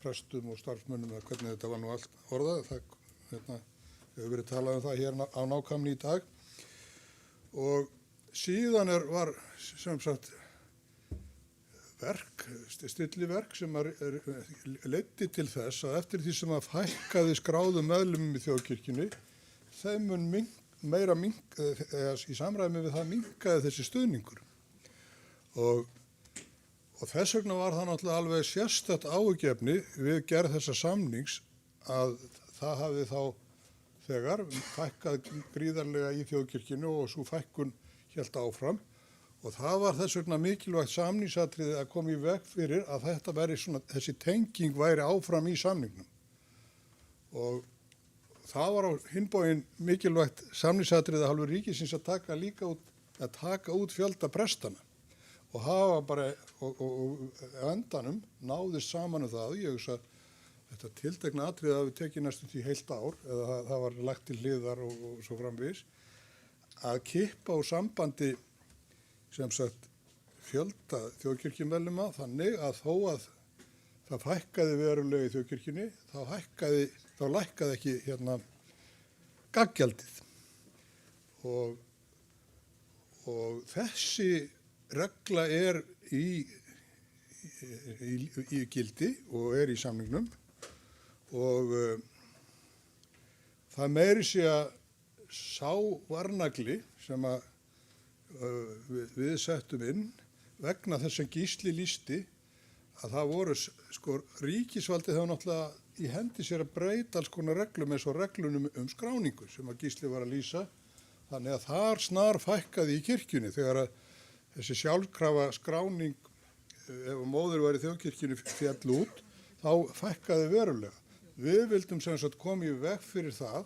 prestum og starfsmönnum eða hvernig þetta var nú allt orðað, það hefur verið talað um það hér á nákvæmni í dag og síðan var stilliverk sem leiddi til þess að eftir því sem að fækkaði skráðum meðlumum í þjóðkirkjunni, þeim mun í samræmi við það minnkaði þessi stuðningur. Og þess vegna var það náttúrulega alveg sérstakt áhyggjuefni við gerð þessa samnings að það hafi þá þegar fækkað gríðarlega í þjóðkirkjunni og svo fækkun hélt áfram og það var þess vegna mikilvægt samningsatriði að koma í veg fyrir að þetta væri svona, þessi tenging væri áfram í samningnum. Og það var á hinbóginn mikilvægt samningsatriði að hálfu ríkisins að taka út fjölda prestana og hafa bara, og endanum náðist saman um það, ég hugsa þetta tiltekna atriði að við tekið næstum því heilt ár, eða það var lagt til hliðar og svo framvegis, að kippa á sambandi fjölda þjóðkirkjumeðlima þannig að þó að það fækkaði verulega í þjóðkirkjunni, þá lækkaði ekki gaggjaldið. Og þessi regla er í gildi og er í samningnum og það meiri sé að sá varnagli sem að við settum inn vegna þess að Gísli lýsti að það voru, ríkisvaldið hefur náttúrulega í hendi sér að breyta alls konar reglum eins og reglunum skráningu sem að Gísli var að lýsa. Þannig að þar snar fækkaði í kirkjunni þegar að þessi sjálfkrafa skráning, ef móðir var í þjóðkirkjunni féll út, þá fækkaði verulega. Við vildum koma í veg fyrir það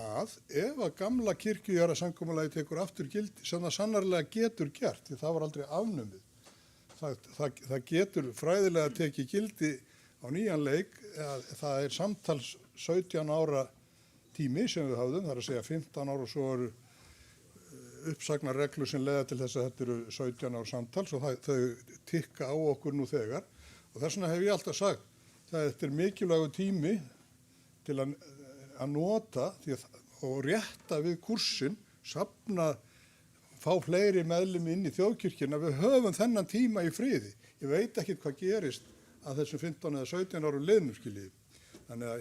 að ef að gamla kirkjujarðasamkomulagið tekur aftur gildi, sem það sannarlega getur gert, því það var aldrei afnumið. Það getur fræðilega tekið gildi á nýjan leik, það er samtals 17 ára tími sem við hafðum, það er að segja 15 ára og svo eru uppsagnarreglur sem leiða til þess að þetta eru 17 ára samtals og þau tikka á okkur nú þegar og þess vegna hef ég alltaf sagt að þetta er mikilvægu tími til að nota og rétta við kursin, safna, fá fleiri meðlimi inn í þjóðkirkjuna, við höfum þennan tíma í friði. Ég veit ekki hvað gerist að þessum 15 eða 17 árum liðnum skiljiði. Þannig að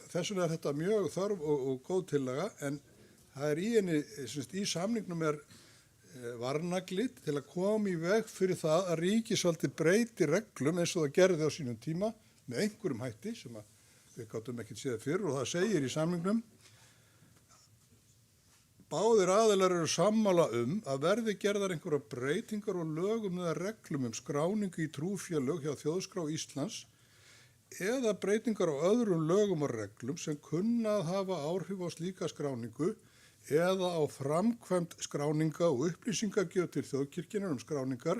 þess vegna er þetta mjög þörf og góð tillaga en það er í henni, í samningnum er varnaglit til að koma í veg fyrir það að ríkisvaldi breyti reglum eins og það gerði á sínum tíma með einhverjum hætti sem við gátum ekkert séð fyrir og það segir í samningnum báðir aðilar eru sammála að verði gerðar einhverja breytingar og lögum eða reglum skráningu í trúfélög hjá Þjóðskrá Íslands eða breytingar á öðrum lögum og reglum sem kunna að hafa áhrif á slíka skráningu eða á framkvæmd skráninga og upplýsingagjöf til þjóðkirkjunnar skráningar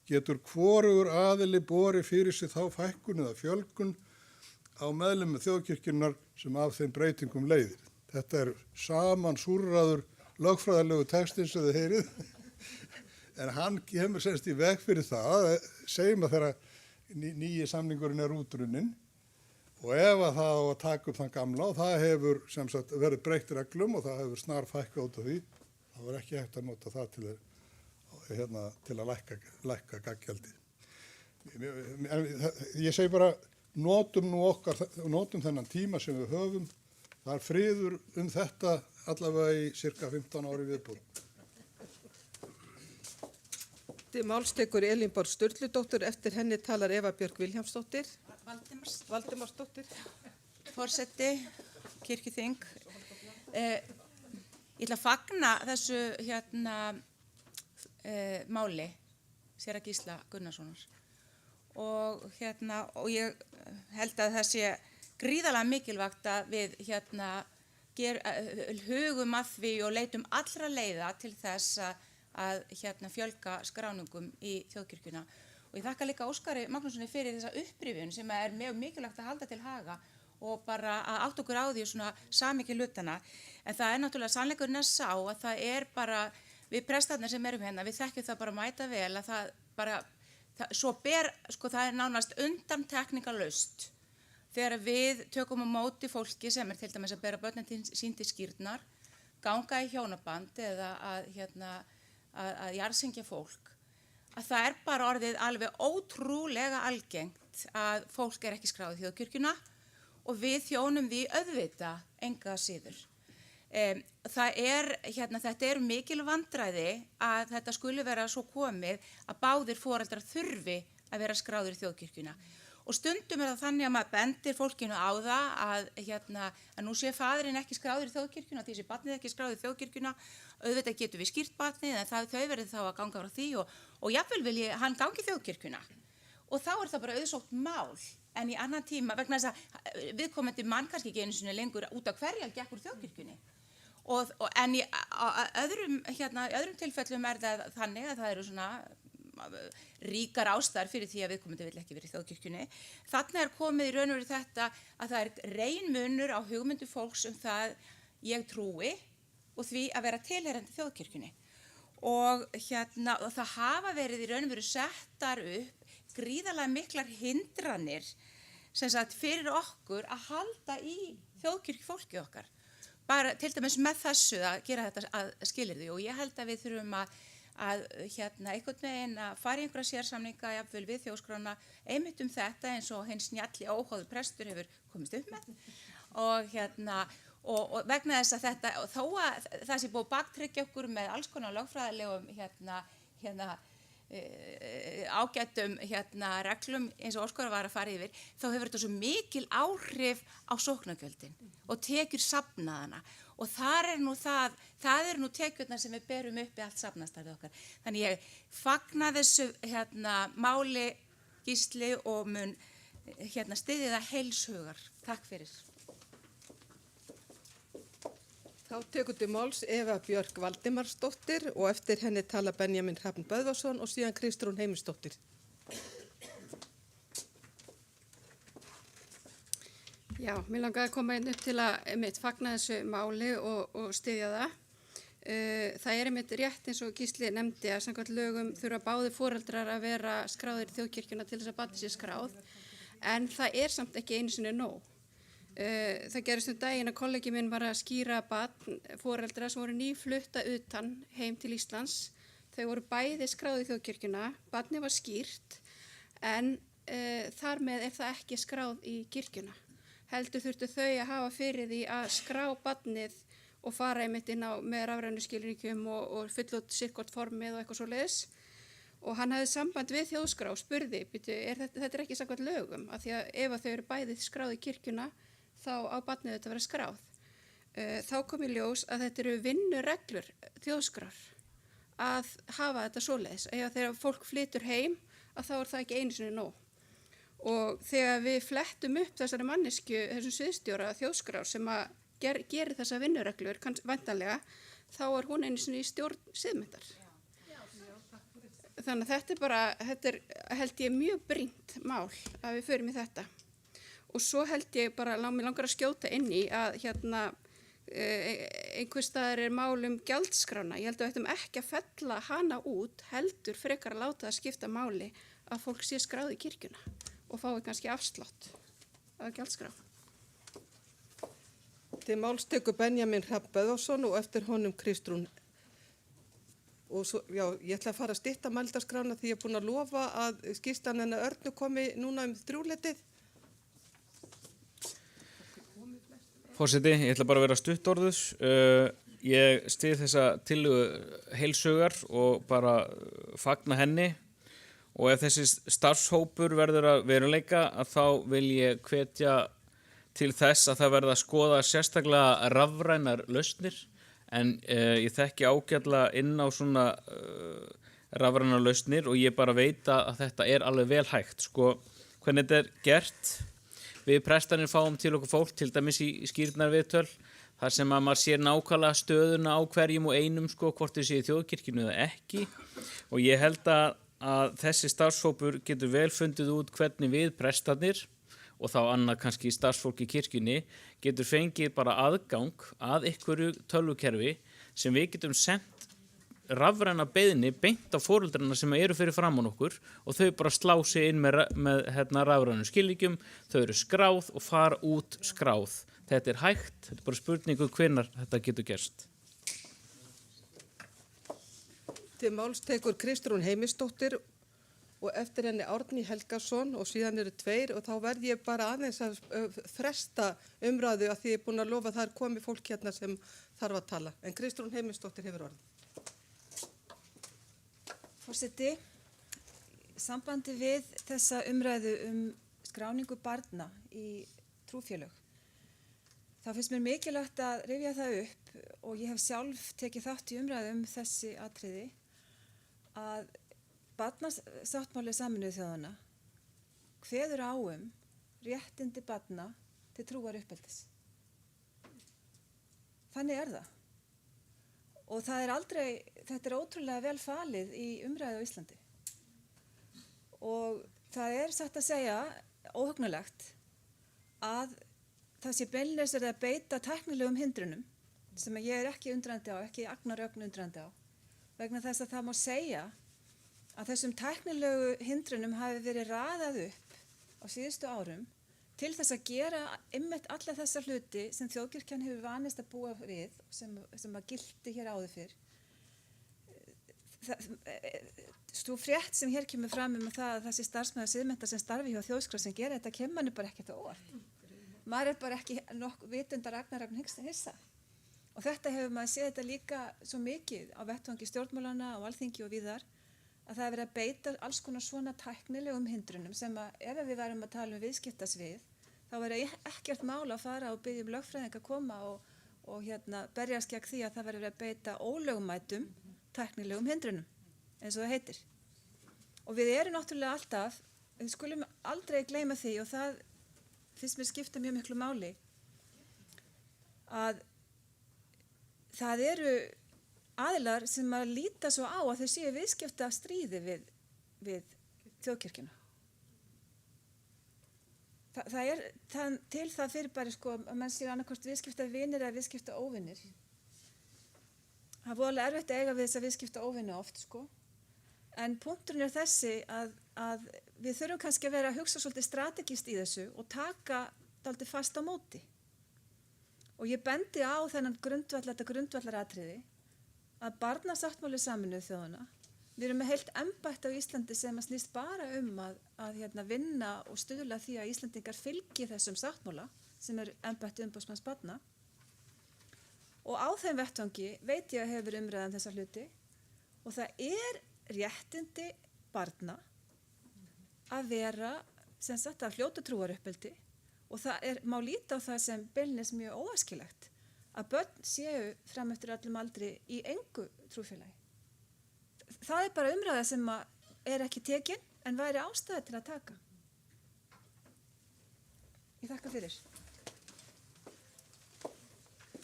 getur hvorugur aðili borið fyrir sig þá fækkun eða fjölgun á meðlimum þjóðkirkjunnar sem af þeim breytingum leiðir. Þetta er samansúrraður lögfræðilegu textin sem þið heyrið en hann kemur semst í veg fyrir það, segjum að þegar nýji samningurinn er útrunnin og ef að það á að taka upp þann gamla og það hefur sem sagt verið breytt reglum og það hefur snar fækkað út af því, þá er ekki hægt að nota það til að lækka gaggjaldið. Ég segi bara, notum þennan tíma sem við höfum, það er friður þetta allavega í cirka 15 ári viðbúð. Málstekur Elínborg Sturludóttir, eftir henni talar Eva Björk Vilhjálmsdóttir. Valdimarsdóttir. Forseti, kirkjuþing. Ég ætla að fagna þessu máli séra Gísla Gunnarssonar og ég held að það sé gríðarlega mikilvægt að við hugum að því og leitum allra leiða til þess að fjölga skráningum í þjóðkirkjuna. Og ég þakka líka Óskari Magnússoni fyrir þessa upprifjun sem mjög mikilvægt að halda til haga og bara að átta okkur á því svona samhengi hlutana. En það náttúrulega sannleikurinn að sá að það bara, við prestarnir sem erum hérna, við þekkjum það bara mæta vel að það bara, það nánast undantekningarlaust þegar við tökum á móti fólki sem til dæmis að bera börnin sín til skírnar, ganga í hjónaband eða að jarðsyngja fólk, að það bara orðið alveg ótrúlega algengt að fólk ekki skráð í þjóðkirkjuna og við þjónum því auðvitað enga síður. Þetta mikil vandræði að þetta skuli vera svo komið að báðir foreldrar þurfi að vera skráður í þjóðkirkjuna. Og stundum það þannig að maður bendir fólkinu á það að nú sé faðirinn ekki skráður í þjóðkirkjuna, því sé barnið ekki skráður í þjóðkirkjuna, auðvitað getum við skýrt barnið en þau verður þá að ganga frá því og jafnvel vil hann gangi í þjóðkirkjuna. Og þá það bara auðsótt mál, en í annan tíma, vegna þess að viðkomandi mann kannski ekki einu sinni lengur út af hverja gekk úr þjóðkirkjunni. En í öðrum tilfellum það þannig að það eru svona ríkar ástæður fyrir því að viðkomandi vill ekki verið í þjóðkirkjunni. Þarna komið í raun og veru þetta að það reyn munur á hugmyndu fólks það ég trúi og því að vera tilheyrandi þjóðkirkjunni. Og það hafa verið í raun og veru settar upp gríðarlega miklar hindranir fyrir okkur að halda í þjóðkirkjufólkið okkar. Bara til dæmis með þessu að gera þetta að skilyrði og ég held að við þurfum að einhvern veginn að fara í einhverja sérsamninga jafnvel við þjóðskrána einmitt þetta eins og hinn snjalli óháður prestur hefur komist upp með og vegna þess að þetta þó að það sé búið baktryggja okkur með alls konar lögfræðilegum ágætum reglum eins og Óskar var að fara yfir þá hefur þetta svo mikil áhrif á sóknargjöldin og tekjur safnaðana og það nú tekjurnar sem við berum upp í allt safnastarfið okkar. Þannig ég fagna þessu máli Gísli og mun styðja það heilshugar. Takk fyrir. Þá tekur til máls Eva Björk Valdimarsdóttir og eftir henni tala Benjamin Hrafn Böðvarsson og síðan Kristrún Heimisdóttir. Já, mér langaði að koma inn upp til að fagna þessu máli og styðja það. Það einmitt rétt eins og Gísli nefndi að samkvæmt lögum þurfa báðir foreldrar að vera skráðir í þjóðkirkjuna til þess að barnið sé skráð, en það samt ekki einu sinni nóg. Það gerist daginn að kollegi minn var að skýra barn foreldra sem voru nýflutta utan heim til Íslands. Þau voru bæði skráð í þjóðkirkjuna, barnið var skýrt, en þar með það ekki skráð í kirkjuna. Heldur þurftu þau að hafa fyrir því að skrá barnið og fara einmitt inn á með rafrænu skilríkjum og fylla út sirkvort formið og eitthvað svoleiðis. Og hann hafði samband við þjóðskrá og spurði, þetta ekki samkvæmt lögum, af því að ef þau eru bæði skráð í kirkjuna, þá á barnið þetta að vera skráð. Þá kom í ljós að þetta eru vinnureglur þjóðskrár að hafa þetta svoleiðis. Þegar fólk flytur heim, að þá það ekki einu sinni nóg. Og þegar við flettum upp þessari mannesku, þessum sviðstjóra þjóðskrár sem að gerir þessa vinnureglur, væntanlega, þá hún einu sinni í stjórn siðmenntar. Þannig að þetta held ég mjög brýnt mál að við förum í þetta. Og svo held ég mig langar að skjóta inn í að einhvers staðar mál gjaldskrána. Ég held að við ættum ekki að fella hana út, heldur frekar að láta það skipta máli að fólk sé skráð í kirkjuna og fái kannski afslátt af gjaldskrá. Til máls tekur Benjamin Hrafn Böðvarsson og eftir honum Kristrún. Og svo, ég ætla að fara að stytta mældaskrána því ég búin að lofa að skýrslan hennar Örnu komi núna 3:00. Forseti, ég ætla bara að vera stuttorðus. Ég styð þessa tillögu heilshugar og bara fagna henni. Og ef þessi starfshópur verður að veruleika að þá vil ég hvetja til þess að það verða að skoða sérstaklega rafrænar lausnir en ég þekki ágætlega inn á svona rafrænar lausnir og ég bara veit að þetta alveg vel hægt. Sko, hvernig þetta gert? Við prestarnir fáum til okkur fólk, til dæmis í skýrnarviðtöl. þar sem að maður sér nákvæmlega stöðuna á hverjum og einum sko, hvort þið séu í þjóðkirkjunni eða ekki, og ég held að þessi starfshópur getur vel fundið út hvernig við prestarnir og þá annað kannski starfsfólk í kirkjunni getur fengið bara aðgang að einhverju tölvukerfi sem við getum sendt rafræna beiðni beint á foreldrarna sem eru fyrir framan okkur og þau bara slá sig inn með rafrænum skilríkjum, þau eru skráð og fara út skráð. Þetta er hægt, þetta er bara spurningu hvenær þetta getur gerst. Til máls tekur Kristrún Heimisdóttir og eftir henni Árni Helgason og síðan eru 2 og þá verð ég bara aðeins að fresta umræðu að því ég er búin að lofa að það er komið fólk hérna sem þarf að tala. En Kristrún Heimisdóttir hefur orðið. Forseti, sambandi við þessa umræðu skráningu barna í trúfélög, þá finnst mér mikilvægt að rifja það upp og ég hef sjálf tekið þátt í umræðu þessi atriði að barnasáttmáli Sameinuðu þjóðanna kveður á réttindi barna til trúar uppeldis. Þannig er það. Og það er aldrei, þetta er ótrúlega vel falið í umræðu á Íslandi. Og það er satt að segja óhugnalegt að það sé beinlínis að beita tæknilegum hindrunum sem ég er ekki undrandi á, ekki agnarögn undrandi á, vegna þess að það má segja að þessum tæknilegu hindrunum hafi verið raðað upp á síðustu árum til þess að gera einmitt alla þessa hluti sem þjóðkirkjan hefur vanist að búa við, sem að gilti hér áður fyrr. Svo frétt sem hér kemur fram það að þessi starfsmaður siðmennta sem starfi hjá Þjóðskrá sem gera þetta kemur manni bara ekkert á óvart. Maður er bara ekki vitundar agnarögn hissa. Og þetta hefur maður séð þetta líka svo mikið á vettvangi stjórnmálana og alþingi og víðar að það er verið að beita alls konar svona tæknilegum hindrunum sem að ef við værum að tala viðskiptasvið þá verður ekkert mál að fara og biðja lögfræðing að koma og berjast gegn því að það verður að beita ólögmætum tæknilegum hindrunum eins og það heitir. Og við erum náttúrulega alltaf, við skulum aldrei gleyma því og það finnst mér skipta mjög miklu máli að það eru aðilar sem að líta svo á að þau séu viðskipta stríði við þjóðkirkjuna. Það er til það fyrirbæri að menn séu annarkvort viðskipta vinir eða viðskipta óvinir. Það er voðalega erfitt að eiga við þessa viðskipta óvini oft en punkturinn er þessi að við þurfum kannski að vera að hugsa svolítið strategist í þessu og taka dálítið fast á móti. Og ég bendi á þetta grundvallaratriði að barnasáttmáli Sameinuðu þjóðanna, við erum með heilt embætti á Íslandi sem að snýst bara að vinna og stuðla því að Íslandingar fylgi þessum sáttmála sem er embætti umboðsmanns barna. Og á þeim vettvangi veit ég að hefur umræðan þessa hluti og það er réttindi barna að vera að hljóta trúaruppeldi og það má líta á það sem beinlínis mjög óæskilegt að börn séu fram eftir öllum aldri í engu trúfélagi. Það er bara umræða sem er ekki tekin en væri ástæða til að taka. Ég þakka fyrir.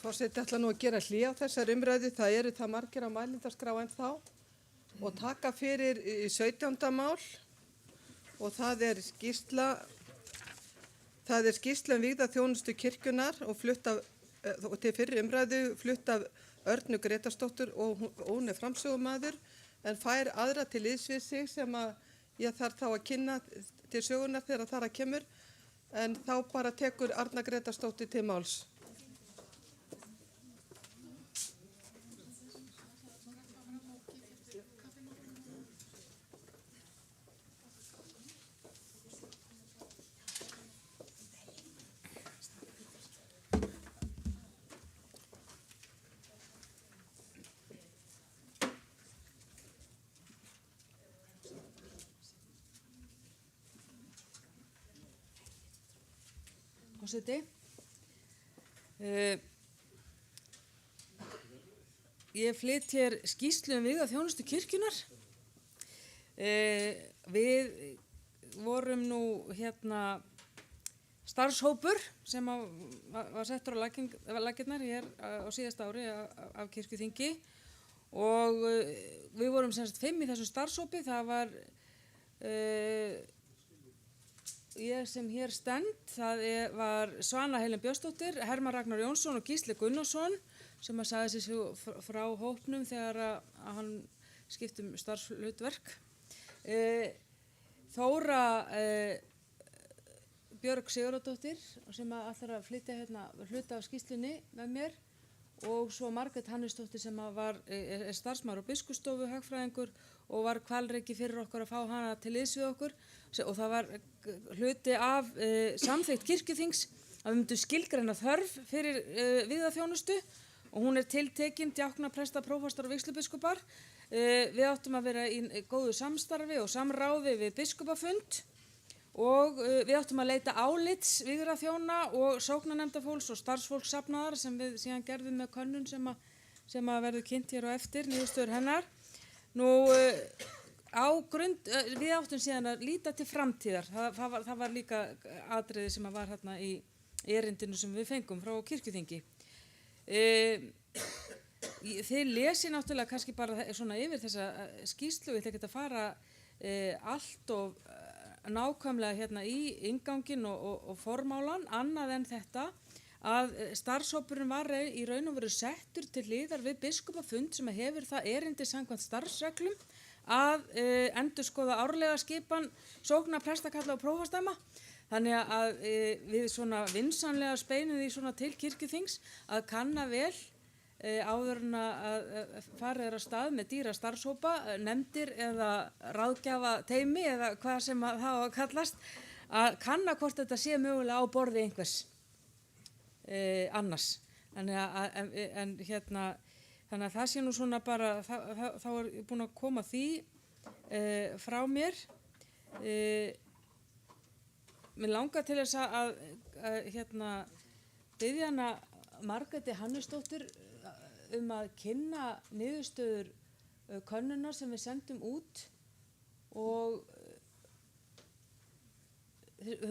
Forseti ætla nú að gera hlé á þessar umræðu, það eru það margir á mælindaskrá en þá og taka fyrir 17. mál og það er skýrsla vígða þjónustu kirkjunnar og flutt af og til fyrri umræðu flutt af Örnu Gretarsdóttur og hún er framsögumaður en fær aðra til liðs við sig sem að ég þarf þá að kynna til sögunar þegar þar að kemur en þá bara tekur Arna Gretarsdóttir til máls. Forseti. Ég flyt hér skýrslu vígða þjónustu kirkjunnar. Við vorum nú starfshópur sem var settur á laggirnar hér á síðasta ári af kirkjuþingi og við vorum sem sagt 5 í þessum starfshópi. Það var ég sem hér stend, það var Svana Helen Björnsdóttir, Hermann Ragnar Jónsson og Gísli Gunnarsson sem að sagði sig frá hópnum þegar að hann skiptum starfshlutverk. Þóra Björg Sigurðardóttir sem ætlar að flytja hluta af skýrslunni með mér og svo Margrét Hannesdóttir sem er starfsmaður á Biskupsstofu, hagfræðingur og var hvalreki fyrir okkur að fá hana til liðs við okkur og það var hluti af samþykkt kirkjuþings að við myndum skilgreina þörf fyrir vígðaþjónustu og hún er tiltekin djákna, presta, prófastar og vígslubiskupar. Við áttum að vera í góðu samstarfi og samráði við biskupafund og við áttum að leita álits vígðaþjóna og sóknarnefndafólks og starfsfólks safnaðar sem við síðan gerðum með könnun sem að verður kynnt hér á eftir, niðurstöður hennar. Við áttum síðan að líta til framtíðar. Það var líka atriði sem var hérna í erindinu sem við fengum frá kirkjuþingi. Þið lesið náttúrulega kannski bara svona yfir þessa skýrslu, ég ætla ekki að fara allt og nákvæmlega hérna í inngangin og formálan, annað en þetta að starfshópurinn var í raun og veru settur til hliðar við biskupafund sem hefur það erindi samkvæmt starfsreglum að endurskoða árlega skipan sókna, prestakalla og prófasdæma. Þannig að við svona vinsamlega speinum því svona til kirkjuþings að kanna vel áður en að farið af stað með dýra starfshópa, nefndir eða ráðgjafa teymi eða hvað sem það á að kallast, að kanna hvort þetta sé mögulega á borði einhvers annars. Þannig að það sé nú svona bara, þá er ég búin að koma því frá mér. Mér langar til þess að biðja hana Margréti Hannesdóttir að kynna niðurstöður könnunar sem við sendum út og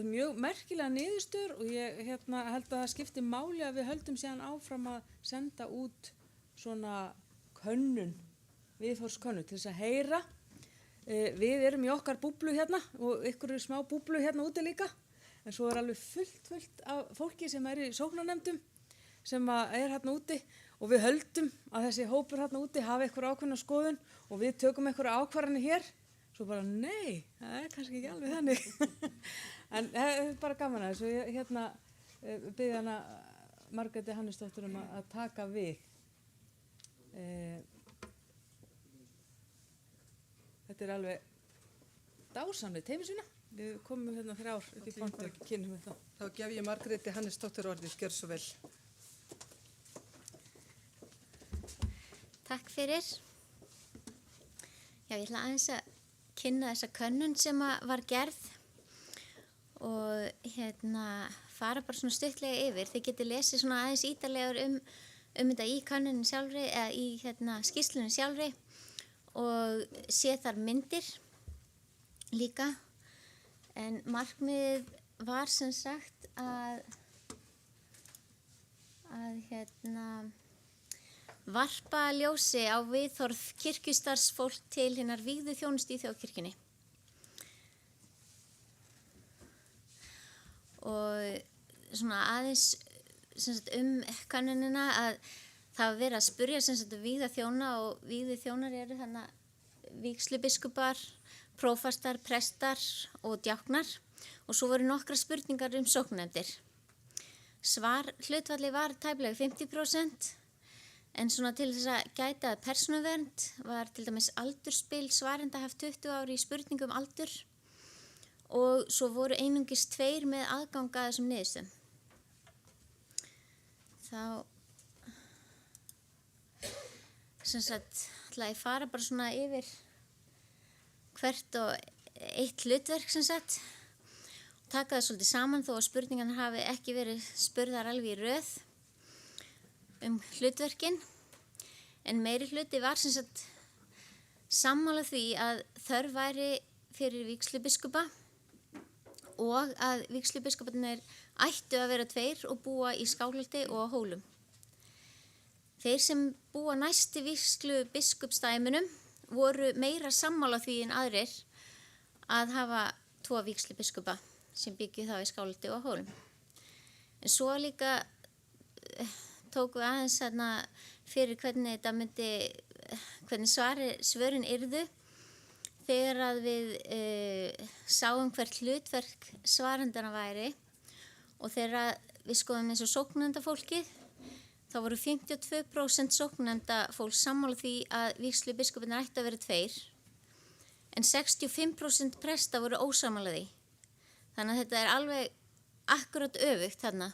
mjög merkilega niðurstöður og ég held að það skipti máli að við höldum síðan áfram að senda út svona könnun, viðhorfskönnun til þess að heyra. Við erum í okkar búblu hérna og ykkur eru smá búblu hérna úti líka en svo er alveg fullt af fólki sem er í sóknarnefndum sem er hérna úti og við höldum að þessi hópur hérna úti hafi eitthvað ákveðna skoðun og við tökum eitthvað ákvarðanir hér svo bara nei, það er kannski ekki alveg þannig en það er bara gaman að þessu ég biðja hana Margréti Hannesdóttur að taka við þetta er alveg dásamlega teymisvinna. Við komum hérna 3 ár upp í pontu og kynum þetta. Þá gef ég Margréti Hannesdóttur orðið, gjör svo vel. Takk fyrir. Já, ég ætla aðeins að kynna þessa könnun sem var gerð og fara bara svona stuttlega yfir. Þið getið lesið svona aðeins ítarlegur þetta í könnunin sjálfri eða í skýrslunni sjálfri og sé þar myndir líka en markmiðið var sem sagt að varpa ljósi á viðhorf kirkjustarfsfólk til hinnar vígðu þjónustu í þjóðkirkjunni og svona aðeins sem sagt könnunina að það var verið að spurja sem sagt vígða þjóna og vígðu þjónar eru þannig vígslubiskupar, prófastar, prestar og djáknar og svo voru nokkra spurningar sóknarnefndir. Hlutfallið var tæplega 50% en svona til þess að gæta persónuvernd var til dæmis aldursspil svarenda haft 20 ári í spurningum aldur og svo voru einungis 2 með aðgang að þessum niðurstöðum. Þá sem sagt ætla ég fara bara svona yfir hvert og eitt hlutverk sem sagt taka það svolítið saman þó að spurningan hafi ekki verið spurðar alveg í röð hlutverkin en meiri hluti var sem sagt sammála því að þörf væri fyrir vígslubiskupa og að vígslubiskupar ættu að vera 2 og búa í Skálholti og á Hólum. Þeir sem búa næsti vígslubiskupsdæminum voru meira sammála því en aðrir að hafa 2 vígslubiskupa sem byggju þá í Skálholti og á Hólum. En svo líka tóku aðeins fyrir hvernig þetta myndi, hvernig svörin yrðu þegar að við sáum hvert hlutverk svarendana væri og þegar við skoðum eins og sóknendafólkið, þá voru 52% sóknendafólk sammála því að vígslubiskupar ættu að vera 2, en 65% presta voru ósammála því. Þannig að þetta er alveg akkurat öfugt þarna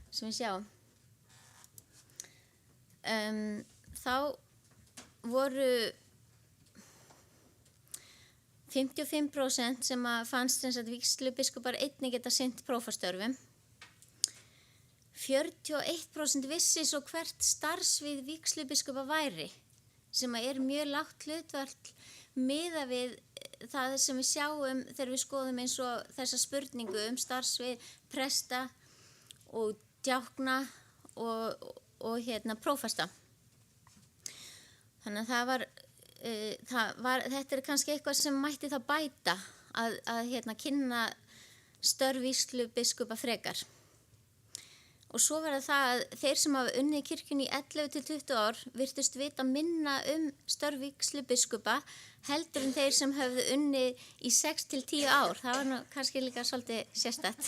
sem við sjáum. Þá voru 55% sem að fannst að vígslubiskupar einnig geta sinnt prófastörfum. 41% vissi svo hvert starfsvið vígslubiskupa væri, sem er mjög lágt hlutfall miðað við það sem við sjáum þegar við skoðum eins og þessa spurningu starfsvið presta og djákna og prófasta. Þannig að þetta er kannski eitthvað sem mætti það bæta að kynna störf vígslubiskupa frekar. Og svo verða það að þeir sem hafa unnið í kirkjunni í 11 til 20 ár virtust vita minna störf vígslubiskupa heldur en þeir sem höfðu unnið í 6 til 10 ár. Það var nú kannski líka svolítið sérstætt.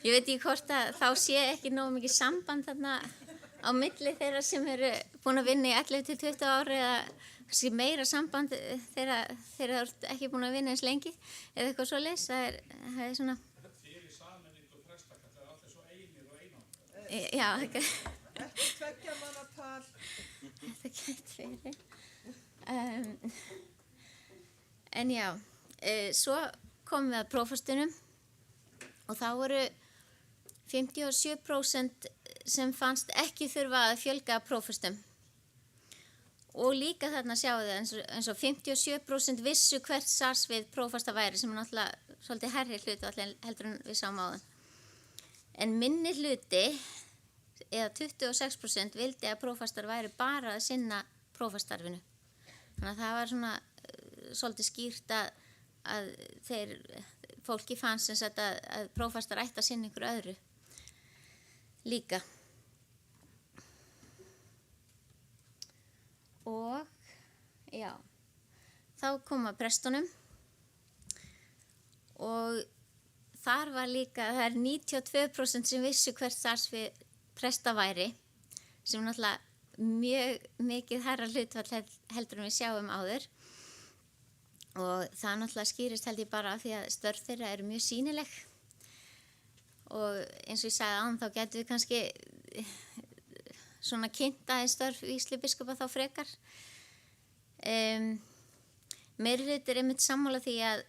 Ég veit ekki hvort að þá sé ekki nógu mikið samband þarna á milli þeirra sem eru búin að vinna í 11 til 20 ár eða kannski meira samband þeirra eru ekki búin að vinna eins lengi eða eitthvað svoleiðis. Það er svona... Já, ekki tveggjamannatal. Þetta gæti fyrir. En já, svo komum við að prófastunum og þá voru 57% sem fannst ekki þurfa að fjölga prófastum. Og líka þarna sjáum við eins og 57% vissu hvert starfsvið prófasta væri sem er náttúrulega svolítið hærri hlutfall heldur en við sáum áðan. En minni hluti, eða 26% vildi að prófastar væri bara að sinna prófastarfinu. Þannig að það var svona svolítið skýrt að fólki fannst sem sagt að prófastar ætti að sinna ykkur öðru líka. Og já, þá kom að prestunum og þar var líka, það er 92% sem vissu hvert starfsvið presta væri, sem er náttúrulega mjög mikið hærra hlutfall heldur en við sjáum áður. Og það náttúrulega skýrist held ég bara af því að störf þeirra eru mjög sýnileg. Og eins og ég sagði áðan þá getum við kannski svona kynnt aðeins störf vígslubiskupa þá frekar. Meiri hluti er einmitt sammála því að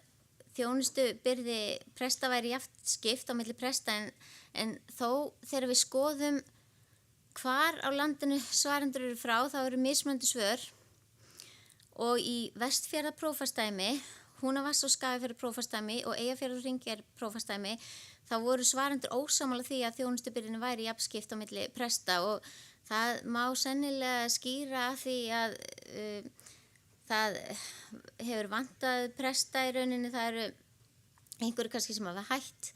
þjónustubyrði presta væri jafnt skipt á milli presta en þó þegar við skoðum hvar á landinu svarendur eru frá þá eru mismunandi svör og í Vestfjarðaprófasdæmi, Húnavatns og Skagafjarðar prófasdæmi og Eyjafjarðarhringjar prófasdæmi þá voru svarendur ósammála því að þjónustubyrðin væri jafnt skipt á milli presta og það má sennilega skýra af því að það hefur vantað presta í rauninni, það eru einhverju kannski sem hafa hætt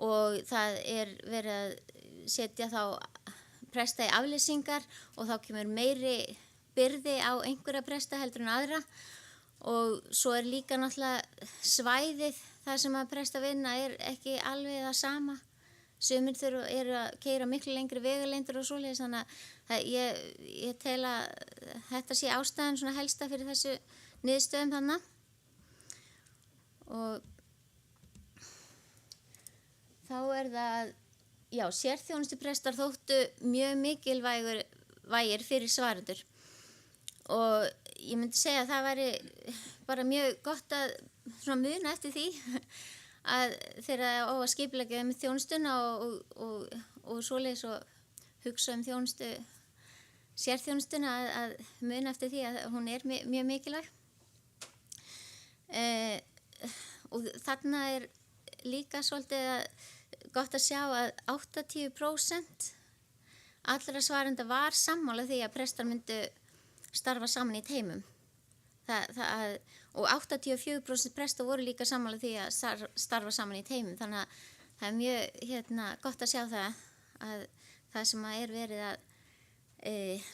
og það er verið að setja þá presta í aflýsingar og þá kemur meiri byrði á einhverja presta heldur en aðra og svo er líka náttúrulega svæðið þar sem að presta vinna er ekki alveg það sama. Sumir eru að keyra miklu lengri vegalengdir og svoleiðis þannig að ég tel að þetta sé ástæðan svona helsta fyrir þessu niðurstöðum þarna. Og þá er það, já, sérþjónustuprestar þóttu mjög mikilvægir fyrir svarendur og ég myndi segja að það væri bara mjög gott að svona muna eftir því að þeirra á að skipuleggja þjónustuna og svoleiðis og hugsa þjónustu, sérþjónustuna að muna eftir því að hún er mjög mikilvæg. og þarna er líka svolítið gott að sjá að 80% allra svarenda var sammála því að prestar myndu starfa saman í teymum. Og 84% prestar voru líka sammála því að starfa saman í teymum. Þannig að það er mjög gott að sjá það að það sem að er verið að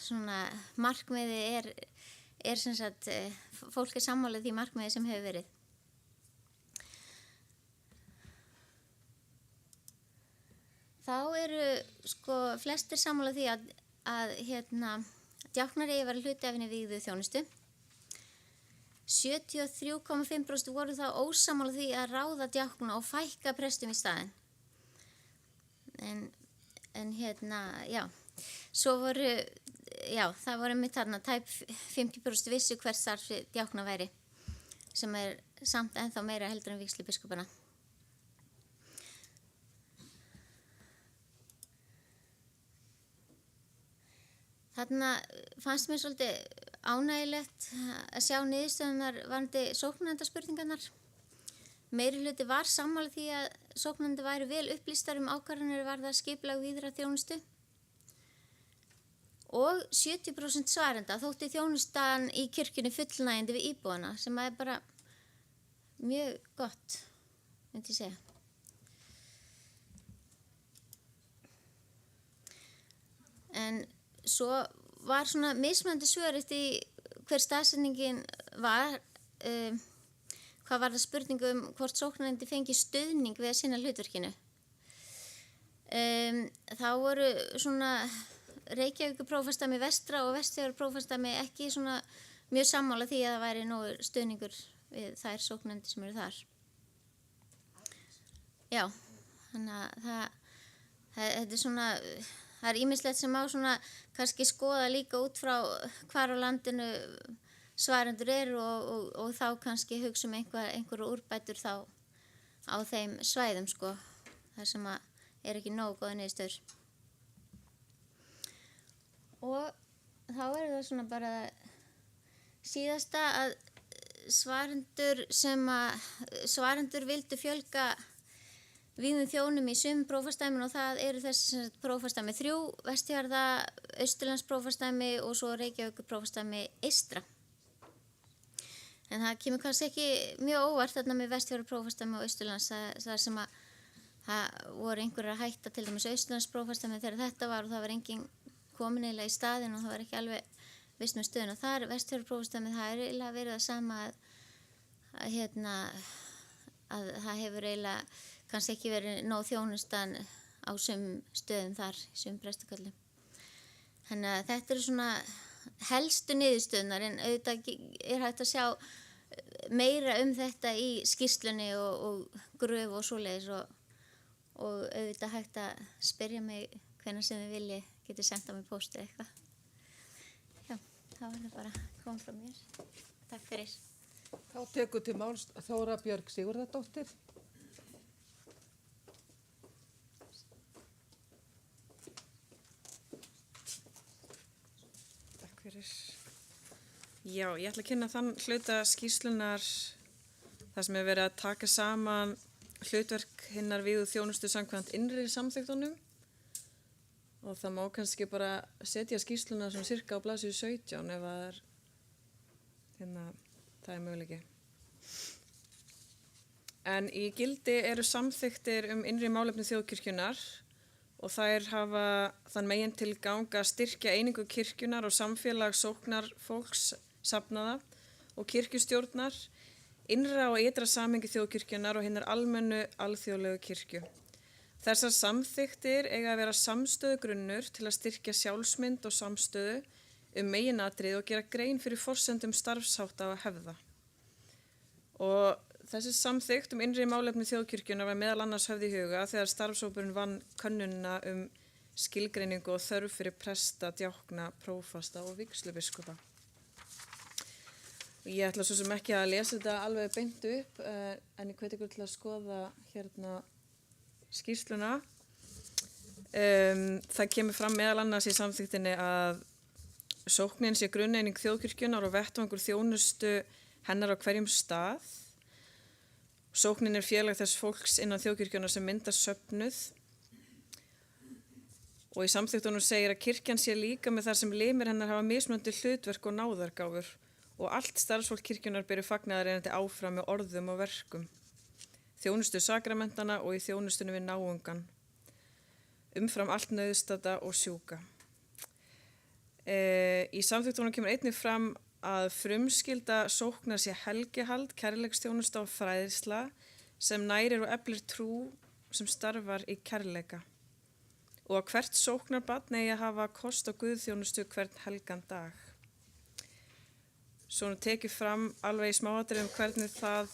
svona markmiði er sem sagt fólk er sammála því markmiði sem hefur verið. Þá eru sko flestir sammála því að djáknar eigi að vera hluti af hinni vígðu þjónustu. 73,5% voru þá ósammála því að ráða djákna og fækka prestum í staðinn. En já, svo voru, það voru mitt þarna tæp 50% vissu hvert starf djákna væri, sem er samt ennþá meira heldur en vígslubiskupana. Þarna fannst mér svolítið ánægilegt að sjá niðurstöðunar varðandi sóknarnefndarspurningarnar. Meiri hluti var sammála því að sóknarnefndir væru vel upplýstar ákvarðanir varðandi skipulag víðra þjónustu. Og 70% svarenda þótti þjónustan í kirkjunni fullnægjandi við íbúana, sem er bara mjög gott, myndi ég segja. En svo var svona mismunandi svör eftir hver staðsetningin var, hvað var það spurningu hvort sóknarnefndir fengi stuðning við að sinna hlutverkinu. Þá voru svona Reykjavíkur prófastsdæmi vestra og Vestfjarðar prófastsdæmi ekki svona mjög sammála því að það væri nógur stuðningur við þær sóknarnefndir sem eru þar. Já, þannig að þetta er svona. Það er ýmislegt sem á svona kannski skoða líka út frá hvar á landinu svarendur eru og þá kannski hugsa einhverju úrbætur þá á þeim svæðum sko, þar sem að ekki nógu góða niðurstöður. Og þá er það svona bara síðasta að svarendur vildu fjölga vígðum þjónum í sumum prófastsdæmin og það eru þessi prófastsdæmi 3, Vestfjarða, Austurlands prófastsdæmi og svo Reykjavíkur prófastsdæmi eystra. En það kemur kannski ekki mjög óvart þarna með Vestfjarða prófastsdæmi og Austurlands, þar sem að það voru einhverjar að hætta til dæmis Austurlands prófastsdæmi þegar þetta var og það var engin komin eiginlega í staðinn og það var ekki alveg viss með stöðun og þar Vestfjarða prófastsdæmi það er eiginlega verið það sama að það hefur eiginlega kannski ekki verið nóg þjónustan á sumum stöðum þar, í sumum prestaköllum. Þannig að þetta eru svona helstu niðurstöðunar en auðvitað er hægt að sjá meira þetta í skýrslunni og gröf og svoleiðis og auðvitað hægt að spyrja mig hvenær sem þið vilji geti senda mig pósti eitthvað. Já, þá var það bara komið frá mér. Takk fyrir. Þá tekur til máls Þóra Björg Sigurðardóttir. Já, ég ætla að kynna þann hluta skýrslunar þar sem er verið að taka saman hlutverk hinnar vígðu þjónustu samkvæmt innri samþykktunum og það má kannski bara setja skýrsluna svona cirka á blaðsíðu 17 ef það er möguleiki. En í gildi eru samþykktir innri málefni þjóðkirkjunnar og þær hafa þann megin tilgang að styrkja einingu kirkjunar og samfélag sóknar fólks safnaða og kirkjustjórnar, innra og ytra samhengi þjóðkirkjunar og hinnar almennu alþjóðlegu kirkju. Þessar samþykktir eiga að vera samstöðugrunnur til að styrkja sjálfsmynd og samstöðu meginatriði og gera grein fyrir forsendum starfshátta og hefða. Og þessi samþykkt innri málefni þjóðkirkjunar var meðal annars höfð í huga þegar starfshópurinn vann könnunina skilgreiningu og þörf fyrir presta, djákna, prófasta og vígslubiskupa. Ég ætla svo sem ekki að lesa þetta alveg beint upp en ég hveti ykkur til að skoða hérna skýrsluna. Það kemur fram meðal annars í samþykktinni að sóknin sé grunneining þjóðkirkjunar og vettvangur þjónustu hennar á hverjum stað Sóknin er félag þess fólks innan þjóðkirkjunnar sem myndar söfnuð og í samþykktunum segir að kirkjan sé líka með þar sem limir hennar hafa mismunandi hlutverk og náðargáfur og allt starfsfólk kirkjunnar byrju fagnaðarerindi áfram með orðum og verkum, þjónustu sakramentana og í þjónustunum við náungan, umfram allt nauðstadda og sjúka. Í samþykktunum kemur einnig fram að frumskylda sóknar sé helgihald, kærleiksþjónusta og fræðsla sem nærir og eflir trú sem starfar í kærleika og að hvert sóknarbarn eigi að hafa kost á guðþjónustu hvern helgan dag. Svo tekið fram alveg í smáatriðum hvernig það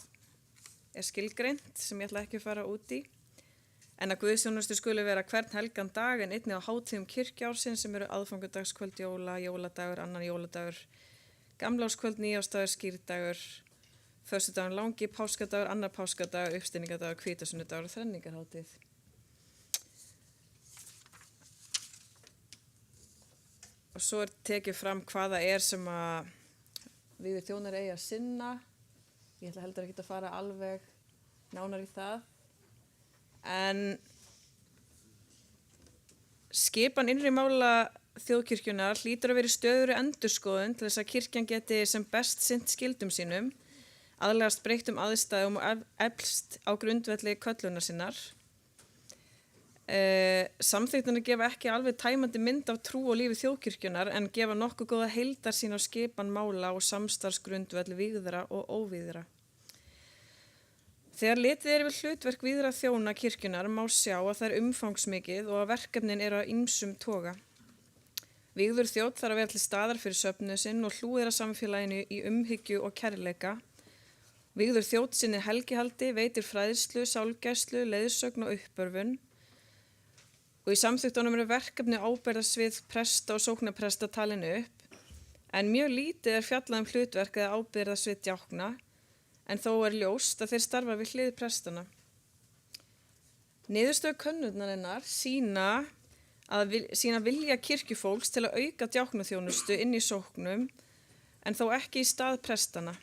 er skilgreint sem ég ætla ekki að fara út í, en að guðþjónustu skuli vera hvern helgan dag en einnig á hátíðum kirkjuársins sem eru aðfangadagskvöld jóla, jóladagur, annan jóladagur, gamlárskvöld, nýjársdagur, skírdagur, föstudagur langi, páskadagur, annar páskadagur, uppstigningardagur, hvítasunnudagur og þrenningarhátíð. Og svo tekið fram hvaða sem að við þjónar eigi að sinna. Ég ætla heldur ekki að fara alveg nánar í það. En skipan innri mála þjóðkirkjunnar hlýtur að vera í stöðugri endurskoðun til þess að kirkjan geti sem best sinnt skyldum sínum, aðlagast breyttum aðstæðum og eflst á grundvelli köllunar sinnar. Samþykktunir gefa ekki alveg tæmandi mynd af trú og lífi þjóðkirkjunnar en gefa nokkuð góða heildarsýn á skipan mála og samstarfsgrundvelli vígðra og óvígðra. Þegar litið er yfir hlutverk vígðra þjóna kirkjunnar má sjá að það er umfangsmikið og að verkefnin eru á ýmsum toga. Vígður þjónn þarf að vera til staðar fyrir söfnuð sinn og hlúir að samfélaginu í umhyggju og kærleika. Vígður þjónn sinnir helgihaldi, veitir fræðslu, sálgæslu, leiðsögn og uppörfun. Og í samþykktunum eru verkefni ábyrgðarsvið presta og sóknarpresta talin upp, en mjög lítið er fjallað hlutverk eða ábyrgðarsvið djákna, en þó er ljóst að þeir starfa við hlið prestana. Niðurstöður könnunnarinnar sýna vilja kirkjufólks til að auka djáknaþjónustu inn í sóknum, en þó ekki í stað prestana.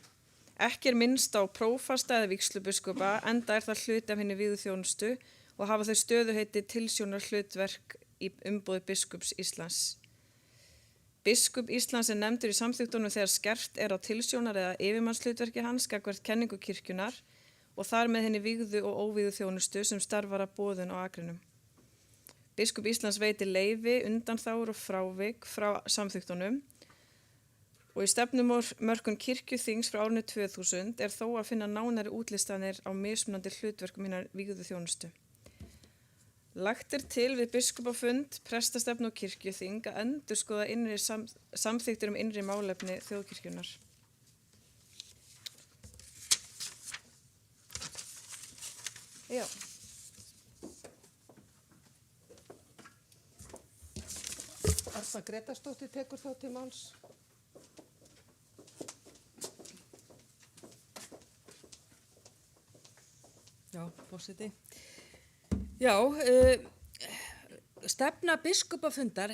Ekki er minnst á prófasta eða vígslubiskupa, enda er það hluti af hinni vígðu þjónustu og hafa þau stöðuheiti tilsjónar hlutverk í umboði biskups Íslands. Biskup Íslands er nefndur í samþykktunum þegar skert er á tilsjónar eða yfirmannshlutverki hans gagnvart kenningu kirkjunar og þar með henni vígðu og óvígðu þjónustu sem starfar að boðun á akrinum. Biskup Íslands veitir leyfi, undanþágur og frávik frá samþykktunum og í stefnumörkun kirkjuþings frá árinu 2000 er þó að finna nánari útlistanir á mismunandi hlutverkum hinnar vígðu þjónustu. Lagt er til við biskupafund, prestastefnu og kirkjuþing að endurskoða innri samþykktir innri málefni þjóðkirkjunnar. Já. Arna Gretarsdóttir tekur þá til máls. Já, forseti. Já, stefna biskupafundar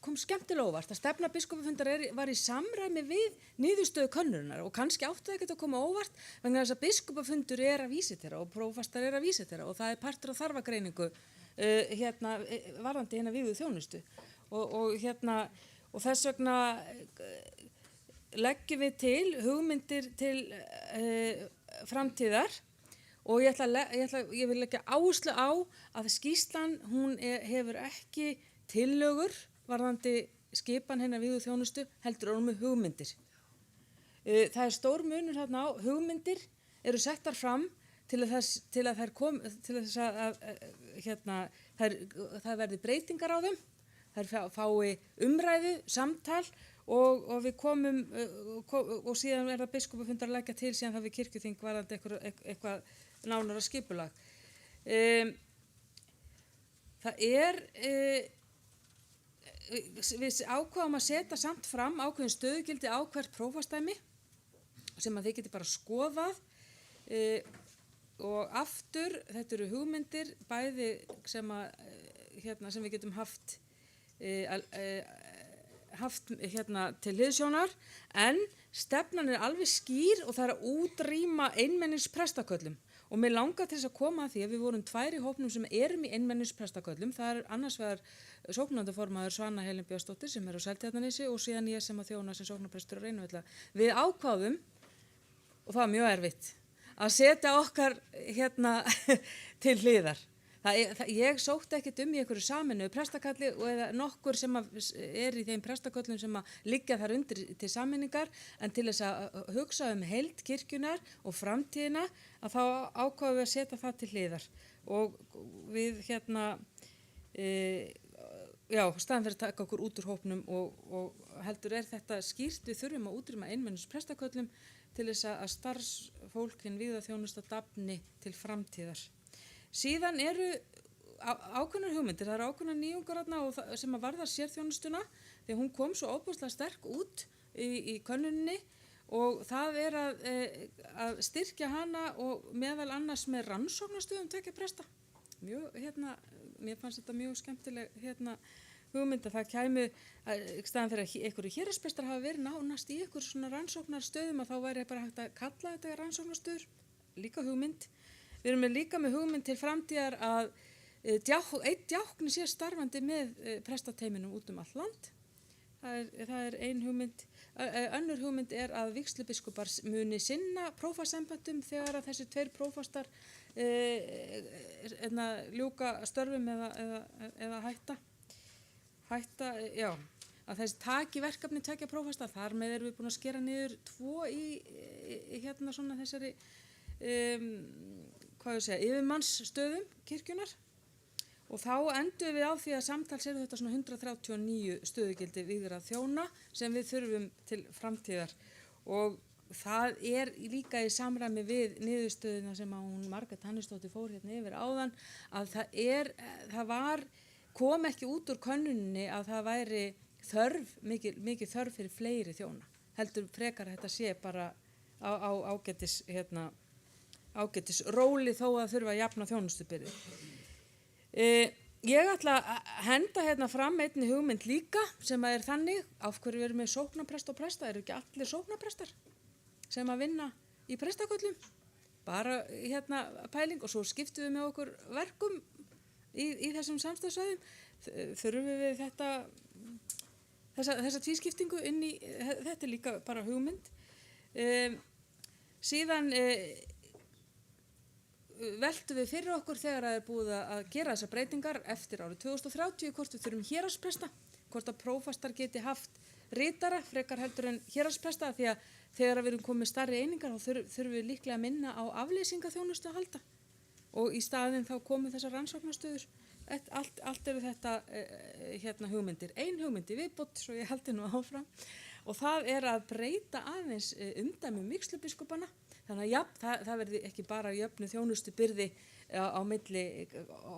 kom skemmtilega óvart að stefna biskupafundar var í samræmi við niðurstöðu könnurinnar og kannski áttu það ekki að koma óvart vegna þess að biskupafundur er að vísitera og prófastar er að vísitera og það er partur af þarfagreiningu varðandi hérna vígðu þjónustu og þess vegna leggjum við til hugmyndir til framtíðar. Og ég vil leggja áherslu á að skýrslan hefur ekki tillögur varðandi skipan hennar vígðu þjónustu heldur með hugmyndir. Það er stór munur þarna á, hugmyndir eru settar fram til að það verði breytingar á þeim, þær fái umræðu, samtal og við komum og síðan er það biskupafundar að leggja til síðan það við kirkjuþing varðandi eitthvað nánara skipulag. Það við ákváðum að setja samt fram ákveðin stöðugildi á hvert prófastæmi sem að þið geti bara skoðað og aftur þetta eru hugmyndir bæði sem við getum haft haft til hliðsjónar, en stefnan alveg skýr og það að útrýma einmennis prestaköllum. Og mér langar til þess að koma að því að við vorum 2 í hópnum sem erum í einmennis prestaköllum. Það annars vegar sóknarnefndarformaður Svanna Helén Björnsdóttir sem á Seltjarnarnesi og síðan ég sem að þjóna sem sóknarprestur á Reynivella. Við ákváðum, og það var mjög erfitt, að setja okkar til hliðar. Ég sótti ekkert í einhverju sameinuðu prestakalli og eða nokkur sem í þeim prestaköllum sem liggja þar undir til sameiningar, en til þess að hugsa heild kirkjunar og framtíðina að þá ákváðum við að setja það til hliðar. Og við staðan fyrir að taka okkur út úr hópnum og heldur þetta skýrt, við þurfum að útrýma einmennis prestaköllum til þess að starfsfólkin vígðaþjónusta dafni til framtíðar. Síðan eru ákveðnar hugmyndir, það eru ákveðnar nýjungar sem að varða sérþjónustuna því hún kom svo óbúslega sterk út í könnuninni og það að styrkja hana og meðal annars með rannsóknarstöðum tvekja presta. Mér fannst þetta mjög skemmtileg hugmynd að það kæmu, staðan fyrir að einhverju héraðsprestar hafa verið nánast í einhverju svona rannsóknarstöðum að þá væri bara hægt að kalla þetta rannsóknarstöður, líka hugmynd. Við erum líka með hugmynd til framtíðar að einn djákni sé starfandi með prestateiminum út allt land. Það er ein hugmynd. Önnur hugmynd er að vígslubiskupar muni sinna prófasembættum þegar að þessi 2 prófastar ljúka störfum eða hætta, að þessi taki verkefni 2 prófastar. Þar með erum við búin að skera niður 2 í svona þessari yfirmannsstöðum kirkjunar og þá endum við á því að samtals eru þetta svona 139 stöðugildi vígðra þjóna sem við þurfum til framtíðar og það er líka í samræmi við niðurstöðuna sem að hún Margrét Hannesdóttir fór yfir áðan að kom ekki út úr könnuninni að það væri mikið þörf fyrir fleiri þjóna heldur frekar að þetta sé bara á ágætis róli þó að þurfa að jafna þjónustubyrði. Ég ætla að henda fram einni hugmynd líka sem er þannig af hverju við erum með sóknarprest og presta, eru ekki allir sóknarprestar sem að vinna í prestaköllum, bara pæling og svo skiptum við með okkur verkum í þessum samstagssvæðum, þurfum við þessa tvískiptingu inn í, þetta er líka bara hugmynd. Síðan veltum við fyrir okkur þegar það er búið að gera þessar breytingar eftir árið 2030 hvort við þurfum héraðspresta, hvort að prófastar geti haft ritara frekar heldur en héraðspresta því að þegar við erum komið stærri einingar þá þurfum við líklega að minna á afleysingaþjónustu að halda og í staðinn þá komið þessar rannsóknarstöður. Allt eru þetta hugmyndir. Ein hugmyndi viðbót svo ég haldi nú áfram og það er að breyta aðeins umdæmum vígslubiskupana. Þannig að það verði ekki bara jöfnu þjónustu byrði á milli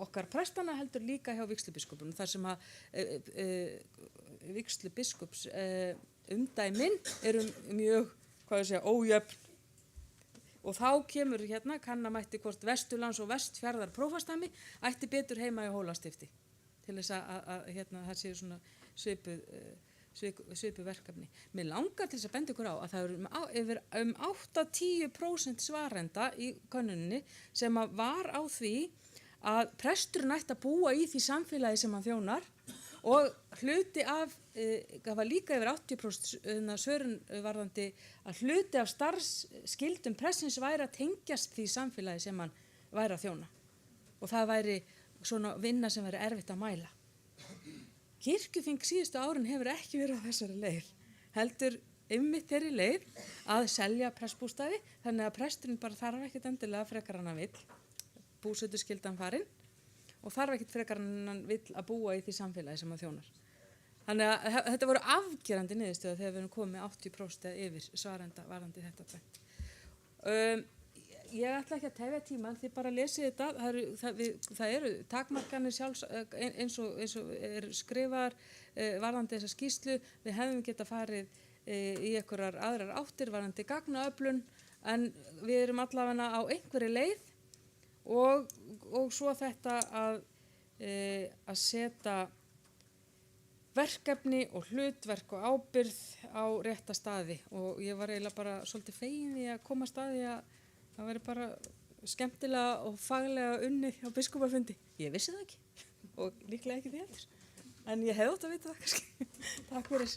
okkar prestana heldur líka hjá vígslubiskupum. Þar sem að vígslubiskups umdæmin eru mjög, ójöfn. Og þá kemur kannamætti hvort Vesturlands og Vestfjarðar prófastæmi ætti betur heima í Hólastifti til þess að það sé svona svipuð verkefni. Mér langar til þess að benda ykkur á að það eru um 8-10% svarenda í könnuninni sem var á því að presturinn ætti að búa í því samfélagi sem hann þjónar og hluti af, það var líka yfir 80% svörun varðandi að hluti af starfsskildum prestsins væri að tengjast því samfélagi sem hann væri að þjóna og það væri svona vinna sem væri erfitt að mæla. Kirkjuþing síðustu árin hefur ekki verið á þessari leið, heldur einmitt þeirri leið að selja prestbústaði þannig að presturinn bara þarf ekkert endilega frekar hann að vill, búsetuskyldan farinn og þarf ekkert frekar hann vill að búa í því samfélagi sem hann þjónar. Þannig að þetta voru afgerandi niðurstöður þegar við erum komið 80% yfir svarenda varðandi þetta tvennt. Ég ætla ekki að tefja tímann, þið bara lesið þetta, það eru takmarkanir eins og er skrifaðar varðandi þessa skýrslu, við hefum getað farið í einhverjar aðrar áttir varðandi gagnaöflun, en við erum allavega á einhverju leið og svo þetta að setja verkefni og hlutverk og ábyrgð á rétta staði og ég var eiginlega bara svolítið fegin því að koma að staði að það veri bara skemmtilega og faglega unnið á biskupafundi. Ég vissi það ekki og líklega ekki því heldur. En ég hefði átt að vita það kannski. Takk fyrir.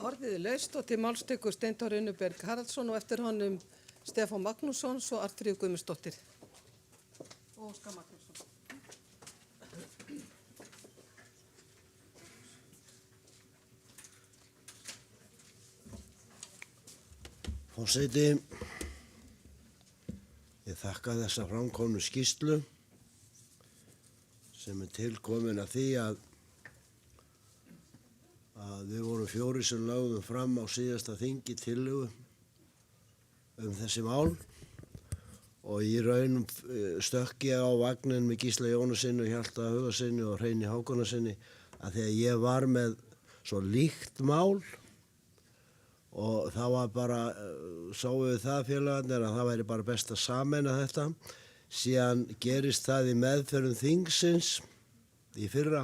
Orðið er laust og til málstöku Steindór Unnuberg Haraldsson og eftir honum Stefán Magnússon og Arnfríður Guðmundsdóttir. Og Óskar Magnússon. Forseti, ég þakka þessa framkomnu skýrslu sem tilkomin að því að við vorum 4 sem lögðum fram á síðasta þingi tillögu þessi mál og í raun stökk ég á vagnin með Gísla Jónasinni og Hjalta Hugasinni og Hreini Hákonarsinni að því að ég var með svo líkt mál og það var bara, sáum við það félagarnir að það væri bara best að sameina þetta. Síðan gerist það í meðferðum þingsins í fyrra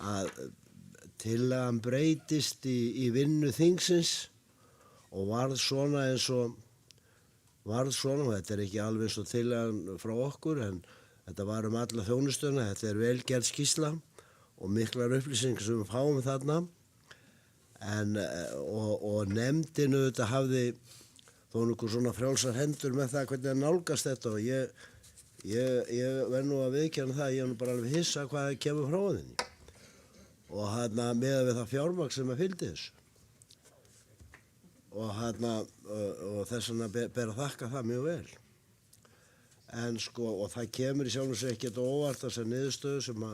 að tillagan breytist í vinnu þingsins og varð svona eins og þetta er ekki alveg eins og tillagan frá okkur en þetta var alla þjónustuna, þetta er velgerð skýrsla og miklar upplýsingar sem við fáum þarna. Og nefndin auðvitað hafði þó nokkuð svona frjálsar hendur með það hvernig það nálgast þetta og ég verð nú að viðurkenna það, ég er nú bara alveg hissa hvað það kemur frá þenni og miðað við það fjármagn sem fylgdi þessu og þess vegna ber að þakka það mjög vel. En og það kemur í sjálfu sér ekkert óvart þessar niðurstöðu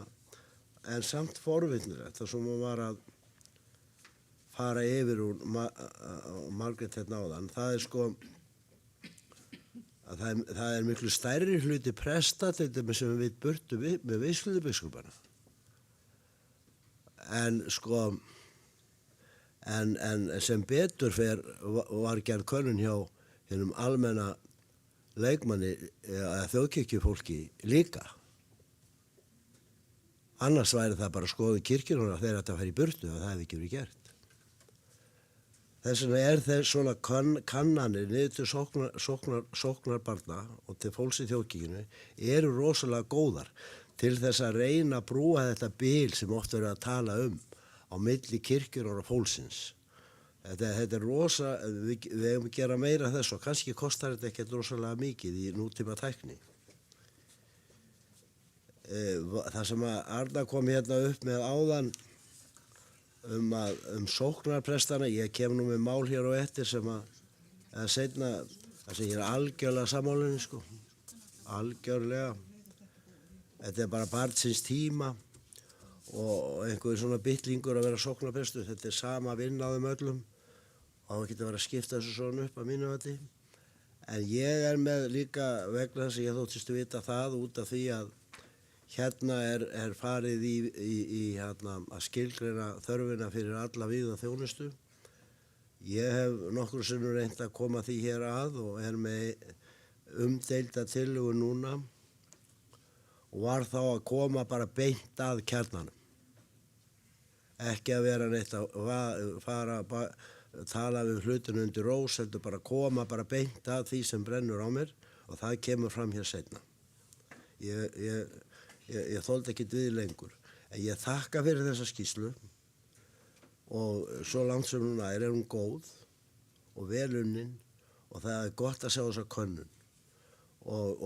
en samt forvitnilegt þar sem maður var að fara yfir úr Margrét hérna áðan. Það er það er miklu stærri hluti presta til dæmis sem við burtum með vígslubiskupana. En sem betur fer var gerð könnun hjá hinum almenna leikmanni eða þjóðkirkjufólki líka. Annars væri það bara skoðu kirkjuna þegar þetta fær í burtu og það hefði ekki verið gert. Þess vegna svona kannanir niður til sóknarbarna og til fólks í þjóðkirkjunni eru rosalega góðar til þess að reyna að brúa þetta bil sem oft verið að tala á milli kirkjunnar og fólksins. Þetta er rosa, við hefum að gera meira af þessu og kannski kostar þetta ekkert rosalega mikið í nútíma tækni. Það sem að Arna kom hérna upp með áðan sóknarprestana, ég kem nú með mál hér á eftir sem seinna, það sem ég er algjörlega sammálinni algjörlega. Þetta er bara barn síns tíma og einhver svona bitlingur að vera sóknarprestur, þetta er sama vinnaðum öllum og það getur verið að skipta þessu svona upp að mínu vati. En ég er með líka vegna þess að ég þóttist vita það út af því að hérna er farið í að skilgreina þörfina fyrir alla víða þjónustu. Ég hef nokkru sinnum reynt að koma því hér að og er með umdeilda tillögu núna og var þá að koma bara beint að kjarnanum. Ekki að vera neitt að tala við hlutinu undir rós, heldur bara koma bara beint að því sem brennur á mér og það kemur fram hér seinna. Ég þoldi ekkert við lengur. En ég þakka fyrir þessa skýrslu og svo langt sem hún er hún góð og vel unnin og það er gott að sjá þessa könnun. Og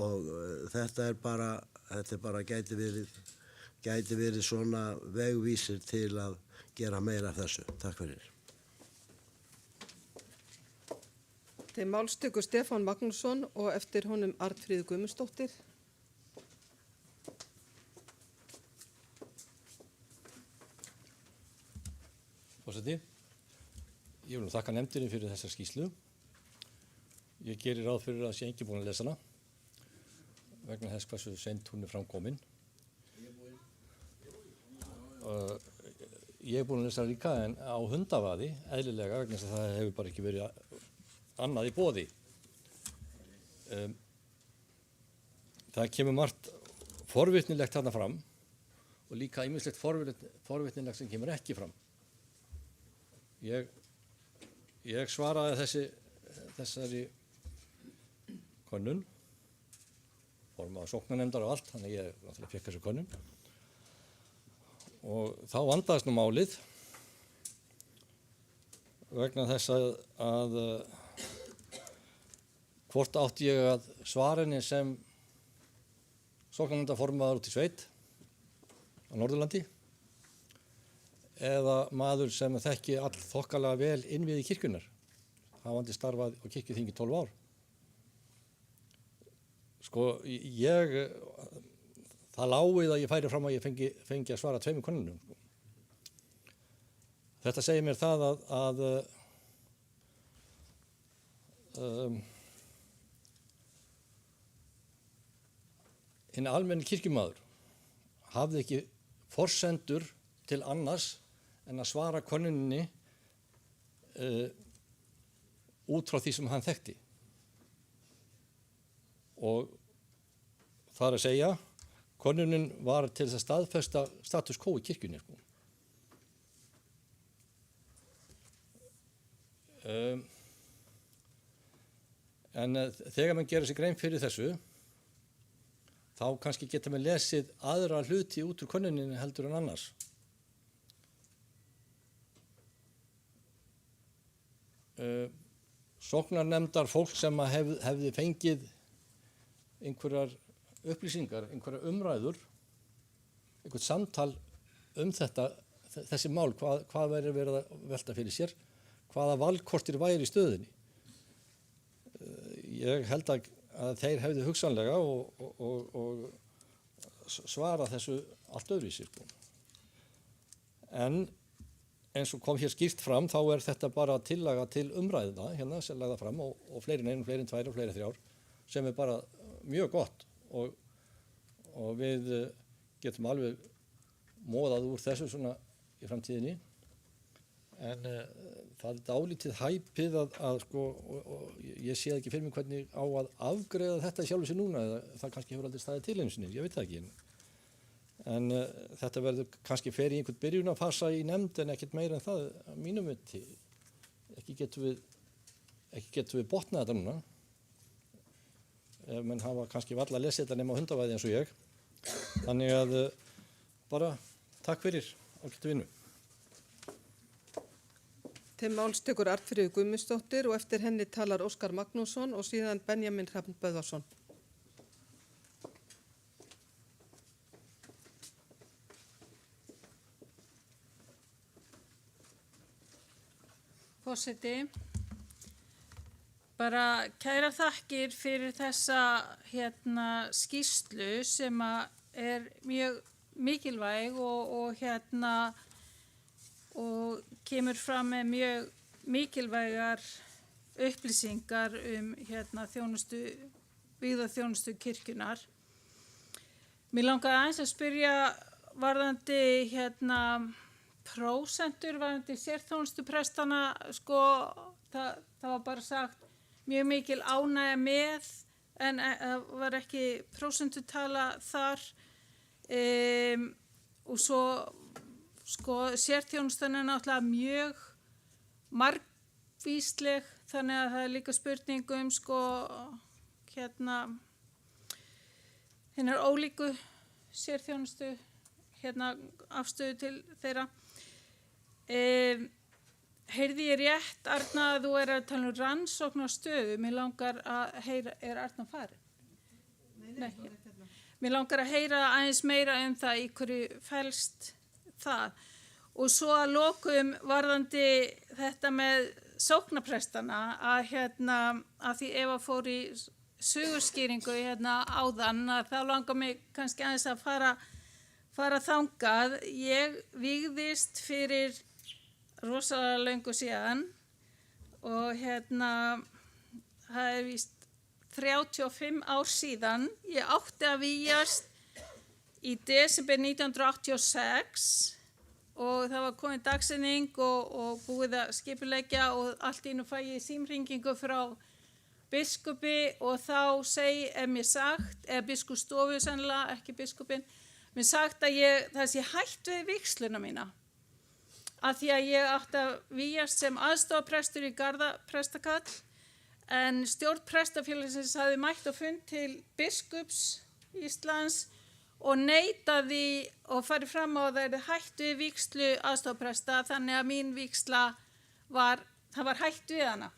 þetta bara gæti verið svona vegvísir til að gera meira af þessu. Takk fyrir. Til málstöku Stefán Magnússon og eftir honum Arnfríður Guðmundsdóttir. Forseti, ég vil þakka nefndinni fyrir þessa skýrslu. Ég gerir ráð fyrir að sé enginn búinn að lesa hana vegna þess hversu seint hún er framkomin. Ég er búinn að lesa hana líka en á hundavaði, eðlilega, vegna þess að það hefur bara ekki verið annað í boði. Það kemur margt forvitnilegt þarna fram og líka ýmislegt forvitnilegt sem kemur ekki fram. Ég svaraði þessari könnun, formaður sóknarnefndar og allt, þannig ég náttúrulega fékk þessu könnun. Og þá vandaðist nú málið vegna þess að hvort átti ég að svara henni sem sóknarnefndarformaður út í sveit á Norðurlandi eða maður sem þekki all þokkalega vel innviði kirkjunnar, hafandi starfað á kirkjuþingi 12 ár. Sko, það láið að ég færi fram að ég fengi að svara 2 könnunum. Þetta segir mér það að hinn almenni kirkjumaður hafði ekki forsendur til annars en að svara könnuninni út frá því sem hann þekkti. Og það er að segja, könnunin var til þess að staðfesta status quo í kirkjunni. En þegar mann gerir sig grein fyrir þessu, þá kannski geta maður lesið aðra hluti út úr könnuninni heldur en annars. Sóknarnefndar fólk sem hefði fengið einhverjar upplýsingar, einhverjar umræður, einhvert samtal þessi mál, hvað væri verið að velta fyrir sér, hvaða valkostir væri í stöðunni. Ég held að þeir hefðu hugsanlega og svara þessu allt öðruvísi. En eins og kom hér skýrt fram, þá er þetta bara tillaga til umræða hérna sem lagða fram og fleiri en einu, fleiri en 2 og fleiri en 3 sem er bara mjög gott og við getum alveg móðað úr þessu svona í framtíðinni. En það er dálítið hæpið að sko, og ég sé ekki fyrir mig hvernig á að afgreiða þetta í sjálfu sér núna, eða það kannski hefur aldrei staðið til einu sinni, ég veit það ekki. En þetta verður kannski fer í einhvern byrjunarfasa í nefnd en ekkert meira en það að mínum viti. Ekki getum við botnað þetta núna. Menn hafa kannski varla að lesa þetta nema hundavæði eins og ég. Þannig að bara takk fyrir ágættu vinnu. Til máls tekur Arnfríður Guðmundsdóttir og eftir henni talar Óskar Magnússon og síðan Benjamin Hrafn Böðvarsson. Forseti, bara kæra þakkir fyrir þessa skýrslu sem er mjög mikilvæg og kemur fram með mjög mikilvægar upplýsingar byggðaþjónustu kirkjunnar. Mér langar aðeins að spyrja varðandi prósentur varðandi sérþjónustuprestana, sko, það var bara sagt mjög mikil ánægja með, en það var ekki prósentutala þar. Og svo, sko, sérþjónustan er náttúrulega mjög margvísleg, þannig að það er líka spurning sko, hinnar ólíku sérþjónustu, afstöðu til þeirra. Heyrði ég rétt, Arna, að þú að tala um rannsóknarstöðu, mér langar að heyra, er Arna farin? Nei. Mér langar að heyra aðeins meira það í hverju felst það. Og svo að lokum varðandi þetta með sóknarprestana, að því Eva fór í sögurskýringu áðan, að þá langar mig kannski aðeins að fara þangað. Ég vígðist fyrir rosalega löngu síðan og það er víst 35 ár síðan. Ég átti að vígjast í desember 1986 og það var komin dagsetning og búið að skipuleggja og allt í einu fæ ég símhringingu frá biskupi og þá mér sagt, eða biskupsstofu sennilega, ekki biskupinn, mér sagt að það sé hætt við vígsluna mína. Af því að ég átti að vígjast sem aðstoðarprestur í Garðaprestakall, en stjórn prestafélagsins hafði mætt á fund til biskups Íslands og neitaði og farið fram á að það er hætt við vígslu aðstoðarpresta, þannig að mín vígsla það var hætt við hana.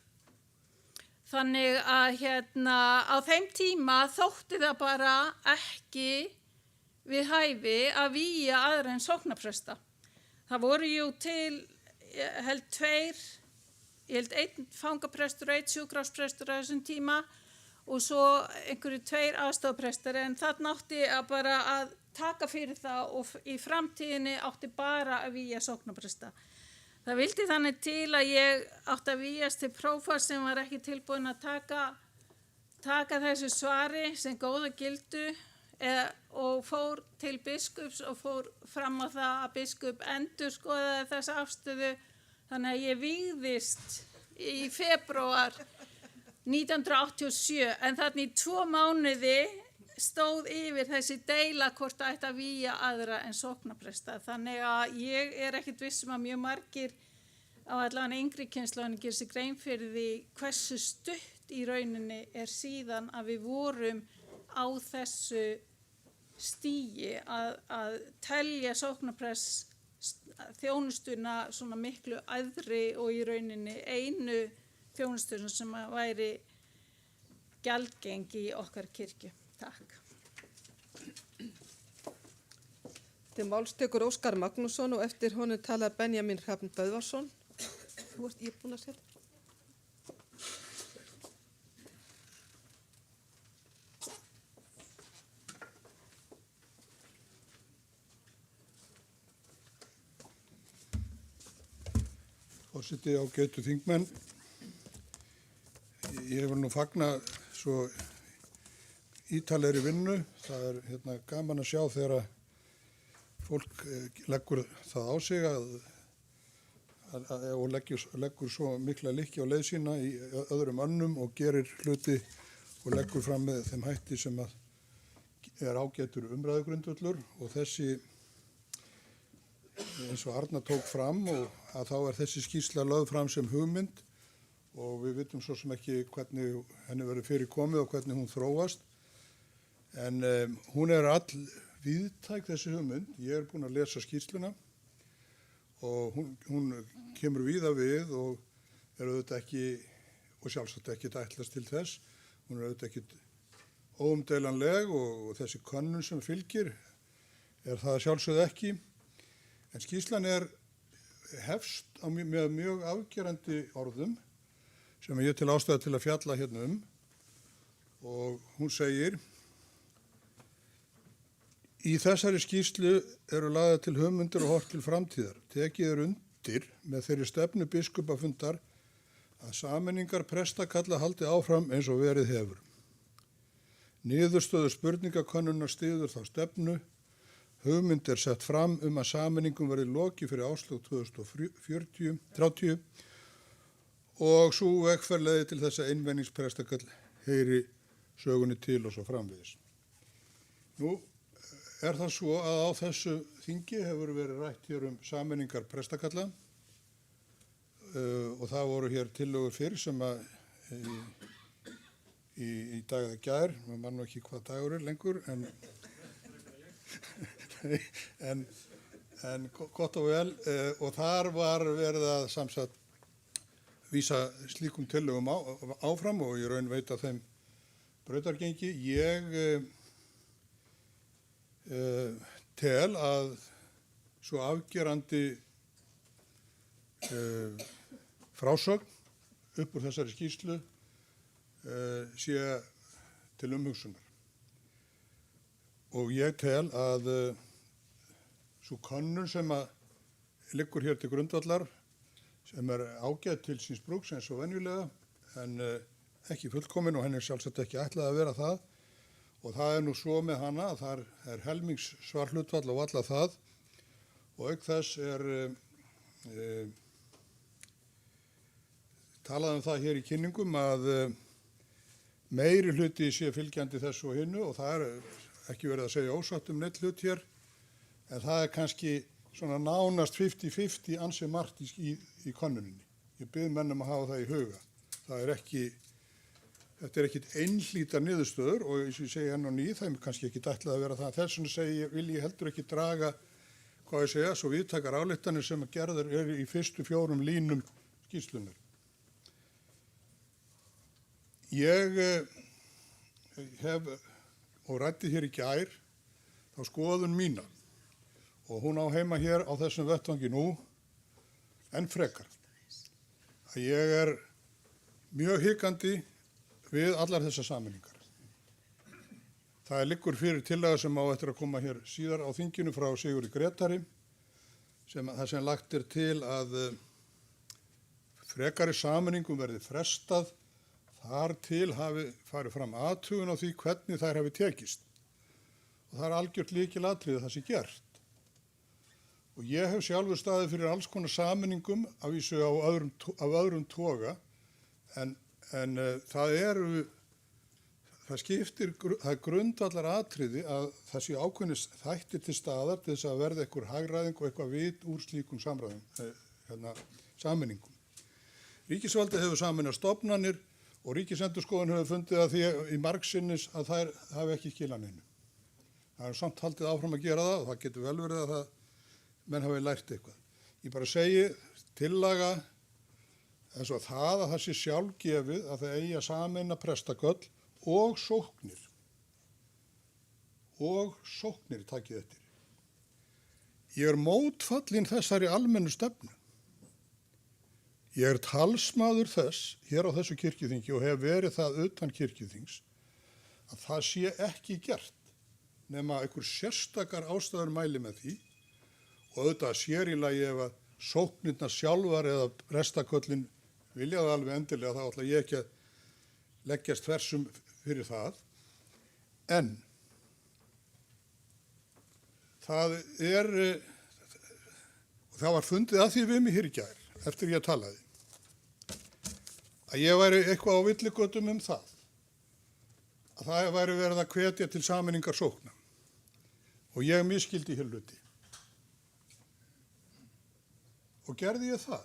Þannig að á þeim tíma þótti það bara ekki við hæfi að vígja aðra en sóknarpresta. Það voru jú til, ég held einn fangaprestur og einn sjúkrahúsprestur á þessum tíma og svo einhverju 2 aðstoðarprestar, en þarna átti að bara að taka fyrir það og í framtíðinni átti bara að vígja sóknarpresta. Það vildi þannig til að ég átti að vígjast til prófars sem var ekki tilbúin að taka þessu svari sem góða gildu og fór til biskups og fór fram á það að biskup endurskoðaði þessa afstöðu. Þannig að ég vígðist í febrúar 1987, en þannig í 2 mánuði stóð yfir þessi deila hvort það ætti að vígja aðra en sóknarpresta. Þannig að ég er ekkit vissum að mjög margir á allan yngri kynslóðinni gerir sig grein fyrir því hversu stutt í rauninni er síðan að við vorum á þessu stigi að telja sóknarprest þjónustuna svona miklu æðri og í rauninni einu þjónustuna sem væri gjaldgengi í okkar kirkju. Takk. Til máls tekur Óskar Magnússon og eftir honum talar Benjamin Hrafn Böðvarsson. Ég er búin að setja. Forseti, ágætu þingmenn, ég vil nú fagna svo ítalegri vinnu. Það er gaman að sjá þegar fólk leggur það á sig og leggur svo mikla lykkju á leið sína í öðrum önnum og gerir hluti og leggur fram með þeim hætti sem er ágætur umræðugrundvöllur, og þessi, eins og Arna tók fram, og að þá er þessi skýrsla lögð fram sem hugmynd og við vitum svo sem ekki hvernig henni verður fyrir komið og hvernig hún þróast, en hún er all víðtæk þessi hugmynd. Ég er búin að lesa skýrsluna og hún kemur víða við og er auðvitað ekki, og sjálfsagt ekki ætlast til þess, hún er auðvitað ekki óumdeilanleg og þessi könnun sem fylgir er það sjálfsögðu ekki, en skýrslan hefst með mjög afgerandi orðum sem ég til ástæðu til að fjalla hérna og hún segir: í þessari skýrslu eru lagðar til hugmyndir og horft til framtíðar. Tekið undir með þeirri stefnu biskupafundar að sameiningar prestakalla haldi áfram eins og verið hefur. Niðurstöður spurningakönnunar styður þá stefnu. Hugmynd er sett fram að sameiningum verði lokið fyrir árslok 2030 og svo vegferð leiði til þess að einmenningsprestakall heyri sögunni til og svo framvegis. Nú er það svo að á þessu þingi hefur verið rætt hér sameiningar prestakalla og það voru hér tillögur fyrir sem að í dag eða gær, maður mann ekki hvað dagur er lengur, en gott og vel, og þar var verið að samsagt vísa slíkum tillögum áfram og ég raun veit að þeim brautargengi. Ég tel að svo afgerandi frásögn upp úr þessari skýrslu sé til umhugsunar. Og ég tel að svo könnun sem liggur hér til grundvallar, sem er ágætt til síns brúks eins og venjulega, en ekki fullkomin og henni er sjálfsagt ekki ætlað að vera það. Og það er nú svo með hana að það er helmings svarhlutfall og alla það, og auk þess talað það hér í kynningum að meiri hluti sé fylgjandi þessu og hinnu, og það er ekki verið að segja ósatt neitt hlut hér, en það er kannski svona nánast 50-50 ansi margt í könnuninni. Ég bið mennum að hafa það í huga. Þetta er ekkit einhlítar niðurstöður og eins og ég segi enn og ný, það er kannski ekki ætlað að vera það. Þess vegna vil ég heldur ekki draga, svo viðtakar ályktanir sem gerðar eru í fyrstu 4 línum skýrslunar. Ég hef og ræddi hér í gær þá skoðun mína og hún á heima hér á þessum vettvangi nú enn frekar. Að ég er mjög hikandi við allar þessar sameiningar. Það liggur fyrir tillaga sem á eftir að koma hér síðar á þinginu frá Sigurði Grétari þar sem lagt er til að frekari sameiningum verði frestað þar til hafi farið fram athugun á því hvernig þær hafi tekist. Og það er algjört lykilatriði það sé gert. Og ég hef sjálfur staðið fyrir alls konar sameiningum af vísu af öðrum toga en það er grundvallar atriði að það sé ákveðnis þættir til staðar til þess að verða einhver hagræðing og eitthvað vit úr slíkum sameiningum. Ríkisvaldið hefur sameinað stofnanir og Ríkisendurskoðun hefur fundið að því í margsinnis að þær hafi ekki skilað neinu. Það er samt haldið áfram að gera það og það getur vel verið að menn hafi lært eitthvað. Ég bara segi tillaga eins og það að það sé sjálfgefið að það eigi að sameina prestaköll og sóknir. Og sóknir takið eftir. Ég er mótfallinn þessari almennu stefnu. Ég er talsmaður þess hér á þessu kirkjuþingi og hef verið það utan kirkjuþings að það sé ekki gert nema einhver sérstakar ástæður mæli með því og auðvitað sér í lagi ef að sóknirnar sjálfar eða prestaköllin vilja það alveg endilega, þá ætla ég ekki að leggjast þversum fyrir það. En það var fundið að því við mig hér í gær, eftir ég talaði, að ég væri eitthvað á villigötum það, að það væri verið að hvetja til sameiningar sókna. Og ég misskildi hér hluti. Og gerði ég það.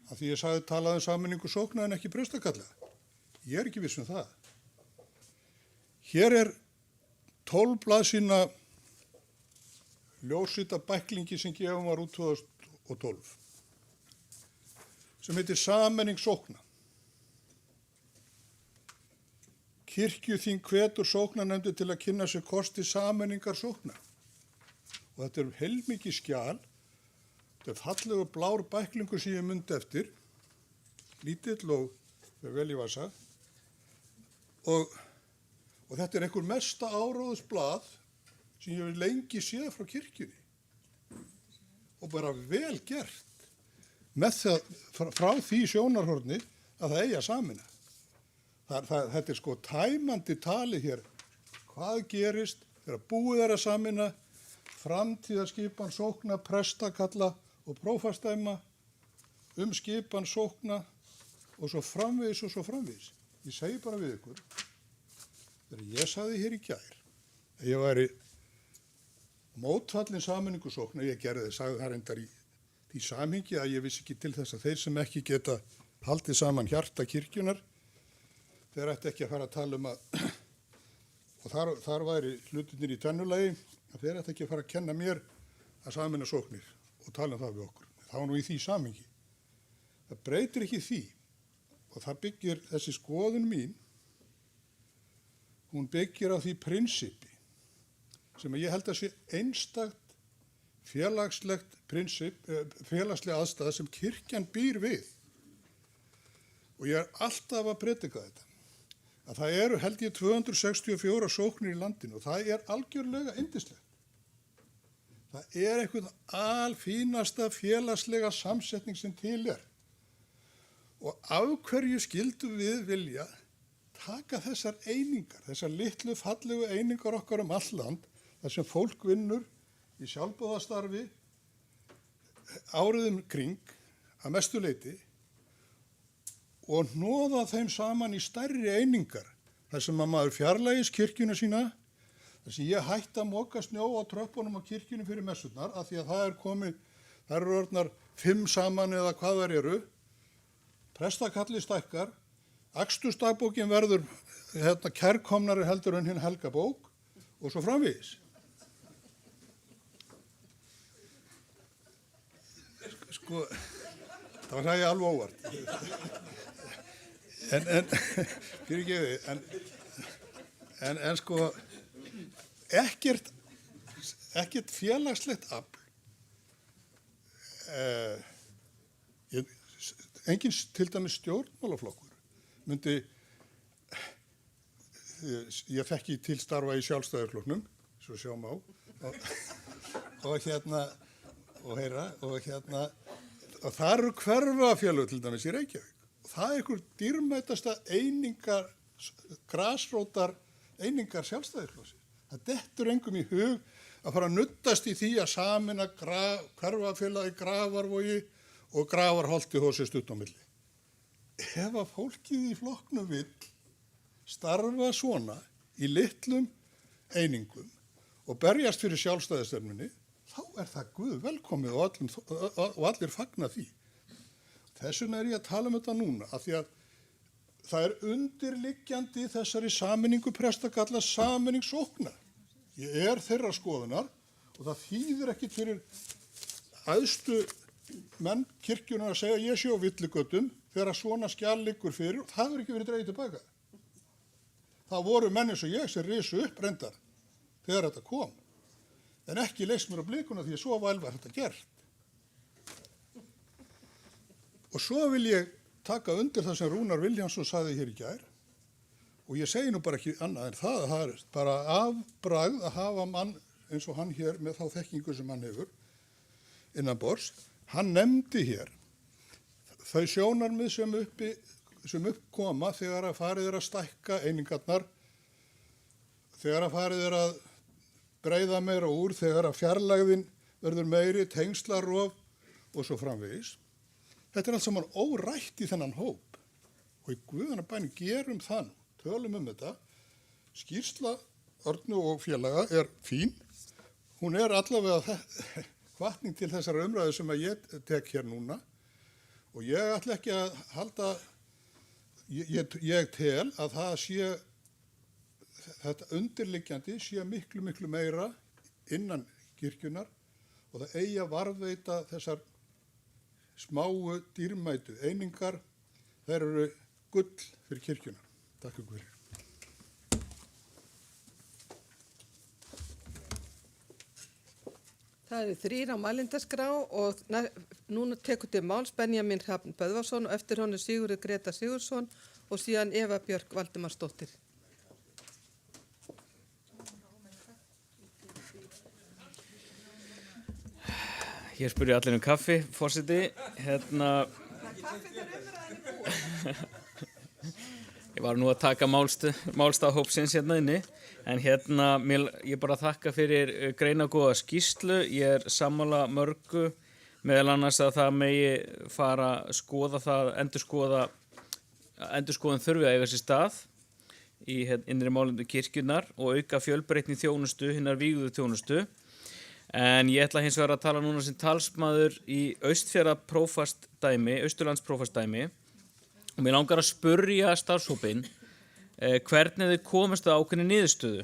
Að því ég sagði talaði sameiningu sókna en ekki prestakalla. Ég er ekki viss það. Hér er 12 blaðsíðna ljósrita bæklingi sem gefum var út 2012 sem heitir Sameining sókna. Kirkjuþing hvetur sóknarnefndir til að kynna sér kosti sameiningar sókna. Og þetta er heilmikið skjal. Þetta er fallegu blár bæklingur sem ég mundi eftir, lítill og vel í vasa. Og þetta er einhver mesta áróðusblað sem ég hef lengi séð frá kirkjunni. Og bara vel gert. Með það frá því sjónarhorni að það eigi að sameina. Þetta er sko tæmandi tali hér. Hvað gerist þegar búið er að sameina framtíðarskipan sókna, prestakalla og prófastæma skipan sókna og svo framvegis og svo framvegis. Ég segi bara við ykkur, þegar ég sagði hér í gær, að ég væri mótfallin sameiningu sókna, ég gerði það, sagði það reyndar í því samhengi að ég vissi ekki til þess að þeir sem ekki geta haldið saman hjarta kirkjunar, þeir ætti ekki að fara að tala að, og þar væri hlutirnir í tvennulagi, að þeir ætti ekki að fara að kenna mér að sameina sóknir og tala það við okkur. Það var nú í því samhengi. Það breytir ekki því og það byggir þessi skoðun mín, hún byggir á því prinsippi sem ég held að sé einstakt félagsleg aðstæða sem kirkjan býr við. Og ég er alltaf að predika þetta. Að það eru held ég 264 sóknir í landinu og það er algjörlega yndislegt. Það er eitthvað alfínasta félagslega samsetning sem til er. Og af hverju skildum við vilja taka þessar einingar, þessar litlu fallegu einingar okkar all land, þar sem fólk vinnur í sjálfboðastarfi áriðum kring að mestu leyti og hnoða þeim saman í stærri einingar þar sem að maður fjarlægis kirkjuna sína, þar Þessi ég hætti að moka snjó á tröppunum á kirkjunni fyrir messurnar af því að það eru orðnar 5 saman eða hvað þær eru. Prestakalli stækkar, akstursdagbókin verður kærkomnari heldur en hinn helgabók og svo framvegis. Sko, það var það ég alveg óvart. En sko, ekkert félagslegt afl. Engin til dæmis stjórnmálaflokkur myndi, ég þekki til starfa í sjálfstæðarflokknum, svo sjá má, og það eru hverfafélög til dæmis í Reykjavík. Það er einhver dýrmætasta grasrótar einingar sjálfstæðisflokksins. Það dettur engum í hug að fara að nuddast í því að sameina hverfafélagi Grafarvogi og Grafarholti hósist út á milli. Ef að fólkið í flokknum vill starfa svona í litlum einingum og berjast fyrir sjálfstæðistefnunni, þá er það Guð velkomið og allir fagna því. Þess vegna er ég að tala um þetta núna, af því að það er undirliggjandi þessari sameiningu prestakalla sameining sóknar. Ég er þeirra skoðunar og það þýðir ekkit fyrir æðstu menn kirkjunar að segja ég sé á villigötum þegar svona skjal liggur fyrir og það er ekki verið dregið tilbaka. Það voru menn eins og ég sem risu upp reyndar þegar þetta kom, en ekki leist mér á blikuna því að svo vel var þetta gert. Og svo vil ég taka undir það sem Rúnar Vilhjálmsson sagði hér í gær og ég segi nú bara ekki annað en það er bara afbragð að hafa mann eins og hann hér með þá þekkingu sem hann hefur innan borðs. Hann nefndi hér þau sjónarmið sem uppkoma þegar að farið að stækka einingarnar, þegar að farið að breiða meira úr, þegar að fjarlægðin verður meiri, tengslarof og svo framvegis. Þetta er allt saman órætt í þennan hóp og í Guðanna bæni gerum það nú, tölum þetta. Skýrsla Örnu og félaga er fín, hún er allavega hvatning til þessar umræðu sem að ég tek hér núna og ég ætla ekki að halda, ég tel að það sé, þetta undirliggjandi sé miklu meira innan kirkjunar og það eigi að varðveita þessar smáu dýrmætu einingar, þær eru gull fyrir kirkjuna. Takk ykkur fyrir. Það eru 3 á mælindaskrá og núna tekur til máls Benjamin Hrafn Böðvarsson og eftir honum Sigurður Greta Sigurðsson og síðan Eva Björk Valdimarsdóttir. Hér spurði allir um kaffi, forseti. Ég var nú að taka málstafhópsins hérna inni, en ég bara þakka fyrir greinagóða skýrslu. Ég er sammála mörgu, meðal annars að það megi fara að skoða það, endurskoðun þurfi að eiga sér stað í innri málefnum kirkjunnar og auka fjölbreytni þjónustu, hinnar vígðu þjónustu. En ég ætla hins vegar að tala núna sem talsmaður í Austurlandsprófastsdæmi og mér langar að spurja starfshópinn hvernig þau komast að ákveðinni niðurstöðu.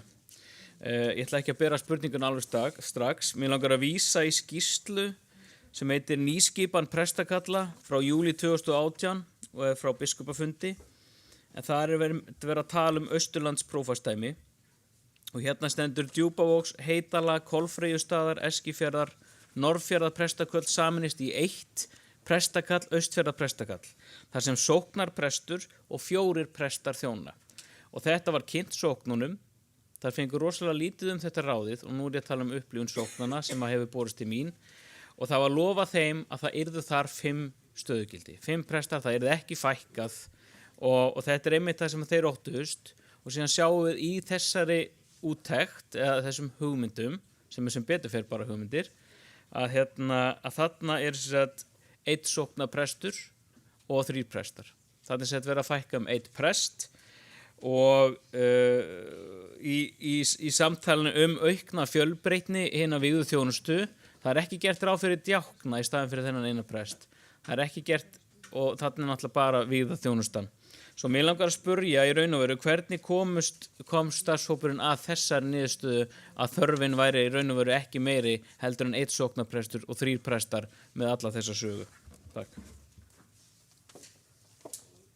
Ég ætla ekki að bera spurningun alveg strax. Mér langar að vísa í skýrslu sem heitir Nýskipan prestakalla frá júlí 2018 og er frá biskupafundi. En það er verið að tala um Austurlandsprófastsdæmi. Og hérna stendur Djúpavogs, Heitala, Kolfreyjustaðar, Eskifjarðar, Norðfjarðar prestaköll saminist í 1 prestakall, Austfjarðar prestakall, þar sem sóknarprestur og 4 prestar þjóna. Og þetta var kynnt sóknunum, þar fengur rosalega lítið þetta ráðið og nú er ég að tala um upplifun sóknana sem hefur borist til mín og það var lofað þeim að það yrðu þar 5 stöðugildi, 5 prestar, það yrði ekki fækkað og þetta er einmitt það sem þeir óttuðust og síðan sjáum við í þessari úttekt eða þessum hugmyndum sem betur fer bara hugmyndir að þarna er einn sóknarprestur og 3 prestar. Þannig að vera að fækka um 1 prest og í samtalinu aukna fjölbreytni hina vígðu þjónustu, það er ekki gert ráð fyrir djákna í staðin fyrir þennan eina prest. Það er ekki gert, og þarna náttúrulega bara vígða þjónustan. Svo mér langar að spurja í raun og veru hvernig kom starfshópurinn að þessari niðurstöðu að þörfin væri í raun og veru ekki meiri heldur en 1 sóknarprestur og 3 prestar með alla þessa sögu. Takk.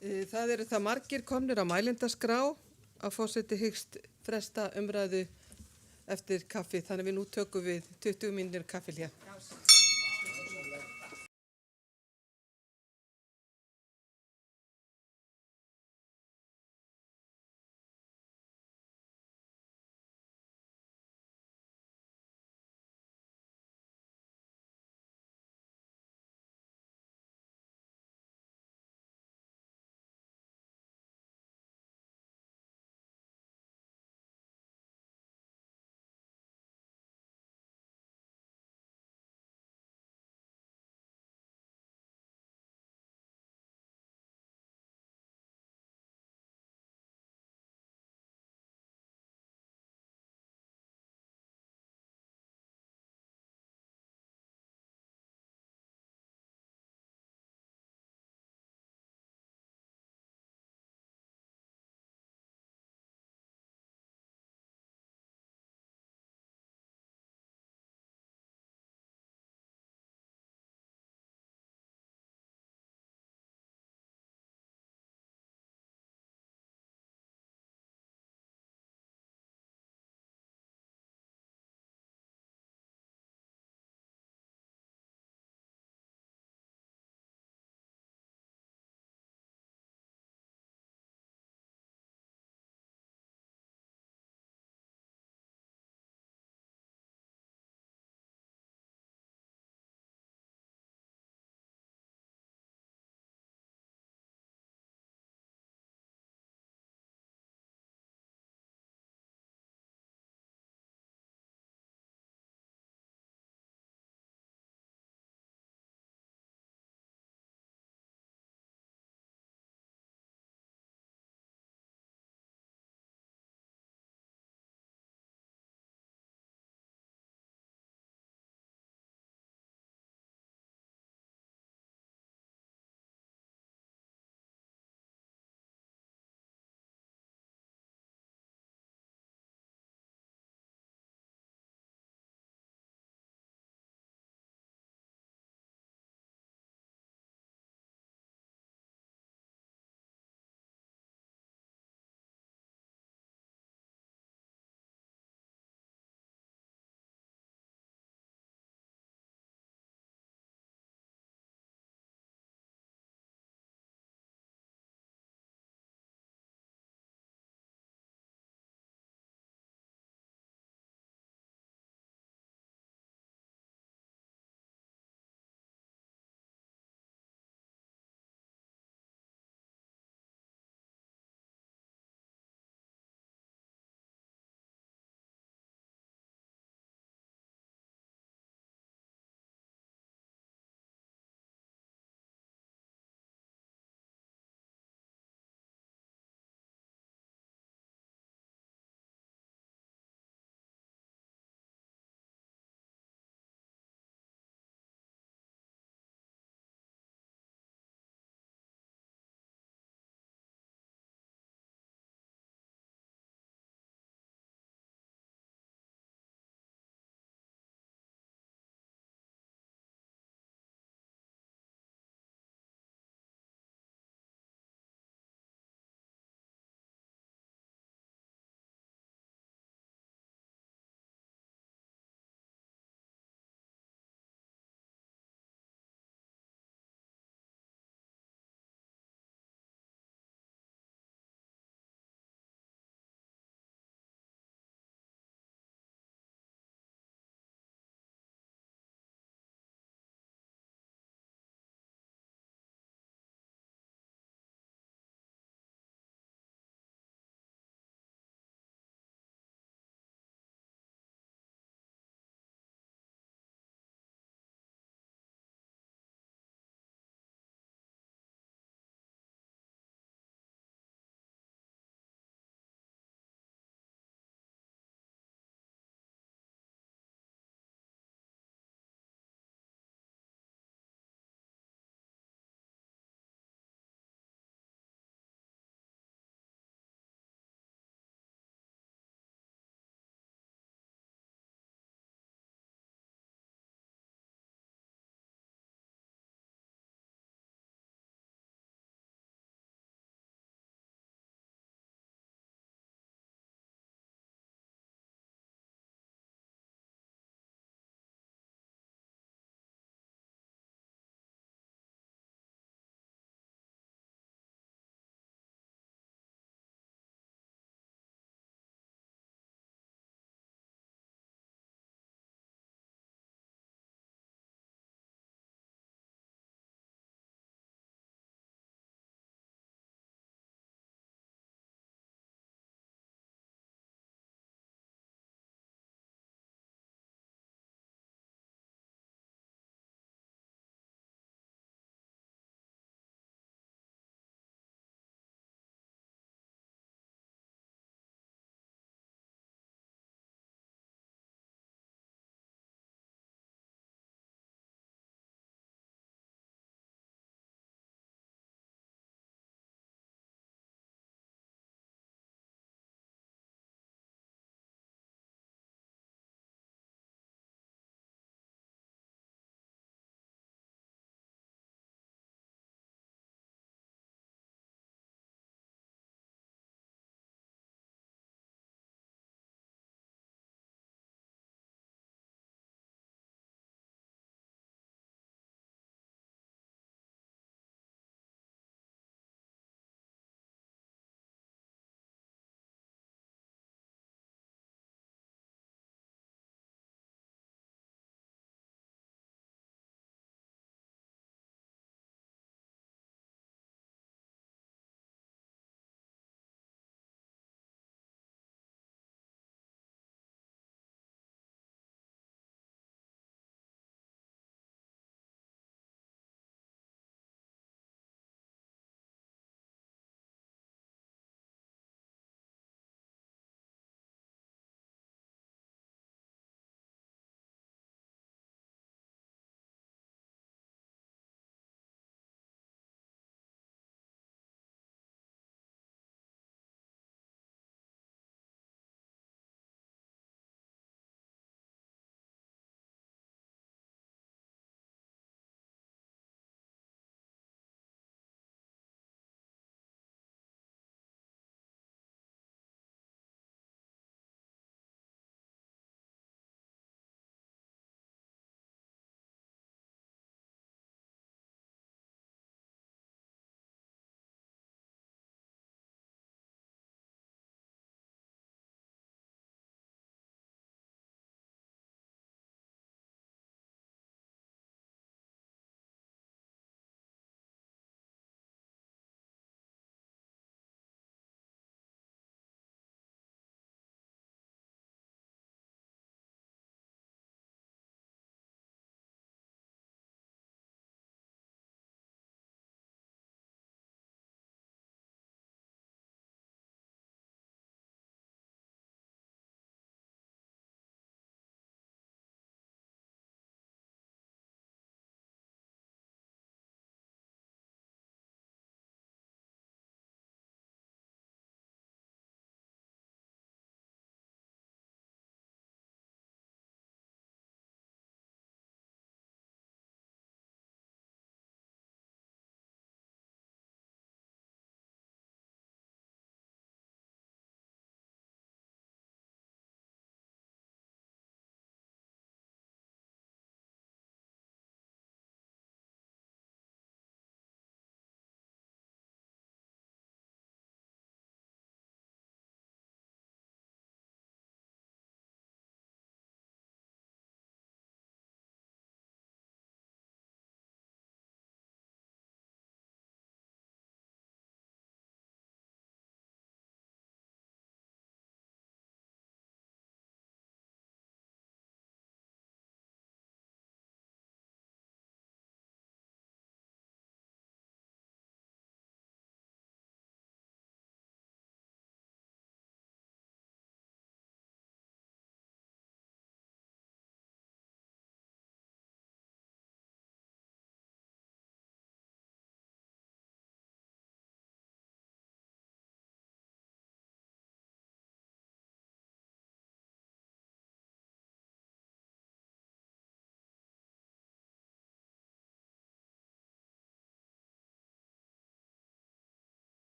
Það eru það margir komnir á mælindaskrá að forseti hyggst fresta umræðu eftir kaffi, þannig við nú tökum við 20 mínútur kaffihlé.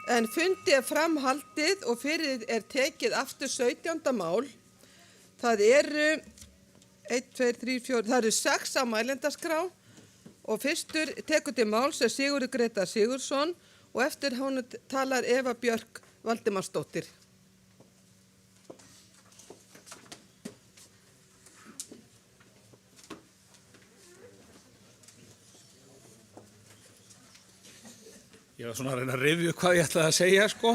En fundi er framhaldið og fyrir er tekið aftur 17. mál. Það eru 1, 2, 3, 4, það eru 6 á mælendaskrá og fyrstur tekur til máls er Sigurður Grétar Sigurðsson og eftir honum talar Eva Björk Valdimarsdóttir. Ég var svona að reyna að rifja upp hvað ég ætlaði að segja, sko.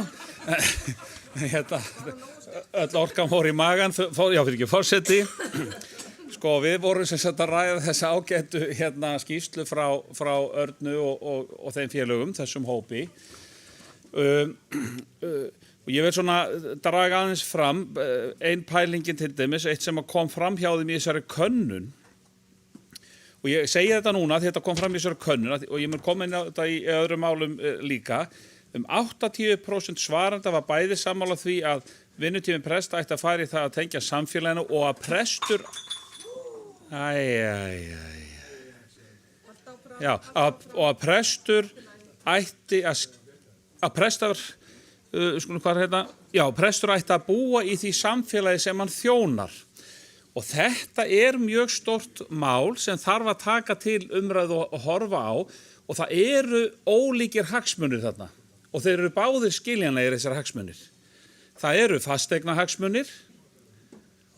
Öll orkan fór í magan, forseti. Sko, við vorum sem sagt að ræða þessa ágættu skýrslu frá Örnu og þeim félögum, þessum hópi. Og ég vil svona draga aðeins fram, ein pælingin til dæmis, eitt sem kom fram hjá þeim í þessari könnun. Og ég segi þetta núna því þetta kom fram í þessari könnun og ég mun koma inn á þetta í öðrum málum líka. 80% svarenda var bæði sammála því að vinnutíminn presta ætti að fara í það að tengja samfélaginu og að prestur... Já, og að prestur ætti prestur ætti að búa í því samfélagi sem hann þjónar. Og þetta er mjög stort mál sem þarf að taka til umræðu og horfa á og það eru ólíkir hagsmunir þarna og þeir eru báðir skiljanlegir þessar hagsmunir. Það eru fasteignahagsmunir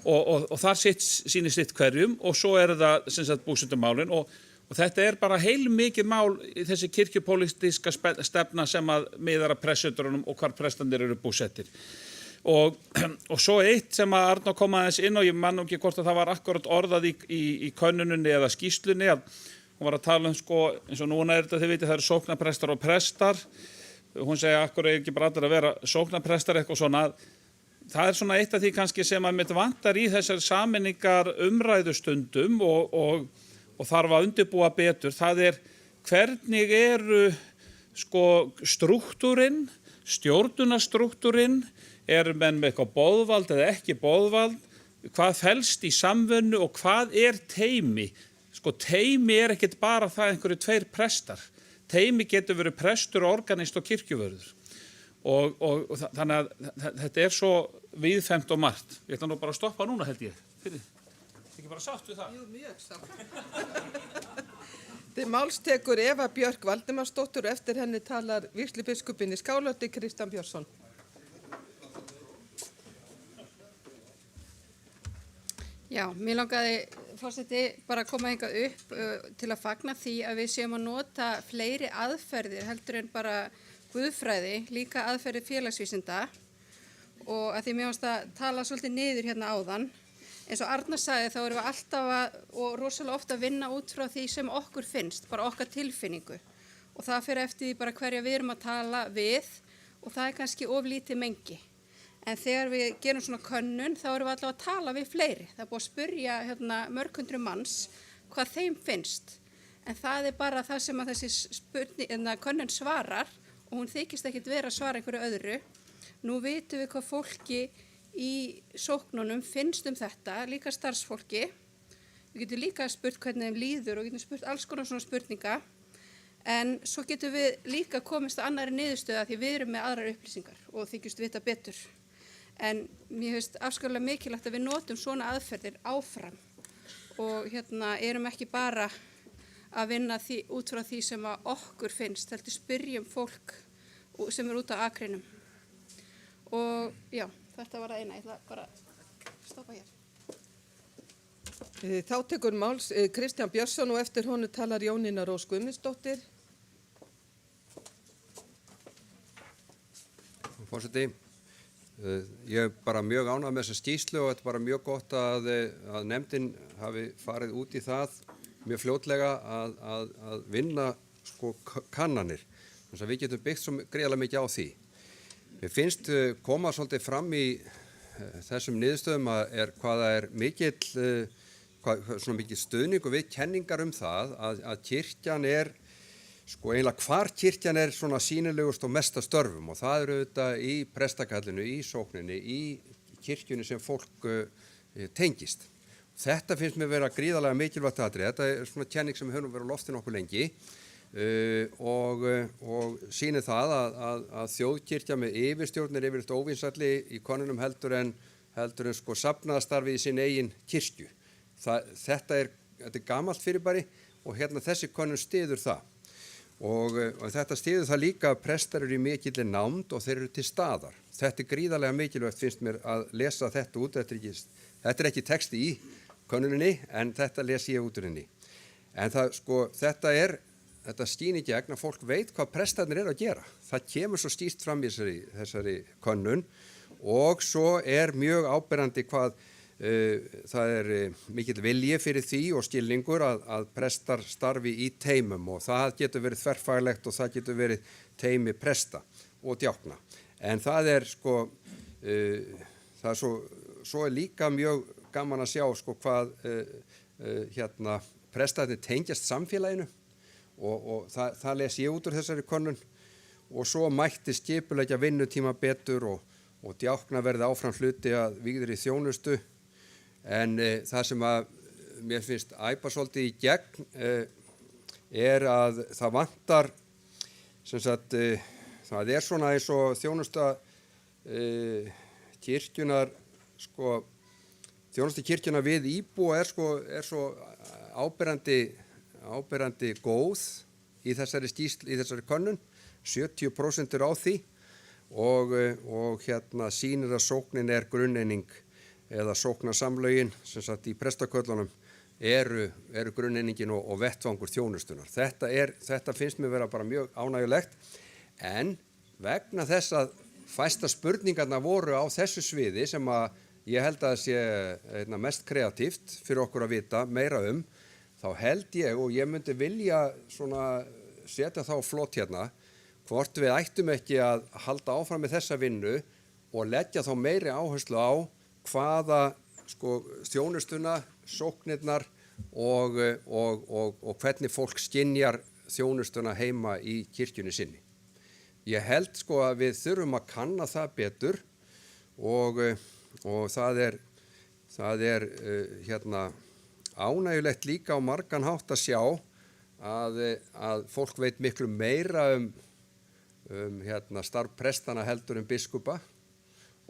og þar sýnir sitt hverjum og svo eru það sem sagt búsettumálin og þetta er bara heilmikið mál í þessi kirkjupólitíska stefna sem að miðar að pressutrunum og hvar prestandir eru búsettir. Og svo eitt sem að Arna kom aðeins inn og ég man ekki hvort að það var akkurat orðað í könnunni eða skýrslunni að hún var að tala sko eins og núna þetta þið vitið það eru sóknarprestar og prestar. Hún segi akkur er ekki bara allir að vera sóknarprestar eitthvað svona. Það er svona eitt af því kannski sem að mitt vantar í þessar sameiningar umræðustundum og þarf að undirbúa betur. Það er hvernig eru sko strúktúrinn, stjórnunarstrúktúrinn, eru menn með eitthvað boðvald eða ekki boðvald, hvað felst í samvinnu og hvað er teymi. Sko teymi er ekkert bara það einhverju 2 prestar. Teymi getur verið prestur, organist og kirkjuvörður. Og þannig að þetta er svo víðfemt og margt. Ég ætla nú bara að stoppa núna held ég. Ekki bara sátt við það? Jú, mjög sátt. Til máls tekur Eva Björk Valdimarsdóttir og eftir henni talar vígslubiskupinn í Skálholti Kristján Björnsson. Já, mér langaði, forseti, bara að koma hingað upp til að fagna því að við séum að nota fleiri aðferðir heldur en bara guðfræði, líka aðferðir félagsvísinda og að því mér fannst að tala svolítið niður hérna áðan. Eins og Arna sagði þá erum við alltaf og rosalega ofta að vinna út frá því sem okkur finnst, bara okkar tilfinningu. Og það fyrir eftir því bara hverja við erum að tala við og það er kannski of lítið mengi. En þegar við gerum svona könnun þá erum við allavega að tala við fleiri. Það er búið að spyrja mörg hundruð manns hvað þeim finnst. En það er bara það sem að þessi könnun svarar og hún þykist ekkit vera að svara einhverju öðru. Nú vitum við hvað fólki í sóknunum finnst þetta, líka starfsfólki. Við getum líka spurt hvernig þeim líður og getum spurt alls konar svona spurninga. En svo getum við líka komist að annarri niðurstöðu því við erum með aðrar upplýsingar og þykjumst vita betur. En mér finnst afskaplega mikilvægt að við notum svona aðferðir áfram og erum ekki bara að vinna út frá því sem að okkur finnst, heldur spyrjum fólk sem er út á akrinum. Og já, þetta var það eina, ég ætla bara að stoppa hér. Þá tekur máls Kristján Björnsson og eftir honu talar Jónína Rós Guðmundsdóttir. Forseti, ég er bara mjög ánægð með þessa skýrslu og þetta er bara mjög gott að nefndin hafi farið út í það mjög fljótlega að vinna sko kannanir. Þannig að við getum byggt svo greiðlega mikið á því. Mér finnst koma svolítið fram í þessum niðurstöðum hvað það er mikill stuðningur við kenningar það að kirkjan er sko eiginlega hvar kirkjan er svona sýnilegust og mest að störfum og það eru auðvitað í prestakallinu, í sókninni, í kirkjunni sem fólk tengist. Þetta finnst mér vera gríðarlega mikilvægt atriði. Þetta er svona kenning sem hefur verið á loftinu okkur lengi og sýnir það að þjóðkirkja með yfirstjórn er yfirleitt óvinsælli í konunum heldur en sko safnaðarstarfi í sin eigin kirkju. Þetta er gamalt fyrirbæri og hérna þessi konun styður það. Og þetta styður það líka að prestar eru í mikilli nánd og þeir eru til staðar. Þetta er gríðarlega mikilvægt finnst mér að lesa þetta út. Þetta er ekki texti í konuninni en þetta les ég út úr henni. En þetta skín í gegn að fólk veit hvað prestarnir eru að gera. Það kemur svo skýrt fram í þessari könnun og svo er mjög áberandi hvað það er mikill vilji fyrir því og skilningur að prestar starfi í teymum og það getur verið þverfaglegt og það getur verið teymi presta og djákna. En það er svo er líka mjög gaman að sjá hvað prestarnir tengjast samfélaginu og það les ég út úr þessari könnun og svo mætti skipuleggja vinnutíma betur og djákna verði áfram hluti að vígðri þjónustu. En það sem að mér finnst æpa svolítið í gegn er að það vantar, það er svona eins og þjónusta kirkjunar, þjónusta kirkjunar við íbúa er svo áberandi góð í þessari könnun, 70% á því og sýnir að sóknin er grunneining eða sóknarsamlögin í prestaköllunum eru grunneiningin og vettvangur þjónustunar. Þetta finnst mér vera bara mjög ánægjulegt en vegna þess að fæsta spurningarna voru á þessu sviði sem að ég held að sé mest kreatíft fyrir okkur að vita meira þá held ég og ég myndi vilja setja þá flott hérna hvort við ættum ekki að halda áfram með þessa vinnu og leggja þá meiri áherslu á hvaða þjónustuna, sóknirnar og hvernig fólk skynjar þjónustuna heima í kirkjunni sinni. Ég held að við þurfum að kanna það betur og það er ánægjulegt líka á margan hátt að sjá að fólk veit miklu meira starf prestana heldur biskupa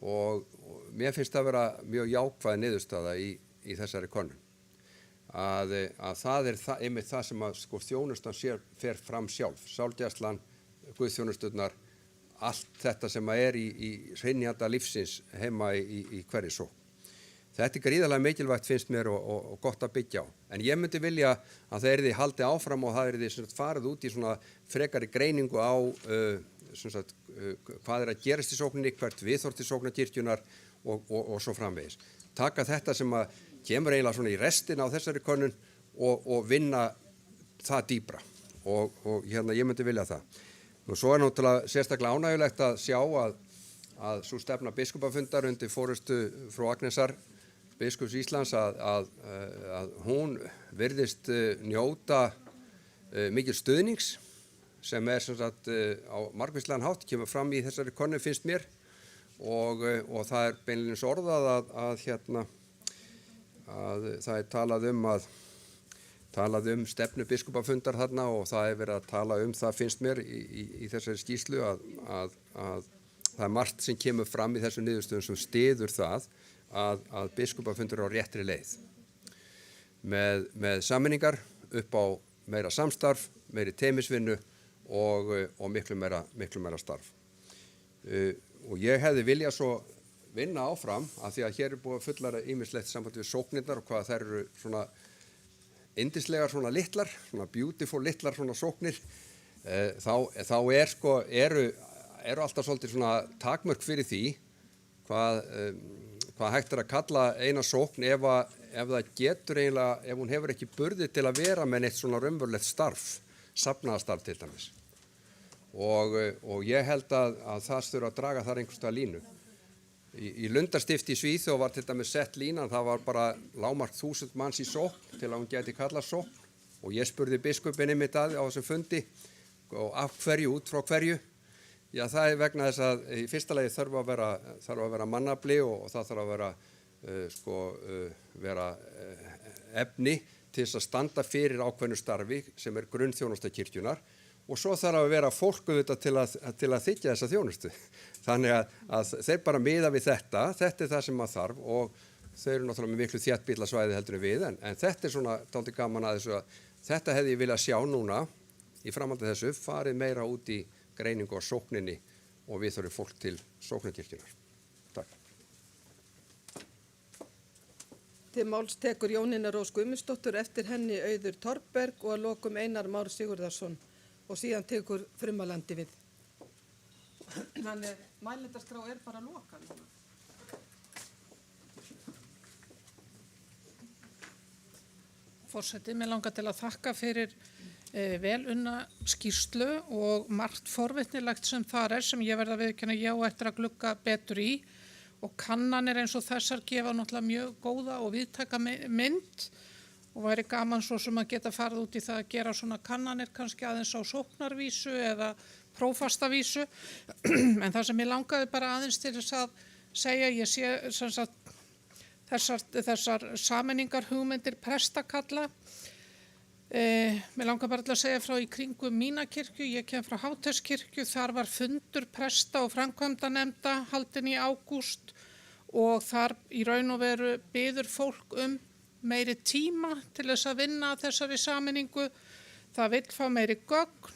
og mér finnst það vera mjög jákvæð niðurstaða í þessari könnun. Að það er einmitt það sem að þjónustan fer fram sjálf, sálgæslan, guðþjónusturnar, allt þetta sem er í hreinjanda lífsins heima í hverri sókn. Þetta er gríðarlega mikilvægt finnst mér og gott að byggja á. En ég myndi vilja að það yrði haldið áfram og það yrði farið út í svona frekari greiningu á hvað er að gerast í sókninni, hvert viðhorf til sóknarkirkjunar og svo framvegis. Taka þetta sem að kemur eiginlega svona í restina á þessari könnun og vinna það dýpra og ég myndi vilja það. Og svo er náttúrulega sérstaklega ánægjulegt að sjá að sú stefna biskupafundar undir forystu frú Agnesar biskups Íslands að hún virðist njóta mikil stuðnings sem er á margvíslegan hátt, kemur fram í þessari könnun finnst mér og það er beinlínis orðað að það er talað stefnu biskupafundar þarna og það er verið að tala það finnst mér í þessari skýrslu að það er margt sem kemur fram í þessu niðurstöðum sem styður það að biskupafundur á réttri leið með sameiningar upp á meira samstarf, meiri teymisvinnu og miklu meira starf. Og ég hefði viljað svo vinna áfram af því að hér er búið að fullara ýmislegt samband við sóknirnar og hvað þær eru svona yndislegar svona litlar, svona beautiful litlar svona sóknir, þá eru alltaf svolítið svona takmörk fyrir því hvað hægt er að kalla eina sókn ef það getur eiginlega, ef hún hefur ekki burði til að vera með neitt svona raunverulegt starf, safnaðarstarf til dæmis. Og ég held að það þurfa að draga þar einhverstað línu. Í Lundarstifti í Svíþjóð var til dæmis sett línan, það var bara lágmark 1000 manns í sókn til að hún geti kallað sókn og ég spurði biskupinn einmitt á þessum fundi og af hverju, út frá hverju. Já, það er vegna þess að í fyrsta lagi þarf að vera mannafli og það þarf að vera efni til þess að standa fyrir ákveðnu starfi sem er grunnþjónusta kirkjunar og svo þarf að vera fólk auðvitað til að þiggja þessa þjónustu. Þannig að þeir bara miða við þetta er það sem maður þarf og þau eru náttúrulega með miklu þéttbýlasvæði heldur en við en þetta er svona dálítið gaman að þessu að þetta hefði ég viljað sjá núna í framhaldi þessu farið meira út í greiningu og sókninni og við þurfum fólk til sóknarkirkjunar. Takk. Til máls tekur Jónína Rós Guðmundsdóttir, eftir henni Auður Torberg og að lokum Einar Már Sigurðarsson og síðan tekur Frumalandi við. Þannig mælendaskrá er bara lokað núna. Forseti, mér langar til að þakka fyrir vel unna skýrslu og margt forvitnilegt sem þar sem ég verð að viðurkenna ég á eftir að glugga betur í. Og kannanir eins og þessar gefa náttúrulega mjög góða og viðtæka mynd og væri gaman svo sem að geta farið út í það að gera svona kannanir kannski aðeins á sóknarvísu eða prófastavísu. En það sem ég langaði bara aðeins til þess að segja, ég sé sem sagt, þessar sameiningar hugmyndir prestakalla. Mér langar bara til að segja frá í kringum mína kirkju, ég kem frá Háteigskirkju, þar var fundur presta og framkvæmdanefnda haldinn í ágúst og þar í raun og veru biður fólk meiri tíma til þess að vinna að þessari sameiningu. Það vill fá meiri gögn,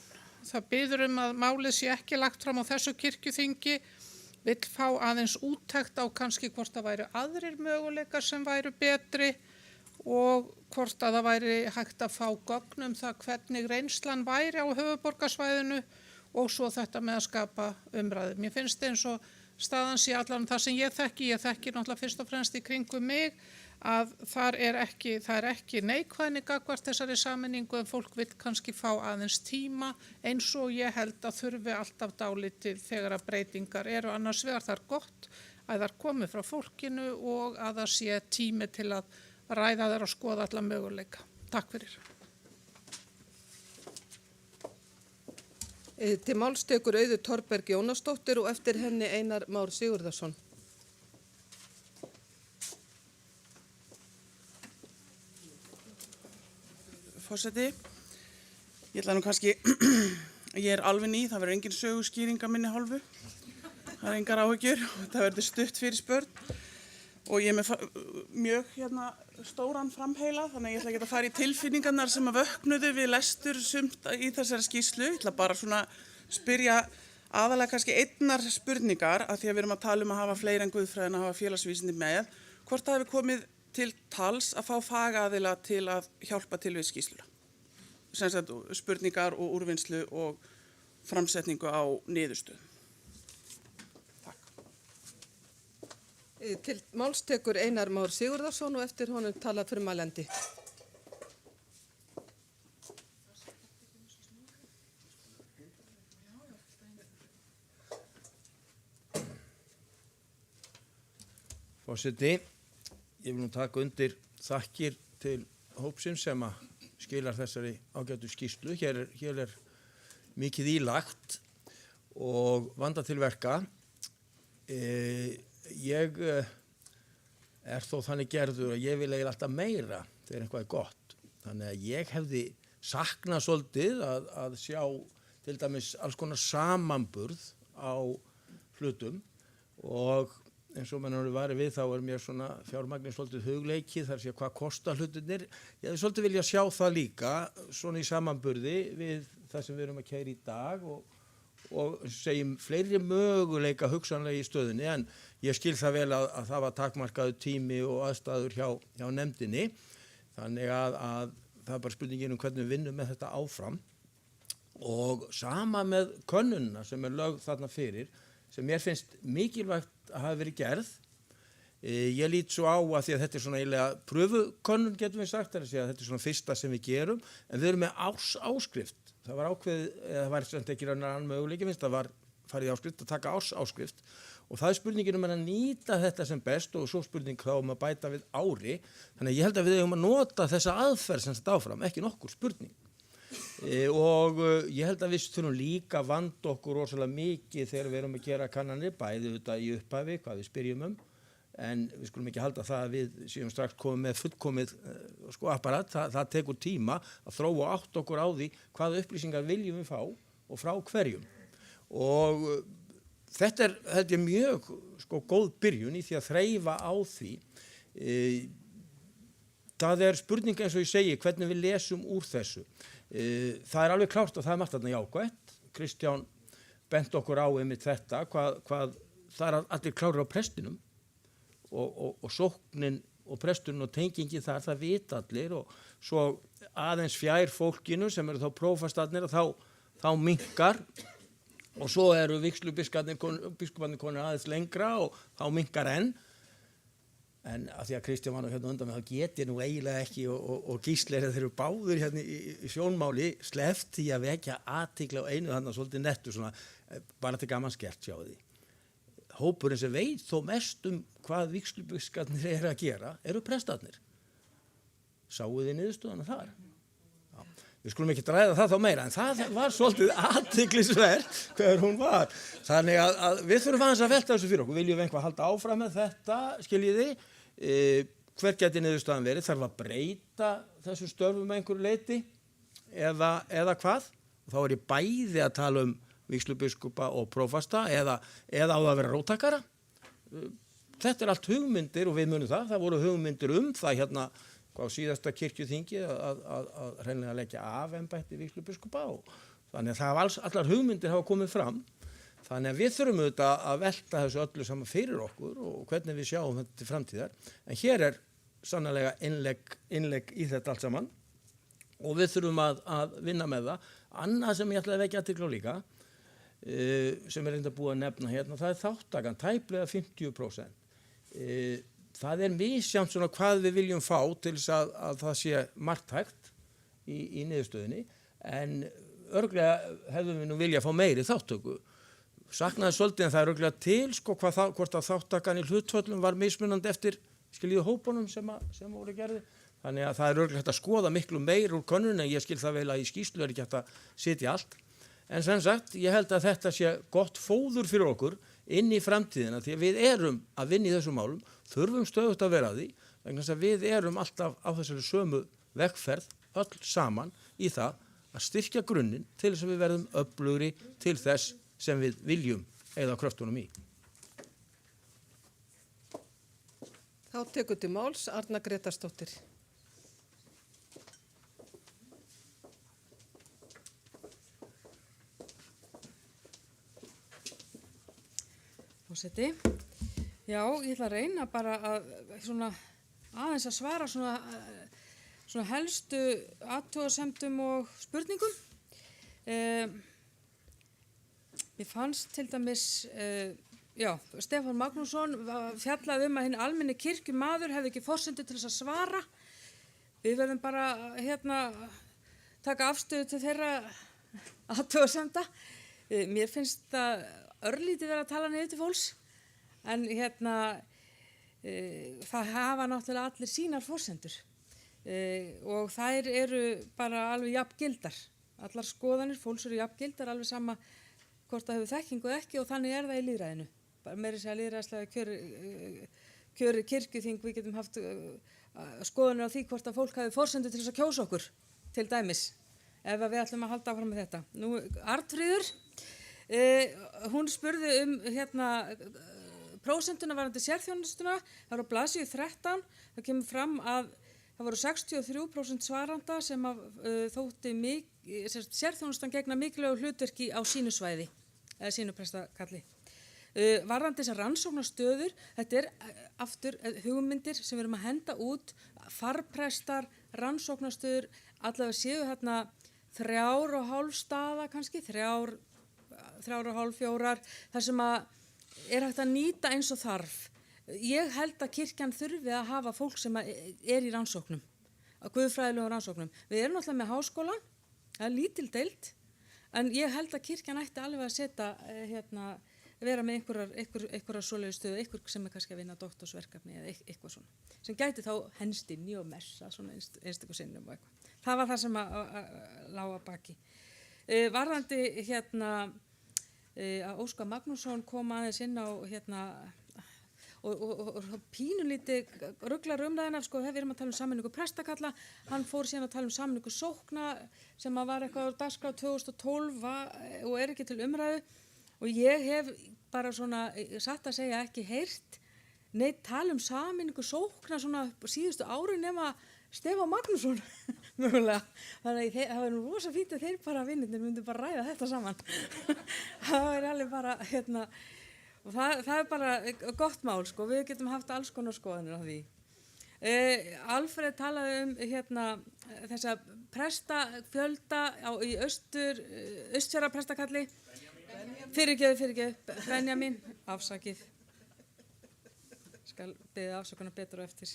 það biður að málið sé ekki lagt fram á þessu kirkjuþingi, vill fá aðeins úttekt á kannski hvort það væru aðrir möguleikar sem væru betri og hvort að það væri hægt að fá gögn það hvernig reynslan væri á höfuðborgarsvæðinu og svo þetta með að skapa umræðu. Mér finnst eins og staðan sé allan það sem ég þekki náttúrulega fyrst og fremst í kringum mig að það er ekki neikvæðni gagnvart þessari sameiningu en fólk vill kannski fá aðeins tíma eins og ég held að þurfi alltaf dálítið þegar að breytingar eru annars vegar það gott að það komi frá fólkinu og að það sé tími til að ræða þær og skoða alla möguleika. Takk fyrir. Til máls tekur Auður Torberg Jónasdóttir og eftir henni Einar Már Sigurðarsson. Forseti, ég ætla nú kannski, ég er alveg ný, það verður engin söguskýring af minni hálfu. Það er engar áhyggjur, það verður stutt fyrir spörn. Og ég er með mjög stóran framheila, þannig að ég ætla ekki að fara í tilfinningarnar sem að vöknuðu við lestur sumt í þessari skýrslu. Ég ætla bara svona spyrja aðalega kannski einnar spurningar, af því að við erum að tala að hafa fleiri en guðfræðin að hafa félagsvísindi með. Hvort það hefur komið til tals að fá fagaðila til að hjálpa til við skýrsluna? Sem sagt spurningar og úrvinnslu og framsetningu á niðurstöðum. Til máls tekur Einar Már Sigurðarsson og eftir honum tala Frumalandi. Forseti, ég vil nú taka undir þakkir til hópsins sem að skilar þessari ágætu skýrslu. Hér er mikið ílagt og vanda til verka. Ég er þó þannig gerður að ég vil eiginlega alltaf meira þegar eitthvað er gott. Þannig að ég hefði saknað svolítið að sjá til dæmis alls konar samanburð á hlutum og eins og mann var við þá er mér svona fjármagnir svolítið hugleikið þar sé hvað kosta hlutinir. Ég hefði svolítið vilja sjá það líka svona í samanburði við það sem við erum að keyra í dag og segjum fleiri möguleika hugsanlega í stöðunni en ég skil það vel að það var takmarkaður tími og aðstæður hjá nefndinni þannig að það er bara spurningin hvernig við vinnum með þetta áfram og sama með könnunina sem er lögð þarna fyrir sem mér finnst mikilvægt að hafa verið gerð. Ég lít svo á að því að þetta er svona eiginlega pröfukönnun getum við sagt, þannig að þetta er svona fyrsta sem við gerum en við erum með áskrift. Það var ákveðið, það var sem ekki annan möguleiki, finnst það var farið í áskrift að taka áskrift og það er spurningin að nýta þetta sem best og svo spurning þá að bæta við ári. Þannig að ég held að við eigum að nota þessa aðferð sem þetta áfram, ekki nokkur spurning. Og ég held að við þurfum líka að vanda okkur rosalega mikið þegar við erum að gera kannanir, bæði þetta í upphafi, hvað við spyrjum en við skulum ekki halda það að við séum strax komið með fullkomið apparat, það tekur tíma að þróa og átta okkur á því hvaða upplýsingar viljum við fá og frá hverjum. Og þetta er held ég mjög góð byrjun í því að þreifa á því. Það er spurning eins og ég segi hvernig við lesum úr þessu. Það er alveg klárt að það er margt þarna jákvætt. Kristján bent okkur á einmitt þetta, hvað það er allir klárir á prestinum og sóknin og presturinn og tengingi þar, það vita allir og svo aðeins fjær fólkinu sem eru þá prófastarnir og þá minnkar og svo eru vígslubiskuparnir konur aðeins lengra og þá minnkar enn. En að því að Kristján var nú hérna undan með þá geti nú eiginlega ekki og Gísli þeir eru báður hérna í sjónmáli sleppt því að vekja athygli á einu þarna svolítið nettu svona bara til gaman skert sjá því. Hópurinn sem veit þó mest hvað vígslubiskarnir eru að gera eru prestarnir. Sáu þið niðurstöðuna þar? Já. Við skulum ekki ræða það þá meira en það var svolítið athyglisvert hver hún var. Þannig að við þurfum aðeins að velta þessu fyrir okkur. Viljum við einhvað halda áfram með þetta, skiljiði? Hver geti niðurstaðan verið? Þarf að breyta þessum störfum með einhverju leyti eða hvað? Og þá er ég bæði að tala vígslubiskupa og prófasta eða á það að vera róttakara. Þetta er allt hugmyndir og við munum það. Það voru hugmyndir það hérna á síðasta kirkjuþingi að hreinlega leggja af embætti vígslubiskupa og þannig að það allar hugmyndir hafa komið fram. Þannig að við þurfum auðvitað að velta þessu öllu saman fyrir okkur og hvernig við sjáum þetta til framtíðar. En hér er sannarlega innlegg í þetta allt saman og við þurfum að vinna með það. Annað sem ég ætlaði að vekja athygli á líka, sem er reynda búið að nefna hérna, það er þáttakan, tæplega 50%. Það er misjafnt svona hvað við viljum fá til þess að það sé marktækt í niðurstöðinni, en örglega hefðum við nú vilja að fá meiri þáttöku. Saknaði svolítið en það er örglega til hvort að þáttakan í hlutföllum var mismunandi eftir hópunum sem voru gerði. Þannig að það er örglega hægt að skoða miklu meir úr könnun en ég skil það vel að í skýrslu er ekki hægt að sitja allt. En sem sagt, ég held að þetta sé gott fóður fyrir okkur inn í framtíðina því að við erum að vinna í þessum málum, þurfum stöðugt að vera að því, vegna þess að við erum alltaf á þessari sömu vegferð öll saman í það að styrkja grunninn til þess að við verðum öflugri til þess sem við viljum eyða kröftunum í. Þá tekur til máls Arna Grétarsdóttir. Forseti. Já, ég ætla að reyna bara aðeins að svara svona helstu athugasemdum og spurningum. Mér fannst til dæmis, Stefán Magnússon fjallaði að hinn almenni kirkjumaður hefði ekki forsendu til þess að svara. Við verðum bara taka afstöðu til þeirra athugasemda. Mér finnst það örlítið vera að tala niður til fólks, en það hafa náttúrulega allir sínar forsendur og þær eru bara alveg jafngildar. Allar skoðanir fólks eru jafngildar, alveg sama hvort það hefur þekkingu eða ekki og þannig er það í lýðræðinu. Bara meira segja lýðræðislega kjöri kirkjuþing, við getum haft skoðanir á því hvort að fólk hafi forsendur til þess að kjósa okkur, til dæmis, ef við ætlum að halda áfram með þetta. Nú, Arnfríður, hún spurði prósentuna varðandi sérþjónustuna, það var á blaðsíðu 13, það kemur fram að það voru 63% svaranda sem þótti sérþjónustan gegna mikilvægu hlutverki á sínu svæði, eða sínu prestakalli. Varðandi þessar rannsóknarstöður, þetta er aftur hugmyndir sem við erum að henda út, farprestar, rannsóknarstöður, allavega séu 3,5 staða kannski, 3,5, 4, þar sem er hægt að nýta eins og þarf. Ég held að kirkjan þurfi að hafa fólk sem er í rannsóknum, að guðfræðilegum rannsóknum. Við erum náttúrulega með háskóla, það er lítil deild, en ég held að kirkjan ætti alveg að setja, vera með einhverja svoleiðu stöðu, einhver sem er kannski að vinna doktorsverkefni eða eitthvað svona, sem gæti þá henst inn í og messa svona einstöku sinnum og eitthvað. Það var það sem lá að baki. Varðandi að Óskar Magnússon kom aðeins inn á og pínulítið rugglar umræðina, sko, við erum að tala um sameiningu prestakalla, hann fór síðan að tala um sameiningu sókna sem að var eitthvað á dagskrá 2012 og er ekki til umræðu og ég hef bara svona satt að segja ekki heyrt neitt tala um sameiningu sókna svona síðustu ári nema Stefán Magnússon mögulega, þannig að það verður rosa fínt að þeir bara vinnirnir myndu bara ræða þetta saman það er alveg bara og það er bara gott mál, sko, við getum haft alls konar skoðanir á því. Alfred talaði um þessa prestafjölda í Austfjarða prestakalli. Fyrirgefðu, Benjamin, afsakið. Skal beðið afsakuna betur og eftir.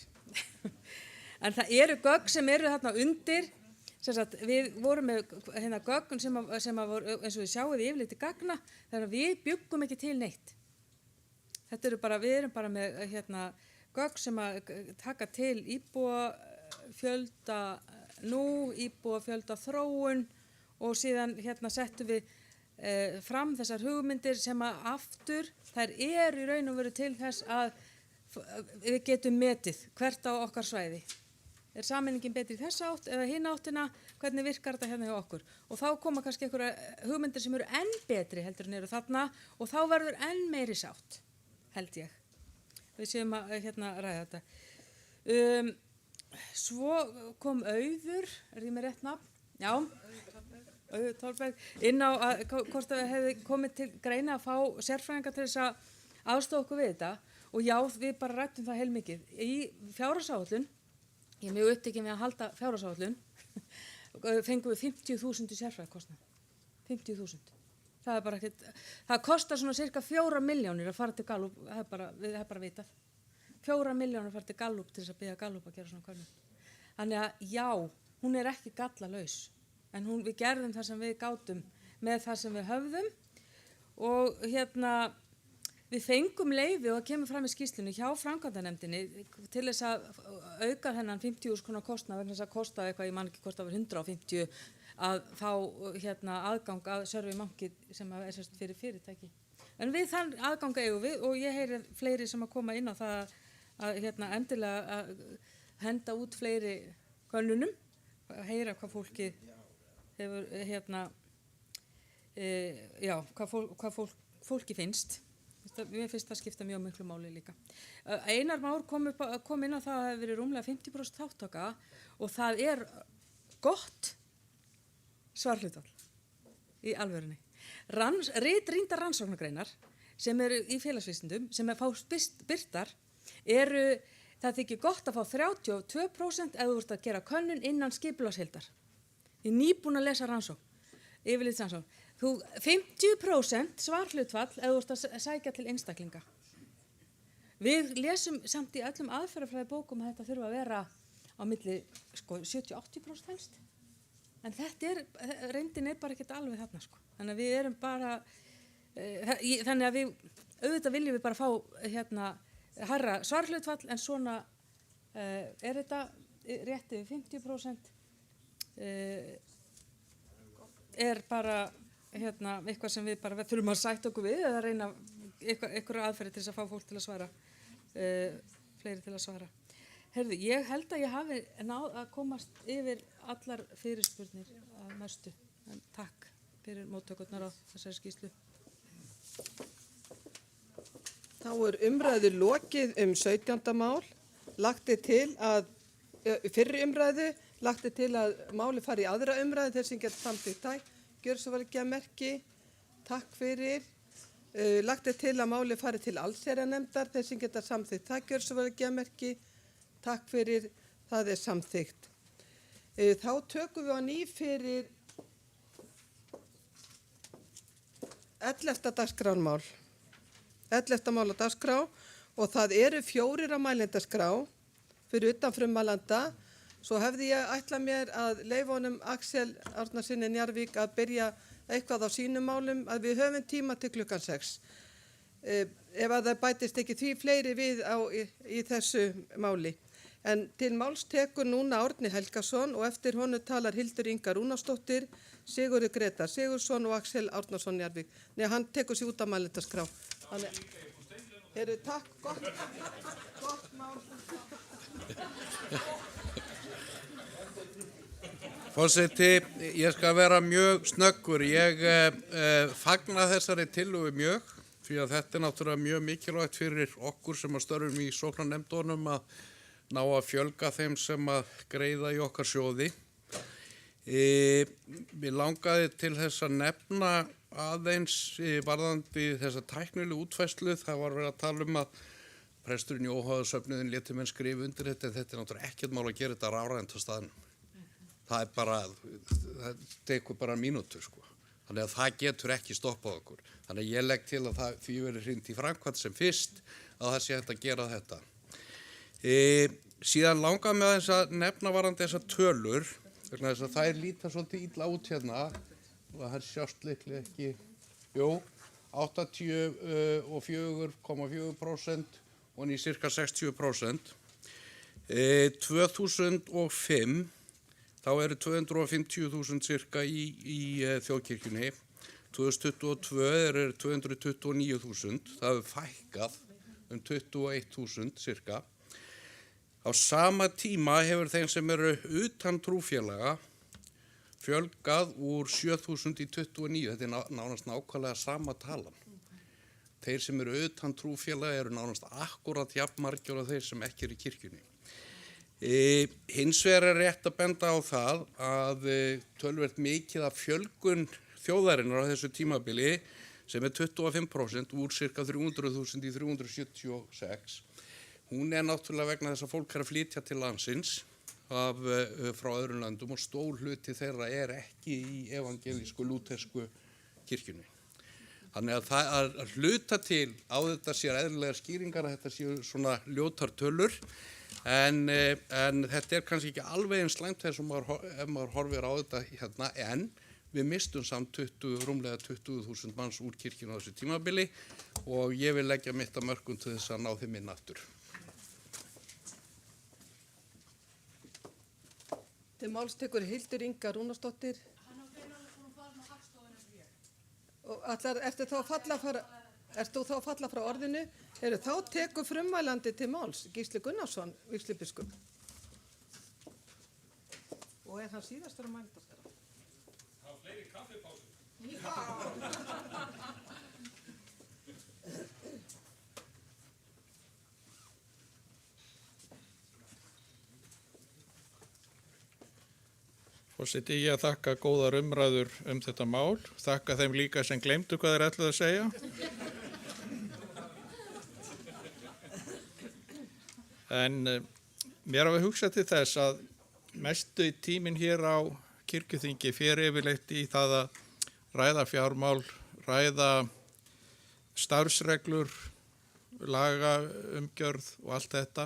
En það eru gögn sem eru þarna undir, sem sagt, við vorum með gögn sem að voru, eins og við sjáum í yfirleiti gagna, þannig að við byggum ekki til neitt. Þetta eru bara, við erum bara með gögn sem að taka til íbúafjölda nú, íbúafjölda þróun og síðan settum við fram þessar hugmyndir sem að aftur, þær eru í raun og veru til þess að við getum metið hvert á okkar svæði. Er sameiningin betri í þessa átt eða hinn áttina, hvernig virkar þetta hérna hjá okkur? Og þá koma kannski einhverja hugmyndir sem eru enn betri heldur en eru þarna og þá verður enn meiri sátt, held ég. Við séum að ræða þetta. Svo kom Auður, er ég með rétt nafn? Já, Auður Þorberg, inn á hvort að við hefði komið til greina að fá sérfræðinga til þess að aðstofa okkur við þetta og já, við bara rættum það heilmikið. Í fjárhagsáætlun, ég er mjög upptekinn við að halda fjárhagsáætlun, fengum við 50.000 í sérfræðikostnað. 50.000. Það er bara ekkert, það kostar svona cirka 4 milljónir að fara til Gallup, við hefum bara vitað. 4 milljónir að fara til Gallup til þess að biðja Gallup að gera svona könnun. Þannig að já, hún er ekki gallalaus, en við gerðum það sem við gátum með það sem við höfðum og við fengum leyfi og það kemur fram í skýrslunni hjá framkvæmdanefndinni til þess að auka þennan 50.000 króna kostnað vegna þess að kostaði eitthvað, ég man ekki hvort það var 150 að fá aðgang að SurveyMonkey sem er sérst fyrir fyrirtæki. En við þann aðgang eigum við og ég heyri fleiri sem að koma inn á það að endilega að henda út fleiri könnunum, að heyra hvað fólki hefur hvað fólki finnst. Mér finnst það skipta mjög miklu máli líka. Einar Már kom inn á það að það hefur verið rúmlega 50% þáttaka og það er gott svarhlutfall í alvörunni. Ritrýndar rannsóknargreinar sem eru í félagsvísindum, sem fá birtar, það þykir gott að fá 32% ef þú ert að gera könnun innan skipulagsheildar. Ég er nýbúin að lesa rannsókn, yfirlitsrannsókn. 50% svarhlutfall ef þú ert að sækja til einstaklinga. Við lesum samt í öllum aðferðafræði bókum að þetta þurfa að vera á milli 70-80% helst. En reyndin er bara ekkert alveg þarna. Þannig að við erum bara, þannig að auðvitað viljum við bara fá hærra svarhlutfall en svona er þetta rétt yfir 50%. Er bara eitthvað sem við bara þurfum að sætta okkur við eða reyna einhverju aðferði til þess að fá fólk til að svara, fleiri til að svara. Herðu, ég held að ég hafi náð að komast yfir allar fyrirspurnir að mestu. En takk fyrir móttökurnar á þessari skýrslu. Þá er umræðu lokið 17. mál. Lagt er til að, fyrri umræðu, lagt er til að máli fari í aðra umræðu þeir sem geta samþykkt gjörsamlega. Takk fyrir. Lagt er til að máli fari til allsherjarnefndar þeir sem geta samþykkt gjörsamlega. Takk fyrir, það er samþykkt. Þá tökum við á ný fyrir 11. dagskrármál. 11. mál á dagskrá og það eru 4 á mælendaskrá fyrir utan frummælanda. Svo hefði ég ætlað mér að leyfa honum Axel Árnasyni Njarðvík að byrja eitthvað á sínum málum að við höfum tíma til klukkan 6. Ef að það bætist ekki því fleiri við í þessu máli. En til máls tekur núna Árni Helgason og eftir honu talar Hildur Inga Rúnarsdóttir, Sigurður Grétar Sigurðsson og Axel Árnason Njarðvík. Nei, hann tekur sig út af mælendaskrá. Heyrðu, takk, gott mál. Forseti, ég skal vera mjög snöggur. Ég fagna þessari tillögu mjög, því að þetta er náttúrulega mjög mikilvægt fyrir okkur sem að störfum í sóknarnefndunum að ná að fjölga þeim sem að greiða í okkar sjóði. Mér langaði til þess að nefna aðeins varðandi þessa tæknilegu útfærslu. Það var verið að tala um að presturinn í óháðasöfnuðin léti menn skrifa undir þetta, en þetta er náttúrulega ekkert mál að gera þetta rafrænt á staðnum. Það er bara, það tekur bara mínútur sko. Þannig að það getur ekki stoppað okkur. Þannig að ég legg til að það því verið hringt í framkvæmd sem fyrst að það sé hægt að gera þetta. Síðan langar mig aðeins að nefna varðandi þessar tölur, vegna þess að þær líta svolítið illa út hérna og það sjást líklega ekki, 84,4% og í cirka 60%. 2005 þá eru 250.000 cirka í þjóðkirkjunni, 2022 eru 229.000, það hefur fækkað 21.000 cirka. Á sama tíma hefur þeim sem eru utan trúfélaga fjölgað úr 7.000 í 29, þetta er nánast nákvæmlega sama talan. Þeir sem eru utan trúfélaga eru nánast akkurat jafnmargir af þeir sem ekki eru í kirkjunni. Hins vegar er rétt að benda á það að töluvert mikið af fjölgun þjóðarinnar á þessu tímabili sem er 25% úr cirka 300.000 í 376. Hún er náttúrulega vegna þess að fólk er að flytja til landsins frá öðrum landum og stór hluti þeirra er ekki í evangelísku lútersku kirkjunni. Þannig að það að hluta til á þetta sér eðlilegar skýringar að þetta séu svona ljótar tölur en þetta er kannski ekki alveg eins slæmt ef maður horfir á þetta hérna, en við mistum samt rúmlega 20.000 manns úr kirkjunni á þessu tímabili og ég vil leggja mitt að mörkum til þess að ná þeim inn aftur. Til máls tekur Hildur Inga Rúnarsdóttir. Og ert þú þá að falla frá orðinu? Þá tekur frummælandi til máls, Gísli Gunnarsson, vígslubiskup. Og er hann síðastur að mælda? Það var fleiri kaffipásur. Forseti, ég þakka góðar umræður þetta mál. Þakka þeim líka sem gleymdu hvað þeir ætluðu að segja. En mér hafa hugsað til þess að mestu tíminn hér á kirkjuþingi fer yfirleitt í það að ræða fjármál, ræða starfsreglur, lagaumgjörð og allt þetta.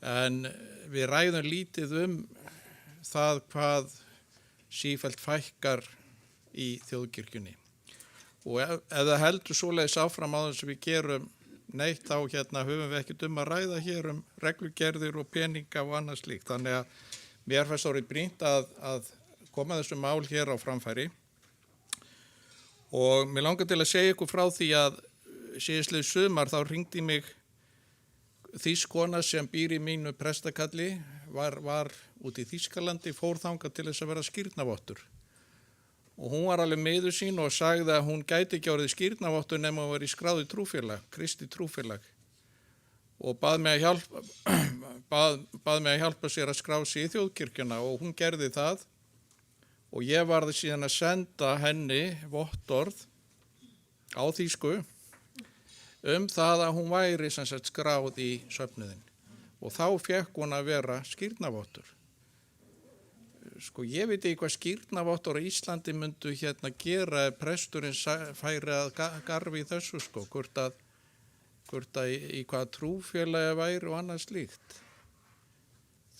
En við ræðum lítið það hvað sífellt fækkar í þjóðkirkjunni. Og ef það heldur svoleiðis áfram á þess að við gerum neitt þá höfum við ekkert að ræða hér reglugerðir og peninga og annað slíkt. Þannig að mér fannst orðið brýnt að koma þessu mál hér á framfæri. Og mér langar til að segja ykkur frá því að síðastliðið sumar þá hringdi mig þýsk kona sem býr í mínu prestakalli, var út í Þýskalandi, fór þangað til þess að vera skírnavottur. Og hún var alveg miður sín og sagði að hún gæti ekki orðið skírnavottur nema að vera í skráðu trúfélag, kristi trúfélag. Og bað mig að hjálpa sér að skrá sig í þjóðkirkjuna og hún gerði það. Og ég varði síðan að senda henni vottorð á þýsku það að hún væri skráð í söfnuðinn. Og þá fékk hún að vera skírnavottur. Sko, ég veit ekki hvað skírnavottur á Íslandi myndu gera ef presturinn færi að garfi í þessu, sko, hvort að í hvaða trúfélagi væri og annað slíkt.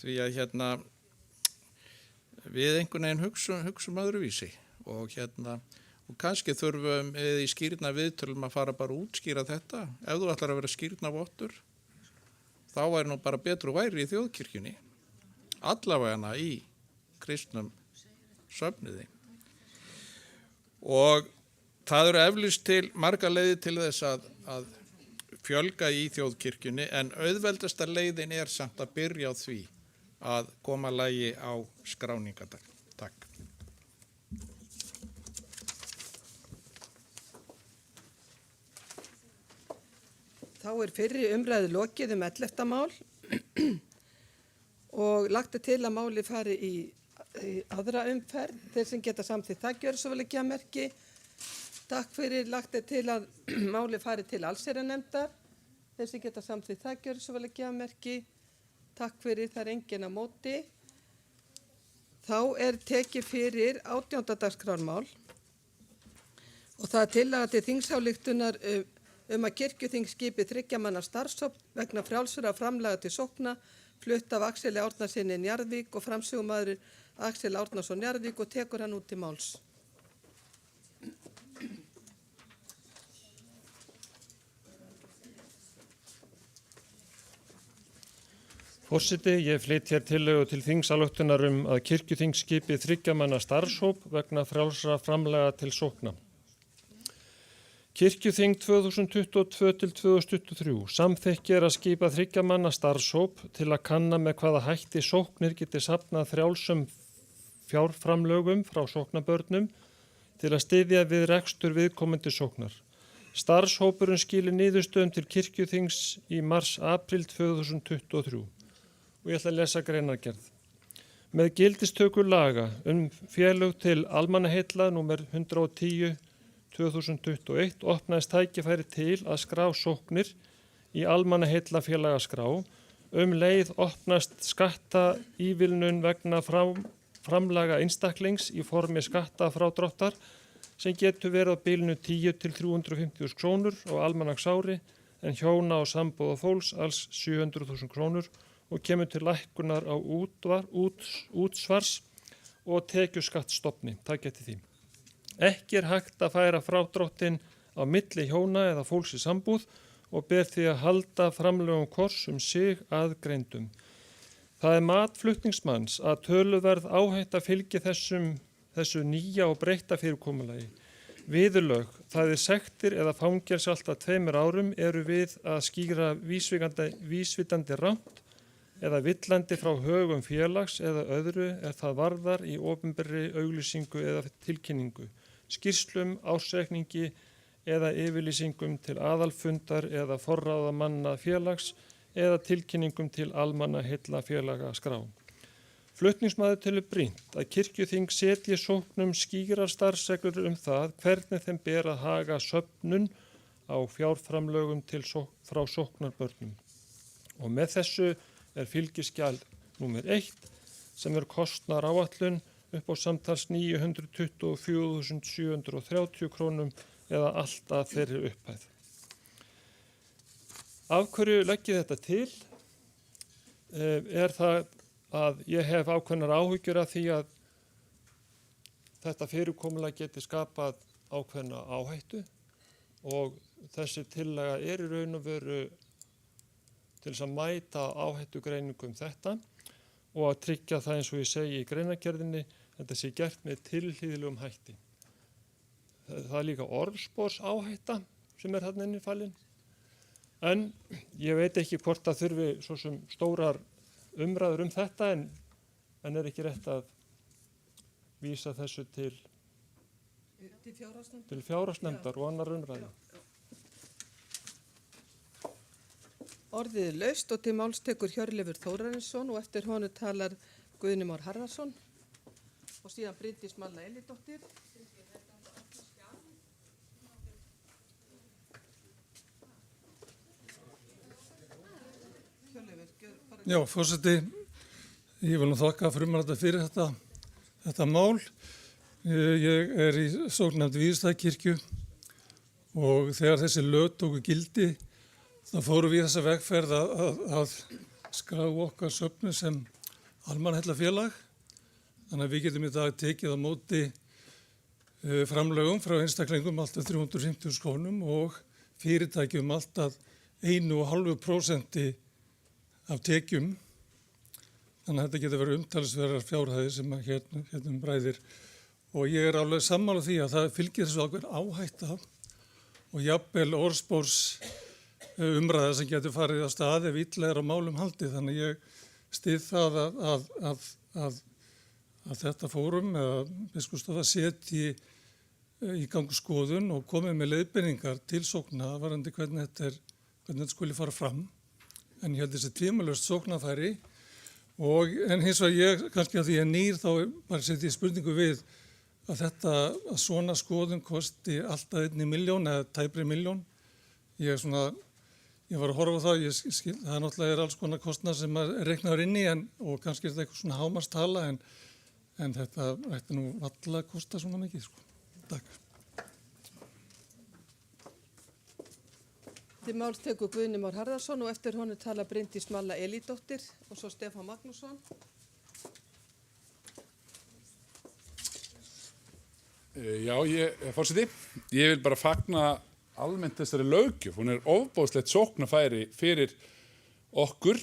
Því að við einhvern veginn hugsum öðruvísi og kannski þurfum við í skírna viðtölum að fara bara að útskýra þetta. Ef þú ætlar að vera skírnavottur, þá væri nú bara betur og væri í þjóðkirkjunni, allavegana í kristnum söfnuði. Og það eru eflaust til margar leiðir til þess að fjölga í þjóðkirkjunni en auðveldasta leiðin er samt að byrja á því að koma lagi á skráningadag. Takk. Þá fyrri umræðu lokið 11. mál og lagt til að máli fari í aðra umferð. Þeir sem geta samþykkt það gjöra svo vel ekki að merki. Takk fyrir. Lagt til að máli fari til allsherjarnefndar. Þeir sem geta samþykkt það gjöra svo vel ekki að merki. Takk fyrir. Það enginn á móti. Þá tekið fyrir 18. dagskrármál og það tillaga til þingsályktun að kirkjuþing skipi 3 manna starfshóp vegna frjálsra framlaga til sókna flutt af Axeli Árnasyni Njarðvík og framsögumaður Axel Árnason Njarðvík og tekur hann út til máls. Forseti, ég flyt hér tillögu til þingsályktunar að kirkjuþing skipi 3 manna starfshóp vegna frjálsra framlaga til sókna. Kirkjuþing 2022-2023 samþykkir að skipa 3 manna starfshóp til að kanna með hvaða hætti sóknir geti safnað frjálsum fjárframlögum frá sóknabörnum til að styðja við rekstur viðkomandi sóknar. Starfshópurinn skili niðurstöðum til kirkjuþings í mars-apríl 2023 og ég ætla að lesa greinargerð. Með gildistöku laga félög til almannaheilla nr. 110/2021 opnaðist tækifæri til að skrá sóknir í almannaheillafélagaskrá. Leið opnast skattaívilnun vegna framlaga einstaklings í formi skattafrádráttar sem getur verið á bilinu 10 til 350.000 krónur á almanaksári en hjóna og sambúða fólks alls 700.000 krónur og kemur til lækkunar á útsvars og tekjuskattstofni. Takk eftir því. Ekki hægt að færa frádráttinn á milli hjóna eða fólks í sambúð og ber því að halda framlögum hvors sig aðgreindum. Það mat flutningsmanns að töluverð áhætta fylgi þessu nýja og breytta fyrirkomulagi. Viðurlög, það sektir eða fangelsi allt að 2 árum eru við að skýra vísvitandi rangt eða villandi frá högum félags eða öðru það varðar í opinberri auglýsingu eða tilkynningu, skýrslum, ársreikningi eða yfirlýsingum til aðalfundar eða forráðamanna félags eða tilkynningum til almannaheillafélagaskrá. Flutningsmaður telur brýnt að kirkjuþing setji sóknum skýrar starfsreglur það hvernig þeim ber að haga söfnun á fjárframlögum frá sóknarbörnum. Og með þessu fylgiskjal nr. 1 sem kostnaðaráætlun upp á samtals 924.730 krónum eða allt að þeirri upphæð. Af hverju legg ég þetta til? Það að ég hef ákveðnar áhyggjur af því að þetta fyrirkomulag geti skapað ákveðna áhættu og þessi tillaga í raun og veru til þess að mæta áhættugreiningum þetta og að tryggja það eins og ég segi í greinargerðinni þetta sé gert með tilhlýðilegum hætti. Það líka orðsporsáhætta sem þarna inni falin. En ég veit ekki hvort það þurfi svo sem stórar umræður þetta en ekki rétt að vísa þessu til fjárhagsnefndar og annar umræðu. Orðið laust og til máls tekur Hjörleifur Þórarinsson og eftir honu talar Guðni Már Harðarson og síðan Bryndís Malla Elídóttir. Já, forseti, ég vil nú þakka frumvarpsnefnd fyrir þetta mál. Ég í sóknarnefnd Víðisstaðakirkju og þegar þessi lög tóku gildi þá fórum við þessa vegferð að skrá okkar söfnu sem almannaheillafélag. Þannig að við getum í dag tekið á móti framlögum frá einstaklingum allt að 350.000 krónum og fyrirtækjum allt að 1,5% af tekjum. Þannig að þetta getur verið umtalsverðar fjárhæðir sem hérna ræðir. Og ég alveg sammála því að það fylgir þessu ákveðin áhætta og jafnvel orðspors umræða sem getur farið á stað ef illa á málum haldið. Þannig ég styð það að þetta fórum eða biskupsstofa setji í gang skoðun og komið með leiðbeiningar til sókna varðandi hvernig þetta skuli fara fram. En ég held þessi tvímælust sóknarfæri en hins vegar ég, kannski að því ég nýr þá bara setja í spurningu við að svona skoðun kosti alltaf 1 milljón eða tæpri milljón. Ég var að horfa á það, það náttúrulega alls konar kostnað sem er reiknaður inn í og kannski þetta eitthvað svona hámarstala en þetta ætti nú varla að kosta svona mikið, sko. Takk. Til máls tekur Guðni Már Harðarson og eftir honum tala Bryndís Malla Elídóttir og svo Stefán Magnússon. Já, forseti, ég vil bara fagna almennt þessari löggjöf. Hún er ofboðslegt sóknarfæri fyrir okkur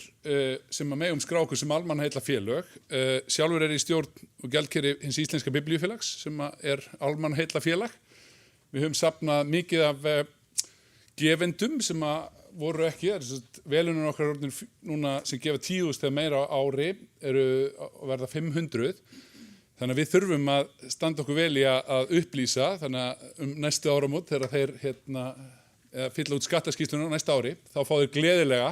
sem að megum skrá okkur sem almannaheillafélög. Sjálfur í stjórn og gjaldkeri hins íslenska biblíufélags sem er almannaheillafélag. Við höfum safnað mikið af gefendum sem að voru ekki, velunin okkar núna sem gefa 10.000 eða meira á ári eru að verða 500. Þannig að við þurfum að standa okkur vel í að upplýsa þannig að næstu áramót þegar þeir fylla út skattaskýrsluna á næsta ári þá fá þeir gleðilega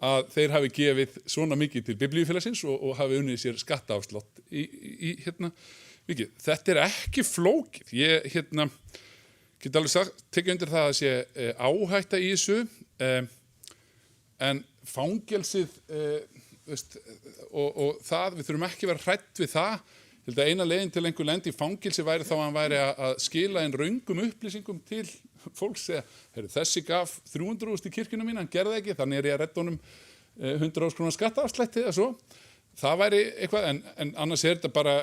að þeir hafi gefið svona mikið til biblíufélagsins og hafi unnið sér skattaafslátt í vikið. Þetta er ekki flókið. Ég get alveg tekið undir það að sé áhætta í þessu en fangelsið og það, við þurfum ekki að vera hrædd við það. Ég held að eina leiðin til einhver lendi í fangelsi væri þá að hann væri að skila inn röngum upplýsingum til fólks eða þessi gaf 300.000 í kirkjuna mín, hann gerði það ekki, þannig ég að redda honum 100.000 krónar skattaafslætti eða svo. Það væri eitthvað, en annars þetta bara,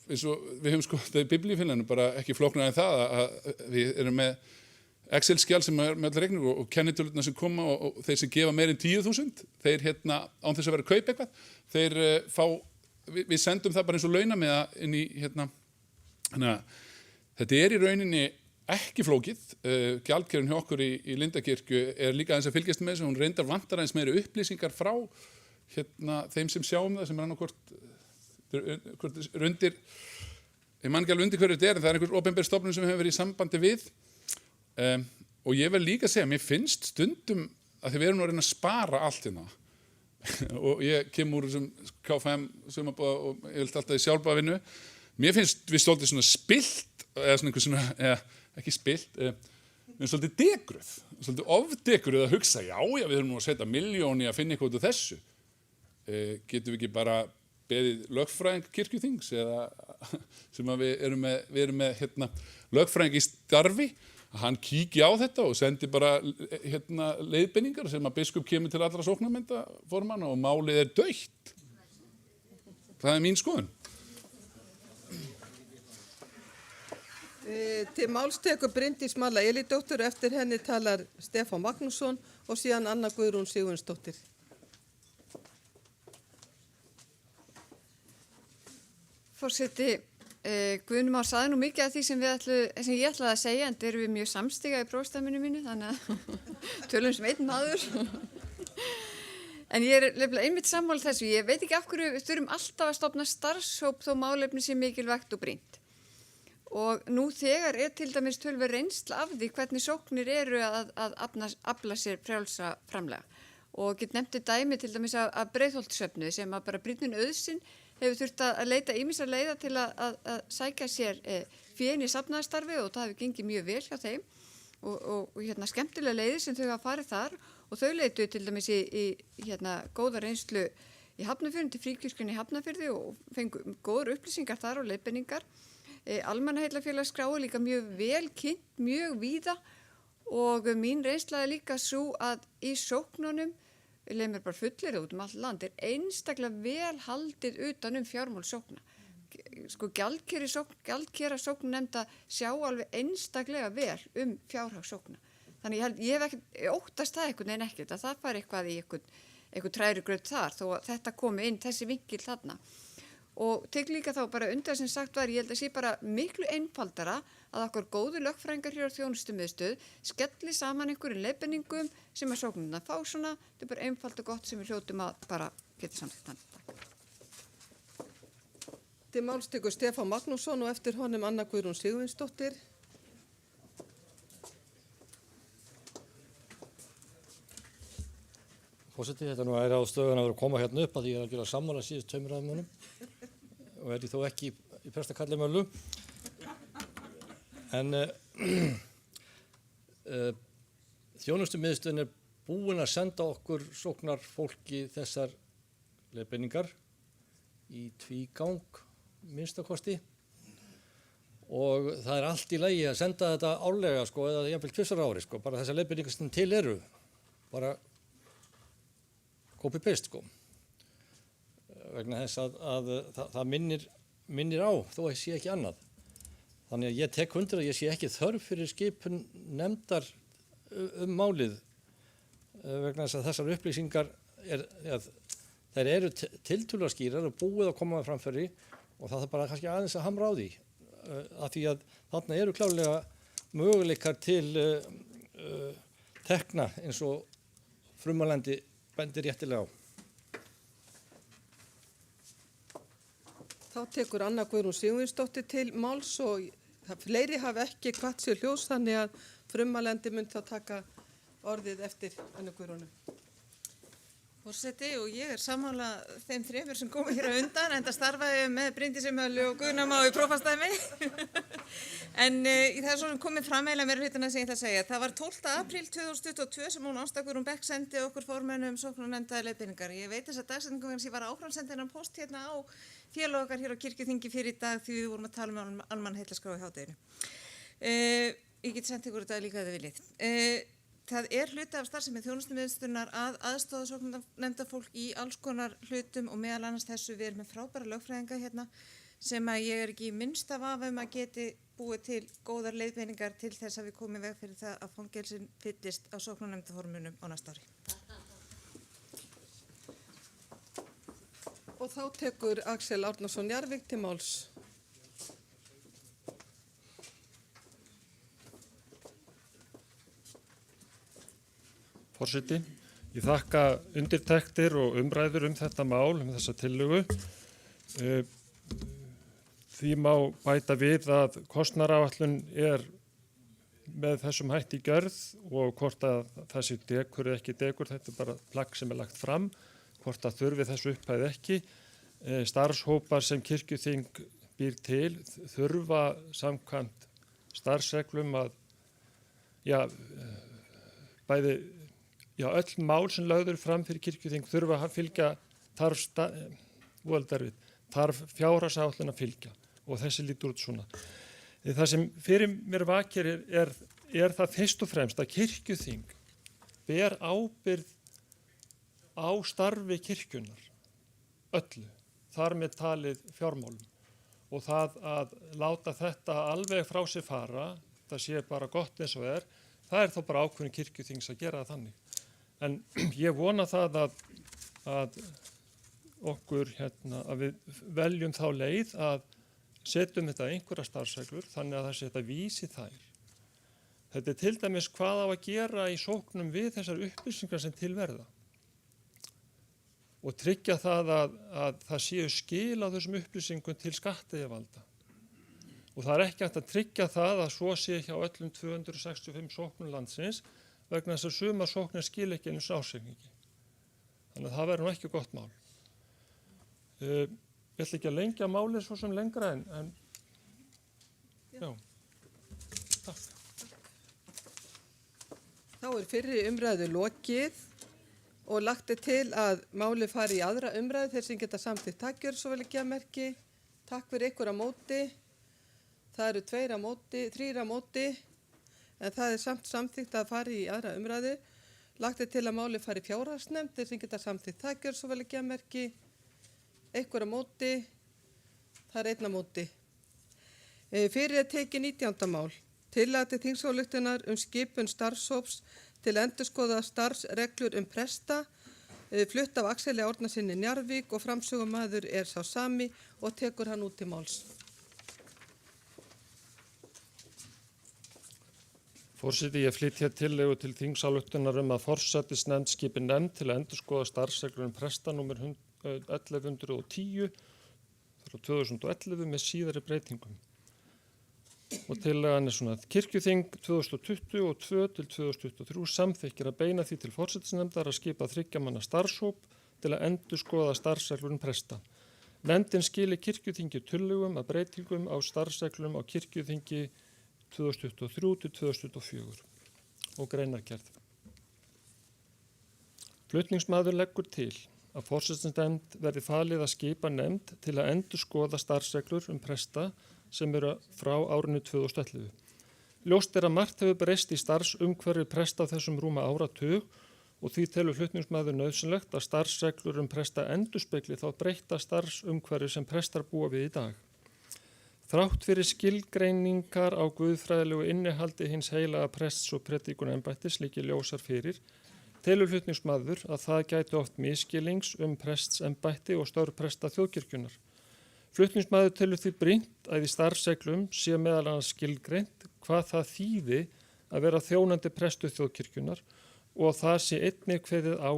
eins og við höfum skoðað í biblíufélaginu, bara ekki flóknar en það að við erum með Excel-skjal sem er með allar reikning og kennitölurnar sem koma og þeir sem gefa meir en 10.000, þeir án þess að vera að kaupa eitthvað, þeir fá við sendum það bara eins og launamiða inn í þannig að þetta í rauninni ekki flókið. Gjaldkerinn hjá okkur í Lindakirkju er líka aðeins að fylgjast með þessu, hún reyndar vantar aðeins meiri upplýsingar frá þeim sem sjáum það, sem er annarkvort undir, ég man ekki alveg undir hverju þetta en það er einhver opinber stofnun sem hefur verið í sambandi við og ég vil líka segja, mér finnst stundum að við erum að reyna að spara allt og ég kem úr þessum KFM sumarbúða og ég vilt alltaf í sjálfbúðavinnu. Mér finnst við svolítið svona spilt eða svona einhver svona, ekki spilt við erum svolítið degruð, svolítið ofdegruð að hugsa, já, við þurfum nú að setja 1 milljón í að finna eitthvað út af þessu. Getum við ekki bara beðið lögfræðing kirkjuþings eða sem að við erum með lögfræðing í starfi að hann kíki á þetta og sendi bara leiðbeiningar sem að biskup kemur til allra sóknarmyndaformanna og málið er dautt. Það er mín skoðun. Til máls tekur Bryndís Malla Elídóttir og eftir henni talar Stefán Magnússon og síðan Anna Guðrún Sigurjónsdóttir. Forseti, Guðni Már sagði nú mikið af því sem ég ætlaði að segja en erum við mjög samstiga í prófstæminu mínu þannig að tölum sem einn maður. En ég er nefnilega einmitt sammála þessu. Ég veit ekki af hverju við þurfum alltaf að stofna starfshóp þó málefni sé mikilvægt og brýnt. Og nú þegar er til dæmis tölver reynsla af því hvernig sóknir eru að afla sér frjálsa framlega. Og get nefndi dæmi til dæmis af Breiðholtssöfnuði sem að bara Brynjun Auðsinn hefur þurft að leita ýmissa leiða til að sækja sér fé inn í safnaðarstarfi og það hefur gengið mjög vel hjá þeim og skemmtilega leiðir sem þau hafa farið þar og þau leitu til dæmis í góða reynslu í Hafnarfirði til Fríkirkjunni í Hafnarfirði og fengu góður upplýsingar þar og leiðbeiningar. Almannaheillafélagsskráin líka mjög vel kynnt, mjög víða og mín reynsla er líka svo að í sóknunum leið mér bara fullir út allt land, er einstaklega vel haldið utan fjármál sókna. Sko gjaldkera sókn nefnda sjá alveg einstaklega vel fjárhag sókna. Þannig ég hef ekki óttast það einhvern veginn ekkert að það fari eitthvað í eitthvað trærugröð þar þó að þetta komi inn þessi vinkil þarna. og tek líka þá bara undir sem sagt var, ég held að sé bara miklu einfaldara að okkur góðu lögfræðingar hér á þjónustumiðstöð skelli saman einhverjum leiðbeiningum sem að sóknirnar fá svona, þetta er bara einfalt og gott sem við hljótum að bara geta samþykkt hann. Til máls tekur Stefán Magnússon og eftir honum Anna Guðrún Sigurvinsdóttir. Forseti, þetta nú er á stöðun að vera að koma hérna upp að því ég er að gera sammála síðust 2 ræðumönnum og er ég þó ekki í prestakalli möllu. En þjónustumiðstöðin er búin að senda okkur sóknarfólki þessar leiðbeiningar í tvígang minnstakosti og það er allt í lagi að senda þetta árlega sko, eða jafnvel 2 ári sko, bara þessar leiðbeiningar sem til eru, bara copy-paste sko, vegna þess að það minnir á þó að ég sé ekki annað. Þannig að ég tek undir að ég sé ekki þörf fyrir skipun nefndar málið vegna þess að þessar upplýsingar þær eru tiltölulega skýrar og búið að koma með framfæri og það þarf bara kannski aðeins að hamra á því af því að þarna eru klárlega möguleikar til tekna eins og frummálandi bendir réttilega á. Þá tekur Anna Guðrún Sigurvinsdóttir til máls og fleiri hafa ekki hvatt sér hljós þannig að frummálandi mun þá taka orðið eftir Anna Guðrúnu. Forseti, og ég er sammála þeim 3 sem komu hér á undan, enda starfaði með Bryndísi Möllu og Guðna Má í prófasdæmi. En það er svo sem komið fram eiginlega meira hlutina sem ég ætla að segja. Það var 12. apríl 2022 sem hún Ásta Guðrún Beck sendi okkur formönnum sóknarnefnda leiðbeiningar. Ég veit þess að dagsetningum sem ég var áfram sendi hennan post hérna á félag okkar hér á Kirkjuþingi fyrir í dag því við vorum að tala um almannheillaskrá í hádeginu. Ég get sent ykkur þetta líka að þið viljið. Það er hluti af starfsemi þjónustumiðstöðvar að aðstoða sóknarnefnda fólk í alls konar hlutum og meðal annars þessu við erum með frábæra lögfræðinga hérna sem að ég er ekki í minnsta vafa að geti búið til góðar leiðbeiningar til þess að við komum veg fyrir það að fangelsin fyllist á sóknarnefndaformunum á næsta ári. Og þá tekur Axel Árnason Jarvik til máls. Forseti, ég þakka undirtektir og umræður þetta mál, þessa tillögu. Því má bæta við að kostnaðaráætlun er með þessum hætti í gjörð og hvort að það sé dekur eða ekki dekur, þetta er bara plagg sem er lagt fram, hvort að þurfi þessu upphæð ekki. Starfshópar sem Kirkjuþing býr til þurfa samkvæmt starfsreglum að, öll mál sem lögður fram fyrir Kirkjuþing þurfa að fylgja þarf fjárhagsáætlun að fylgja og þessi lítur út svona. Það sem fyrir mér vakir er það fyrst og fremst að Kirkjuþing ber ábyrgð á starfi kirkjunnar öllu, þar með talið fjármálum og það að láta þetta alveg frá sér fara, það sé bara gott eins og það er þá bara ákveðin Kirkjuþings að gera það þannig. En ég vona það að okkur að við veljum þá leið að setjum þetta einhverja starfsreglur þannig að það sé þetta vísi þær. Þetta er til dæmis hvað á að gera í sóknum við þessar upplýsingar sem til verða og tryggja það að það séu skil á þessum upplýsingum til skattyfirvalda. Og það er ekki hægt að tryggja það að svo sé hjá öllum 265 sóknum landsins vegna þess að suma sóknir skil ekki einu ársreikningi. Þannig að það verður nú ekki gott mál. Ég ætla ekki að lengja málið svo sem lengra en já. Takk. Þá er fyrri umræðu lokið og lagt til að málið fari í aðra umræðu þeir sem geta samþykkt takjör svo vel ekki að merki. Takk fyrir ykkur á móti. Það eru 2 á móti, 3 á móti. En það er samþykkt að fari í aðra umræðu. Lagt til að máli fari í fjárhagsnefnd, þeir sem geta samþykkt það gjör svo vel ekki að merki. Einhver á móti, það er 1 á móti. Fyrir er tekið 19. mál. Tillaga til þingsályktunar skipun starfshóps til endurskoða starfsreglur presta flutt af Axeli Árnasyni Njarðvík og framsögumaður er sá sami og tekur hann út til máls. Forseti, ég flyt hér tillögu til þingsályktunar að forsætisnefnd skipi nefnd til að endurskoða starfsreglur presta númer 1110 frá 2011 með síðari breytingum. Og tillagan er svona: Kirkjuþing 2022 til 2023 samþykkir að beina því til forsætisnefndar að skipa 3 manna starfshóp til að endurskoða starfsreglur presta. Nefndin skili kirkjuþingi tillögum að breytingum á starfsreglum á kirkjuþingi 2023 til 2024 og greinargerð. Flutningsmaður leggur til að forsætisnefnd verði falið að skipa nefnd til að endurskoða starfsreglur presta sem eru frá árinu 2011. Ljóst er að margt hefur breyst í starfsumhverfi presta á þessum rúma áratug og því telur flutningsmaður nauðsynlegt að starfsreglur presta endurspegli þá breytta starfsumhverfi sem prestar búa við í dag. Þrátt fyrir skilgreiningar á guðfræðilegu innihaldi hins heilaga prests og predikunaembættis liggi ljósar fyrir, telur flutningsmaður að það gæti oft misskilings prestsembætti og störf presta þjóðkirkjunnar. Flutningsmaður telur því brýnt að í starfsreglum sé meðal annars skilgreint hvað það þýði að vera þjónandi prestur þjóðkirkjunnar og það sé einnig kveðið á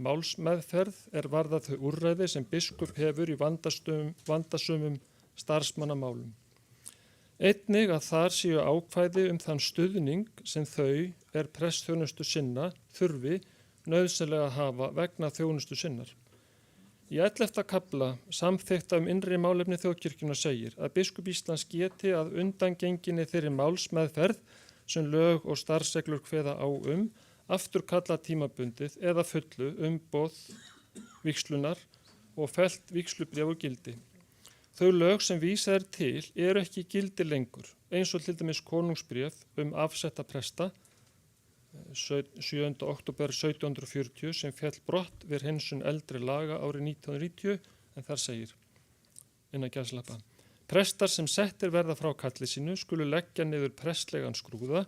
málsmeðferð varðar þau úrræði sem biskup hefur í vandasömum starfsmannamálum. Einnig að þar séu ákvæði þann stuðning sem þau prestsþjónustu sinna þurfi nauðsynlega að hafa vegna þjónustu sinnar. Í 11. kafla samþykkta innri málefni þjóðkirkjunnar segir að biskup Íslands geti að undangenginni þeirri málsmeðferð sem lög og starfsreglur kveða á afturkalla tímabundið eða fullu umboð vígslunar og fellt vígslubréf og gildi. Þau lög sem vísað til eru ekki gildi lengur, eins og til dæmis konungsbréf afsetta presta 7. október 1740 sem féll brott við hreinsun eldri laga árið 1990 en þar segir, innan gæsalappa: Prestar sem settir verða frá kalli sínu skulu leggja niður prestlegan skrúða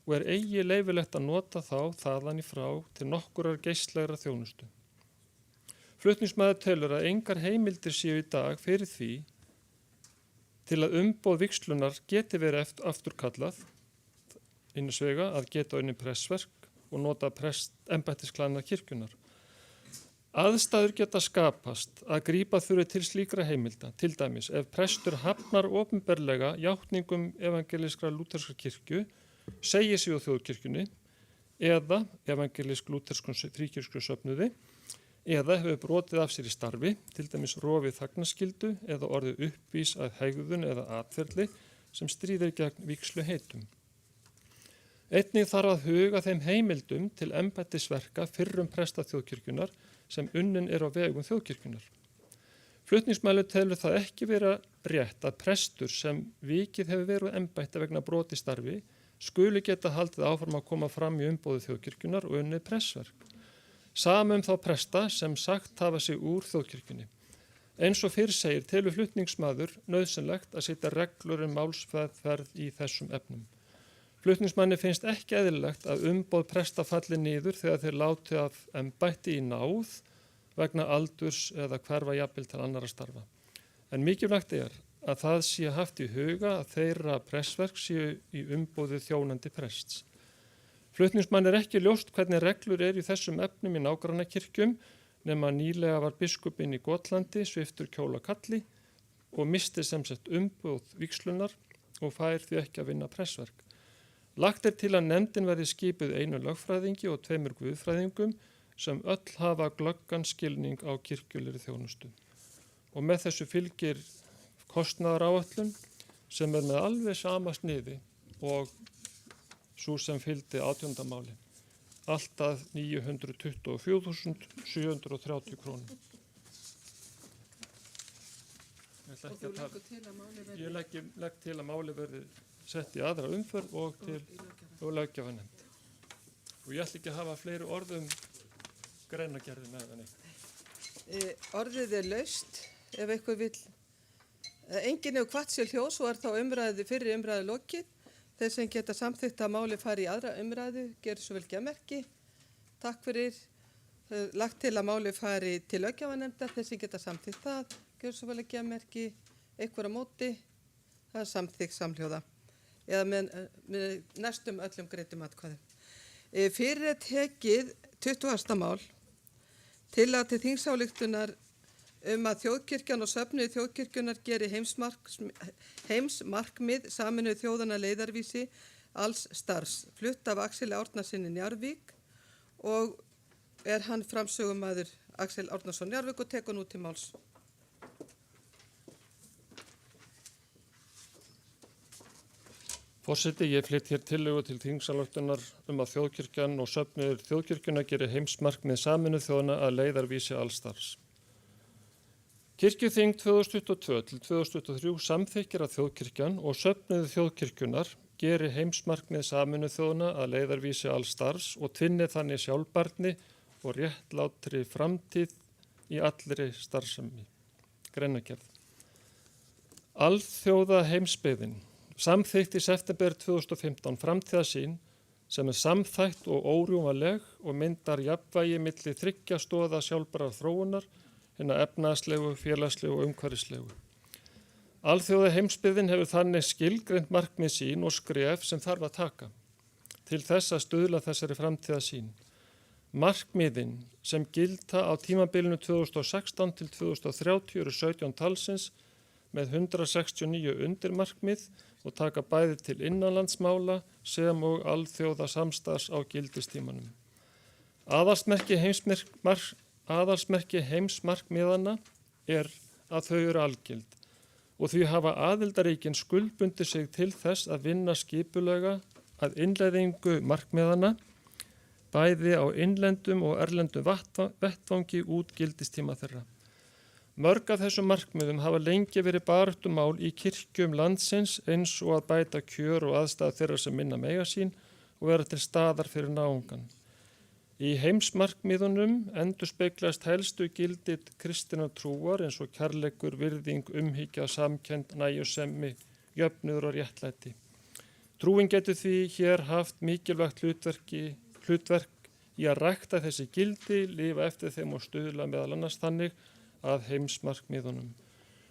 og eigi leyfilegt að nota þá þaðan í frá til nokkurar geistlegra þjónustu. Flutningsmaður telur að engar heimildir séu í dag fyrir því til að umboð vígslunar geti verið afturkallað innisvega að geta unni prestverk og nota embættisklæðnað kirkjunnar. Aðstæður geta skapast að grípa þurfi til slíkra heimilda, til dæmis ef prestur hafnar opinberlega játningum evangelískra lúterskra kirkju, segir sig á þjóðkirkjunni eða evangelisk-lúterskum fríkirkju söfnuði eða hefur brotið af sér í starfi, til dæmis rofið þagnaskyldu eða orðið uppvís að hegðun eða atferli sem stríðir gegn vígsluheitum. Einnig þarf að huga þeim heimildum til embættisverka fyrrum presta þjóðkirkjunnar sem unnin á vegum þjóðkirkjunnar. Flutningsmaður telur það ekki vera rétt að prestur sem vikið hefur verið embætti vegna broti starfi skuli geta haldið áfram að koma fram í umboði þjóðkirkjunnar og unnið prestverk. Sama þá presta sem sagt hafa sig úr þjóðkirkjunni. Eins og fyrr segir telur flutningsmaður nauðsynlegt að setja reglur málsmeðferð í þessum efnum. Flutningsmanni finnst ekki eðlilegt að umboð presta falli niður þegar þeir láti af embætti í náð vegna aldurs eða hverfa jafnvel til annarra starfa. En mikilvægt er að það sé haft í huga að þeirra prestverk séu í umboði þjónandi prests. Flutningsmanni er ekki ljóst hvernig reglur í þessum efnum í nágrannakirkjum nema nýlega var biskupinn í Gotlandi sviptur kjólakalli og misti sem sett umboð vígslunar og fær því ekki að vinna prestverk. Lagt er til að nefndin verði skipuð einu lögfræðingi og 2 guðfræðingum sem öll hafa glöggan skilning á kirkjulegri þjónustu. Og með þessu fylgir kostnaðaráætlun sem með alveg sama sniði og svo sem fylgdi 18. máli. Alltaf 924.730 krónur. Ég legg til að máli verði sett í aðra umferð og til löggjafarnefnd. Og ég ætla ekki að hafa fleiri orðum greinargerði með það neitt. Orðið er laust, ef eitthvað vill. Enginn hefur hvatt sér hljós og þá fyrri umræðu lokið. Þeir sem geta samþykkt að máli fari í aðra umræðu, gerðu svo vel gemerki. Takk fyrir. lagt til að máli fari til löggjafarnefndar, þessi geta samþykkt það, gjör svo vel að gefa merki einhverja móti, það er samþykkt samhljóða eða með næstum öllum greiddum atkvæðum. Fyrir er tekið 20. mál til að til þingsályktunar að þjóðkirkjan og söfnuði þjóðkirkjunar geri heimsmarkmið Sameinuðu þjóðanna leiðarvísi alls starfs, flutt af Axel Árnasyni Njarðvík og er hann framsögumaður Axel Árnason Njarðvík og tekur nú til máls. Forseti, ég flytt hér tillögu til þingsályktunar að þjóðkirkjan og söfnuður þjóðkirkjunar geri heimsmarkmið Sameinuðu þjóðanna að leiðarvísi alls starfs. Kirkjuþing 2022 til 2023 samþykkir að þjóðkirkjan og söfnuður þjóðkirkjunar geri heimsmarkmið Sameinuðu þjóðanna að leiðarvísi alls starfs og tvinni þannig sjálfbærni og réttlátri framtíð í allri starfsemi. Greinargerð. Alþjóða heimsbyggðin samþykkt í september 2015 framtíðarsýn sem er samþætt og órjúmanleg og myndar jafnvægi milli 3 stoða sjálfbærar þróunar, hinna efnahagslegu, félagslegu og umhverfislegu. Alþjóða heimsbyggðin hefur þannig skilgreint markmið sín og skref sem þarf að taka til þess að stuðla þessari framtíðarsýn. Markmiðin sem gilda á tímabilinu 2016 til 2030 eru 17 talsins með 169 undirmarkmið og taka bæði til innanlandsmála sem og alþjóða samstarfs á gildistímanum. Aðalsmerki heimsmarkmiðanna er að þau eru algild og því hafa aðildarríkin skuldbundið sig til þess að vinna skipulega að innleiðingu markmiðanna bæði á innlendum og erlendum vettvangi út gildistíma þeirra. Mörg af þessum markmiðum hafa lengi verið baráttumál í kirkjum landsins eins og að bæta kjör og aðstæða þeirra sem minna mega sín og vera til staðar fyrir náungan. Í heimsmarkmiðunum endurspeglast helstu gildi kristinnar trúar eins og kærleikur, virðing, umhyggja, samkennd, nægjusemi, jöfnuður og réttlæti. Trúin getur því hér haft mikilvægt hlutverk í að rækta þessi gildi, lifa eftir þeim og stuðla meðal annars þannig að heimsmarkmiðunum.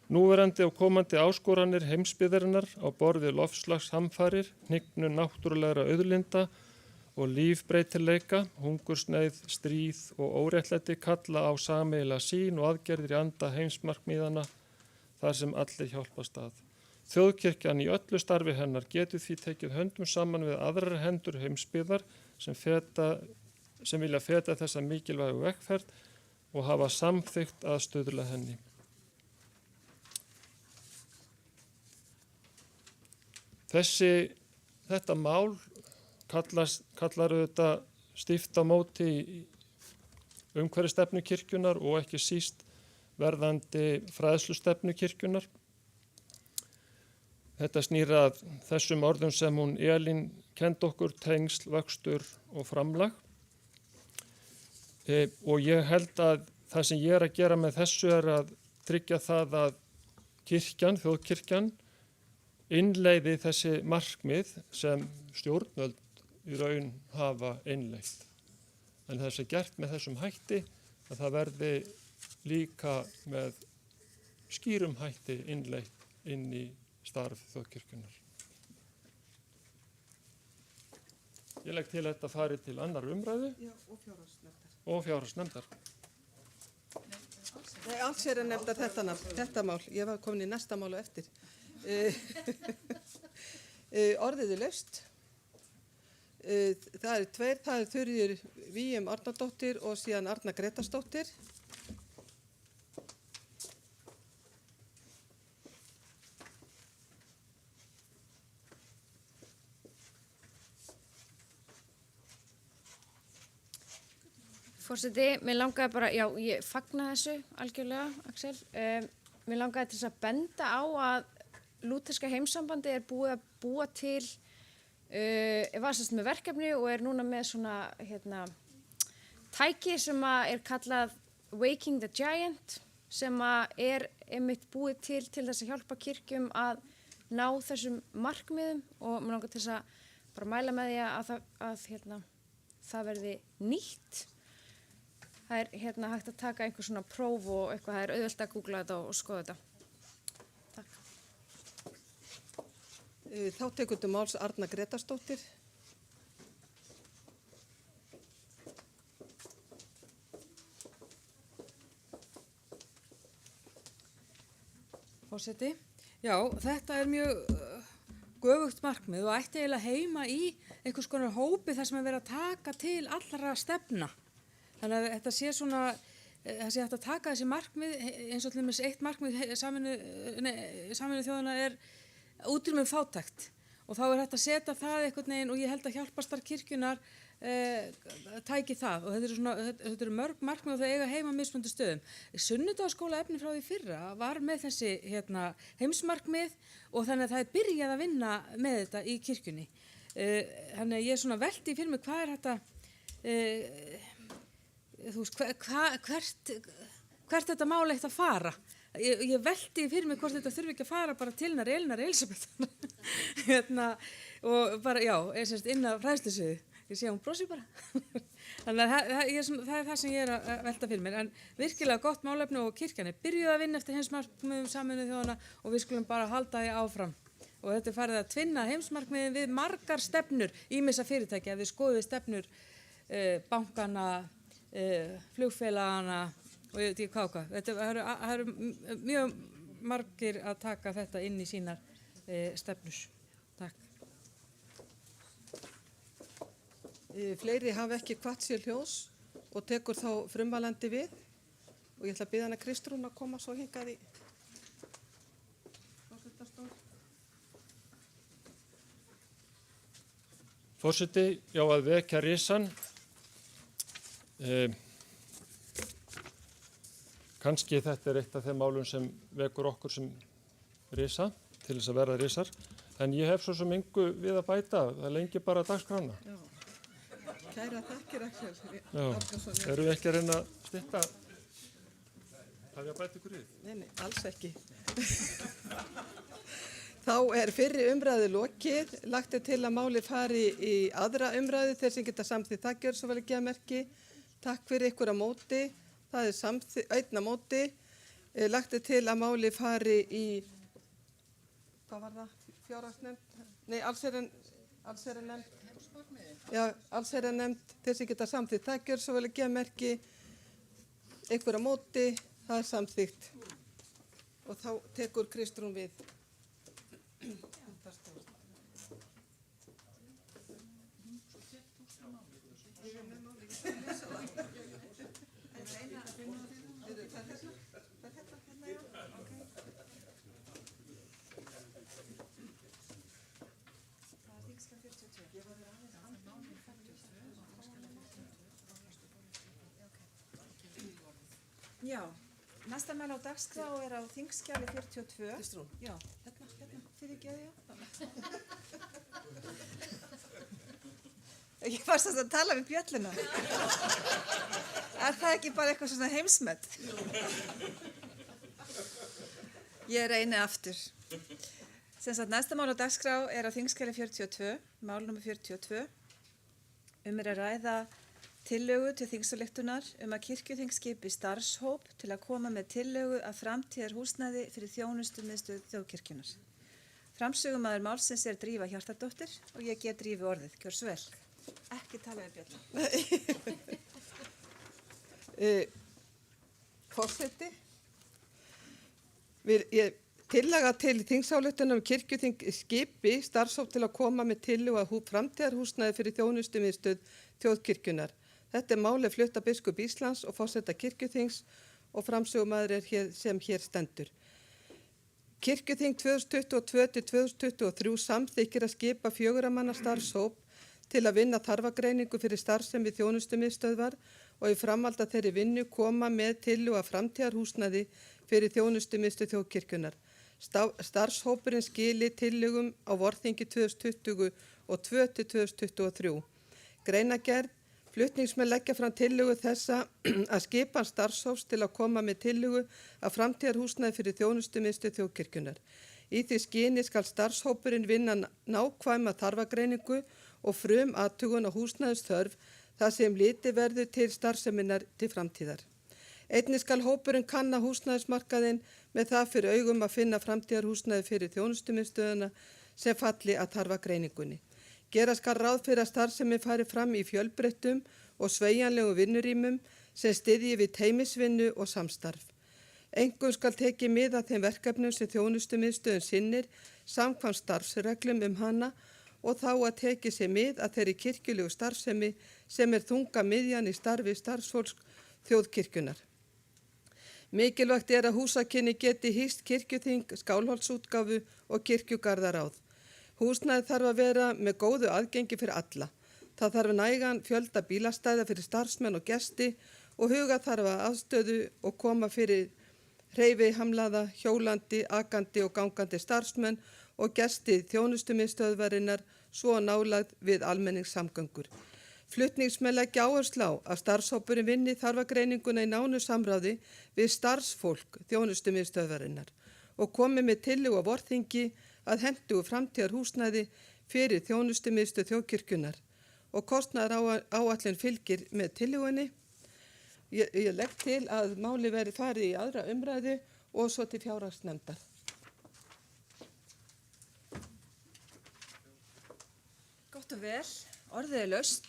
Núverandi og komandi áskoranir heimsbyggðarinnar á borðið loftslagshamfarir, hnignun náttúrulegra auðlinda og lífbreytileika, hungursneyð, stríð og óréttlæti kalla á sameiginlega sýn og aðgerðir í anda heimsmarkmiðanna þar sem allir hjálpast að. Þjóðkirkjan í öllu starfi hennar getur því tekið höndum saman við aðrar hendur heimsbyggðar sem vilja feta þessa mikilvægu vegferð og hafa samþykkt að stuðla henni. Þetta mál kallar auðvitað stíft á móti umhverfisstefnu kirkjunar og ekki síst verðandi fræðslustefnu kirkjunar. Þetta snýr að þessum orðum sem hún Elín kenndi okkur, tengsl, vöxtur og framlag. Og ég held að það sem ég er að gera með þessu er að tryggja það að kirkjan, þjóðkirkjan, innleiði þessi markmið sem stjórnvöld í raun hafa innleitt. En það sé gert með þessum hætti að það verði líka með skýrum hætti innleitt inn í starf þjóðkirkjunar. Ég legg til að þetta fari til annar umræðu. Já, og fjárhagsnefndar. Og fjárhagsnefndar. Nei, alls er að nefnda þetta mál. Ég var komin í næsta mál og eftir. Orðið er laust. Það eru tveir, það er Þuríður Víum Arnardóttir og síðan Arna Gretarsdóttir. Forseti, mér langaði bara, já, ég fagna þessu algjörlega, Axel. Mér langaði til þess að benda á að Lúterska heimssambandi er búið að búa til vasast með verkefni og er núna með svona tæki sem er kallað Waking the Giant sem er einmitt búið til þess að hjálpa kirkjum að ná þessum markmiðum og mér langar til þess að bara mæla með því að það verði nýtt það er hérna hægt að taka einhver svona próf og eitthvað, það er auðvelt að googla þetta og skoða þetta. Takk. Þá tekur til máls Arna Gretarsdóttir. Forseti, já, þetta er mjög göfugt markmið og ætti eiginlega heima í einhvers konar hópi þar sem er verið að taka til allra stefna. Þannig að þetta sé svona, það sé hægt að taka þessi markmið, eins og til dæmis eitt markmið Sameinuðu þjóðanna er útrýmum fátækt og þá er hægt að setja það einhvern veginn og ég held að hjálparstarf kirkjunnar tæki það og þetta eru mörg markmið og það eiga heima mismunandi stöðum. Sunnudagsskóla efni frá því fyrra var með þessi heimsmarkmið og þannig að það er byrjað að vinna með þetta í kirkjunni. Þannig að ég er svona velti fyrir mig hvað er þetta, þú veist, hvert þetta mál eitt að fara. Ég velti fyrir mig hvort þetta þurfi ekki að fara bara til Elínar Elísabeth og bara, já, inn að fræðslusviði. Ég sé hún brosi bara. Þannig að það er það sem ég er að velta fyrir mér. En virkilega gott málefni og kirkjan er byrjuð að vinna eftir heimsmarkmiðum Sameinuðu þjóðanna og við skulum bara halda því áfram. Og þetta er farið að tvinna heimsmarkmiðin við margar stefnur, ýmissa fyrirtækja. Við skoðum stefnur bankana, flugfélagana og ég veit ekki hvað. Það eru mjög margir að taka þetta inn í sínar stefnur. Takk. Fleiri hafa ekki hvatt sér hljós og tekur þá frumvarandi við og ég ætla að biðja hana Kristrún að koma svo hingað í forsetastól. Forseti, já að vekja risann. Kannski þetta er eitt af þeim málum sem vekur okkur sem risa til þess að verða risar, en ég hef svo sem engu við að bæta, það lengi bara dagskrána. Kæra þakkir, Axel. Já, eru við ekki að reyna að stytta? Það er að bæta ykkur í? Nei, alls ekki. Þá er fyrri umræðu lokið. Lagt er til að máli fari í aðra umræðu. Þeir sem geta samþykkt það gjör svo vel að gefa merki. Takk fyrir ykkur að móti. Það er einn að móti. Lagt er til að máli fari í, hvað var það? Fjárhagsnefnd? Nei, allsherjarnefnd. Já, allsherjarnefnd, þeir sem geta samþykkt það gjör svo vel að gefa merki. Ykkur að móti, það er samþykkt. Og þá tekur Kristrún við. Já, næsta mál á dagskrá er á þingskjali 42. Kristrún. Já, hérna, fyrirgeðu ég. Ég fannst að tala við bjölluna. Er það ekki bara eitthvað svona heimsmet? Ég reyni aftur. Sem sagt, næsta mál á dagskrá er á þingskjali 42, mál nr. 42. Er að ræða tillögu til þingsalyktunar að kirkjuþing skipi starfshóp til að koma með tillögu að framtíðar húsnæði fyrir þjónustumiðstöð þjóðkirkjunnar. Framsögumaður málsins er Drífa Hjartardóttir og ég get Drífu orðið. Gjör svo vel. Ekki tala við björn. Forseti. Tillaga til þingsályktun kirkjuþing skipi starfshóp til að koma með tillögu að framtíðar húsnæði fyrir þjónustumiðstöð þjóðkirkjunnar. Þetta er málið flutt af biskup Íslands og forseta kirkjuþings og framsögumaður er sem hér stendur. Kirkjuþing 2022-2023 samþykkir að skipa 4 manna starfshóp til að vinna þarfagreiningu fyrir starfsemi þjónustumiðstöðvar og í framhald af þeirri vinnu koma með tillögu að framtíðarhúsnæði fyrir þjónustumiðstöð þjóðkirkjunnar. Starfshópurinn skili tillögum á vorþingi 2022-2023. Greinagerð. Flutningsmenn leggja fram tillögu þessa að skipan starfshóps til að koma með tillögu að framtíðarhúsnæði fyrir þjónustumiðstöð þjóðkirkjunnar. Í því skyni skal starfshópurinn vinna nákvæma þarfagreiningu og athugun á húsnæðisþörf þar sem litið verður til starfseminnar til framtíðar. Einnig skal hópurinn kanna húsnæðismarkaðinn með það fyrir augum að finna framtíðarhúsnæði fyrir þjónustumiðstöðuna sem falli að þarfagreiningunni. Gera skal ráð fyrir að starfsemi fari fram í fjölbreyttum og sveigjanlegum vinnurýmum sem styðji við teymisvinnu og samstarf. Einkum skal tekið mið af þeim verkefnum sem þjónustumiðstöðin sinnir samkvæmt starfsreglum hana og þá að tekið sér mið að þeirri kirkjulegu starfsemi sem þunga miðjan í starfi starfsfólks þjóðkirkjunar. Mikilvægt að húsakynni geti hýst kirkjuþing, Skálholtsútgáfu og kirkjugarðaráð. Húsnæði þarf að vera með góðu aðgengi fyrir alla. Það þarf nægan fjölda bílastæða fyrir starfsmenn og gesti og huga þarf að aðstöðu og koma fyrir hreyfihamlaða, hjólandi, akandi og gangandi starfsmenn og gesti þjónustumiðstöðvarinnar svo nálægð við almenningssamgöngur. Flutningsmenn leggja áherslu á að starfshópurinn vinni þarfagreininguna í nánu samráði við starfsfólk þjónustumiðstöðvarinnar og komi með tillögu á vorþingi að hentugu framtíðarhúsnæði fyrir þjónustumiðstöð þjóðkirkjunar og kostnaðaráætlun fylgir með tillögunni. Ég legg til að máli verði farið í aðra umræðu og svo til fjárhagsnefndar. Gott og vel, orðið laust.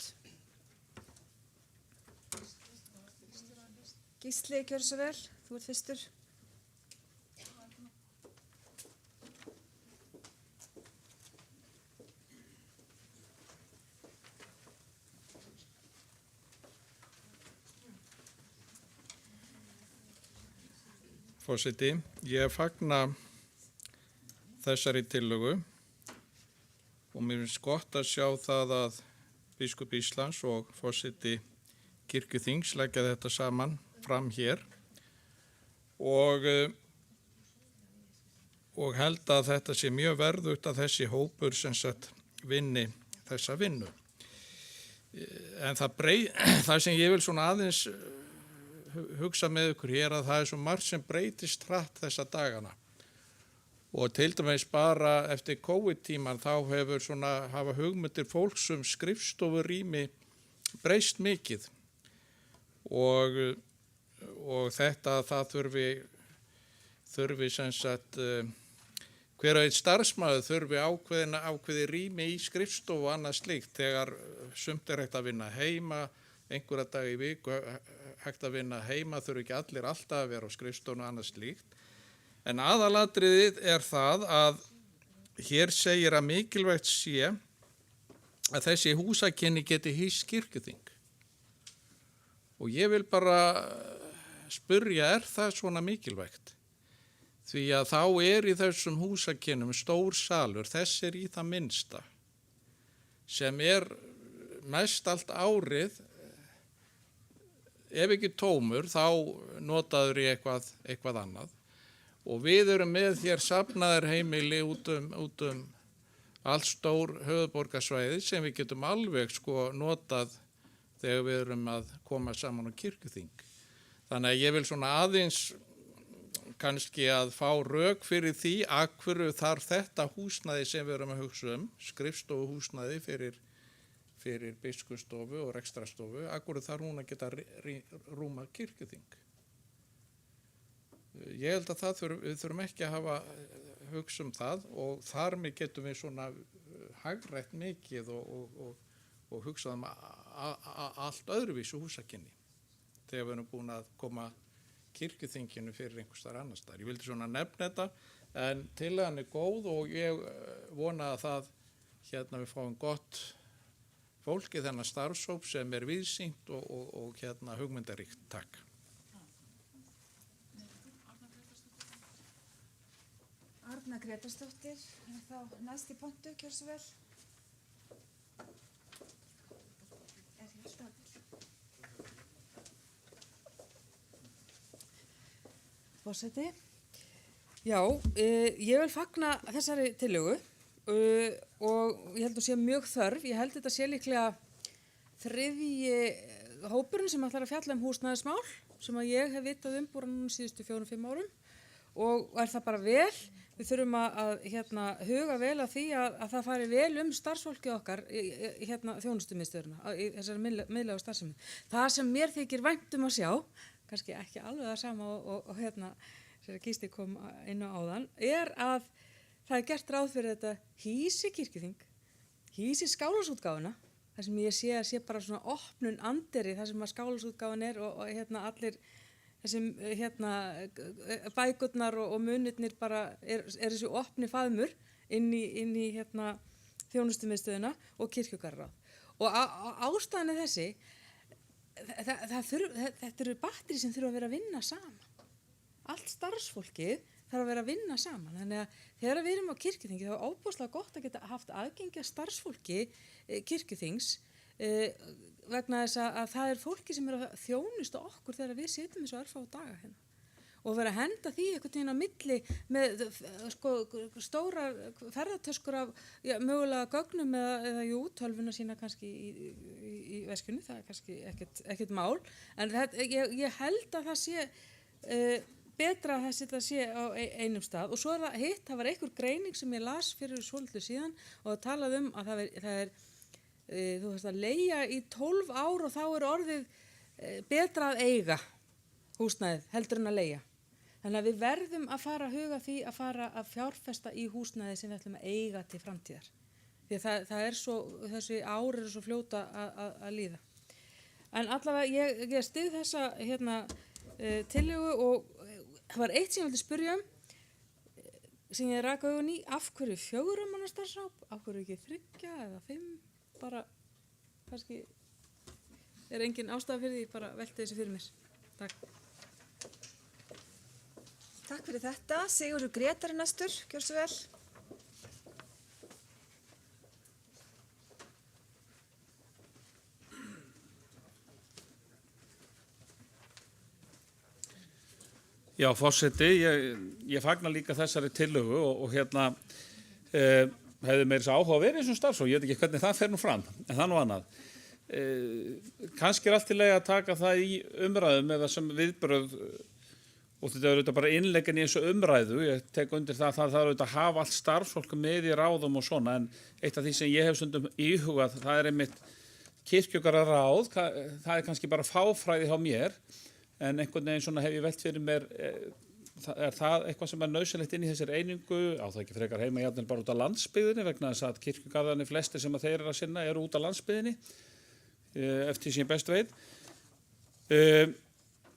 Gísli, gjörðu svo vel, þú ert fyrstur. Forseti, ég fagna þessari tillögu og mér finnst gott að sjá það að biskup Íslands og forseti kirkjuþings leggja þetta saman fram hér og held að þetta sé mjög verðugt að þessi hópur sem sagt vinni þessa vinnu. En það sem ég vil svona aðeins hugsa með ykkur hér að það er svo margt sem breytist hratt þessa dagana og til dæmis bara eftir COVID-tíman þá hafa hugmyndir fólks skrifstofurými breyst mikið og þetta það þurfi sem sagt hver og einn starfsmaður þurfi ákveði rými í skrifstofu og annað slíkt þegar sumt hægt að vinna heima einhverja dag í viku hægt að vinna heima þurfi ekki allir alltaf að vera á skrifstofun og annað slíkt. En aðalatriðið er það að hér segir að mikilvægt sé að þessi húsakynni geti hýst kirkjuþing. Og ég vil bara spyrja, er það svona mikilvægt? Því að þá í þessum húsakynnum stór salur, þess í það minnsta, sem mest allt árið, ef ekki tómur, þá notaður í eitthvað annað. Og við erum með hér safnaðarheimili út allt stór höfuðborgarsvæði sem við getum alveg notað þegar við erum að koma saman á kirkjuþing. Þannig að ég vil svona aðeins kannski að fá rök fyrir því að hverju þarf þetta húsnæði sem við erum að hugsa skrifstofuhúsnæði fyrir biskupsstofu og rekstrarstofu, að hverju þarf hún að geta rúma kirkjuþing. Ég held að við þurfum ekki að hugsa það og þar með getum við svona hagrætt mikið og hugsa allt öðruvísu húsakynni þegar við erum búin að koma kirkjuþinginu fyrir einhvers staðar annars staðar. Ég vildi svona nefna þetta en tillagan góð og ég vona að við fáum gott fólk í þennan starfshóp sem víðsýnt og hugmyndaríkt. Takk. Arna Gretarsdóttir, þá næst í pontu, gjör svo vel. Forseti, já, ég vil fagna þessari tillögu og ég held að sé mjög þörf. Ég held þetta sé líklega þriðji hópurinn sem ætlar að fjalla húsnæðismál sem að ég hef vitað bara núna síðustu 4-5 árum og það bara vel. við þurfum að huga vel að því að það fari vel starfsfólkið okkar þjónustumiðstöðurna í þessari miðlægu starfsemi. Það sem mér þykir vænt að sjá, kannski ekki alveg það sama og sér Gísli kom inn á áðan, að það gert ráð fyrir þetta hýsi kirkjuþing, hýsi Skálholtsútgáfuna, þar sem ég sé bara svona opnun anderi, þar sem að Skálholtsútgáfan og allir þessum bækurnar og munirnir bara þessi opni faðmur inn í þjónustumiðstöðuna og kirkjugarðaráð. Og ástæðan þessi, þetta eru batteri sem þurfa að vera að vinna saman. Allt starfsfólkið þarf að vera að vinna saman. Þannig að þegar við erum á kirkjuþingi þá er óbúslega gott að geta haft aðgengi að starfsfólki kirkjuþings vegna þess að það er fólki sem er að þjónusta okkur þegar við sitjum þessu örfá daga hérna. Og vera að henda því einhvern veginn á milli með stóra ferðartöskur af mögulega gögnum eða tölvuna sína kannski í veskjunni, það er kannski ekkert mál. En ég held að það sé betra að það sé á einum stað. Og svo er það var einhver greining sem ég las fyrir svolítið síðan og það talaði að það er þú veist að leigja í 12 ár og þá er orðið betra að eiga húsnæðið heldur en að leigja. Þannig að við verðum að fara að huga því að fara að fjárfesta í húsnæðið sem við ætlum að eiga til framtíðar. Því að það er svo, þessi ár eru svo fljóta að líða. En allavega ég styð þessa tillögu og það var eitt sem ég vildi spyrja sem ég raka augun í, af hverju 4 manna starfshóp, af hverju ekki 3 eða 5? Bara, kannski er engin ástæða fyrir því, bara velti þessu fyrir mér. Takk. Takk fyrir þetta. Sigurður Grétar er næstur, gjör svo vel. Já, forseti, ég fagna líka þessari tillögu og hefði meira áhuga að vera í þessum starfsfólki, ég veit ekki hvernig það fer nú fram, en það nú annað. Kannski er allt í lagi að taka það í umræðum eða sem viðbrögð og þetta er auðvitað bara innleggin í þessu umræðu, ég tek undir það þarf auðvitað að hafa allt starfsfólk með í ráðum og svona, en eitt af því sem ég hef stundum íhugað, það er einmitt kirkjugarðaráð, það er kannski bara fáfræði hjá mér, en einhvern veginn svona hef ég velt fyrir mér er það eitthvað sem er nauðsynlegt inn í þessari einingu, á það ekki frekar heima jafnvel bara út á landsbyggðinni vegna þess að kirkjugarðarnir flestir sem að þeir eru að sinna eru út á landsbyggðinni eftir sem ég best veit.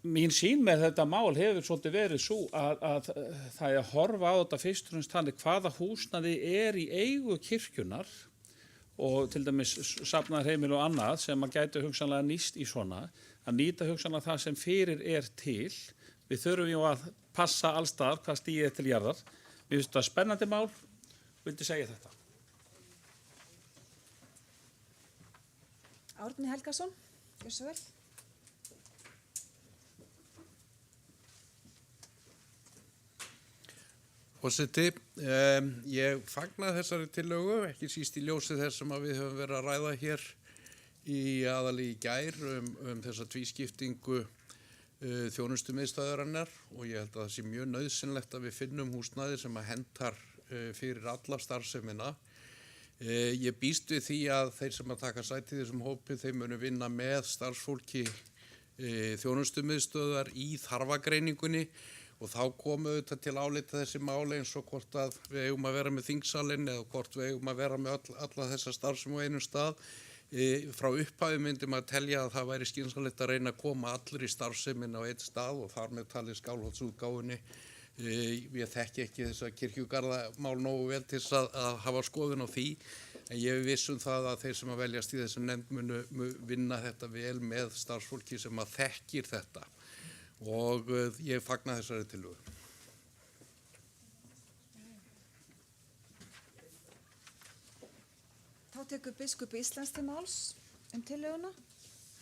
Mín sýn með þetta mál hefur svolítið verið svo að það er að horfa á þetta fyrst og fremst þannig hvaða húsnæði er í eigu kirkjunar og til dæmis safnaðarheimili og annað sem að gæti hugsanlega nýst í svona, að nýta hugsanlega það sem fyrir er til. Við þurfum jú að passa allstaðar hvað stigið er til jarðar. Mér finnst þetta spennandi mál, vildi segja þetta. Árni Helgason, gjör svo vel. Forseti, ég fagna þessari tillögu, ekki síst í ljósi þess sem við höfum verið að ræða hér aðallega í gær þessa tvískiptingu þjónustumiðstöðvarinnar og ég held að það sé mjög nauðsynlegt að við finnum húsnæði sem að hentar fyrir alla starfsemina. Ég býst við því að þeir sem að taka sæti í þessum hópi, þeir munu vinna með starfsfólki þjónustumiðstöðvar í þarfagreiningunni og þá komu þetta til álita þessi máli eins og hvort að við eigum að vera með þingsalinn eða hvort við eigum að vera með alla þessa starfsemi á einum stað. Frá upphafi myndi maður telja að það væri skynsamlegt að reyna að koma allir í starfsemin á einn stað og þar með talið Skálholtsútgáfunni. Ég þekki ekki þessa kirkjugarðamál nógu vel til að hafa skoðun á því, en ég er viss það að þeir sem að veljast í þessum nefnd munu vinna þetta vel með starfsfólki sem að þekkir þetta og ég fagna þessari tillögu. Þá tekur biskup Íslands til máls tillöguna.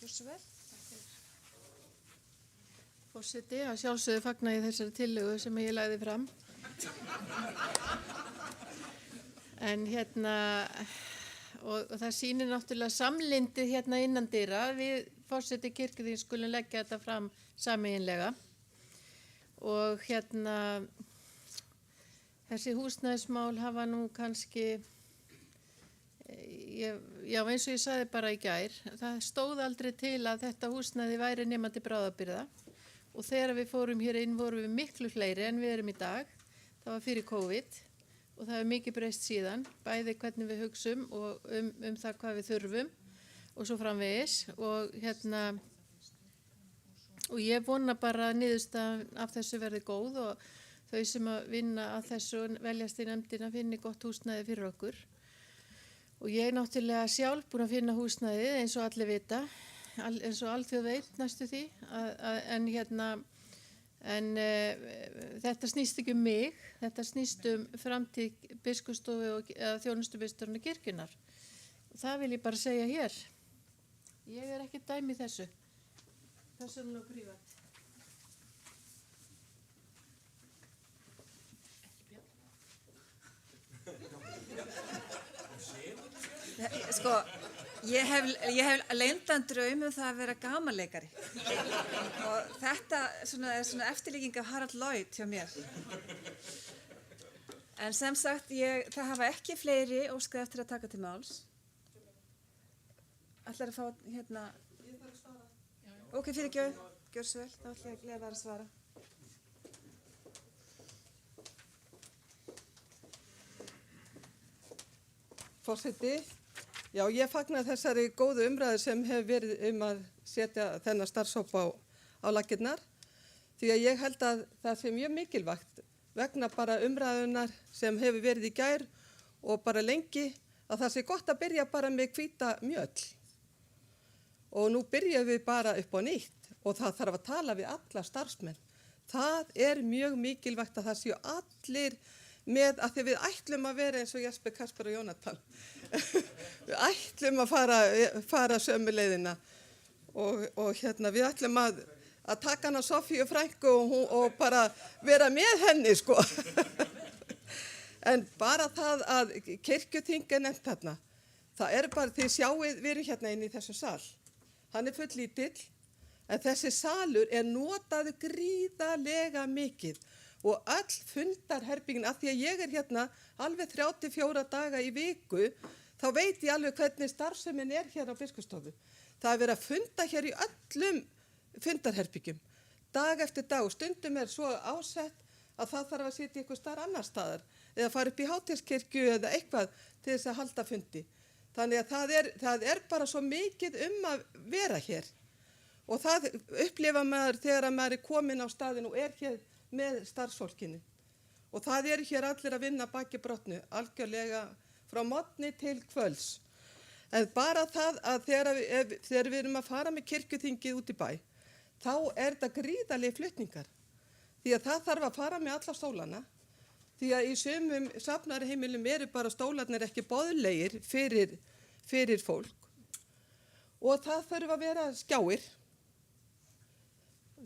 Gjör svo vel. Forseti, að sjálfsögðu fagna ég þessari tillögu sem ég lagði fram. En og það sýnir náttúrulega samlyndið innan dyra. Við forseti kirkjuþings skulum leggja þetta fram sameiginlega. Og Þessi húsnæðismál hafa nú kannski, já eins og ég sagði bara í gær, það stóð aldrei til að þetta húsnæði væri nema til bráðabirgða og þegar við fórum hér inn vorum við miklu fleiri en við erum í dag. Það var fyrir COVID og það hefur mikið breyst síðan, bæði hvernig við hugsum og það hvað við þurfum og svo framvegis og ég vona bara að niðurstaðan af þessu verði góð og þau sem að vinna að þessu veljast í nefndina finni gott húsnæði fyrir okkur. Og ég er náttúrulega sjálf búin að finna húsnæði eins og allir vita, eins og alþjóð veit næstu því, en þetta snýst ekki um mig, þetta snýst um framtíð biskupsstofu og þjónustubiðstofnunar kirkjunnar. Og það vil ég bara segja hér. Ég er ekki dæmi í þessu, persónulega og prívat. Sko, ég hef leyndan draum það að vera gamanleikari og þetta er svona eftirlíking af Harald Lloyd hjá mér. En sem sagt, það hafa ekki fleiri óskað eftir að taka til máls. Ætlar að fá hérna... Ég þarf að svara. Ok, fyrirgjöf, gjör svo vel, þá ætla ég að gleða að svara. Forseti, já, ég fagna þessari góðu umræðu sem hefur verið að setja þennan starfshóp á laggirnar því að ég held að það sé mjög mikilvægt vegna bara umræðunar sem hefur verið í gær og bara lengi að það sé gott að byrja bara með hvíta mjöll. Og nú byrjum við bara upp á nýtt og það þarf að tala við alla starfsmenn. Það er mjög mikilvægt að það séu allir með að því við ætlum að vera eins og Jesper, Kasper og Jónatan. Við ætlum að fara sömu leiðina og við ætlum að taka hana Sofíu frænku og bara vera með henni sko. En bara það að kirkjuþing er nefnt þarna, það er bara, þið sjáið, við erum hérna inn í þessu sal. Hann er full lítill, en þessi salur er notaður gríðarlega mikið og öll fundarherbyggin, af því að ég er hérna alveg 34 daga í viku, þá veit ég alveg hvernig starfsemin er hér á biskupsstofu. Það er verið að funda hér í öllum fundarherbyggjum, dag eftir dag og stundum er svo ásett að það þarf að sitja ykkur starf annar staðar eða fara upp í Háteigskirkju eða eitthvað til þess að halda fundi. Þannig að það er bara svo mikið að vera hér og það upplifa maður þegar maður er komin á staðinn og er hér með starfsfólkinu. Og það eru hér allir að vinna baki brotnu, algjörlega frá morgni til kvölds. En bara það að þegar við erum að fara með kirkjuþingið út í bæ, þá er þetta gríðarlega flutningar. Því að það þarf að fara með alla stólana, því að í sumum safnaraheimilum eru bara stólarnir ekki boðlegir fyrir fólk. Og það þarf að vera skjáir.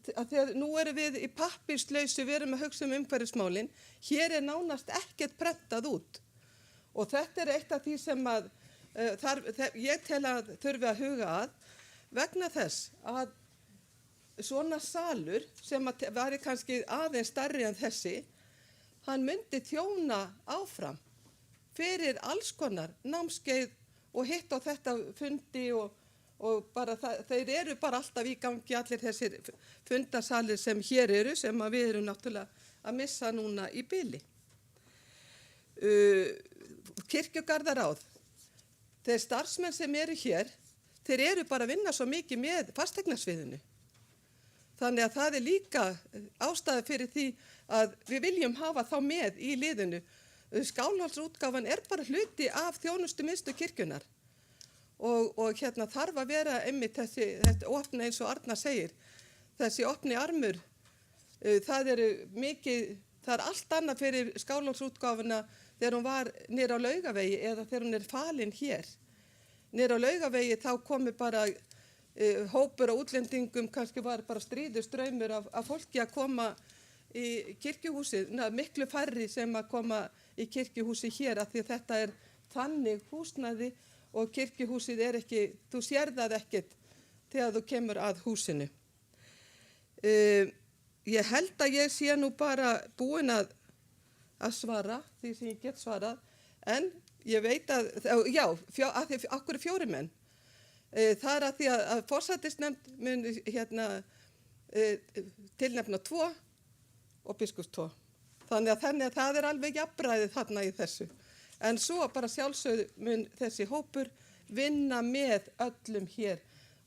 Þegar nú erum við í pappírslausu, við erum að hugsa umhverfismálin, hér er nánast ekkert prentað út. Og þetta er eitt af því sem ég tel að þurfi að huga að, vegna þess að svona salur sem var kannski aðeins stærri en þessi, hann myndi þjóna áfram fyrir alls konar námskeið og hitt á þetta fundi og bara þeir eru bara alltaf í gangi allir þessir fundarsalir sem hér eru sem við erum náttúrulega að missa núna í bili. Kirkjugarðaráð, þeir starfsmenn sem eru hér, þeir eru bara að vinna svo mikið með fasteignasviðinu. Þannig að það er líka ástæða fyrir því að við viljum hafa þá með í liðinu. Skálholtsútgáfan er bara hluti af þjónustumiðstöð kirkjunnar. Og hérna þarf að vera einmitt þetta opna eins og Arna segir, þessi opni armur, það er allt annað fyrir Skálholtsútgáfuna þegar hún var niður á Laugavegi eða þegar hún er falin hér. Niður á Laugavegi þá komi bara hópur á útlendingum, kannski var bara stríðustraumur af fólki að koma í kirkjuhúsið, miklu færri sem að koma í kirkjuhúsið hér af því að þetta er þannig húsnæði og kirkjuhúsið er ekki, þú sér það ekkert þegar þú kemur að húsinu. Ég held að ég sé nú bara búin að að svara því sem ég get svarað, en ég veit að, já, akkur 4 menn. Það að því að forsætisnefnd mun tilnefna 2 og biskups 2. Þannig að það alveg jafnræðið þarna í þessu. En svo bara sjálfsögðu mun þessi hópur vinna með öllum hér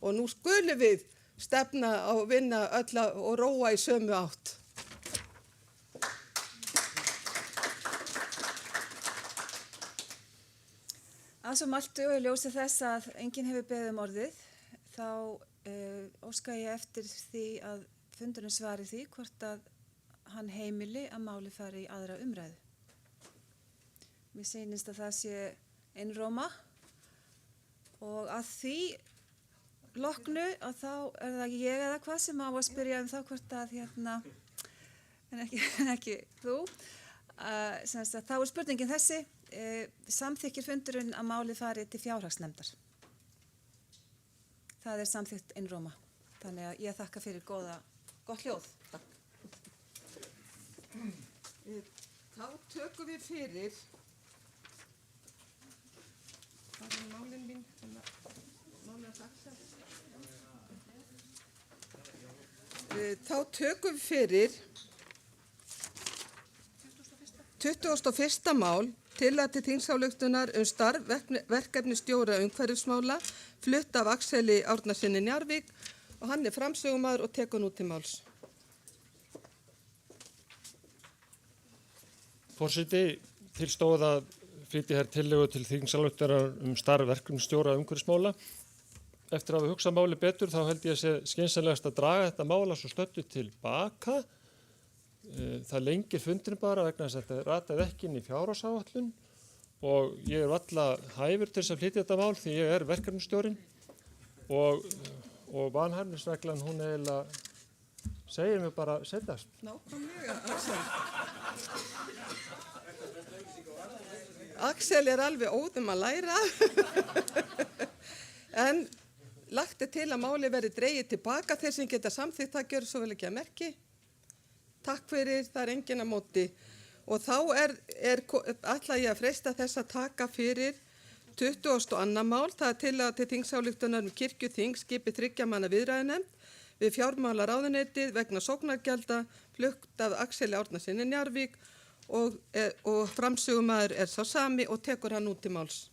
og nú skulum við stefna á vinna öll og róa í sömu átt. Að svo mæltu og í ljósi þess að enginn hefur beðið orðið, þá óska ég eftir því að fundurinn svari því hvort að hann heimili að máli fari í aðra umræðu. Mér sýnist að það sé einróma og að því loknu að þá það ég eða hvað sem á að spyrja þá hvort að en ekki þú. Þá spurningin þessi, samþykkir fundurinn að máli fari til fjárhagsnefndar. Það samþykkt einróma. Þannig að ég þakka fyrir gott hljóð. Takk. Þá tökum við fyrir málin mín þá tökum við fyrir 21. mál tillaga til þingsályktunar starf verkefnisstjóra umhverfismála flutt af Axeli Árnasyni Njarðvík og hann framsögumaður og tekur nú til máls. Forseti, til stóð að flytja hér tillögu til þingsályktunar starf verkefnisstjóra umhverfismála. Eftir að við hugsa máli betur þá held ég að sé skynsamlegast að draga þetta mála svo stöddu tilbaka. Það lengir fundurinn bara vegna þess að þetta rataði ekki inn í fjárhagsáætlun og ég varla hæfur til þess að flytja þetta mál því ég verkefnisstjórinn og vanhæfnisreglan hún eiginlega segir mér bara setjast. Nákvæmlega, Axel alveg óðum að læra en lagt til að máli verði dregið tilbaka þeir sem geta samþykkt það gjör svo vel ekki að merki. Takk fyrir, það enginn að móti. Og þá ætla ég að freista þess að taka fyrir 22. mál, það tillaga til þingsályktunar kirkjuþing skipi 3 manna viðræðunefnd við fjármálaráðuneytið vegna sóknargjalda flutt af Axeli Árnasyni Njarðvík og framsögumaður sá sami og tekur hann út til máls.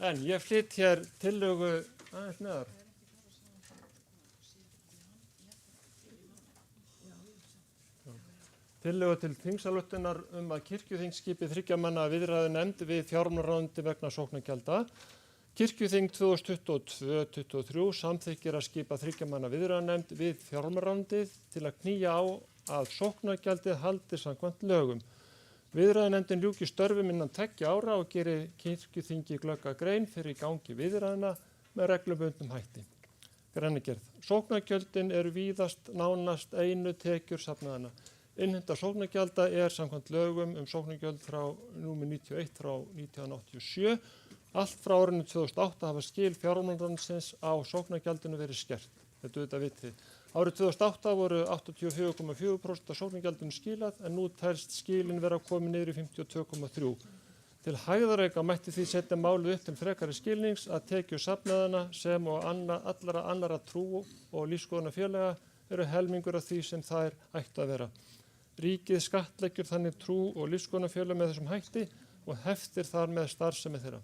En ég flytt hér tillögu aðeins neðar. Tillögu til þingsályktunar að kirkjuþing skipi 3 manna viðræðunefnd við fjármálaráðuneytið vegna sóknargjalda. Kirkjuþing 2022-23 samþykkir að skipa 3 manna viðræðunefnd við fjármálaráðuneytið til að knýja á að sóknargjaldið haldi samkvæmt lögum. Viðræðunefndin ljúki störfum innan 2 ára og gerir kirkjuþingi glögga grein fyrir gangi viðræðuna með reglubundnum hætti. Greinargerð. Sóknargjöldin eru víðast nánast einu tekjur safnaðanna. Innheimta sóknargjalda samkvæmt lögum sóknargjöld frá númer 91 frá 1987. Allt frá árinu 2008 hafa skil fjármálaráðuneytisins á sóknargjaldinu verið skert. Þetta auðvitað vitið. Árið 2008 voru 84,4% af sóknargjaldinu skilað en nú telst skilin vera komið niður í 52,3%. Til hægðarauka mætti því setja málið upp til frekari skilnings að tekjur safnaðanna sem og allra annarra trú- og lífsskoðunarfélaga eru helmingur af því sem þær ættu að vera. Ríkið skattleggur þannig trú- og lífsskoðunarfélag með þessum hætti og heftir þar með starfsemi þeirra.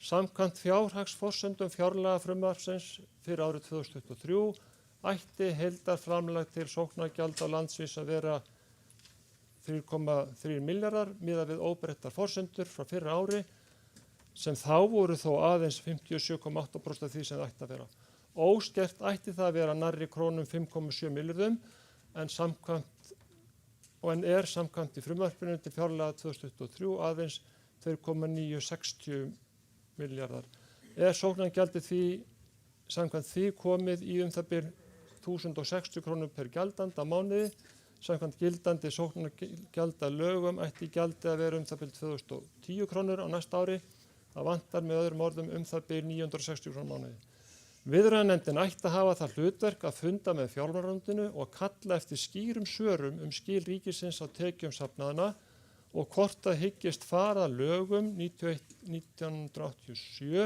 Samkvæmt fjárhagsforsendum fjárlagafrumvarpsins fyrir árið 2023 ætti heildarframlag til sóknargjald á landsvís að vera 3,3 milljarðar miðað við óbreyttar forsendur frá fyrra ári sem þá voru þó aðeins 57,8% af því sem það ætti að vera. Óskert ætti það að vera nærri krónum 5,7 milljörðum en samkvæmt í frumvarpinu til fjárlaga 2023 aðeins 2,960 milljarðar. Sóknargjaldið því samkvæmt því komið í það bil 1060 krónur per gjaldandi á mánuði. Samkvæmt gildandi sóknargjalda lögum ætti gjaldið að vera það bil 2010 krónur á næsta ári Það vantar með öðrum orðum það byrj 960 krónur á mánuði. Viðræðunefndin ætti að hafa það hlutverk að funda með fjármálaráðuneytinu og kalla eftir skýrum svörum skil ríkisins á tekjum safnaðanna og hvort það hyggist fara lögum 1987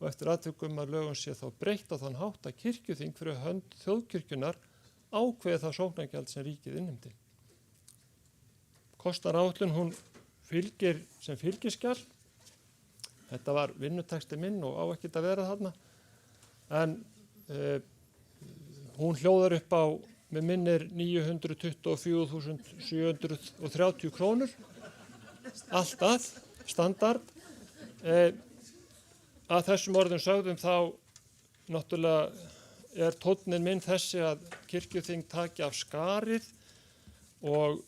og eftir atvikum að lögum sé þá breytt á þann hátt að kirkjuþing fyrir hönd þjóðkirkjunnar ákveði það sóknargjald sem ríkið innheimti. Kostaráætlun hún fylgir sem fylgiskjal. Þetta var vinnutexti minn og á ekkert að vera þarna. En hún hljóðar upp á, með minnir 924.730 krónur, allt að, standard. Að þessum orðum sögðum þá náttúrulega tónninn minn þessi að kirkjuþing taki af skarið og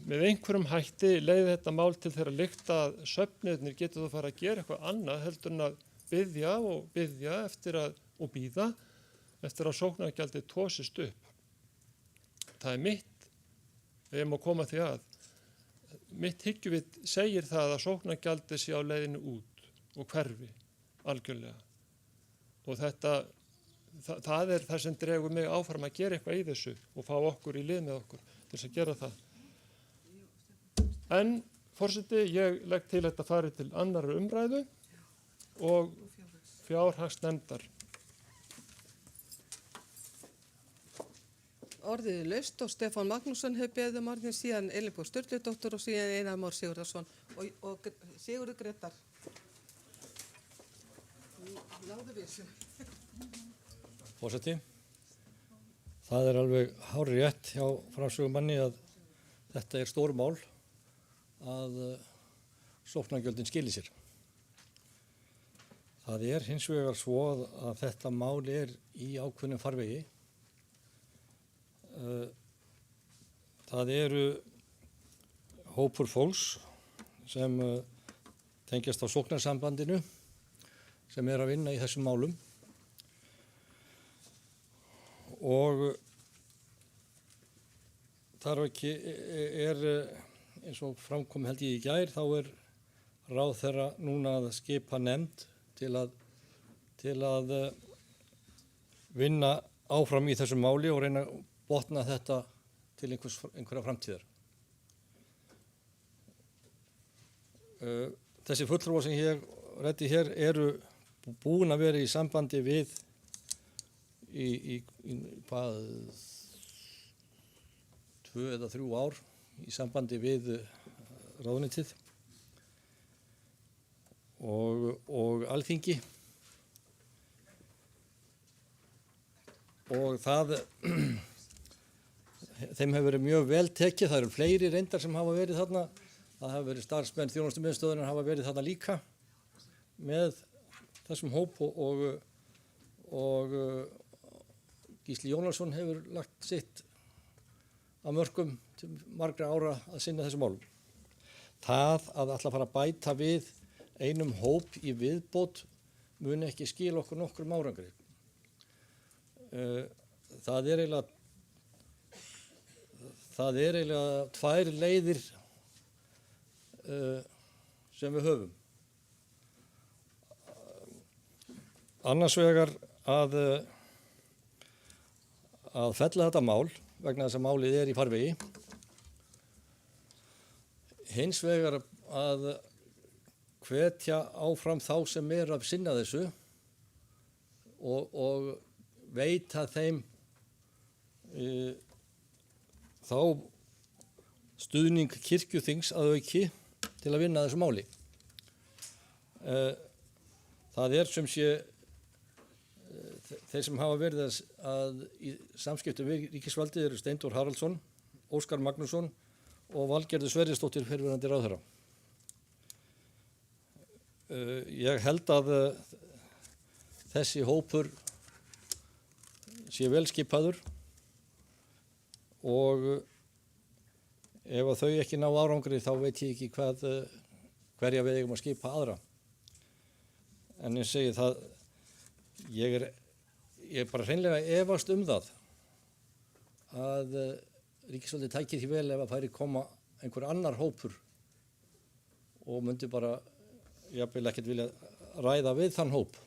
með einhverjum hætti leiði þetta mál til þeirra lykta að söfniðnir getur þú fara að gera eitthvað annað heldur en að biðja og biðja og bíða eftir að sóknargjaldið tósist upp. Það er mitt, ég má koma því að, mitt hyggjuvit segir það að sóknargjaldið sé á leiðinu út og hverfi algjörlega. Og það er það sem dregur mig áfram að gera eitthvað í þessu og fá okkur í lið með okkur til þess að gera það. En, forseti, ég legg til þetta farið til annarri umræðu og fjárhagsnefndar. Orðið er laust og Stefán Magnússon hefur beðið orðin, síðan Elinborg Sturludóttir og síðan Einar Már Sigurðarson og Sigurður Grétar. Náðu við þessu. Forseti, það er alveg hárrétt hjá framsögumanni að þetta er stór mál að sóknargjöldin skili sér. Það er hins vegar svo að þetta mál er í ákveðnum farvegi. Það eru hópur fólks sem tengjast á sóknarsambandinu sem er að vinna í þessum málum og þar ekki er eins og framkom held ég í gær þá er ráðherra núna að skipa nefnd til að vinna áfram í þessu máli og reyna að botna þetta til einhverja framtíðar. Þessi fulltrúar sem ég ræddi hér eru búin að vera í sambandi við í 2 eða 3 ár í sambandi við ráðuneytið og Alþingi og þeim hefur verið mjög vel tekið, það eru fleiri reyndar sem hafa verið þarna, það hafa verið starfsmenn þjónustumiðstöðvarinnar hafa verið þarna líka með þessum hóp og Gísli Jónasson hefur lagt sitt að mörkum til margra ára að sinna þessum málum. Það að ætla að fara að bæta við einum hóp í viðbót mun ekki skila okkur nokkrum árangri. Það er eiginlega 2 leiðir sem við höfum. Annars vegar að fella þetta mál vegna þess að málið er í farvegi. Hins vegar að hvetja áfram þá sem eru að sinna þessu og veita þeim þá stuðning kirkjuþings að auki til að vinna þessu máli. Það er sem sé þeir sem hafa verið að í samskiptum við ríkisvaldið eru Steindór Haraldsson, Óskar Magnússon og Valgerður Sverrisdóttir fyrrverandi ráðherra. Ég held að þessi hópur sé vel skipaður og ef að þau ekki ná árangri þá veit ég ekki hverja við eigum að skipa aðra. En ég segi það, ég er bara hreinlega efast það að ríkisvaldið tæki því vel ef að færi koma einhver annar hópur og myndi bara jafnvel ekkert vilja ræða við þann hóp.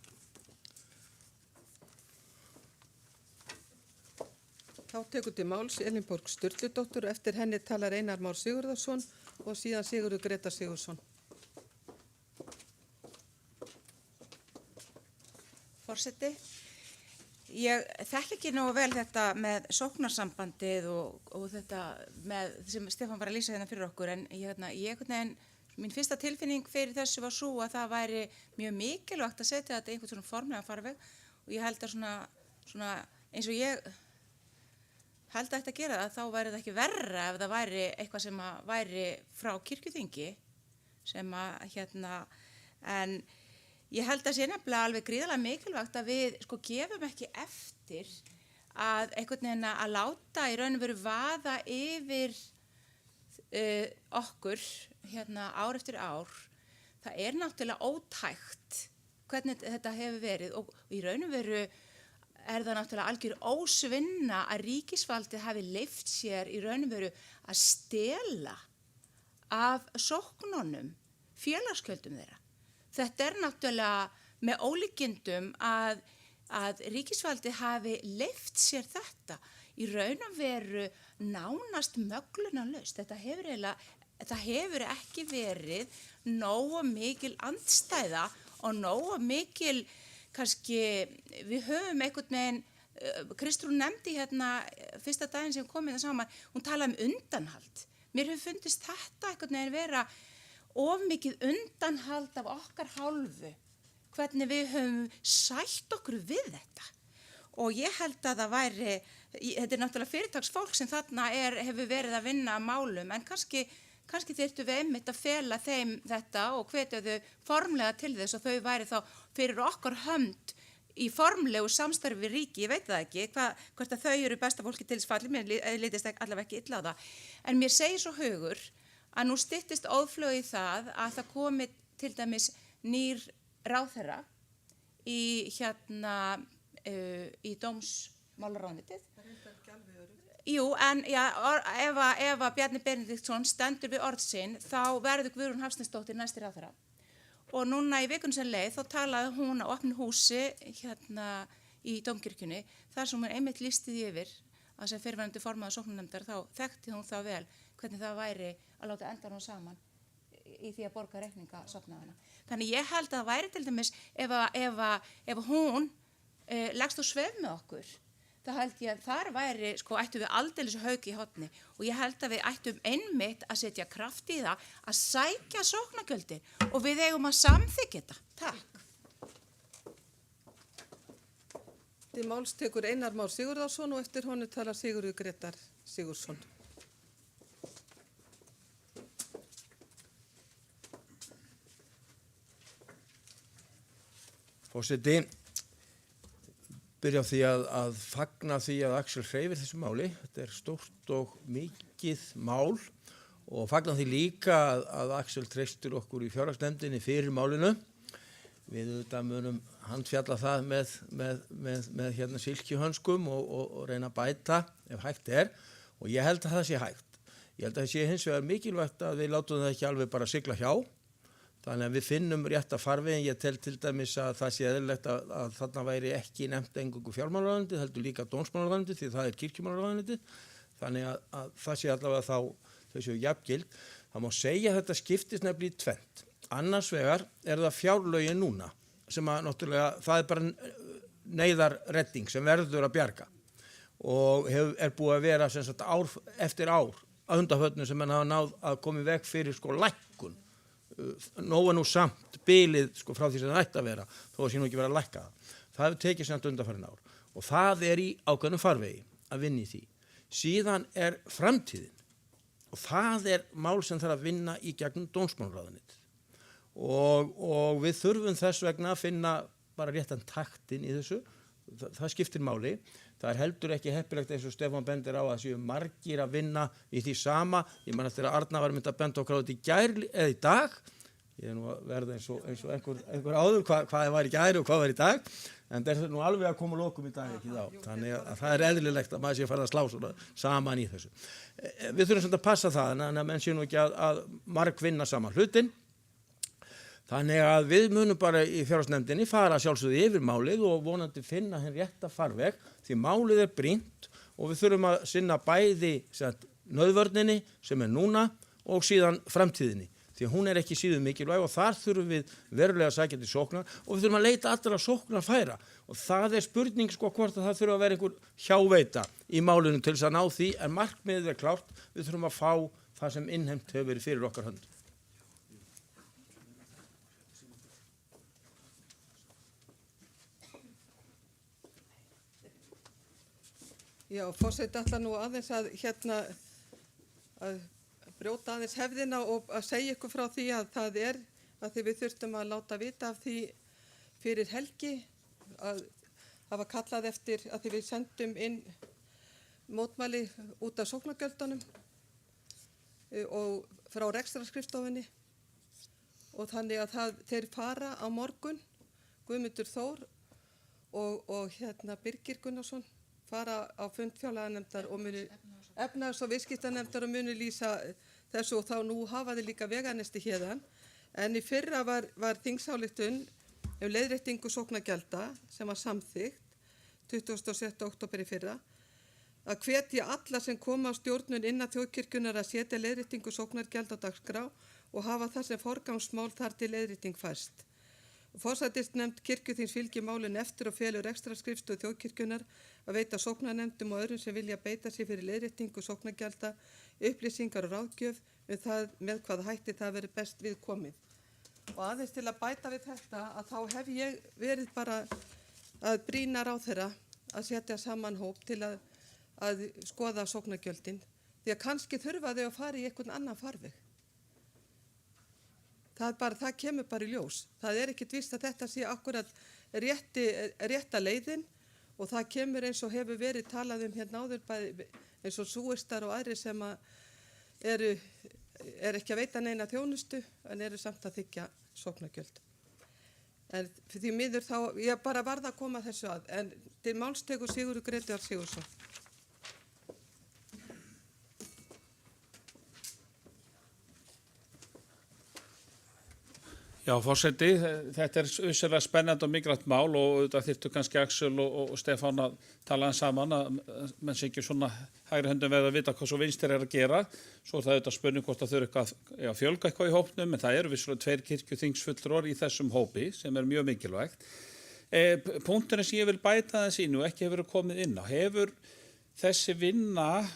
Þá tekur til máls Elínborg Sturludóttur og eftir henni talar Einar Már Sigurðarsson og síðan Sigurður Grétar Sigurðsson. Forseti, ég þekki ekki nógu vel þetta með sóknarsambandið og þetta með, sem Stefán var að lýsa hérna fyrir okkur, en mín fyrsta tilfinning fyrir þessu var svo að það væri mjög mikilvægt að setja þetta í einhvern svona formlega farveg og ég held að svona eins og ég held að þetta gera það, þá væri það ekki verra ef það væri eitthvað sem að væri frá kirkjuþingi sem að en ég held að sé nefnilega alveg gríðarlega mikilvægt að við gefum ekki eftir að einhvern veginn að láta í raun og veru vaða yfir okkur ár eftir ár. Það er náttúrulega ótækt hvernig þetta hefur verið og í raun og veru er það náttúrulega algjör ósvinna að ríkisvaldið hafi leyft sér í raun og veru að stela af sóknunum, félagsgjöldum þeirra. Þetta er náttúrulega með ólíkindum að ríkisvaldið hafi leyft sér þetta í raun og veru nánast möglunarlaust. Þetta hefur ekki verið nógu mikil andstæða og nógu mikil, kannski, við höfum einhvern veginn, Kristrún nefndi fyrsta daginn sem komið það saman, hún talaði undanhald. Mér hefur fundist þetta einhvern veginn vera of mikið undanhald af okkar hálfu, hvernig við höfum sætt okkur við þetta. Og ég held að það væri, þetta er náttúrulega fyrirtagsfólk sem þarna hefur verið að vinna að málum, en kannski þyrftum við einmitt að fela þeim þetta og hvetja þau formlega til þess og þau væri þá fyrir okkar hönd í formlegu samstarfi við ríki, ég veit það ekki, hvort að þau eru besta fólki til þess falli, mér litist allavega ekki illa á það. En mér segir svo hugur að nú styttist óðflög í það að það komi til dæmis nýr ráðherra í í dómsmálaráðuneytið. Það er ekki alveg öruggt. Jú, en ef að Bjarni Benediktsson stendur við orð sinn, þá verður Guðrún Hafsteinsdóttir næsti ráðherra. Og núna í vikunni sem leið, þá talaði hún á opnu húsi í Dómkirkjunni, þar sem hún einmitt lýsti því yfir að sem fyrrverandi formaður sóknarnefndar, þá þekkti hún það vel hvernig það væri að láta enda hún saman í því að borga reikninga sóknarnefndarna. Þannig ég held að það væri til dæmis ef hún leggst á sveif með okkur, það held ég að þar væri, ættum við aldeilis hauk í horni og ég held að við ættum einmitt að setja kraft í það að sækja sóknargjöldin og við eigum að samþykkja þetta. Takk. Til máls tekur Einar Már Sigurðarsson og eftir honum talar Sigurður Grétar Sigurðsson. Forseti, byrja á því að fagna því að Axel hreyfir þessu máli. Þetta er stórt og mikið mál og fagna því líka að Axel treystir okkur í fjárhagsnefndinni fyrir málinu. Við auðvitað munum handfjalla það með silkihönskum og reyna að bæta ef hægt er og ég held að það sé hægt. Ég held að það sé hins vegar mikilvægt að við látum það ekki alveg bara sigla hjá. Þannig að við finnum rétta farvegin. Ég tel til dæmis að það sé eðlilegt að þarna væri ekki nefnt eingöngu fjármálaráðuneytið, heldur líka dómsmálaráðuneytið því það er kirkjumálaráðuneytið. Þannig að það sé allavega þau séu jafngild. Það má segja að þetta skiptist nefnilega í tvennt. Annars vegar er það fjárlögin núna sem að náttúrulega það er bara neyðarredding sem verður að bjarga og er búið að vera sem sagt ár eftir ár að undanförnum sem menn hafa náð að koma í veg fyrir lækkun. Nóg er nú samt bilið frá því sem það ætti að vera þó að sé nú ekki vera að lækka það. Það hefur tekið samt undanfarin ár og það er í ákveðnum farvegi að vinna í því. Síðan er framtíðin og það er mál sem þarf að vinna í gegnum dómsmálaráðuneytið og við þurfum þess vegna að finna bara réttan taktinn í þessu. Það skiptir máli. Það er heldur ekki heppilegt eins og Stefán bendir á að séu margir að vinna í því sama. Ég man eftir að Arna var mynd að benda okkur á þetta í gær eða í dag. Ég er nú að verða eins og einhver áður hvað var í gær og hvað var í dag. En það er nú alveg að koma lokum í dag ekki þá. Þannig að það er eðlilegt að maður sé að fara að slá svona saman í þessu. Við þurfum svona að passa það en menn sé nú ekki að marg vinna saman hlutin. Þannig að við munum bara í fjárhagsnefndinni fara sjálfsögðu yfir málið og vonandi finna henn rétta farveg því málið er brýnt og við þurfum að sinna bæði nauðvörninni sem er núna og síðan framtíðinni. Því hún er ekki síður mikilvæg og þar þurfum við verulega að sækja til sóknar og við þurfum að leita allra sóknar færa og það er spurning hvort að það þurfa að vera einhver hjáveita í málinu til þess að ná því en markmiðið er klárt, við þurfum að fá það sem innheimt hefur verið fyrir okkar hönd. Já, forseti ætla nú aðeins að að brjóta aðeins hefðina og að segja ykkur frá því að það er að því við þurftum að láta vita af því fyrir helgi að hafa kallað eftir að því við sendum inn mótmæli út af sóknargjöldunum og frá rekstraskrifstofunni og þannig að þeir fara á morgun, Guðmundur Þór og Birgir Gunnarsson fara á fund fjárlaganefndar og muni efnahags- og viðskiptanefndar og muni lýsa þessu og þá nú hafa þeir líka veganesti hérðan. En í fyrra var þingsályktun leiðréttingu sóknargjalda sem var samþykkt 27. október í fyrra að hvetja alla sem koma á stjórnun innan þjóðkirkjunnar að setja leiðréttingu sóknargjald á dagskrá og hafa það sem forgangsmál þar til leiðrétting fæst. Forsætisnefnd kirkjuþings fylgir málin eftir og felur rekstraskrifstofu þjóðkirkjunnar að veita sóknarnefndum og öðrum sem vilja beita sig fyrir leiðréttingu sóknargjalda, upplýsingar og ráðgjöf það með hvaða hætti það verið best við komið. Og aðeins til að bæta við þetta að þá hef ég verið bara að brýna ráðherra að setja saman hóp til að skoða sóknargjöldin því að kannski þurfa þau að fara í einhvern annan farveg. Það kemur bara í ljós. Það er ekkert víst að þetta sé akkurat rétta leiðin og það kemur eins og hefur verið talað áður bæði eins og súistar og aðrir sem er ekki að veita neina þjónustu en eru samt að þiggja sóknargjöld. En því miður þá, ég bara varð að koma þessu að, en til máls tekur Sigurður Grétar Sigurðsson. Já, forseti, þetta er vissulega spennandi og mikilvægt mál og þetta þyrftu kannski Axel og Stefán að tala saman að menn sé ekki svona hægri höndum veið að vita hvað svo vinstir er að gera. Svo er það auðvitað spurning hvort að þau eru eitthvað að fjölga eitthvað í hópnum, en það eru vissulega 2 kirkjuþingsfulltrúar í þessum hópi sem er mjög mikilvægt. Punkturinn sem ég vil bæta þess inn og ekki hefur komið inn á, hefur þessi vinna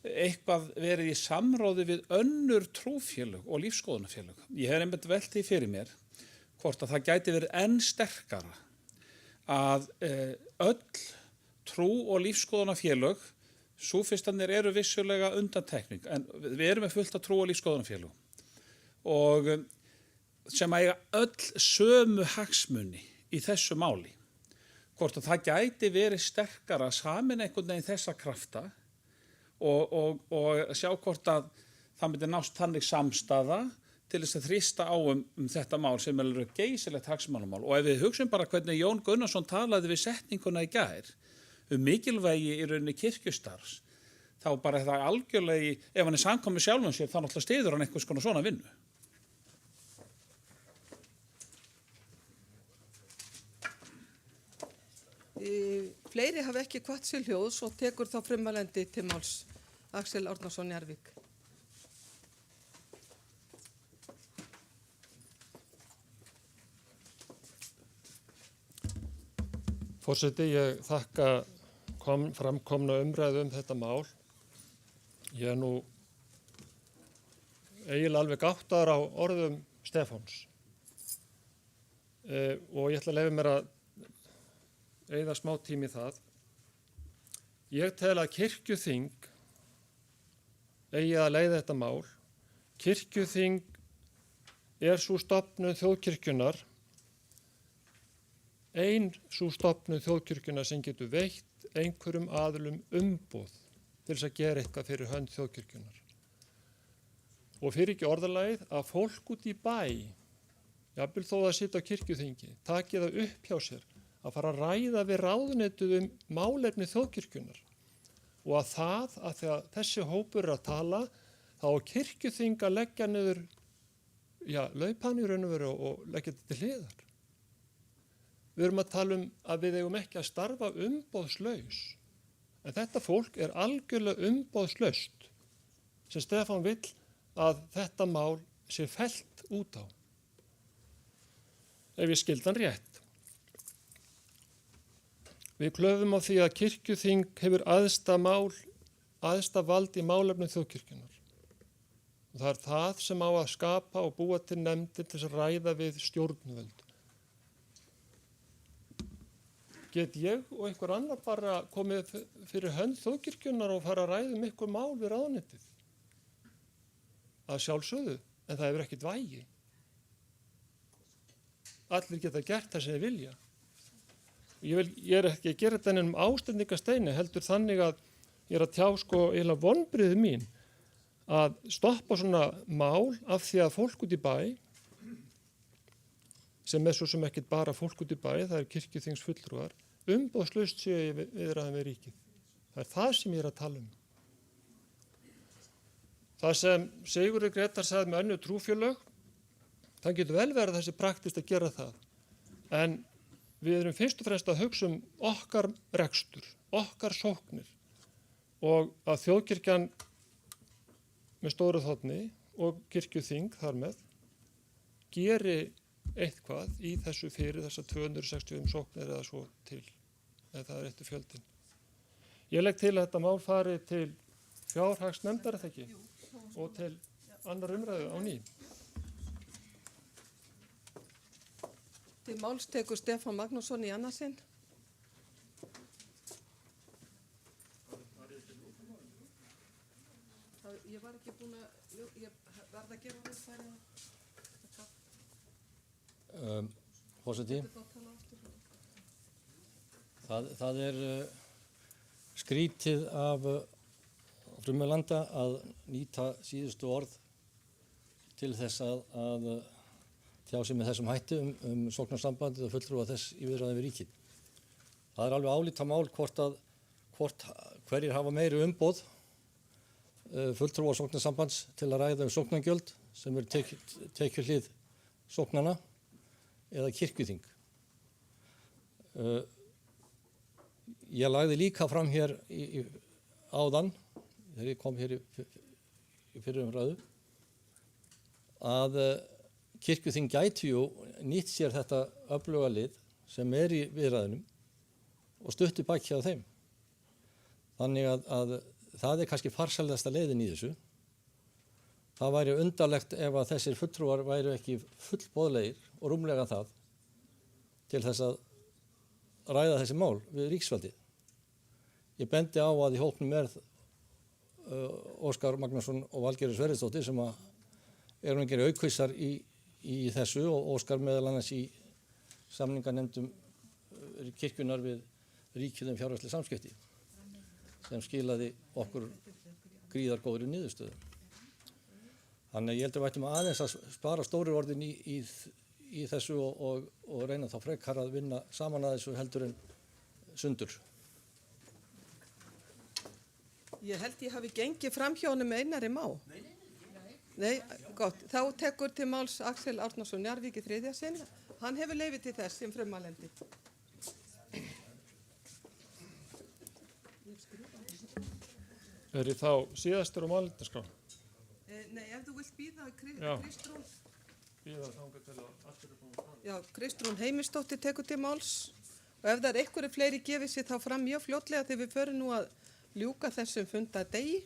eitthvað verið í samráði við önnur trúfélög og lífsskoðunarfélög. Ég hef einmitt velt því fyrir mér hvort að það gæti verið enn sterkara að öll trú og lífsskoðunarfélög, súfistanir eru vissulega undantekning, en við erum með fullt af trú og lífsskoðunarfélög og sem eiga öll sömu hagsmuni í þessu máli. Hvort að það gæti verið sterkara að samin einhvern veginn þessa krafta og sjá hvort að það myndi nást þannig samstaða til þess að þrýsta á þetta mál sem er geysilegt hagsmunamál. Og ef við hugsun bara hvernig Jón Gunnarsson talaði við setninguna í gær mikilvægi í rauninni kirkjustarfs, þá bara það algjörlega, ef hann er samkomið sjálfum sér, þá náttúrulega styður hann einhvers konar svona vinnu. Fleiri hafa ekki hvatt sér hljóðs og tekur þá frummælandi til máls Axel Árnason Njarðvík. Forseti, ég þakka framkomna umræðu þetta mál. Ég er nú eiginlega alveg gáttaður á orðum Stefáns og ég ætla að leyfa mér að eyða smá tími í það. Ég tel að kirkjuþing eigi að leiða þetta mál. Kirkjuþing er sú stofnun þjóðkirkjunnar, sú stofnun þjóðkirkjunnar sem getur veitt einhverjum aðilum umboð til þess að gera eitthvað fyrir hönd þjóðkirkjunnar. Og fyrir ekki orðalagið að fólk út í bæ, jafnvel þó að sitja á kirkjuþingi, taki það upp hjá sér að fara að ræða við ráðuneytið málefni þjóðkirkjunnar og að þegar þessi hópur er að tala þá á kirkjuþing að leggja niður laupa hann í raun og veru og leggja þetta til hliðar. Við erum að tala að við eigum ekki að starfa umboðslaus. En þetta fólk er algjörlega umboðslaust sem Stefán vill að þetta mál sé fellt út á. Ef ég skildi hann rétt. Við klöfum á því að kirkjuþing hefur æðsta vald í málefnum þjóðkirkjunnar. Og það er það sem á að skapa og búa til nefndir til að ræða við stjórnvöld. Get ég og einhver annar bara komið fyrir hönd þjóðkirkjunnar og fara að ræða ykkur mál við ráðuneytið? Að sjálfsögðu, en það hefur ekkert vægi. Allir geta gert það sem þeir vilja. Ég er ekki að gera þetta ennum ástendingasteini, heldur þannig að ég er að tjá eiginlega vonbrigði mín að stoppa svona mál af því að fólk út í bæ, sem er svo sem ekkert bara fólk út í bæ, það er kirkjuþingsfulltrúar, umboðslaust séu í viðræðum við ríkið. Það er það sem ég er að tala um. Það sem Sigurður Grétar sagði með önnur trúfélög, það getur vel verið þessi praktist að gera það. En við erum fyrst og fremst að hugsa um okkar rekstur, okkar sóknir og að þjóðkirkjan með stóru þotni og kirkjuþing þar með geri eitthvað í þessu fyrir þessar 265 sóknir eða svo til, eða það er eftir fjöldin. Ég legg til að þetta mál fari til fjárhagsnefndar eða ekki og til annar umræðu á ný. Til máls tekur Stefán Magnússon í annarsinn. Ég var ekki búin ég verða að gera það Forseti, það er skrítið af frumjölanda að nýta síðustu orð til þess að tjá sig með þessum hætti sóknarsambandið og fulltrúa þess í viðræðum við ríkið. Það er alveg álitamál hvort hverjir hafa meiri umboð fulltrúa sóknarsambands til að ræða sóknargjöld sem tekjuhlið sóknana eða kirkjuþing. Ég lagði líka fram hér áðan, þegar ég kom hér í fyrri umræðu, að kirkjuþing gæti nýtt sér þetta öfluga lið sem er í viðræðunum og stutti baki á þeim. Þannig að það er kannski farsælasta leiðin í þessu. Það væri undarlegt ef að þessir fulltrúar væru ekki fullboðlegir og rúmlega það til þess að ræða þessi mál við ríkisvaldið. Ég bendi á að í hópnum er Óskar Magnússon og Valgerður Sverrisdóttir sem eru engir aukvissar í þessu og Óskar meðal annars í samninganefndum kirkjunar við ríkið fjárhagsleg samskipti sem skilaði okkur gríðargóðri niðurstöðu. Þannig ég heldur vættum aðeins að spara stóru orðin í þessu og reyna þá frekar að vinna saman að þessu heldur en sundur. Ég held ég hafi gengið fram hjá honum með Einari Má. Nei, gott. Þá tekur til máls Axel Árnason Njarðvík í þriðja sinn. Hann hefur leyfi til þess sem frummælandi. Er ég þá síðastur á málefnaskrá? Nei, ef þú vilt býða Kristrún. Býða þangað til að allir er búin að fara. Já, Kristrún Heimisdóttir tekur til máls. Og ef það er einhverju fleiri gefið sér þá fram mjög fljótlega þegar við förum nú að ljúka þessum fundardegi.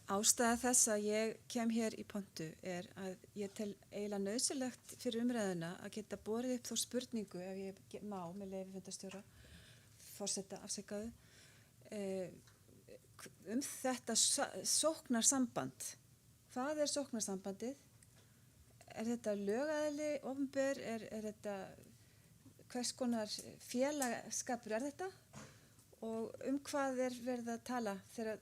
Ástæða þess að ég kem hér í pontu er að ég tel eiginlega nauðsynlegt fyrir umræðuna að geta borið upp þá spurningu ef ég má með leyfi fundarstjóra, forseta afsakaðu, þetta sóknarsamband. Hvað er sóknarsambandið? Er þetta lögaðili, opinber, er þetta hvers konar félagskapur er þetta? Og hvað er verið að tala þegar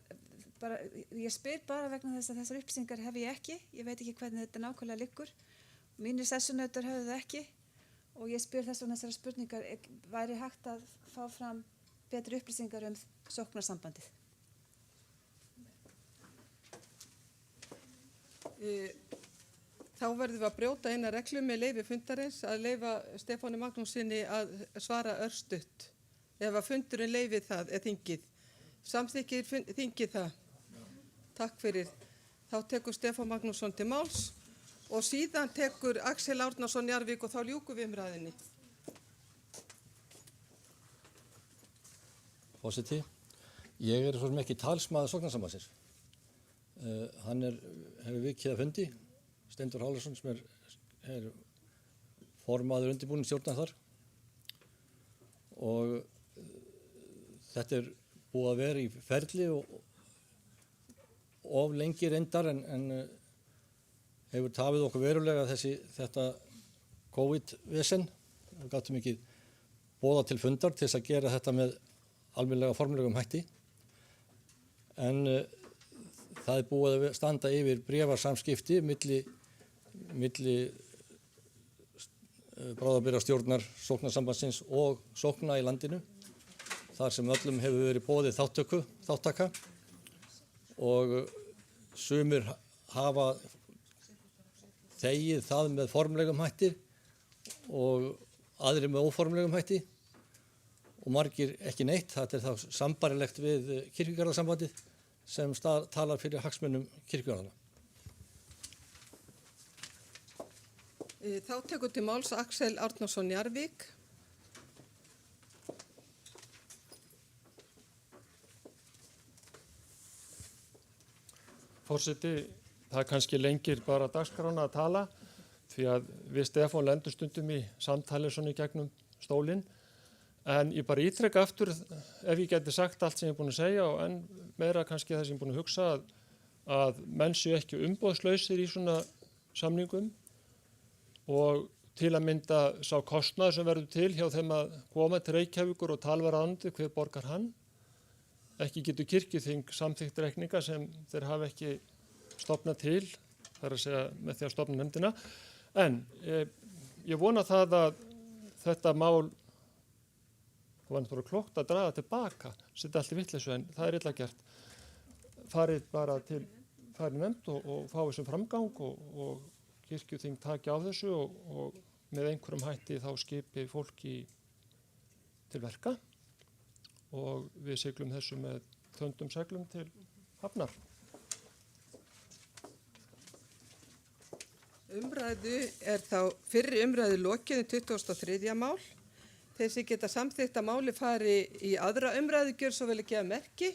ég spyr bara vegna þess að þessar upplýsingar hef ég ekki, ég veit ekki hvernig þetta nákvæmlega liggur, mínir sessunautar höfðu það ekki og ég spyr þess vegna þessara spurningar, væri hægt að fá fram betri upplýsingar sóknarsambandið? Þá verðum við að brjóta eina reglu með leyfi fundarins að leyfa Stefáni Magnússyni að svara örstutt. Ef að fundurinn leyfi það er þingið. Samþykkir þingið það. Takk fyrir. Þá tekur Stefán Magnússon til máls og síðan tekur Axel Árnason Njarðvík og þá ljúkum við umræðinni. Forseti, ég svo sem ekki talsmaður sóknarsambandsins. Hann hefur vikið að fundi, Steindór Hálfarsson sem er formaður undirbúningsstjórnar þar og þetta er búið að vera í ferli og of lengi reyndar en hefur tafið okkur verulega þetta COVID-vesen. Við gátum ekki boða til fundar til þess að gera þetta með almennilega formlegum hætti en það er búið að standa yfir bréfasamskipti milli bráðabirgðastjórnar sóknarsambandsins og sókna í landinu þar sem öllum hefur verið boðið þáttaka og sumir hafa þegið það með formlegum hætti og aðrir með óformlegum hætti og margir ekki neitt. Þetta er þá sambarilegt við kirkjugarðasambandið sem talar fyrir hagsmunum kirkjugarðanna. Þá tekur til máls Axel Árnason Njarðvík. Forseti, það kannski lengir bara dagskrána að tala því að við Stefán lendum stundum í samtali svona í gegnum stólinn. En ég bara ítreka aftur ef ég geti sagt allt sem ég er búin að segja og enn meira kannski það sem ég er búin að hugsa að menn séu ekki umboðslausir í svona samningum og til að mynda sá kostnaður sem verður til hjá þeim að koma til Reykjavíkur og talvarandi hver borgar hann. Ekki getur kirkjuþing samþykkt reikninga sem þeir hafa ekki stofnað til, það er að segja með því að stofna nefndina. En ég vona það að þetta mál það var náttúrulega klókt að draga tilbaka, setja allt í vitleysu en það er illa gert. Farið nefnd og fáið sem framgang og kirkjuþing taki á þessu og með einhverjum hætti þá skipi fólki til verka og við siglum þessu með þöndum seglum til hafnar. Umræðu er þá fyrri umræðu lokið 23. mál. Þeir sem geta samþykkt að máli fari í aðra umræðu gjör svo vel að gefa merki.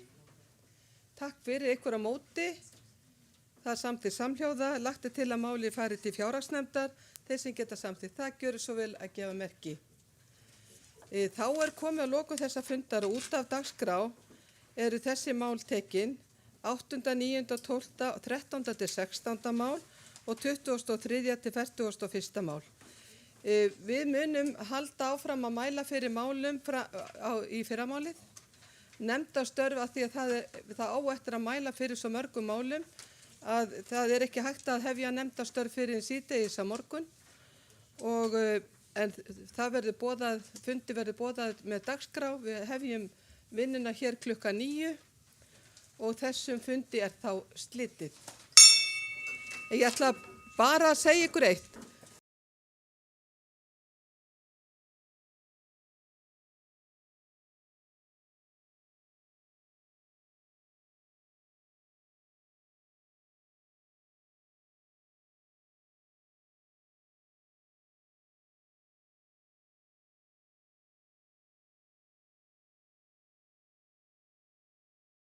Takk fyrir ykkur á móti. Það er samþykkt samhljóða. Lagt er til að máli fari til fjárhagsnefndar. Þeir sem geta samþykkt það gjör svo vel að gefa merki. Þá er komið að lokum þessa fundar og út af dagskrá eru þessi mál tekin 8., 9., 12., 13. til 16. mál og 23. til 41. mál. Við munum halda áfram að mæla fyrir málum í fyrramálið. Nefndastörf að því að það á eftir að mæla fyrir svo mörgum málum að það er ekki hægt að hefja nefndastörf fyrir síðdegis á morgun en það fundi verður boðað með dagskrá. Við hefjum vinnuna hér klukkan 9 og þessum fundi er þá slitið. Ég ætla bara að segja ykkur eitt.